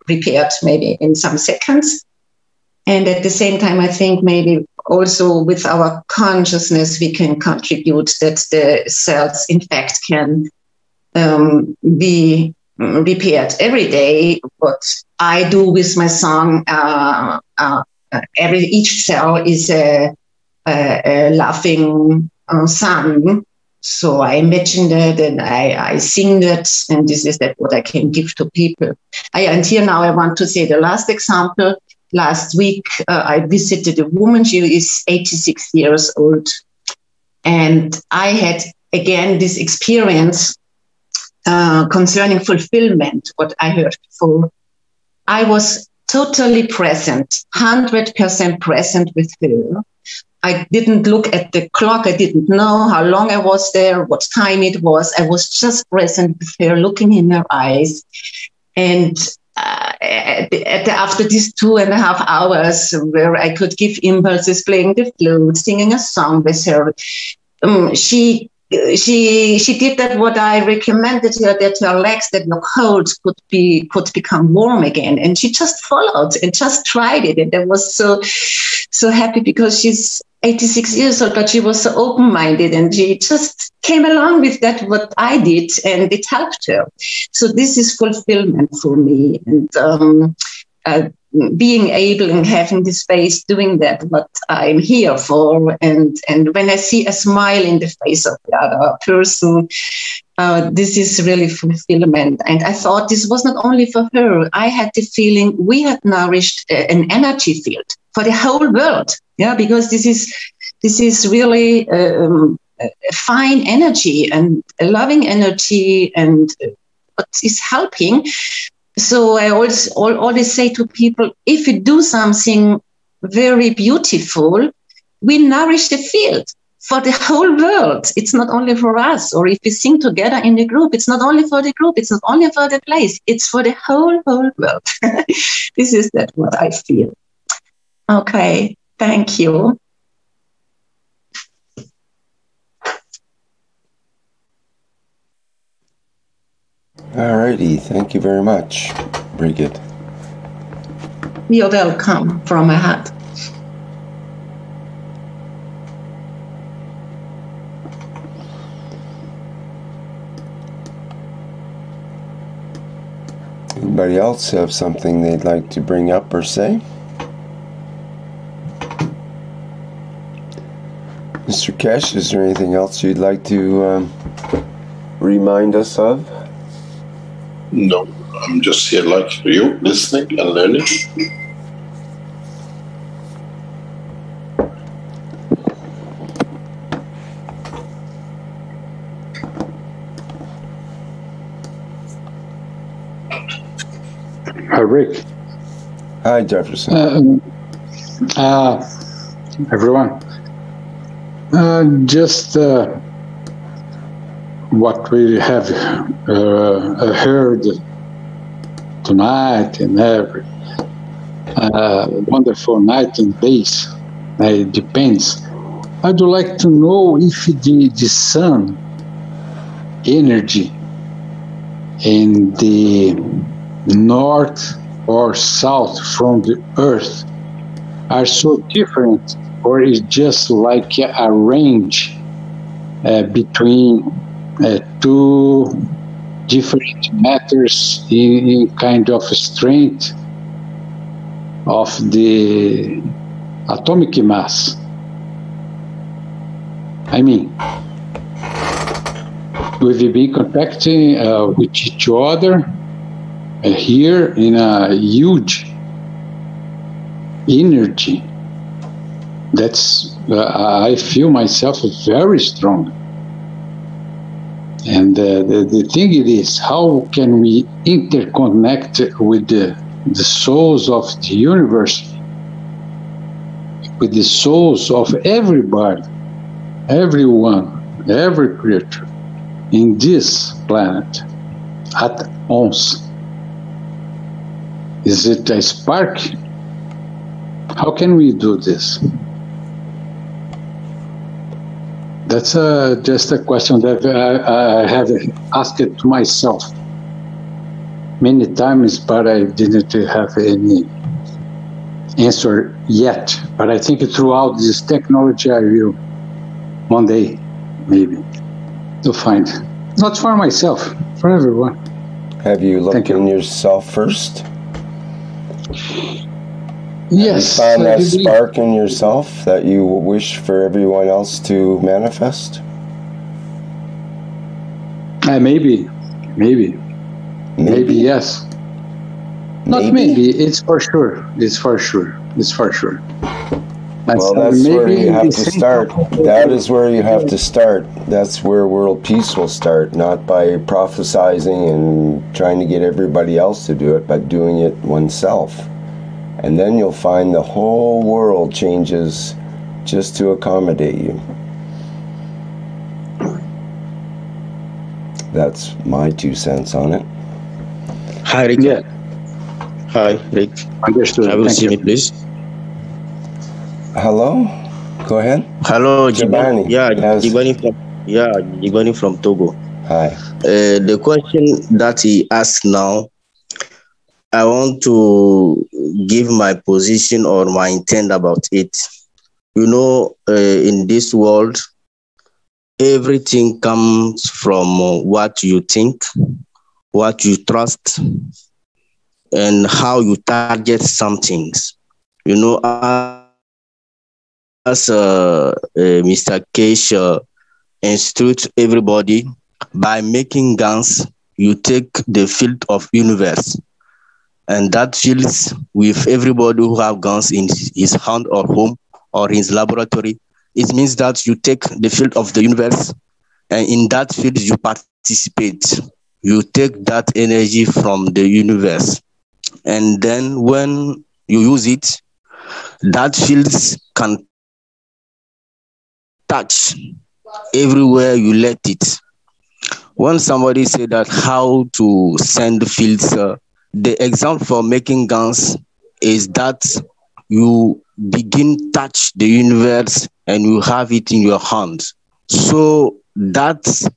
repaired maybe in some seconds. And at the same time, I think maybe also with our consciousness, we can contribute that the cells, in fact, can be repaired every day. What I do with my song, each cell is a laughing sun. So I imagine that and I sing that, and this is that what I can give to people. And here now I want to say the last example. Last week I visited a woman. She is 86 years old. And I had, again, this experience concerning fulfillment, what I heard before. I was totally present, 100% present with her. I didn't look at the clock. I didn't know how long I was there, what time it was. I was just present with her, looking in her eyes. And after these 2.5 hours where I could give impulses, playing the flute, singing a song with her, she did that what I recommended her, that her legs that were cold could become warm again. And she just followed and just tried it. And I was so happy because she's 86 years old, but she was so open-minded and she just came along with that, what I did, and it helped her. So this is fulfillment for me. And being able and having the space doing that, what I'm here for. And when I see a smile in the face of the other person, this is really fulfillment. And I thought this was not only for her. I had the feeling we had nourished an energy field for the whole world. Yeah, because this is really a fine energy and a loving energy, and what is helping. So I always say to people, if you do something very beautiful, we nourish the field for the whole world. It's not only for us. Or if we sing together in the group, it's not only for the group, it's not only for the place, it's for the whole world. This is what I feel. Okay, thank you. Alrighty, thank you very much, Brigitte. You're welcome from my heart. Anybody else have something they'd like to bring up or say? Mr. Kesh, is there anything else you'd like to remind us of? No, I'm just here like you, listening and learning. Hi, Rick. Hi, Jefferson. Everyone. Just what we have heard tonight and every wonderful night and days. It depends. I'd like to know if the sun energy in the north or south from the earth are so different, or is just like a range between two different matters in kind of strength of the atomic mass. I mean, we will be contacting with each other here in a huge energy. That's I feel myself very strong. And the thing is, how can we interconnect with the souls of the universe, with the souls of everybody, everyone, every creature in this planet at once? Is it a spark? How can we do this? That's just a question that I have asked to myself many times, but I didn't have any answer yet. But I think throughout this technology, I will one day, maybe, to find. Not for myself, for everyone. Have you looked in yourself first? Yes. Have you found that spark in yourself that you wish for everyone else to manifest? Maybe, yes. Not maybe. It's for sure. It's for sure. Well, that's where you have to start. That is where you have to start. That's where world peace will start, not by prophesizing and trying to get everybody else to do it, but doing it oneself. And then you'll find the whole world changes just to accommodate you. That's my 2 cents on it. Hi, Rick. Yeah. Hi, Rick. Understood. I will see me, please. Hello? Go ahead. Hello, Jibani. Jibani from Togo. Hi. The question that he asked now, I want to give my position or my intent about it. You know, in this world, everything comes from what you think, what you trust, and how you target some things. You know, as Mr. Kesh instructs everybody, by making guns, you take the field of universe. And that fills with everybody who have guns in his hand or home or his laboratory. It means that you take the field of the universe, and in that field you participate. You take that energy from the universe. And then when you use it, that field can touch everywhere you let it. When somebody said that how to send fields, the example for making guns is that you begin touch the universe and you have it in your hand. So that's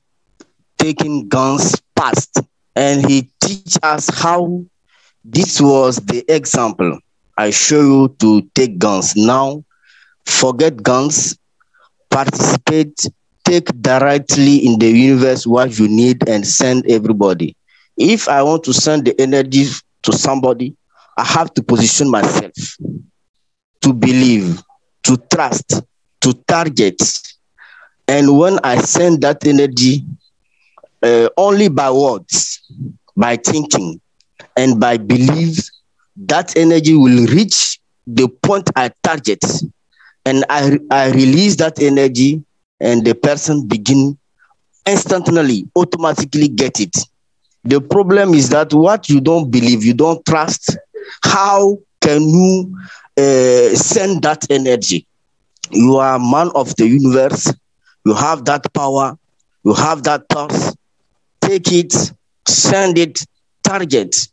taking guns past. And he teach us how this was the example. I show you to take guns. Now, forget guns, participate, take directly in the universe what you need and send everybody. If I want to send the energy to somebody, I have to position myself, to believe, to trust, to target. And when I send that energy, only by words, by thinking, and by belief, that energy will reach the point I target. And I release that energy, and the person begin instantly, automatically get it. The problem is that what you don't believe, you don't trust, how can you send that energy? You are a man of the universe. You have that power. You have that thought. Take it, send it, target.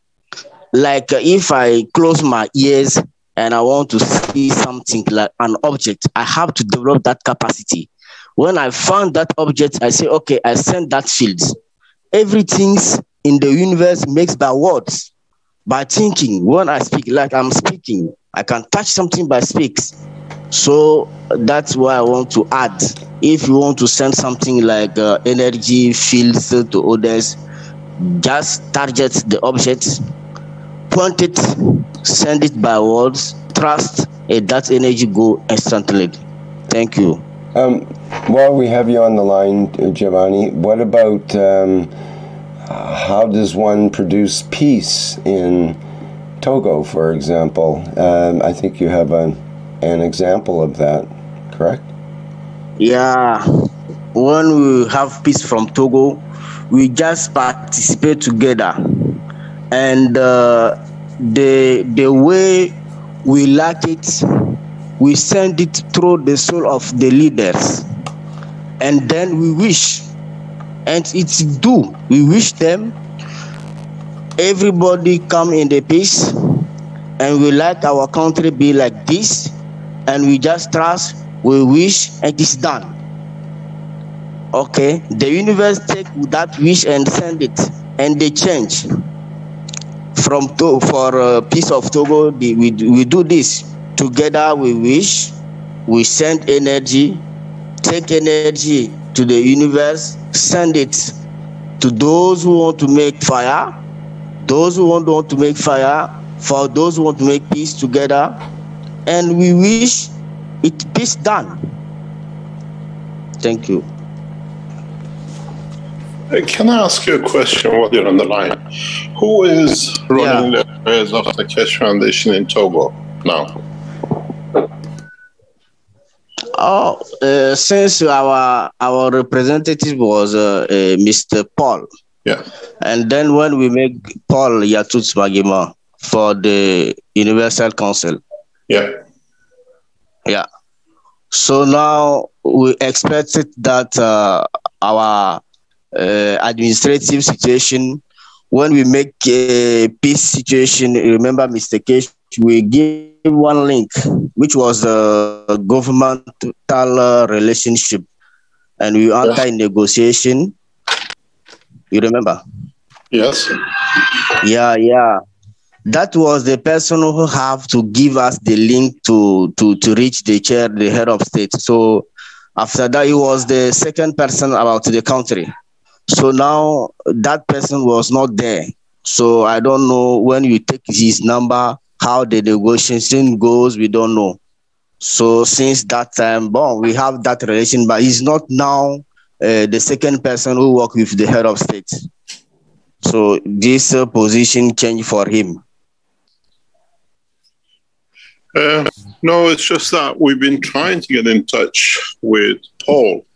Like if I close my ears and I want to see something like an object, I have to develop that capacity. When I found that object, I say, okay, I send that field. Everything's in the universe makes by words, by thinking. When I speak, like I'm speaking, I can touch something by speaks. So that's why I want to add. If you want to send something like energy fields to others, just target the object, point it, send it by words, trust, and that energy go instantly. Thank you. While we have you on the line, Giovanni, what about how does one produce peace in Togo, for example? I think you have an example of that, correct? Yeah. When we have peace from Togo, we just participate together. And the way we like it, we send it through the soul of the leaders. And then we wish, and it's do. We wish them, everybody come in the peace, and we like our country be like this, and we just trust, we wish, and it's done. Okay, the universe take that wish and send it, and they change. For peace of Togo, we do this. Together we wish, we send energy, take energy to the universe, send it to those who want to make fire, those who want to make fire, for those who want to make peace together, and we wish it peace done. Thank you. Can I ask you a question while you're on the line? Who is running the affairs of the Keshe Foundation in Togo now? Since our representative was Mr. Paul. Yeah. And then when we make Paul Yatut Magima for the Universal Council. Yeah. Yeah. So now we expected that our administrative situation, when we make a peace situation, remember Mr. Kesh, we give one link, which was a governmental relationship, and we enter in negotiation. You remember? Yes. Yeah. That was the person who have to give us the link to reach the chair, the head of state. So after that, he was the second person about the country. So now that person was not there. So I don't know when you take his number, how the negotiation goes, we don't know. So since that time, we have that relation, but he's not now the second person who work with the head of state. So this position changed for him. No, it's just that we've been trying to get in touch with Paul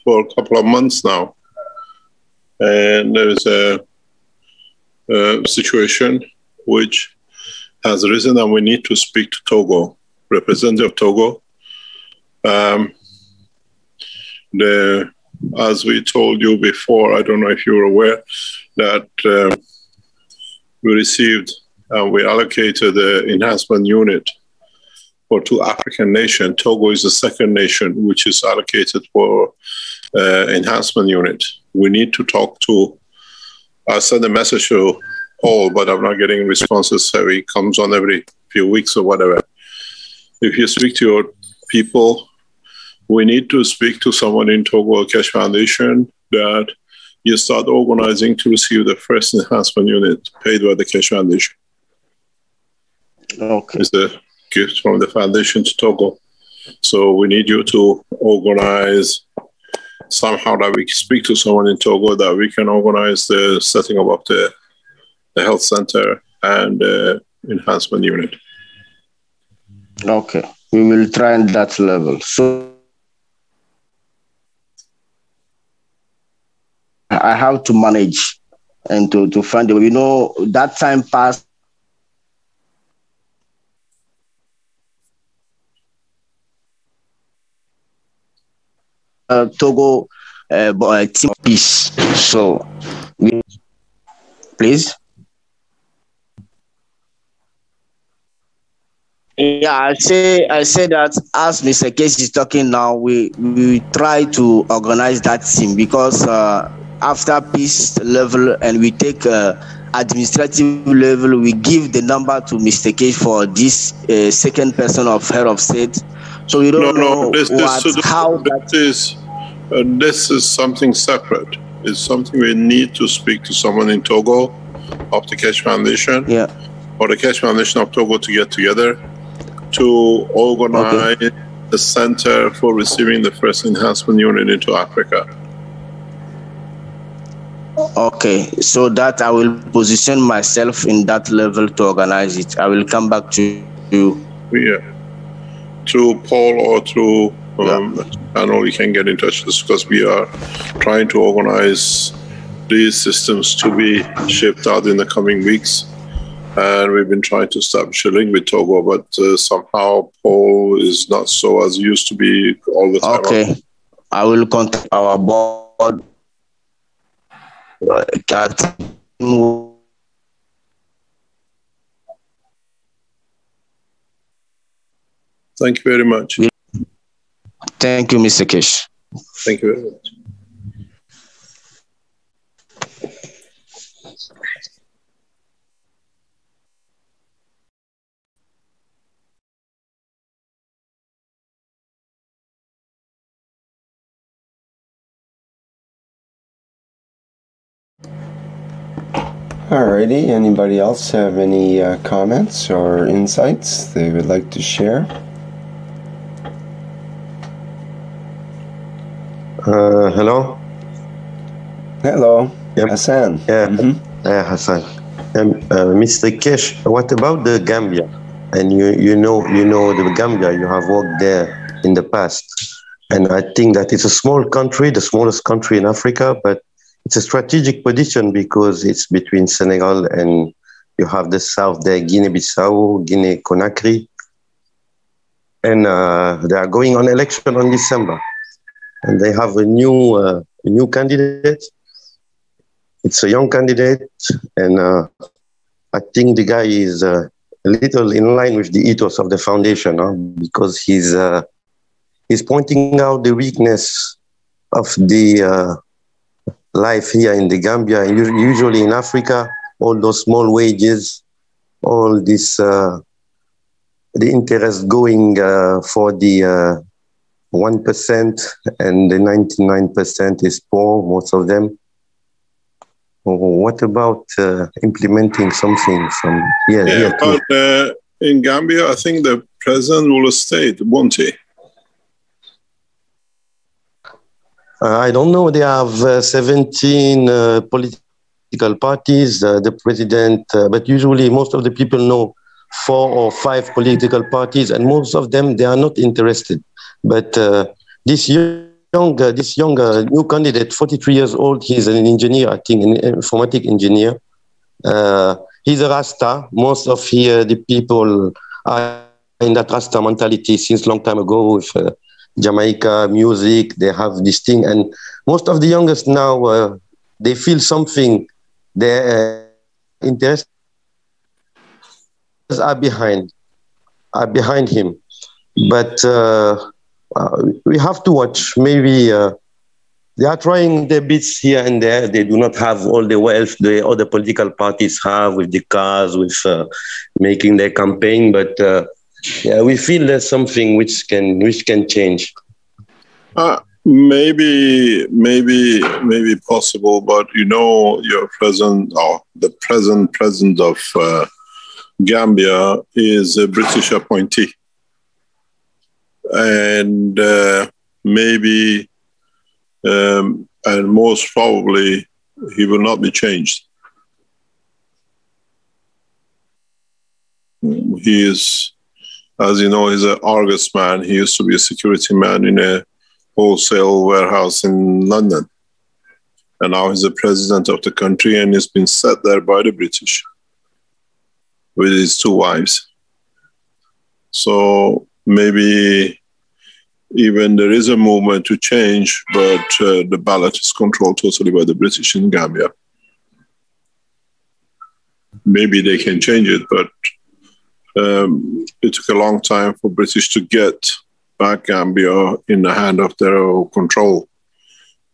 for a couple of months now. And there's a situation which has arisen, and we need to speak to Togo, representative of Togo. As we told you before, I don't know if you were aware, that we received and we allocated the enhancement unit for 2 African nations. Togo is the second nation which is allocated for enhancement unit. We need to talk to, I sent a message to Paul, but I'm not getting responses, so he comes on every few weeks or whatever. If you speak to your people, we need to speak to someone in Togo Keshe Foundation that you start organizing to receive the first enhancement unit paid by the Keshe Foundation. Okay. It's a gift from the foundation to Togo. So we need you to organize somehow that we can speak to someone in Togo, that we can organize the setting up of the health center and enhancement unit. Okay, we will try on that level. So I have to manage and to find it. That time passed. Togo team peace. So, please. Yeah, I say that as Mr. Case is talking now, we try to organize that team, because after peace level and we take administrative level, we give the number to Mr. Case for this second person of head of state. So we don't know this is something separate. It's something we need to speak to someone in Togo of the Keshe Foundation, or the Keshe Foundation of Togo to get together to organize the center for receiving the first enhancement unit into Africa. Okay, so that I will position myself in that level to organize it. I will come back to you. Yeah, through Paul or through I know we can get in touch with us, because we are trying to organize these systems to be shipped out in the coming weeks. And we've been trying to establish a link with Togo, but somehow Paul is not so as he used to be all the time. Okay, I will contact our board. Thank you very much. Thank you, Mr. Kish. Thank you very much. Alrighty, anybody else have any comments or insights they would like to share? Hello? Hello, yep. Hassan. Yeah, Hassan. Mr. Kesh, what about the Gambia? And you know the Gambia, you have worked there in the past. And I think that it's a small country, the smallest country in Africa, but it's a strategic position because it's between Senegal and you have the south there, Guinea-Bissau, Guinea-Conakry. And they are going on election on December. And they have a new candidate. It's a young candidate. And I think the guy is a little in line with the ethos of the foundation, because he's pointing out the weakness of the life here in the Gambia. Usually in Africa, all those small wages, all this, the interest going for the 1% and the 99% is poor, most of them. What about implementing something from here? Yeah, but in Gambia, I think the president will stay, won't he? I don't know. They have 17 political parties, the president, but usually most of the people know 4 or 5 political parties, and most of them, they are not interested. But this young new candidate, 43 years old, he's an engineer, I think, an informatic engineer. He's a Rasta. Most of here, the people are in that Rasta mentality since long time ago with Jamaica music. They have this thing, and most of the youngest now they feel something. Their interests are behind him, but we have to watch. Maybe they are trying their bits here and there. They do not have all the wealth the other political parties have with the cars, with making their campaign, but. Yeah, we feel there's something which can change. Maybe possible, but your president or the present president of Gambia is a British appointee, and maybe and most probably he will not be changed. He is. As you know, he's an Argus man. He used to be a security man in a wholesale warehouse in London. And now he's the president of the country, and he's been set there by the British with his 2 wives. So maybe even there is a movement to change, but the ballot is controlled totally by the British in Gambia. Maybe they can change it, but it took a long time for British to get back Gambia in the hand of their own control,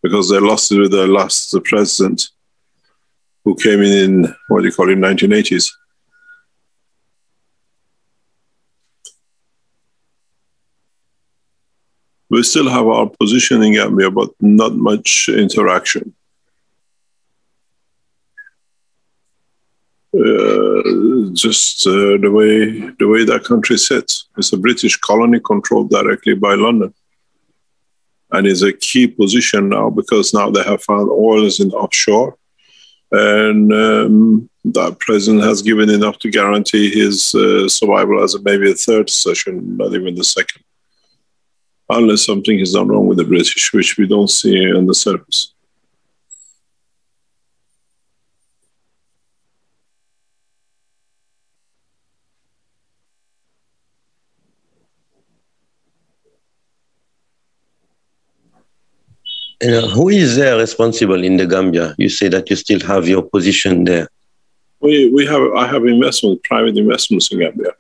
because they lost it with the last president who came in 1980s. We still have our position in Gambia, but not much interaction. Just the way that country sits. It's a British colony controlled directly by London, and is a key position now because now they have found oils in offshore, and that president has given enough to guarantee his survival as maybe a 3rd session, not even the 2nd, unless something is done wrong with the British, which we don't see on the surface. Who is there responsible in the Gambia? You say that you still have your position there. I have private investments in Gambia.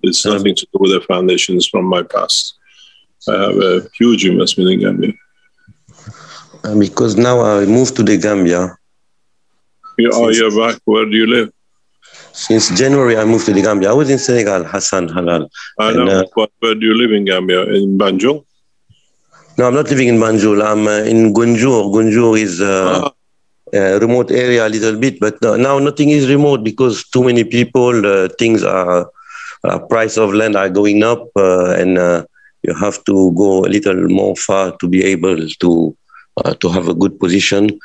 It's nothing to do with the foundations from my past. I have a huge investment in Gambia. Because now I moved to the Gambia. You're back. Where do you live? Since January, I moved to the Gambia. I was in Senegal, Hassan Halal. I know. Where do you live in Gambia? In Banjul? No, I'm not living in Banjul. I'm in Gunjur. Gunjur is remote area a little bit, but now nothing is remote because too many people, things are, price of land are going up, and you have to go a little more far to be able to have a good position.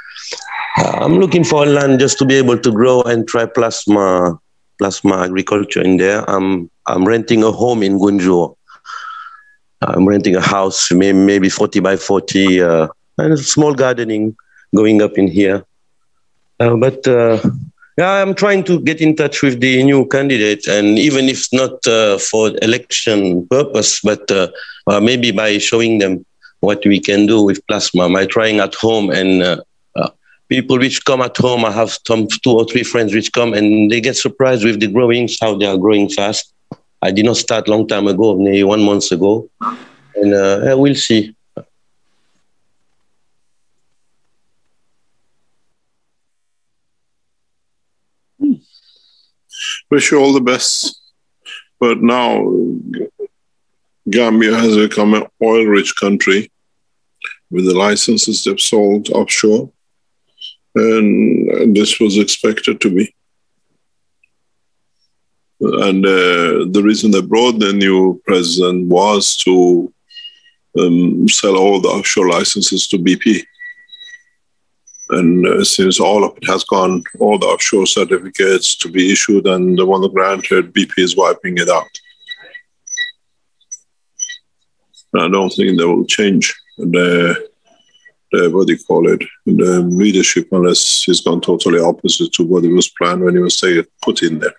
I'm looking for land just to be able to grow and try plasma agriculture in there. I'm renting a home in Gunjur. I'm renting a house, maybe 40 by 40, and a small gardening going up in here. Yeah, I'm trying to get in touch with the new candidate, and even if not for election purpose, but maybe by showing them what we can do with plasma, by trying at home. And people which come at home, I have 2 or 3 friends which come and they get surprised with the growings, how they are growing fast. I did not start long time ago, maybe 1 month ago, and we'll see. Wish you all the best. But now Gambia has become an oil-rich country with the licenses they've sold offshore, and this was expected to be. And the reason they brought the new president was to sell all the offshore licenses to BP. And since all of it has gone, all the offshore certificates to be issued and the one granted, BP is wiping it out. I don't think they will change the what do you call it, the leadership, unless he's gone totally opposite to what it was planned when he was put in there.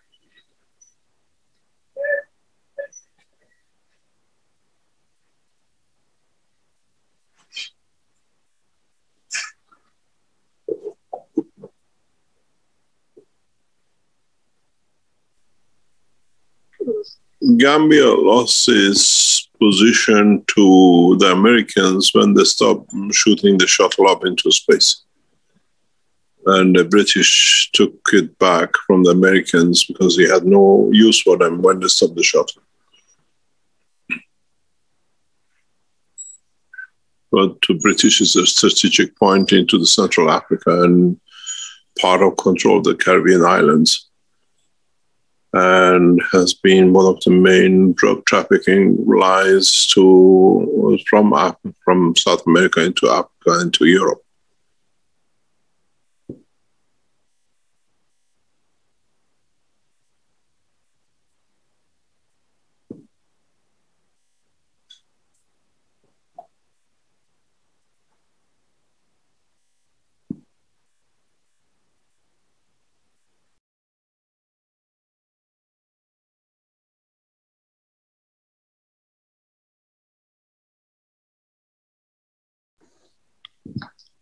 Gambia lost its position to the Americans when they stopped shooting the shuttle up into space. And the British took it back from the Americans because they had no use for them when they stopped the shuttle. But to British is a strategic point into the Central Africa and part of control of the Caribbean islands, and has been one of the main drug trafficking lines from South America into Africa into Europe.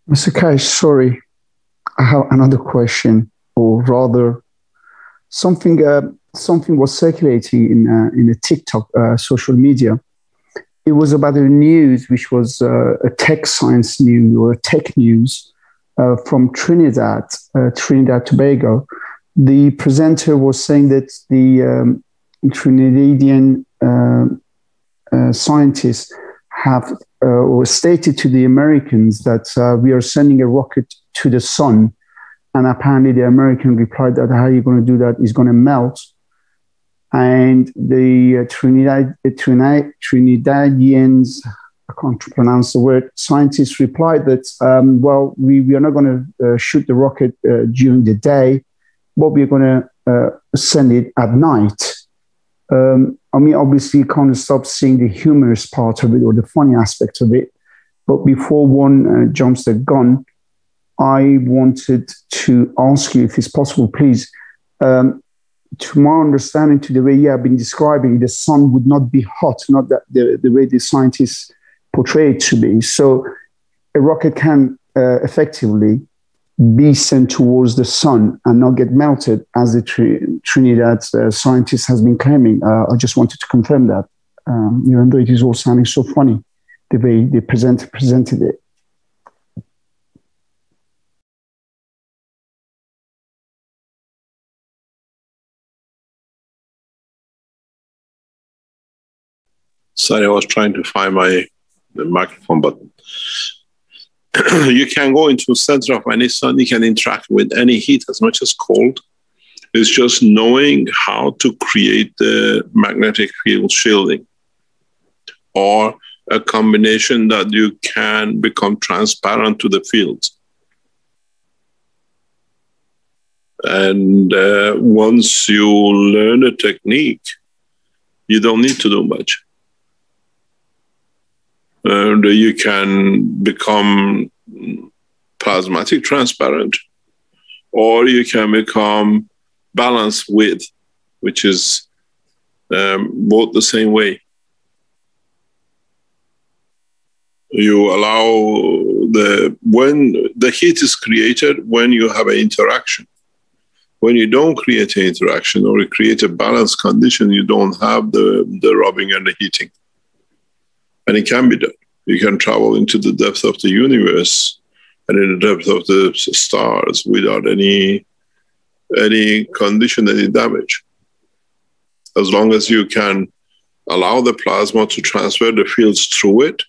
Mr. Cash, sorry, I have another question, or rather, something was circulating in a TikTok social media. It was about a news which was a tech science news or a tech news from Trinidad Tobago. The presenter was saying that the Trinidadian scientists have or stated to the Americans that we are sending a rocket to the sun. And apparently the American replied that how are you going to do that? It's going to melt. And the Trinidadians, I can't pronounce the word, scientists replied that, well, we are not going to shoot the rocket during the day, but we're going to send it at night. I mean, obviously, you can't stop seeing the humorous part of it or the funny aspect of it. But before one jumps the gun, I wanted to ask you, if it's possible, please, to my understanding, to the way you have been describing, the sun would not be hot, not that the way the scientists portray it to be. So a rocket can effectively be sent towards the sun and not get melted, as the Trinidad scientist has been claiming. I just wanted to confirm that, even though it is all sounding so funny, the way they presented it. Sorry, I was trying to find the microphone button. you can go into the center of any sun, you can interact with any heat as much as cold. It's just knowing how to create the magnetic field shielding, or a combination that you can become transparent to the field. And once you learn a technique, you don't need to do much. You can become plasmatic transparent, or you can become balanced with, which is both the same way. You allow when the heat is created when you have an interaction. When you don't create an interaction or you create a balanced condition, you don't have the rubbing and the heating. And it can be done. You can travel into the depth of the universe and in the depth of the stars without any condition, any damage. As long as you can allow the plasma to transfer the fields through it,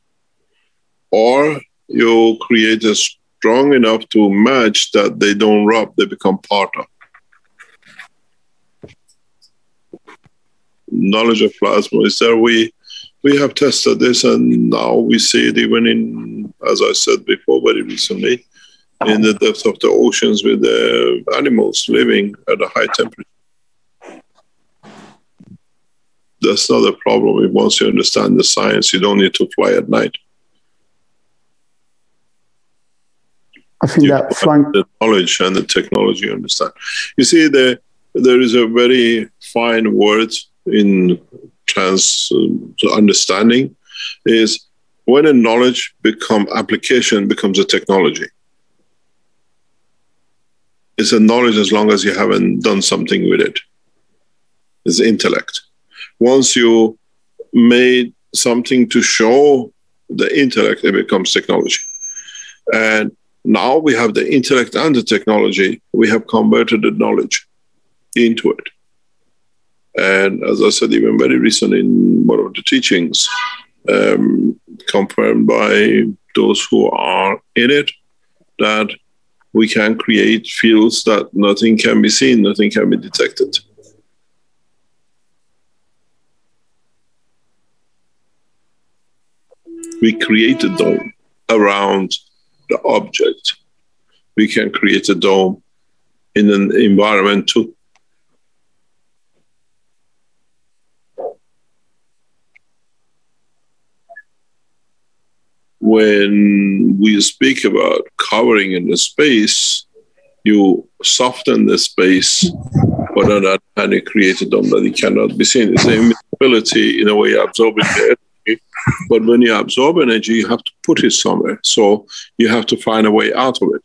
or you create a strong enough to match that they don't rub, they become part of. Knowledge of plasma is there. We have tested this, and now we see it even in, as I said before, very recently, in the depth of the oceans with the animals living at a high temperature. That's not a problem. Once you understand the science, you don't need to fly at night. I think that the knowledge and the technology, you understand. You see, there is a very fine word in understanding, is when a knowledge application becomes a technology. It's a knowledge as long as you haven't done something with it. It's intellect. Once you made something to show the intellect, it becomes technology. And now we have the intellect and the technology. We have converted the knowledge into it. And as I said, even very recently in one of the teachings, confirmed by those who are in it, that we can create fields that nothing can be seen, nothing can be detected. We create a dome around the object. We can create a dome in an environment too. When we speak about covering in the space, you soften the space, but on that hand, you create a dome that it cannot be seen. It's the invisibility, in a way, absorbing the energy. But when you absorb energy, you have to put it somewhere. So you have to find a way out of it.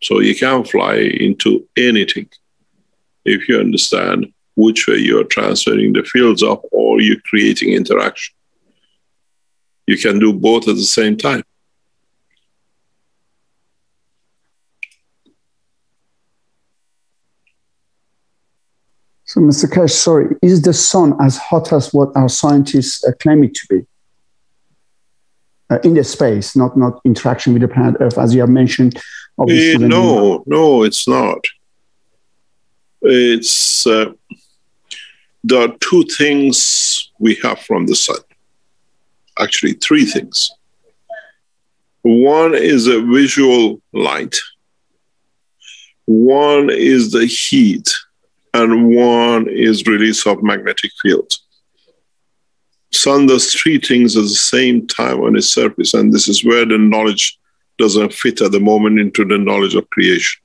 So you can fly into anything if you understand which way you're transferring the fields up or you're creating interaction. You can do both at the same time. So, Mr. Kesh, sorry, is the sun as hot as what our scientists claim it to be? In the space, not interaction with the planet Earth, as you have mentioned. Obviously, no, it's not. It's there are two things we have from the sun. Actually, three things. One is a visual light. One is the heat. And one is release of magnetic field. Sun does three things at the same time on its surface, and this is where the knowledge doesn't fit at the moment into the knowledge of creation.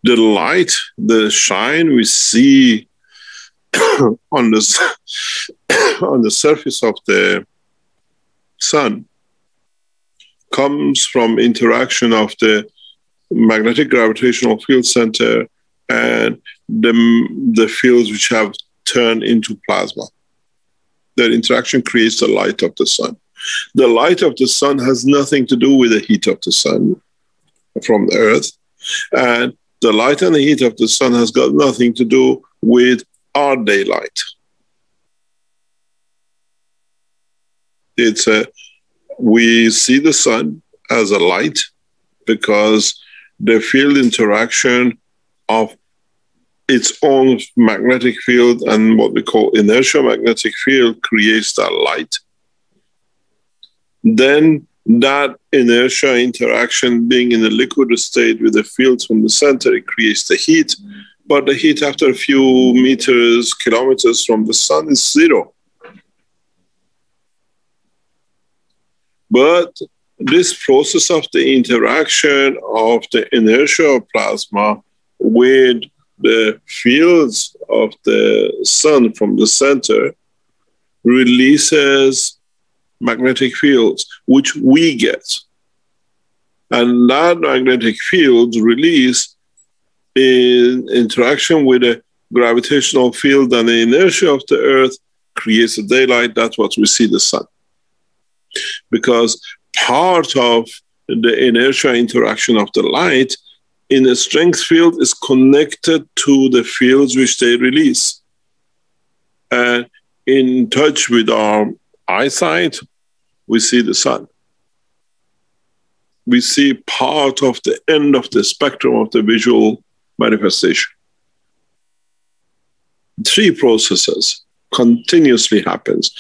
The light, the shine we see on the surface of the sun comes from interaction of the magnetic gravitational field center and the fields which have turned into plasma. That interaction creates the light of the sun. The light of the sun has nothing to do with the heat of the sun from the earth. And the light and the heat of the sun has got nothing to do with our daylight. We see the sun as a light because the field interaction of its own magnetic field and what we call inertial magnetic field creates that light. Then that inertia interaction being in a liquid state with the fields from the center, it creates the heat. But the heat after a few meters, kilometers from the sun is zero. But this process of the interaction of the inertial plasma with the fields of the sun from the center releases magnetic fields, which we get. And that magnetic field release in interaction with the gravitational field and the inertia of the Earth creates a daylight. That's what we see the sun. Because part of the inertia interaction of the light in a strength field is connected to the fields which they release. And in touch with our eyesight, we see the sun. We see part of the end of the spectrum of the visual manifestation. Three processes continuously happens.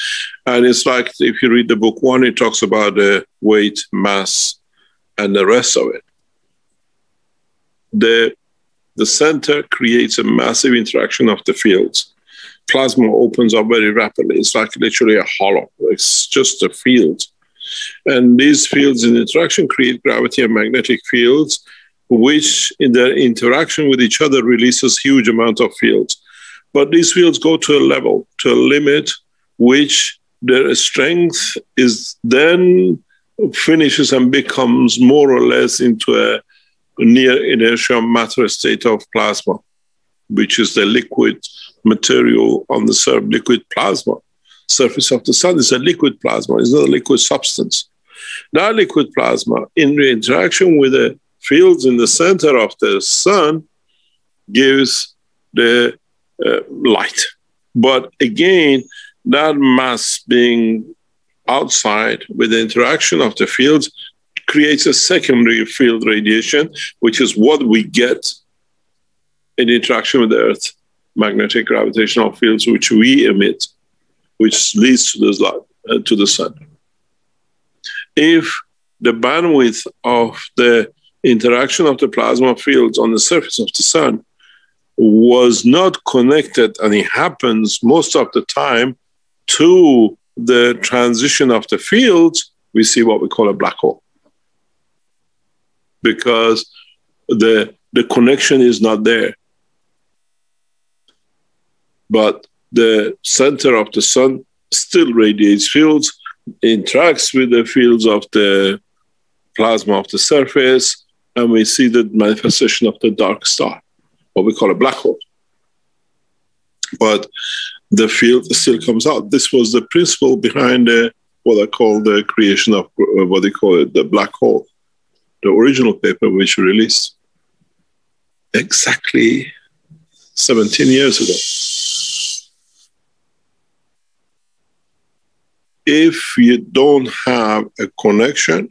And it's like if you read the book one, it talks about the weight, mass, and the rest of it. The center creates a massive interaction of the fields. Plasma opens up very rapidly. It's like literally a hollow. It's just a field. And these fields in interaction create gravity and magnetic fields, which in their interaction with each other releases huge amount of fields. But these fields go to a level, to a limit, which their strength is then finishes and becomes more or less into a near inertial matter state of plasma, which is the liquid material on the liquid plasma. Surface of the sun is a liquid plasma, it's not a liquid substance. That liquid plasma, in interaction with the fields in the center of the sun, gives the light. But again, that mass being outside with the interaction of the fields creates a secondary field radiation, which is what we get in interaction with the Earth magnetic gravitational fields, which we emit, which leads to the sun. If the bandwidth of the interaction of the plasma fields on the surface of the sun was not connected, and it happens most of the time, to the transition of the fields, we see what we call a black hole. Because the connection is not there. But the center of the sun still radiates fields, interacts with the fields of the plasma of the surface, and we see the manifestation of the dark star, what we call a black hole. But the field still comes out. This was the principle behind what I call the creation of what they call it, the black hole, the original paper which we released exactly 17 years ago. If you don't have a connection,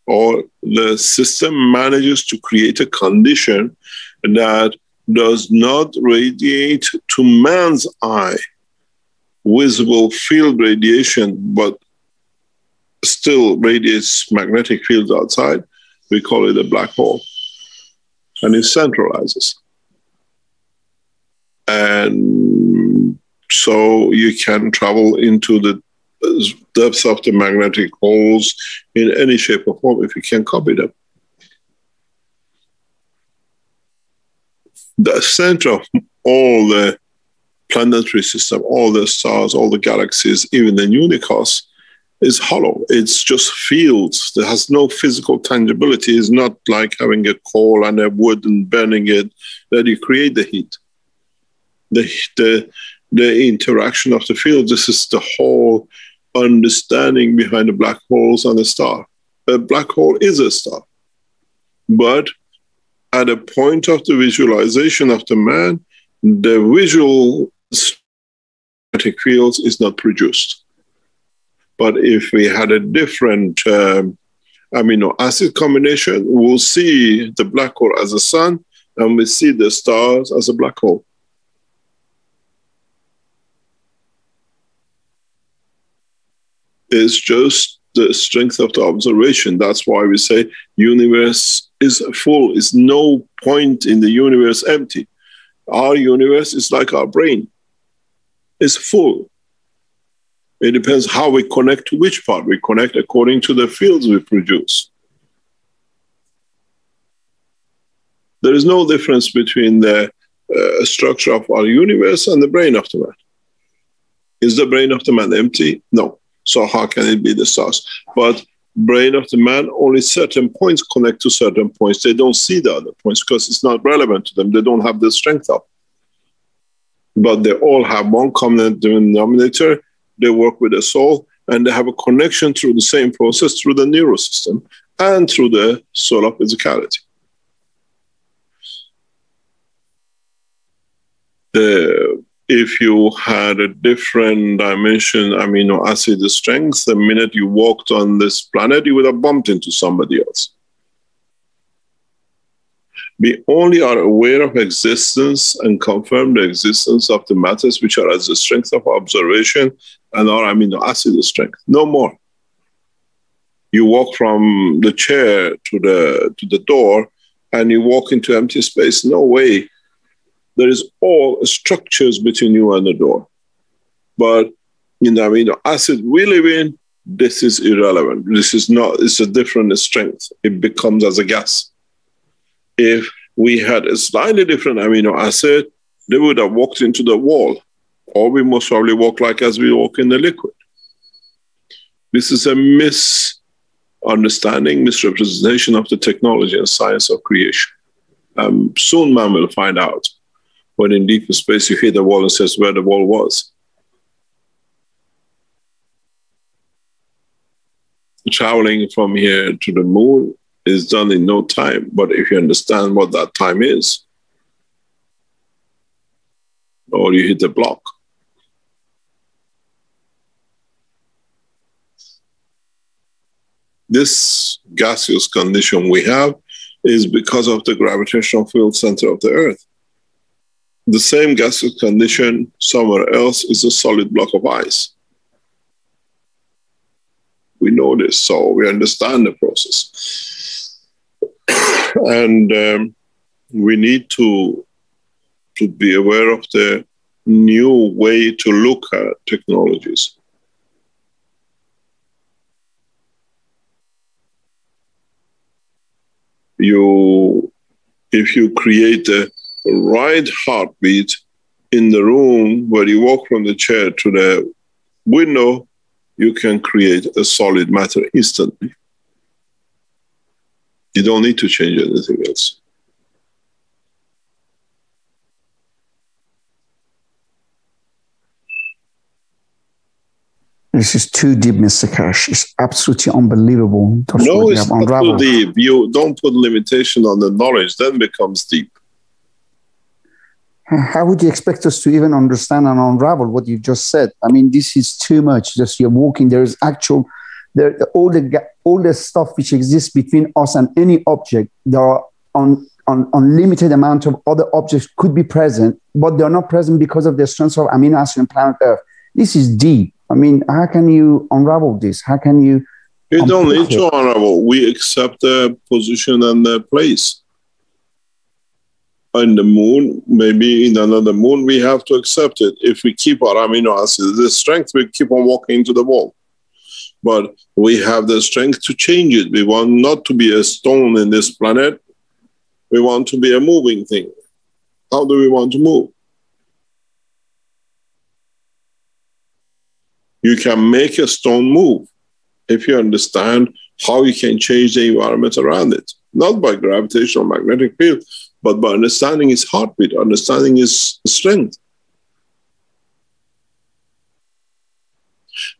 or the system manages to create a condition that does not radiate to man's eye visible field radiation, but still radiates magnetic fields outside, we call it a black hole. And it centralizes. And so you can travel into the depths of the magnetic holes in any shape or form if you can copy them. The center of all the planetary system, all the stars, all the galaxies, even the universe, is hollow. It's just fields. There has no physical tangibility. It's not like having a coal and a wood and burning it that you create the heat. The interaction of the field, this is the whole understanding behind the black holes and the star. A black hole is a star. But at a point of the visualization of the man, the visual magnetic fields is not produced. But if we had a different amino acid combination, we'll see the black hole as a sun, and we see the stars as a black hole. It's just the strength of the observation. That's why we say universe is full. It's no point in the universe empty. Our universe is like our brain. It's full. It depends how we connect to which part. We connect according to the fields we produce. There is no difference between the structure of our universe and the brain of the man. Is the brain of the man empty? No. So how can it be the stars? But brain of the man, only certain points connect to certain points. They don't see the other points because it's not relevant to them. They don't have the strength of. But they all have one common denominator. They work with the soul, and they have a connection through the same process, through the neural system and through the solar physicality. If you had a different dimension amino acid strength, the minute you walked on this planet, you would have bumped into somebody else. We only are aware of existence and confirm the existence of the matters which are as the strength of observation and our amino acid strength. No more. You walk from the chair to the door and you walk into empty space. No way. There is all structures between you and the door. But in the amino acid we live in, this is irrelevant. This is not, it's a different strength. It becomes as a gas. If we had a slightly different amino acid, they would have walked into the wall, or we most probably walk like as we walk in the liquid. This is a misunderstanding, misrepresentation of the technology and science of creation. Soon man will find out when in deeper space you hit the wall and says where the wall was. Traveling from here to the moon is done in no time, but if you understand what that time is, or you hit the block. This gaseous condition we have is because of the gravitational field center of the Earth. The same gaseous condition somewhere else is a solid block of ice. We know this, so we understand the process. And we need to be aware of the new way to look at technologies. If you create the right heartbeat in the room where you walk from the chair to the window, you can create a solid matter instantly. You don't need to change anything else. This is too deep, Mr. Cash. It's absolutely unbelievable. No, it's not too deep. You don't put limitation on the knowledge, then it becomes deep. How would you expect us to even understand and unravel what you just said? I mean, this is too much. Just you're walking. There is all the stuff which exists between us and any object. There are unlimited amount of other objects could be present, but they're not present because of the strength of amino acid on planet Earth. This is deep. I mean, how can you unravel this? How can you? You don't need to unravel. We accept the position and the place. In the moon, maybe in another moon, we have to accept it. If we keep our amino acids, the strength, we keep on walking into the wall. But we have the strength to change it. We want not to be a stone in this planet. We want to be a moving thing. How do we want to move? You can make a stone move if you understand how you can change the environment around it. Not by gravitational magnetic field, but by understanding its heartbeat, understanding its strength.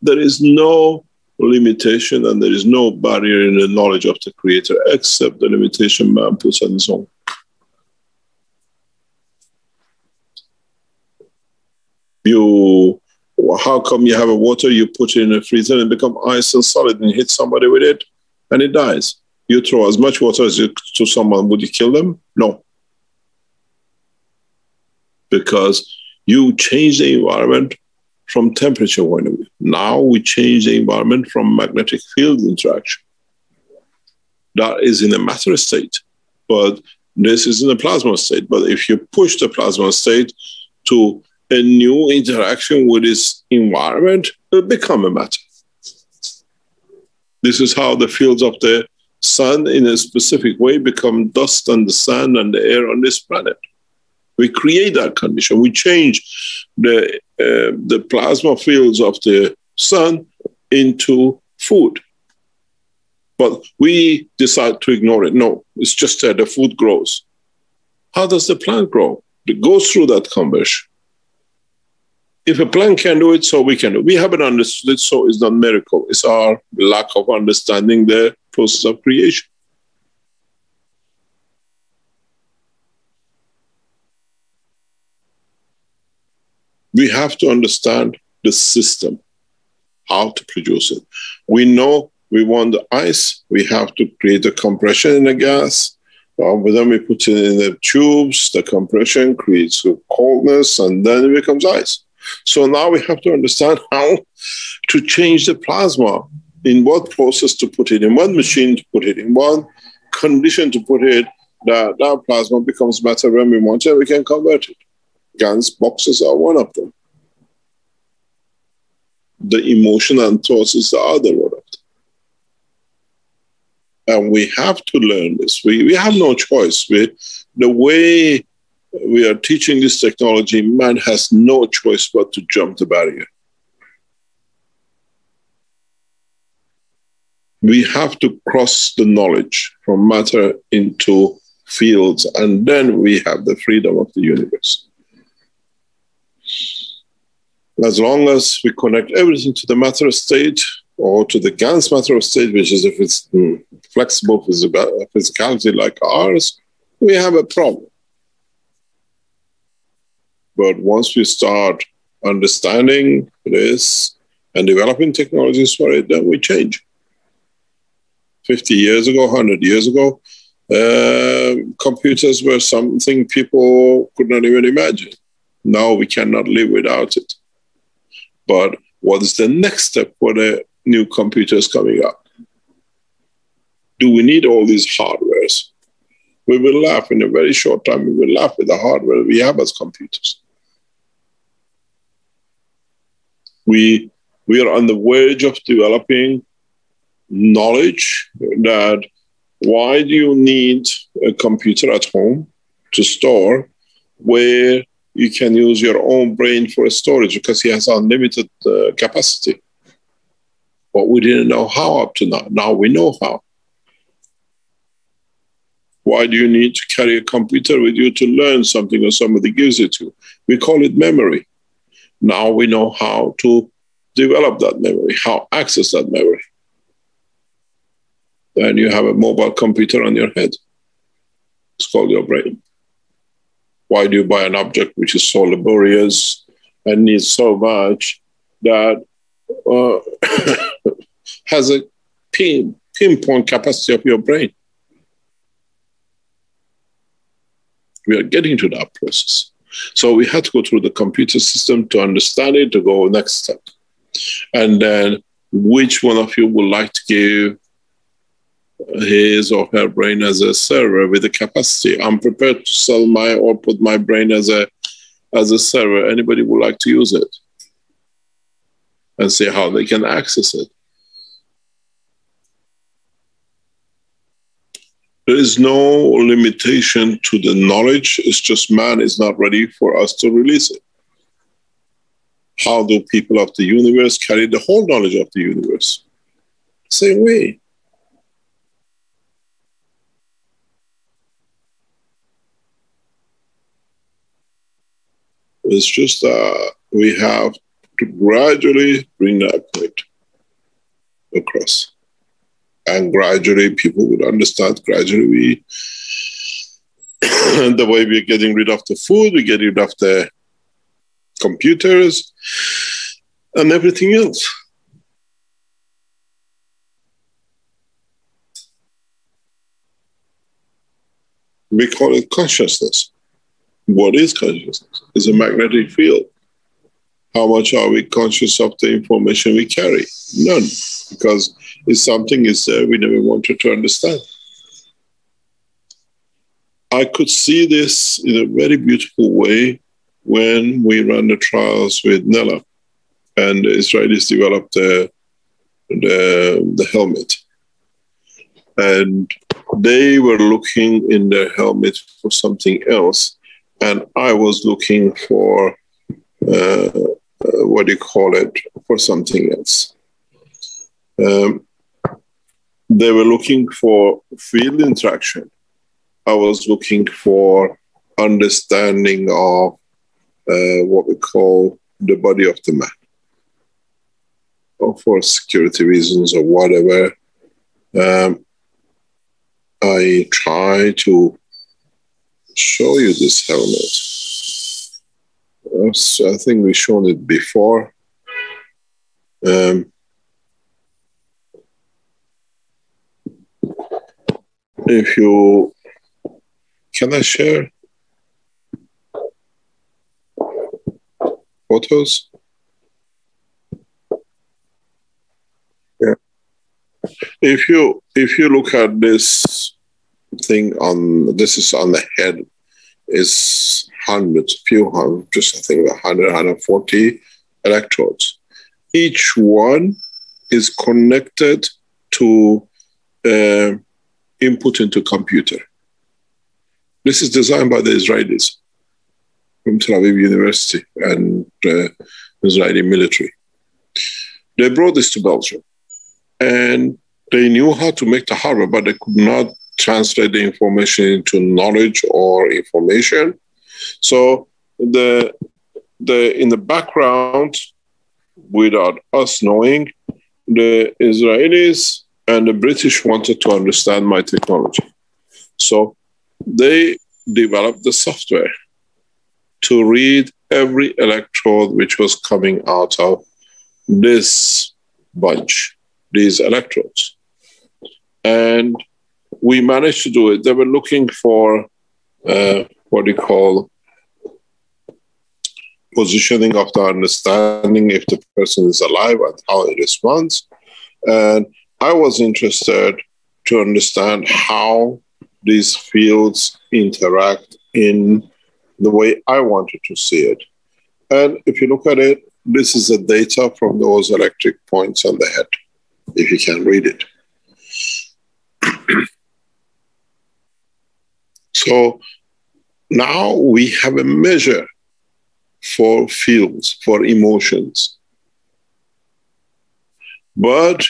There is no limitation and there is no barrier in the knowledge of the Creator except the limitation man puts on his own. How come you have a water, you put it in a freezer and it becomes ice and solid, and you hit somebody with it and it dies? You throw as much water as you to someone, would you kill them? No. Because you change the environment from temperature point of view. Now we change the environment from magnetic field interaction. That is in a matter state, but this is in a plasma state. But if you push the plasma state to a new interaction with its environment, it will become a matter. This is how the fields of the sun in a specific way become dust and the sand and the air on this planet. We create that condition. We change the plasma fields of the sun into food. But we decide to ignore it. No, it's just that the food grows. How does the plant grow? It goes through that conversion. If a plant can do it, so we can do it. We haven't understood it, so it's not miracle. It's our lack of understanding the process of creation. We have to understand the system, how to produce it. We know we want the ice. We have to create a compression in the gas. But then we put it in the tubes. The compression creates coldness, and then it becomes ice. So now we have to understand how to change the plasma, in what process to put it, in what machine to put it, in what condition to put it, that plasma becomes matter when we want it, we can convert it. GANs boxes are one of them. The emotion and thoughts is the other one of them. And we have to learn this. We have no choice. The way we are teaching this technology, man has no choice but to jump the barrier. We have to cross the knowledge from matter into fields, and then we have the freedom of the universe. As long as we connect everything to the matter state or to the GANs matter state, which is if it's flexible physicality like ours, we have a problem. But once we start understanding this and developing technologies for it, then we change. 50 years ago, 100 years ago, computers were something people could not even imagine. Now we cannot live without it. But what is the next step for the new computers coming up? Do we need all these hardwares? We will laugh in a very short time. We will laugh with the hardware we have as computers. We are on the verge of developing knowledge that why do you need a computer at home to store where you can use your own brain for storage because it has unlimited capacity. But we didn't know how up to now. Now we know how. Why do you need to carry a computer with you to learn something or somebody gives it to you? We call it memory. Now we know how to develop that memory, how to access that memory. Then you have a mobile computer on your head. It's called your brain. Why do you buy an object which is so laborious and needs so much that has a pinpoint capacity of your brain? We are getting to that process. So we had to go through the computer system to understand it, to go next step. And then which one of you would like to give his or her brain as a server with the capacity? I'm prepared to sell or put my brain as a server. Anybody would like to use it and see how they can access it? There is no limitation to the knowledge. It's just man is not ready for us to release it. How do people of the universe carry the whole knowledge of the universe? Same way. It's just we have to gradually bring that point across. And gradually people will understand. Gradually the way we're getting rid of the food, we get rid of the computers, and everything else. We call it consciousness. What is consciousness? It's a magnetic field. How much are we conscious of the information we carry? None, because if something is there, we never wanted to understand. I could see this in a very beautiful way when we ran the trials with Nella, and the Israelis developed the helmet. And they were looking in their helmet for something else, and I was looking for, for something else. They were looking for field interaction. I was looking for understanding of what we call the body of the man, or for security reasons or whatever. I try to show you this helmet. I think we've shown it before. Can I share photos? Yeah. If you look at this thing this is on the head, is hundreds, few hundred, just I think 100, 140 electrodes. Each one is connected to input into computer. This is designed by the Israelis from Tel Aviv University and Israeli military. They brought this to Belgium, and they knew how to make the hardware, but they could not translate the information into knowledge or information. So in the background, without us knowing, the Israelis and the British wanted to understand my technology. So they developed the software to read every electrode which was coming out of this bunch, these electrodes. And we managed to do it. They were looking for positioning of the understanding, if the person is alive and how it responds. And I was interested to understand how these fields interact in the way I wanted to see it. And if you look at it, this is the data from those electric points on the head, if you can read it. So now we have a measure for fields, for emotions. But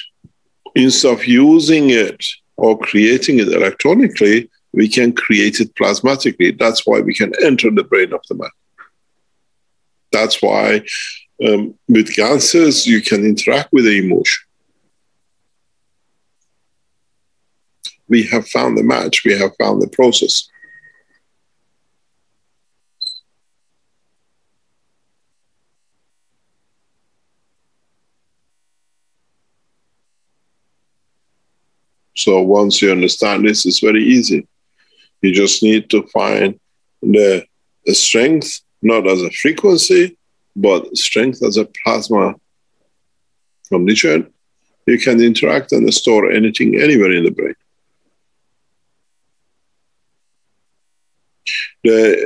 instead of using it or creating it electronically, we can create it plasmatically. That's why we can enter the brain of the man. That's why with ganses, you can interact with the emotion. We have found the match. We have found the process. So once you understand this, it's very easy. You just need to find the strength, not as a frequency, but strength as a plasma condition. You can interact and store anything anywhere in the brain. The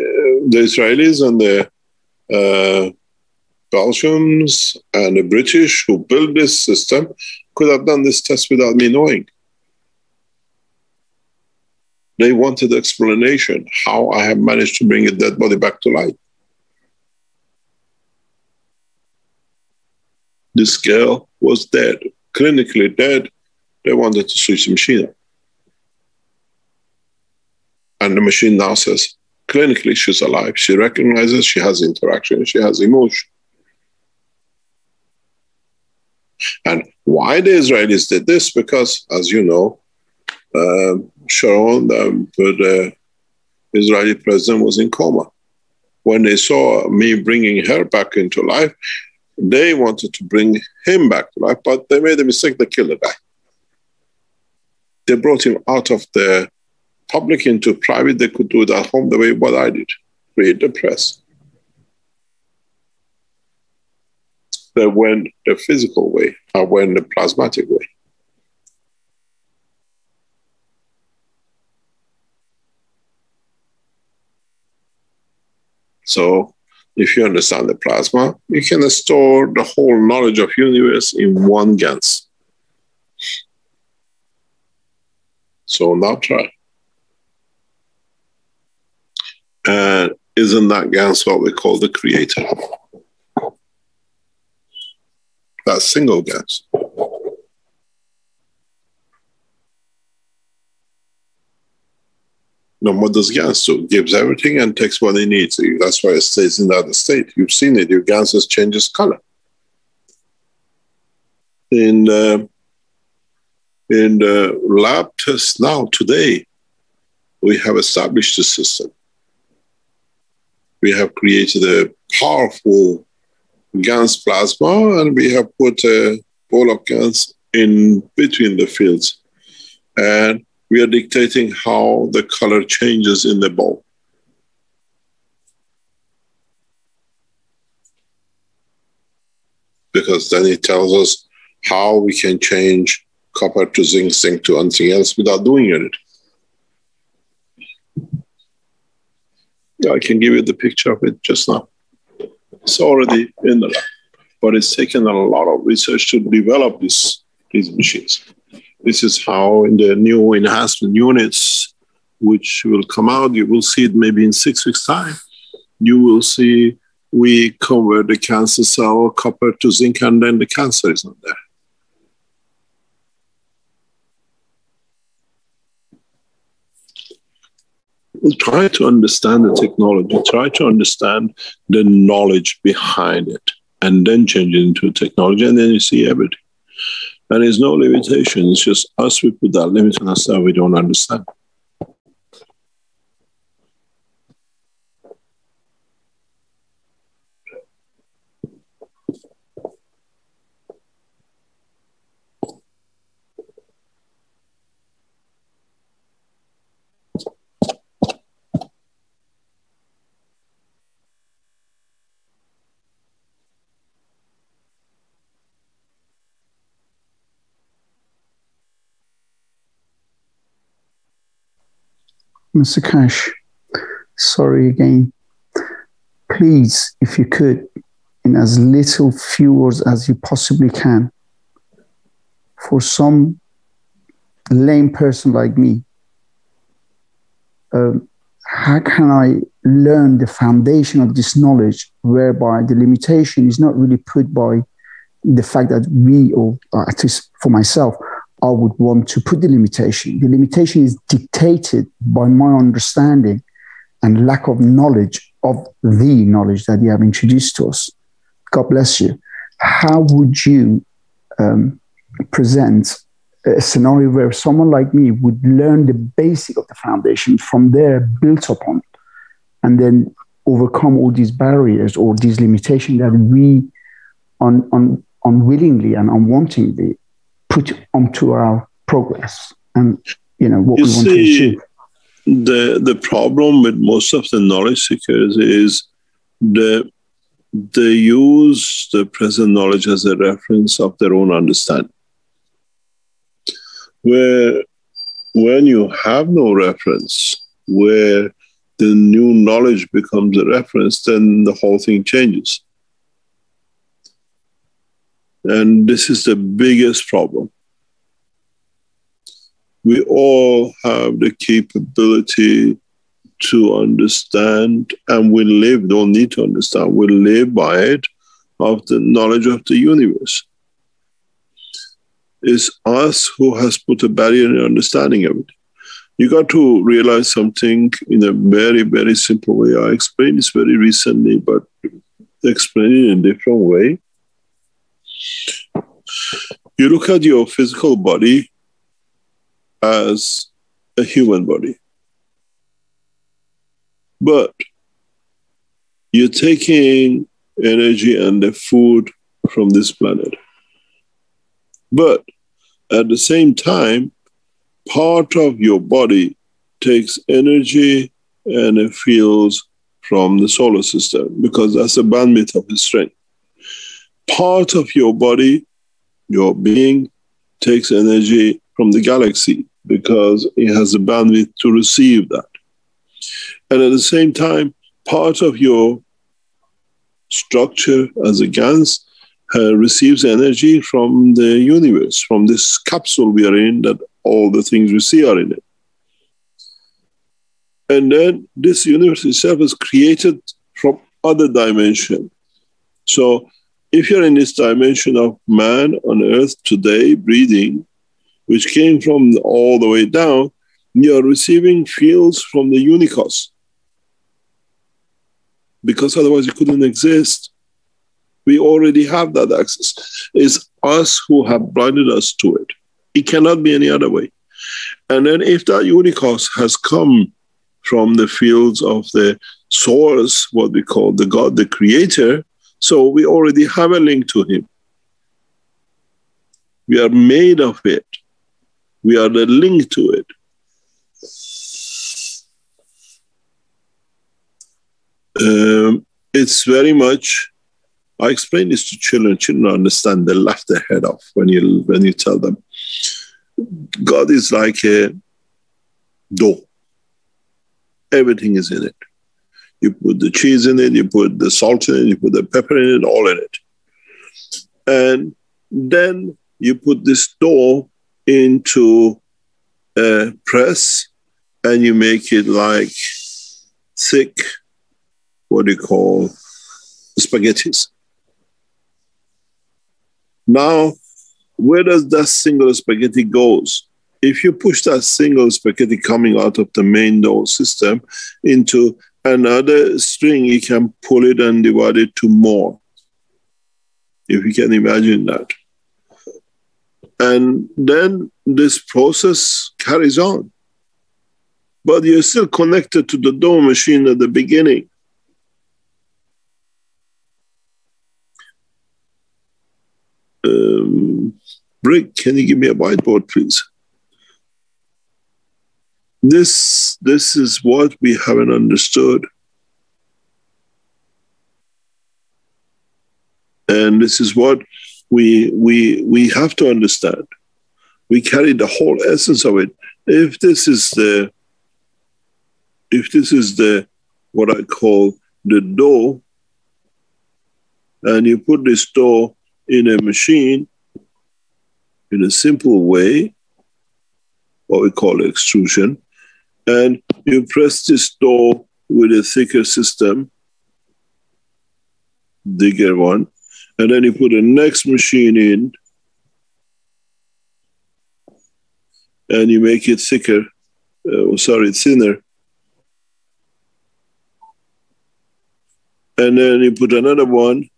Israelis and the Belgians and the British who built this system could have done this test without me knowing. They wanted explanation how I have managed to bring a dead body back to life. This girl was dead, clinically dead. They wanted to switch the machine up. And the machine now says, clinically, she's alive. She recognizes, she has interaction, she has emotion. And why the Israelis did this? Because, as you know, Sharon, the Israeli president, was in coma. When they saw me bringing her back into life, They wanted to bring him back to life, but they made a mistake. They killed the guy. They brought him out of the public into private. They could do it at home the way what I did, create the press. They went the physical way. I went the plasmatic way. So if you understand the plasma, you can store the whole knowledge of universe in one GANS. So now try. And isn't that GANS what we call the creator? That single GANS. Now, what does GANS do? It gives everything and takes what it needs. That's why it stays in that state. You've seen it. Your GANS changes color. In the lab test now, today, we have established the system. We have created a powerful GANS plasma, and we have put a ball of GANS in between the fields. And we are dictating how the color changes in the ball. Because then it tells us how we can change copper to zinc, zinc to anything else without doing it. Yeah, I can give you the picture of it just now. It's already in the lab, but it's taken a lot of research to develop these machines. This is how in the new enhancement units, which will come out, you will see it maybe in 6 weeks' time. You will see we convert the cancer cell copper to zinc, and then the cancer is not there. We'll try to understand the technology, try to understand the knowledge behind it, and then change it into technology, and then you see everything. And there's no limitation. It's just us, we put that limit on us that we don't understand. Mr. Cash, sorry again. Please, if you could, in as little few words as you possibly can, for some lame person like me, how can I learn the foundation of this knowledge whereby the limitation is not really put by the fact that we, or at least for myself, I would want to put the limitation. The limitation is dictated by my understanding and lack of knowledge of the knowledge that you have introduced to us. God bless you. How would you present a scenario where someone like me would learn the basic of the foundation, from there built upon, and then overcome all these barriers or these limitations that we unwillingly and unwantingly put onto our progress and, you know, what we want to achieve? The problem with most of the knowledge seekers is they use the present knowledge as a reference of their own understanding. Where when you have no reference, where the new knowledge becomes a reference, then the whole thing changes. And this is the biggest problem. We all have the capability to understand, and we live, don't need to understand, we live by it, of the knowledge of the universe. It's us who has put a barrier in understanding of it. You got to realize something in a very, very simple way. I explained this very recently, but explain it in a different way. You look at your physical body as a human body, but you're taking energy and the food from this planet. But at the same time, part of your body takes energy and it feels from the solar system, because that's the bandwidth of its strength. Part of your body, your being, takes energy from the galaxy because it has the bandwidth to receive that. And at the same time, part of your structure as a GANS receives energy from the universe, from this capsule we are in, that all the things we see are in it. And then this universe itself is created from other dimension. So if you're in this dimension of man on earth today, breathing, which came from all the way down, you're receiving fields from the unicos, because otherwise it couldn't exist. We already have that access. It's us who have blinded us to it. It cannot be any other way. And then if that unicos has come from the fields of the source, what we call the God, the creator, so we already have a link to him. We are made of it. We are the link to it. It's very much, I explain this to children. Children understand. They laugh their head off when you tell them. God is like a dough. Everything is in it. You put the cheese in it, you put the salt in it, you put the pepper in it, all in it. And then you put this dough into a press and you make it like thick, what do you call, spaghettis. Now, where does that single spaghetti goes? If you push that single spaghetti coming out of the main dough system into another string, you can pull it and divide it to more, if you can imagine that. And then this process carries on. But you're still connected to the dough machine at the beginning. Brick, can you give me a whiteboard, please? This is what we haven't understood. And this is what we have to understand. We carry the whole essence of it. If this is the what I call the dough, and you put this dough in a machine in a simple way, what we call extrusion, and you press this dough with a thicker system, bigger one, and then you put the next machine in, and you make it thicker, thinner. And then you put another one,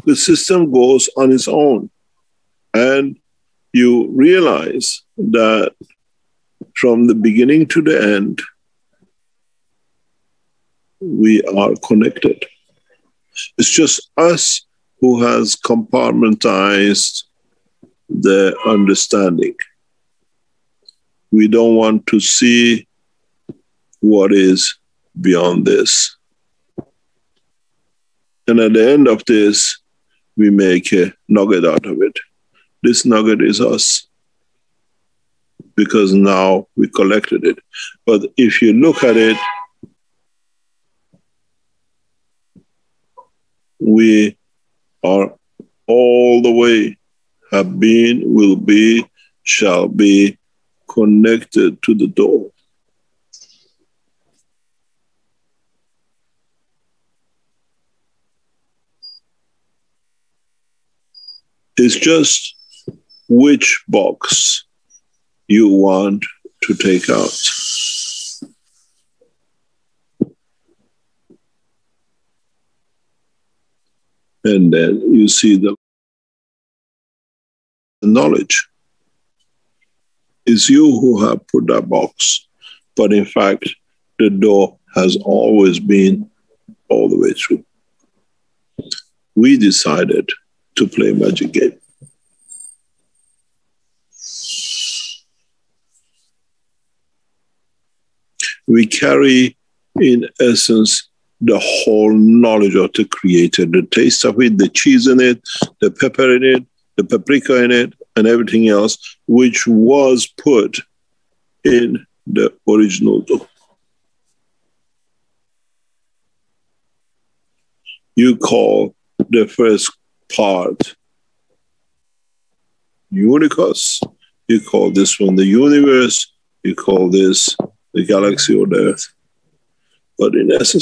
the system goes on its own. And you realize that from the beginning to the end, we are connected. It's just us who has compartmentalized the understanding. We don't want to see what is beyond this. And at the end of this, we make a nugget out of it. This nugget is us, because now we collected it. But if you look at it, we are all the way, have been, will be, shall be connected to the door. It's just which box you want to take out. And then you see the knowledge. It's you who have put that box. But in fact, the door has always been all the way through. We decided to play magic game. We carry, in essence, the whole knowledge of the Creator, the taste of it, the cheese in it, the pepper in it, the paprika in it, and everything else, which was put in the original dough. You call the first part Unicos, you call this one the universe, you call this the galaxy or the earth. But in essence,